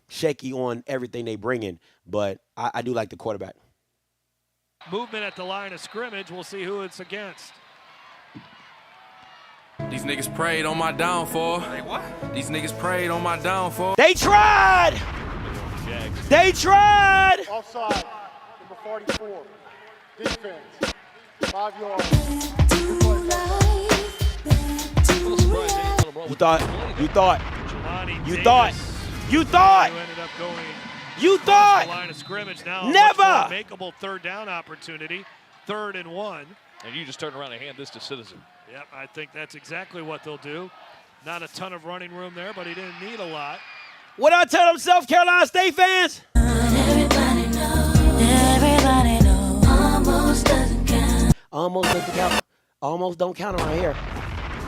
shaky on everything they bring in, but I do like the quarterback. Movement at the line of scrimmage. We'll see who it's against. These niggas prayed on my downfall. These niggas prayed on my downfall. They tried. Offside, number 44. Defense, 5 yards. You thought. The line of scrimmage now. Never. Makeable third down opportunity. 3rd and 1. And you just turn around and hand this to Citizen. Yep, I think that's exactly what they'll do. Not a ton of running room there, but he didn't need a lot. What I tell them, South Carolina State fans? Everybody know, almost doesn't count. Almost doesn't count. Almost don't count around here.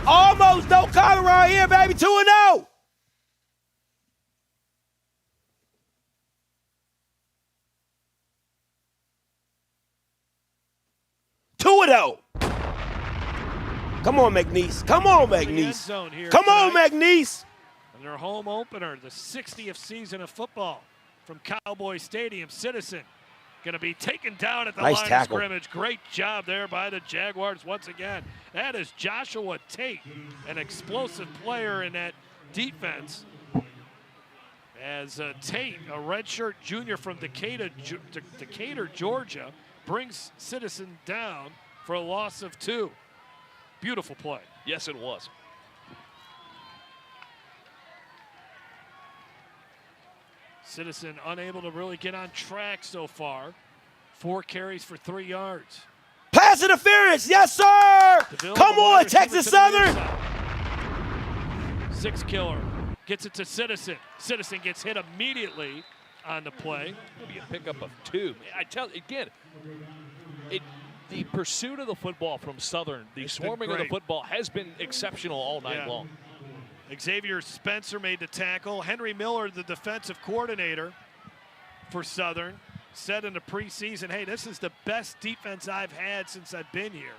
Almost don't count around here, baby. 2-0. Come on, McNeese. Come on, McNeese. Come on, McNeese. And their home opener, the 60th season of football from Cowboy Stadium. Citizen going to be taken down at the line of scrimmage. Great job there by the Jaguars once again. That is Joshua Tate, an explosive player in that defense. As Tate, a redshirt junior from Decatur, Georgia, brings Citizen down for a loss of 2. Beautiful play. Yes, it was. Citizen unable to really get on track so far. 4 carries for 3 yards. Pass interference, yes, sir. Come on, Texas Southern. 6 killer gets it to Citizen. Citizen gets hit immediately on the play. It'll be a pickup of 2. I tell you again, the pursuit of the football from Southern, the swarming of the football has been exceptional all night long. Xavier Spencer made the tackle. Henry Miller, the defensive coordinator for Southern, said in the preseason, hey, this is the best defense I've had since I've been here.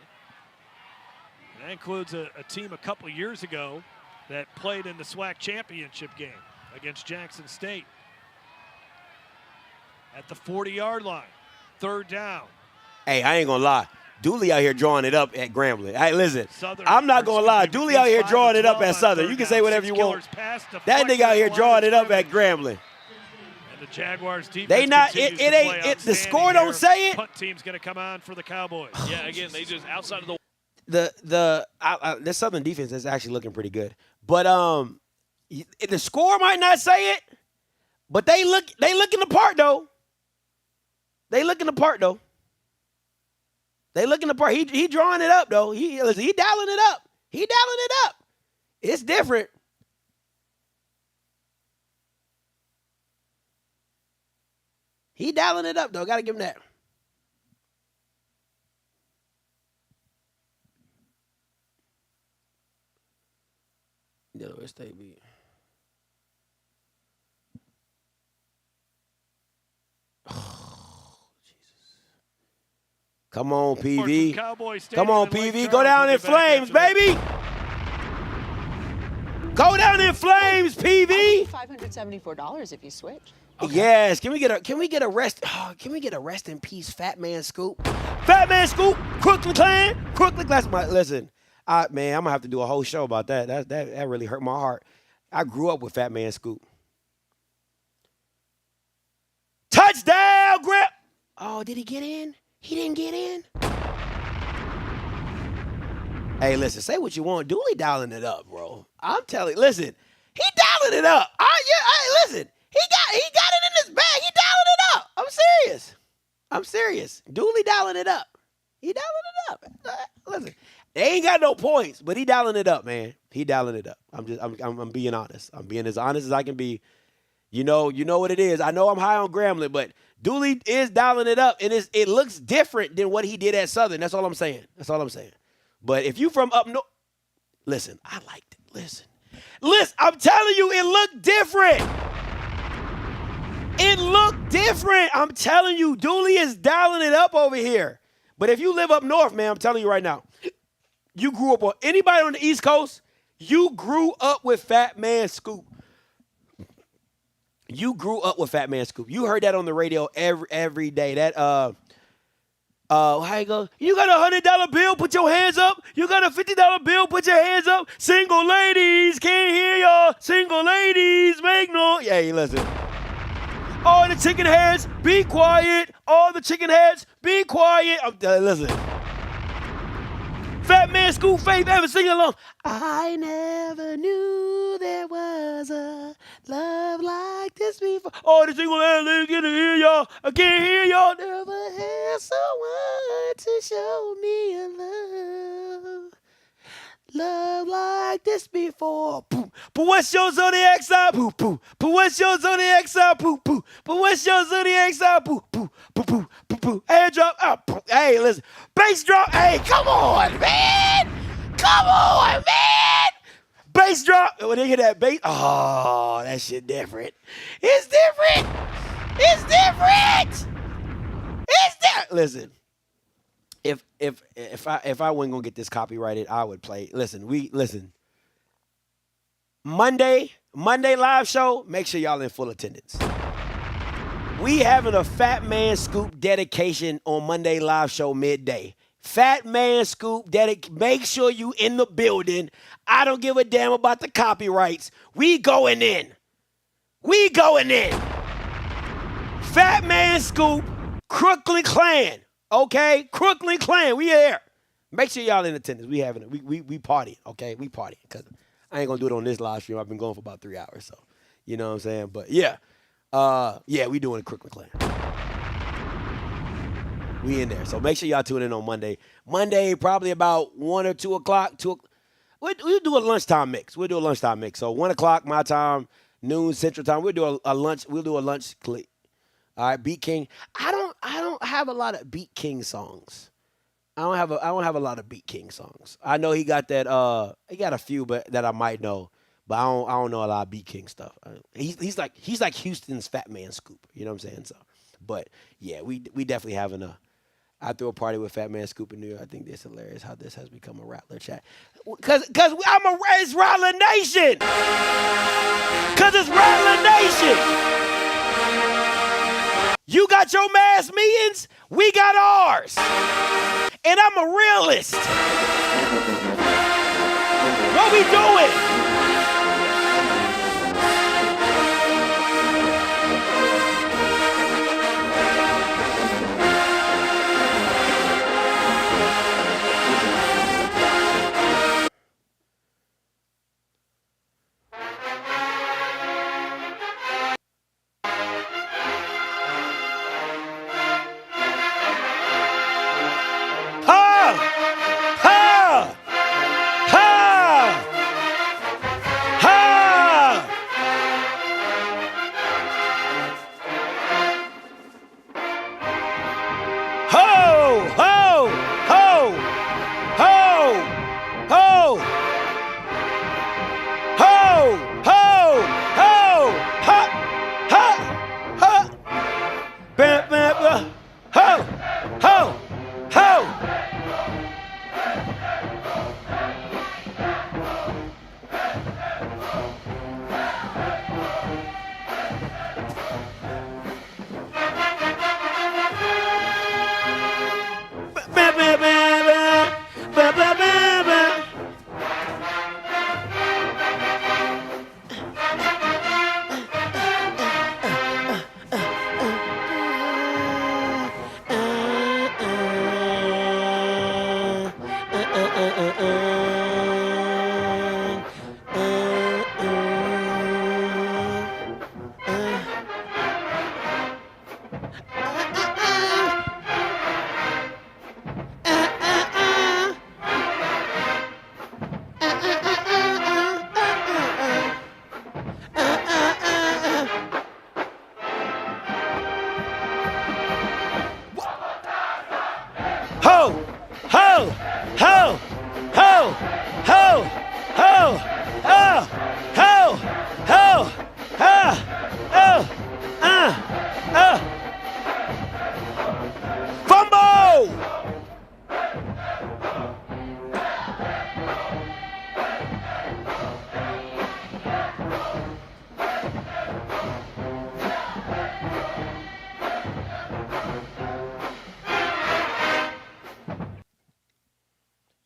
And that includes a team a couple of years ago that played in the SWAC championship game against Jackson State. At the 40-yard line, 3rd down. Hey, I ain't going to lie. Dooley out here drawing it up at Grambling. Hey, listen, I'm not going to lie. Dooley out here drawing it up at Southern. You can say whatever you want. That nigga out here drawing it up at Grambling. And the Jaguars defense they not, it ain't, the score don't say it. Punt team's going to come on for the Cowboys. Yeah, again, they just outside of the. The Southern defense is actually looking pretty good. But the score might not say it, but they looking the part, though. They looking the part, though. They looking the part. He drawing it up, though. He dialing it up. He dialing it up. It's different. He dialing it up, though. Got to give him that. Delaware State beat. Come on, PV. Come on, PV. Go down in flames, baby. Go down in flames, PV. $574 if you switch. Okay. Yes. Can we get a rest? Oh, can we get a rest in peace, Fat Man Scoop? Fat Man Scoop, Crooklyn Clan, Crooklyn Class. Listen, man, I'm gonna have to do a whole show about that. That really hurt my heart. I grew up with Fat Man Scoop. Touchdown, grip. Oh, did he get in? He didn't get in. Hey, listen, say what you want. Dooley dialing it up, bro. I'm telling you, listen, he dialing it up. Listen, he got it in his bag. He dialing it up. I'm serious. Dooley dialing it up. He dialing it up. Listen, they ain't got no points, but he dialing it up, man. He dialing it up. I'm being honest. I'm being as honest as I can be. You know what it is. I know I'm high on Grambling, but Dooley is dialing it up, and it looks different than what he did at Southern. That's all I'm saying. But if you from up north, listen, I liked it. Listen, I'm telling you, it looked different. I'm telling you, Dooley is dialing it up over here. But if you live up north, man, I'm telling you right now, you grew up on anybody on the East Coast, you grew up with Fat Man Scoop. You grew up with Fat Man Scoop. You heard that on the radio every day. That how you go? You got a $100 bill, put your hands up. You got a $50 bill, put your hands up. Single ladies, can't hear y'all. Single ladies, make no. Yeah, listen. All the chicken heads, be quiet. All the chicken heads, be quiet. Listen. Fat Man Scoop, Faith Evans, sing along. I never knew there was a love like this before. Oh, the single ladies, can't hear y'all. I can't hear y'all. Never had someone to show me a love love like this before. Poo. But what's your zodiac sign? Poo poo. But what's your zodiac sign? Poo poo. But what's your zodiac sign? Poo poo. Poo poo. Poo poo. Air drop. Poo. Hey, listen. Bass drop. Hey, come on, man. Come on, man. Bass drop. When they hear that bass, oh, that shit different. It's different. It's different. It's different. Listen. If I wasn't gonna get this copyrighted, I would play. Listen. Monday live show. Make sure y'all in full attendance. We having a Fat Man Scoop dedication on Monday live show midday. Fat Man Scoop make sure you in the building. I don't give a damn about the copyrights. We going in. Fat Man Scoop, Crooklyn Clan. Okay, Crooklyn Clan, we here. Make sure y'all in attendance. We having it. We partying. Okay, we partying because I ain't gonna do it on this live stream. I've been going for about 3 hours, so you know what I'm saying. But yeah, we doing a Crooklyn Clan. We in there. So make sure y'all tune in on Monday. Monday, probably about 1 or 2 o'clock. We'll do a lunchtime mix. So 1 o'clock my time, noon Central Time. We'll do a lunch. We'll do a lunch clip. All right, Beat King. I don't have a lot of Beat King songs. I don't have a lot of Beat King songs. I know he got that. He got a few, but that I might know. But I don't know a lot of Beat King stuff. He's like Houston's Fat Man Scoop. You know what I'm saying? So, but yeah, we definitely having I threw a party with Fat Man Scoop in New York. I think it's hilarious how this has become a Rattler chat. Cause it's Rattler Nation. Cause it's Rattler Nation. You got your mass meetings, we got ours. And I'm a realist. What we doing?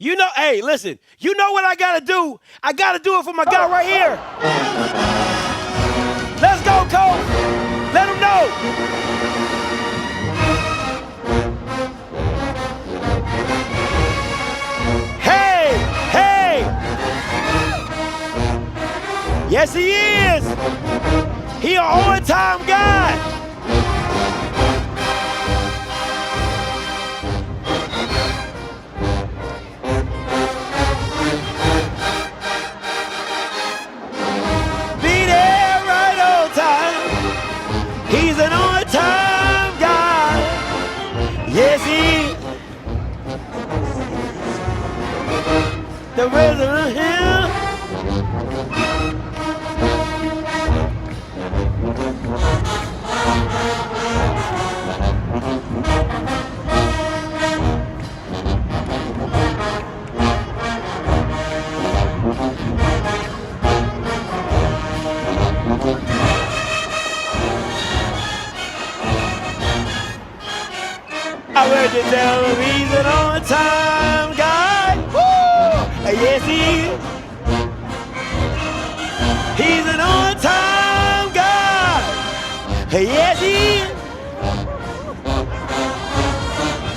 You know, hey, listen, you know what I gotta do? I gotta do it for my guy right here. Let's go, Cole. Let him know. Hey, hey. Yes, he is. He an on-time guy. Yes, he is. The resident here. I read the devil, he's an on-time guy. Woo! Yes, he is. He's an on-time guy. Yes, he is.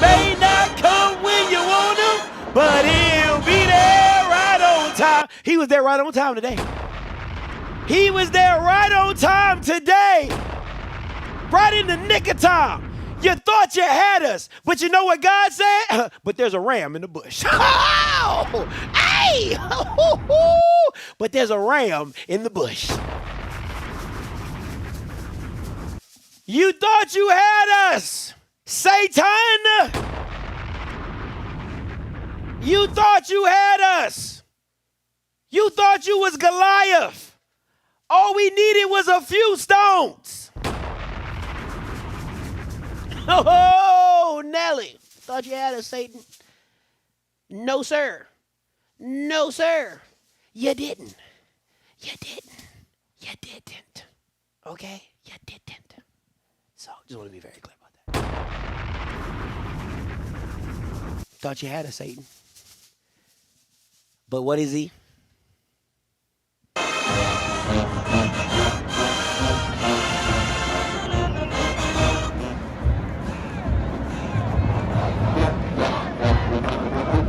May not come when you want him, but he'll be there right on time. He was there right on time today. He was there right on time today. Right in the nick of time. You thought you had us, but you know what God said? But there's a ram in the bush. Oh, hey! But there's a ram in the bush. You thought you had us, Satan. You thought you had us. You thought you was Goliath. All we needed was a few stones. Oh, Nelly. Thought you had us, Satan. No, sir. No, sir. You didn't. You didn't. You didn't. Okay? You didn't. So, just want to be very clear about that. Thought you had us, Satan. But what is he?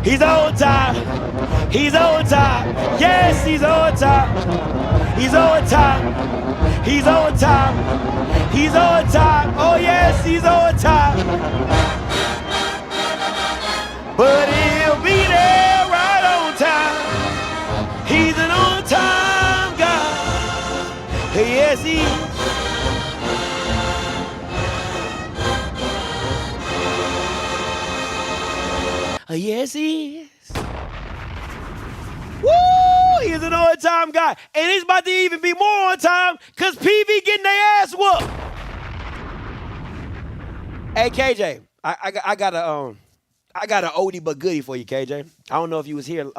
He's on time. He's on time. Yes, he's on time. He's on time. He's on time. He's on time. Oh, yes, he's on time. But he'll be there right on time. He's an on-time God. Yes, he is. Yes, he is. Woo! He's an on-time guy. And he's about to even be more on time because PV getting their ass whooped. Hey, KJ, I got an oldie but goodie for you, KJ. I don't know if you was here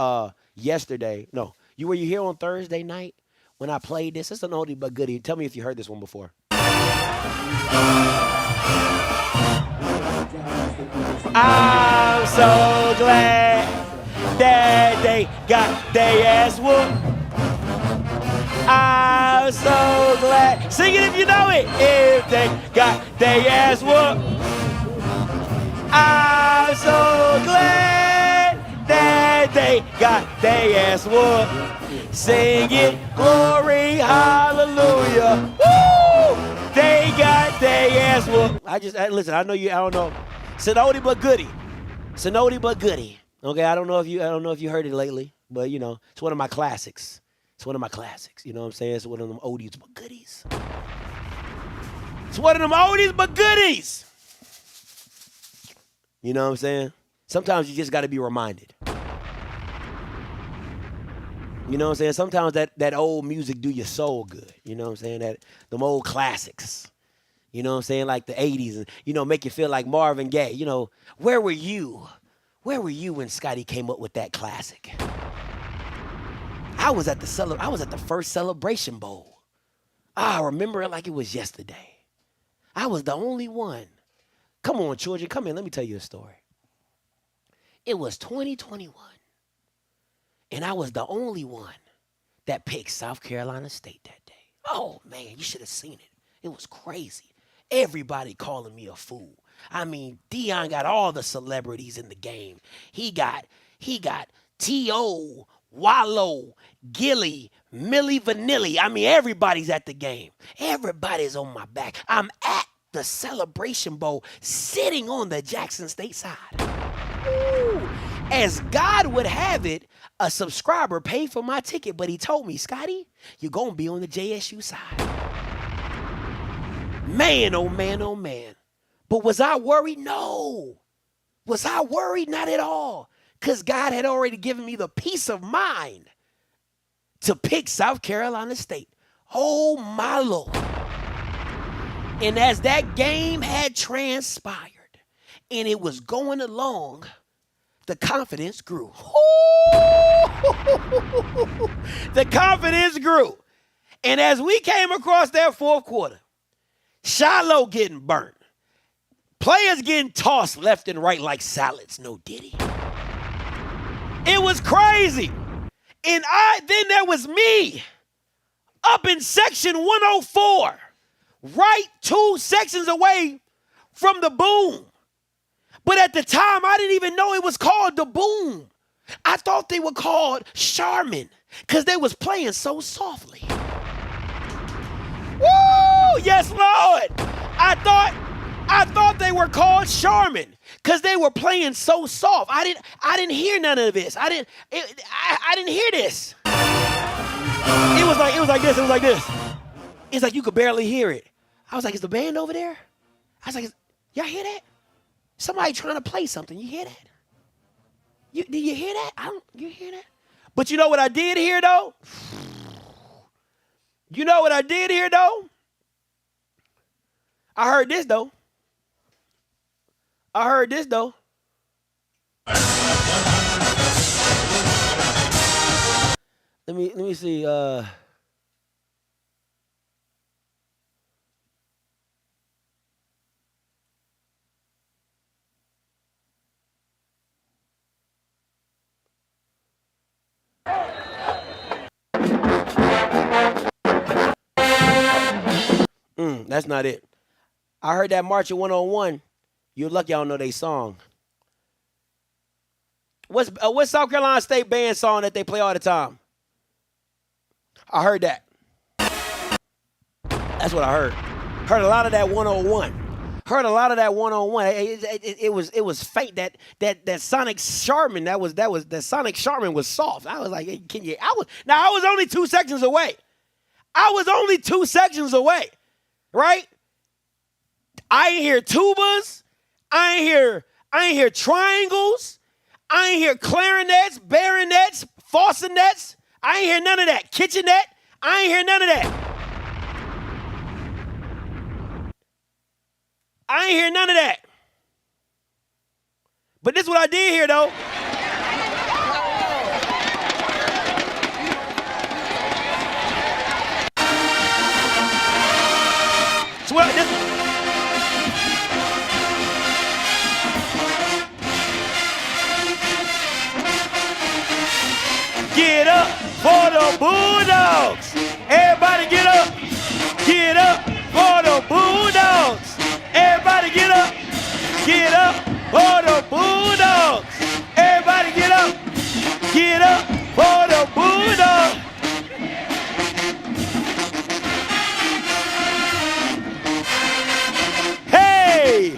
yesterday. No, were you here on Thursday night when I played this? It's an oldie but goodie. Tell me if you heard this one before. I'm so glad that they got their ass whooped. I'm so glad. Sing it if you know it. If they got their ass whooped. I'm so glad that they got their ass whooped. Sing it, glory, hallelujah. Woo! They got their ass whooped. Listen, I don't know. It's an oldie but goodie. It's an oldie but goodie. Okay, I don't know if you heard it lately, but you know, it's one of my classics. It's one of my classics. You know what I'm saying? It's one of them oldies but goodies. It's one of them oldies but goodies. You know what I'm saying? Sometimes you just got to be reminded. You know what I'm saying? Sometimes that old music do your soul good. You know what I'm saying? Them old classics. You know what I'm saying? Like the 80s, and you know, make you feel like Marvin Gaye. You know, where were you? Where were you when Scotty came up with that classic? I was at the first Celebration Bowl. I remember it like it was yesterday. I was the only one. Come on, children, come in. Let me tell you a story. It was 2021, and I was the only one that picked South Carolina State that day. Oh man, you should have seen it. It was crazy. Everybody calling me a fool. I mean, Deion got all the celebrities in the game. He got T.O., Wallow, Gilly, Millie Vanilli. I mean, everybody's at the game. Everybody's on my back. I'm at the Celebration Bowl sitting on the Jackson State side. Ooh. As God would have it, a subscriber paid for my ticket, but he told me, Scotty, you're going to be on the JSU side. Man, oh man, oh man. But was I worried? No. Was I worried? Not at all. Because God had already given me the peace of mind to pick South Carolina State. Oh, my Lord. And as that game had transpired and it was going along, the confidence grew. The confidence grew. And as we came across that fourth quarter, Shiloh getting burnt, players getting tossed left and right like salads. No diddy. It was crazy. And then there was me up in section 104, right 2 sections away from the boom. But at the time, I didn't even know it was called the boom. I thought they were called Charmin because they was playing so softly. Woo! Yes, Lord. I thought they were called Charmin because they were playing so soft. I didn't hear none of this. I didn't hear this. It was like this. It was like this. It's like you could barely hear it. I was like, is the band over there? I was like, y'all hear that? Somebody trying to play something. You hear that? Did you hear that? You hear that? But you know what I did hear, though? You know what I did hear, though? I heard this, though. Let me see. That's not it. I heard that March at 101. You're lucky I don't know they song. What's South Carolina State band song that they play all the time? I heard that. That's what I heard. Heard a lot of that 101. It was fake. That Sonic Charmin. That Sonic Charmin was soft. I was like, hey, I was only 2 sections away. Right? I ain't hear tubas. I ain't hear triangles. I ain't hear clarinets, baronets, falconets. I ain't hear none of that. Kitchenette. I ain't hear none of that. But this is what I did hear, though. Get up for the Bulldogs. Everybody get up. Get up for the Bulldogs. Everybody get up. Get up for the Bulldogs. Everybody get up. Get up for the Bulldogs. Hey!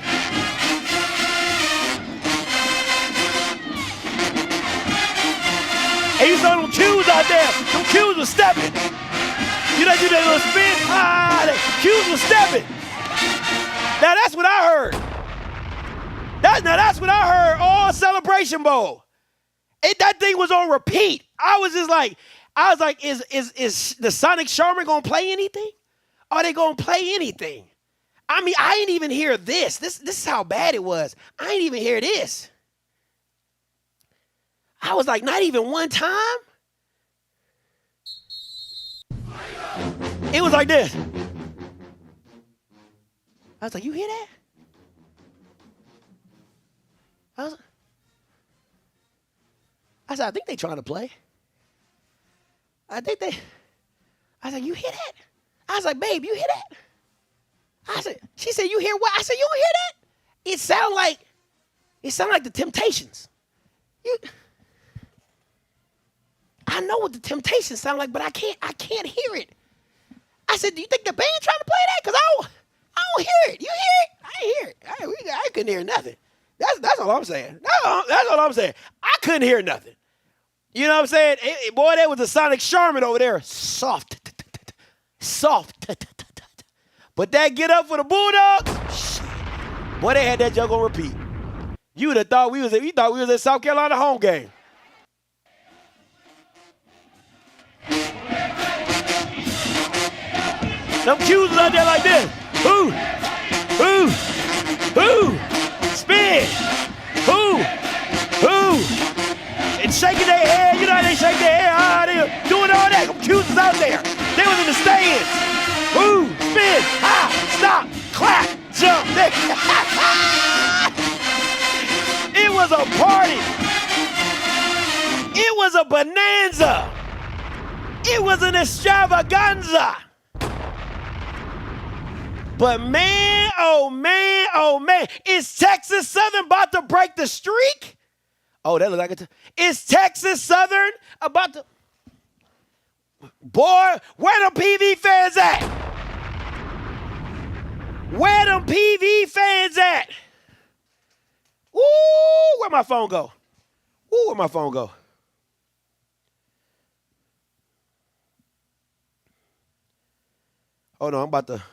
Hey, you saw them cues out there. Them cues were stepping. You know, do that little spin? The cues were stepping. Now, that's what I heard. That's what I heard all Celebration Bowl. That thing was on repeat. I was like, is the Sonic Charmin going to play anything? Are they going to play anything? I mean, I ain't even hear this. This is how bad it was. I ain't even hear this. I was like, not even one time? It was like this. I was like, you hear that? I said, I think they trying to play. I was like, you hear that? I was like, babe, you hear that? She said, you hear what? I said, you don't hear that? It sounded like the Temptations. I know what the Temptations sound like, but I can't hear it. I said, do you think the band trying to play that? Because I don't hear it. You hear it? I ain't hear it. I couldn't hear nothing. That's all I'm saying. That's all I'm saying. I couldn't hear nothing. You know what I'm saying? Boy, there was a Sonic Charmin over there. Soft. But that get up for the Bulldogs, shit. Boy, they had that joke on repeat. You would have thought we was at South Carolina home game. Them Q's was out there like this. Who? Spin. Who? And shaking their head. You know how they shake their head? They doing all that. Them Q's was out there. They was in the stands. Who? Spin. Stop. Clap. Jump. It was a party. It was a bonanza. It was an extravaganza. But man, oh man, is Texas Southern about to break the streak? Oh, that looks like it. Is Texas Southern about to? Boy, where them PV fans at? Where them PV fans at? Ooh, where my phone go? Ooh, where my phone go? Hold on, I'm about to.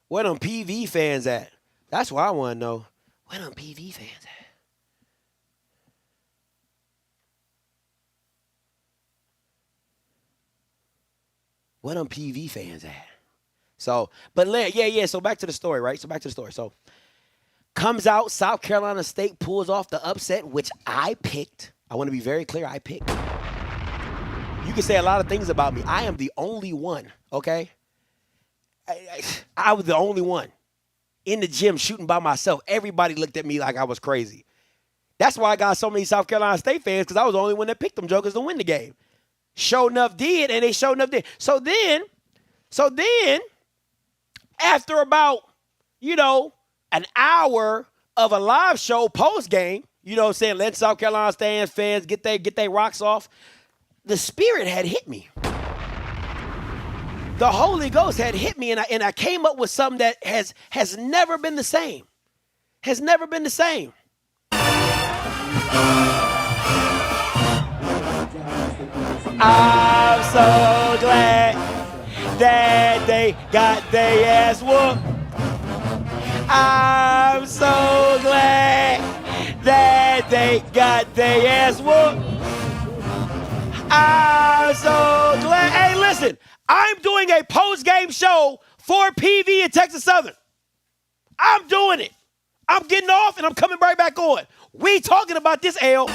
Where them PV fans at? That's what I want to know. Where them PV fans at? Where them PV fans at? So, but yeah. So back to the story, right? So comes out, South Carolina State pulls off the upset, which I picked. I want to be very clear, I picked. You can say a lot of things about me. I am the only one, okay? I was the only one in the gym shooting by myself. Everybody looked at me like I was crazy. That's why I got so many South Carolina State fans, because I was the only one that picked them jokers to win the game. Sure enough did, and they sure enough did. So then, after about, an hour of a live show post-game, letting South Carolina State fans get their rocks off, the spirit had hit me. The Holy Ghost had hit me, and I came up with something that has never been the same. Has never been the same. I'm so glad that they got their ass whooped. I'm so glad that they got their ass whooped. I'm so glad. Hey, listen. I'm doing a post-game show for PV and Texas Southern. I'm doing it. I'm getting off and I'm coming right back on. We talking about this L.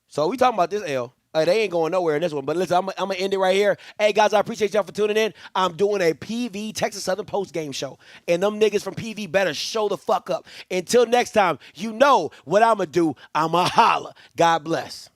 So we talking about this L. They ain't going nowhere in this one. But listen, I'm going to end it right here. Hey, guys, I appreciate y'all for tuning in. I'm doing a PV Texas Southern post-game show. And them niggas from PV better show the fuck up. Until next time, you know what I'm going to do. I'm going to holler. God bless.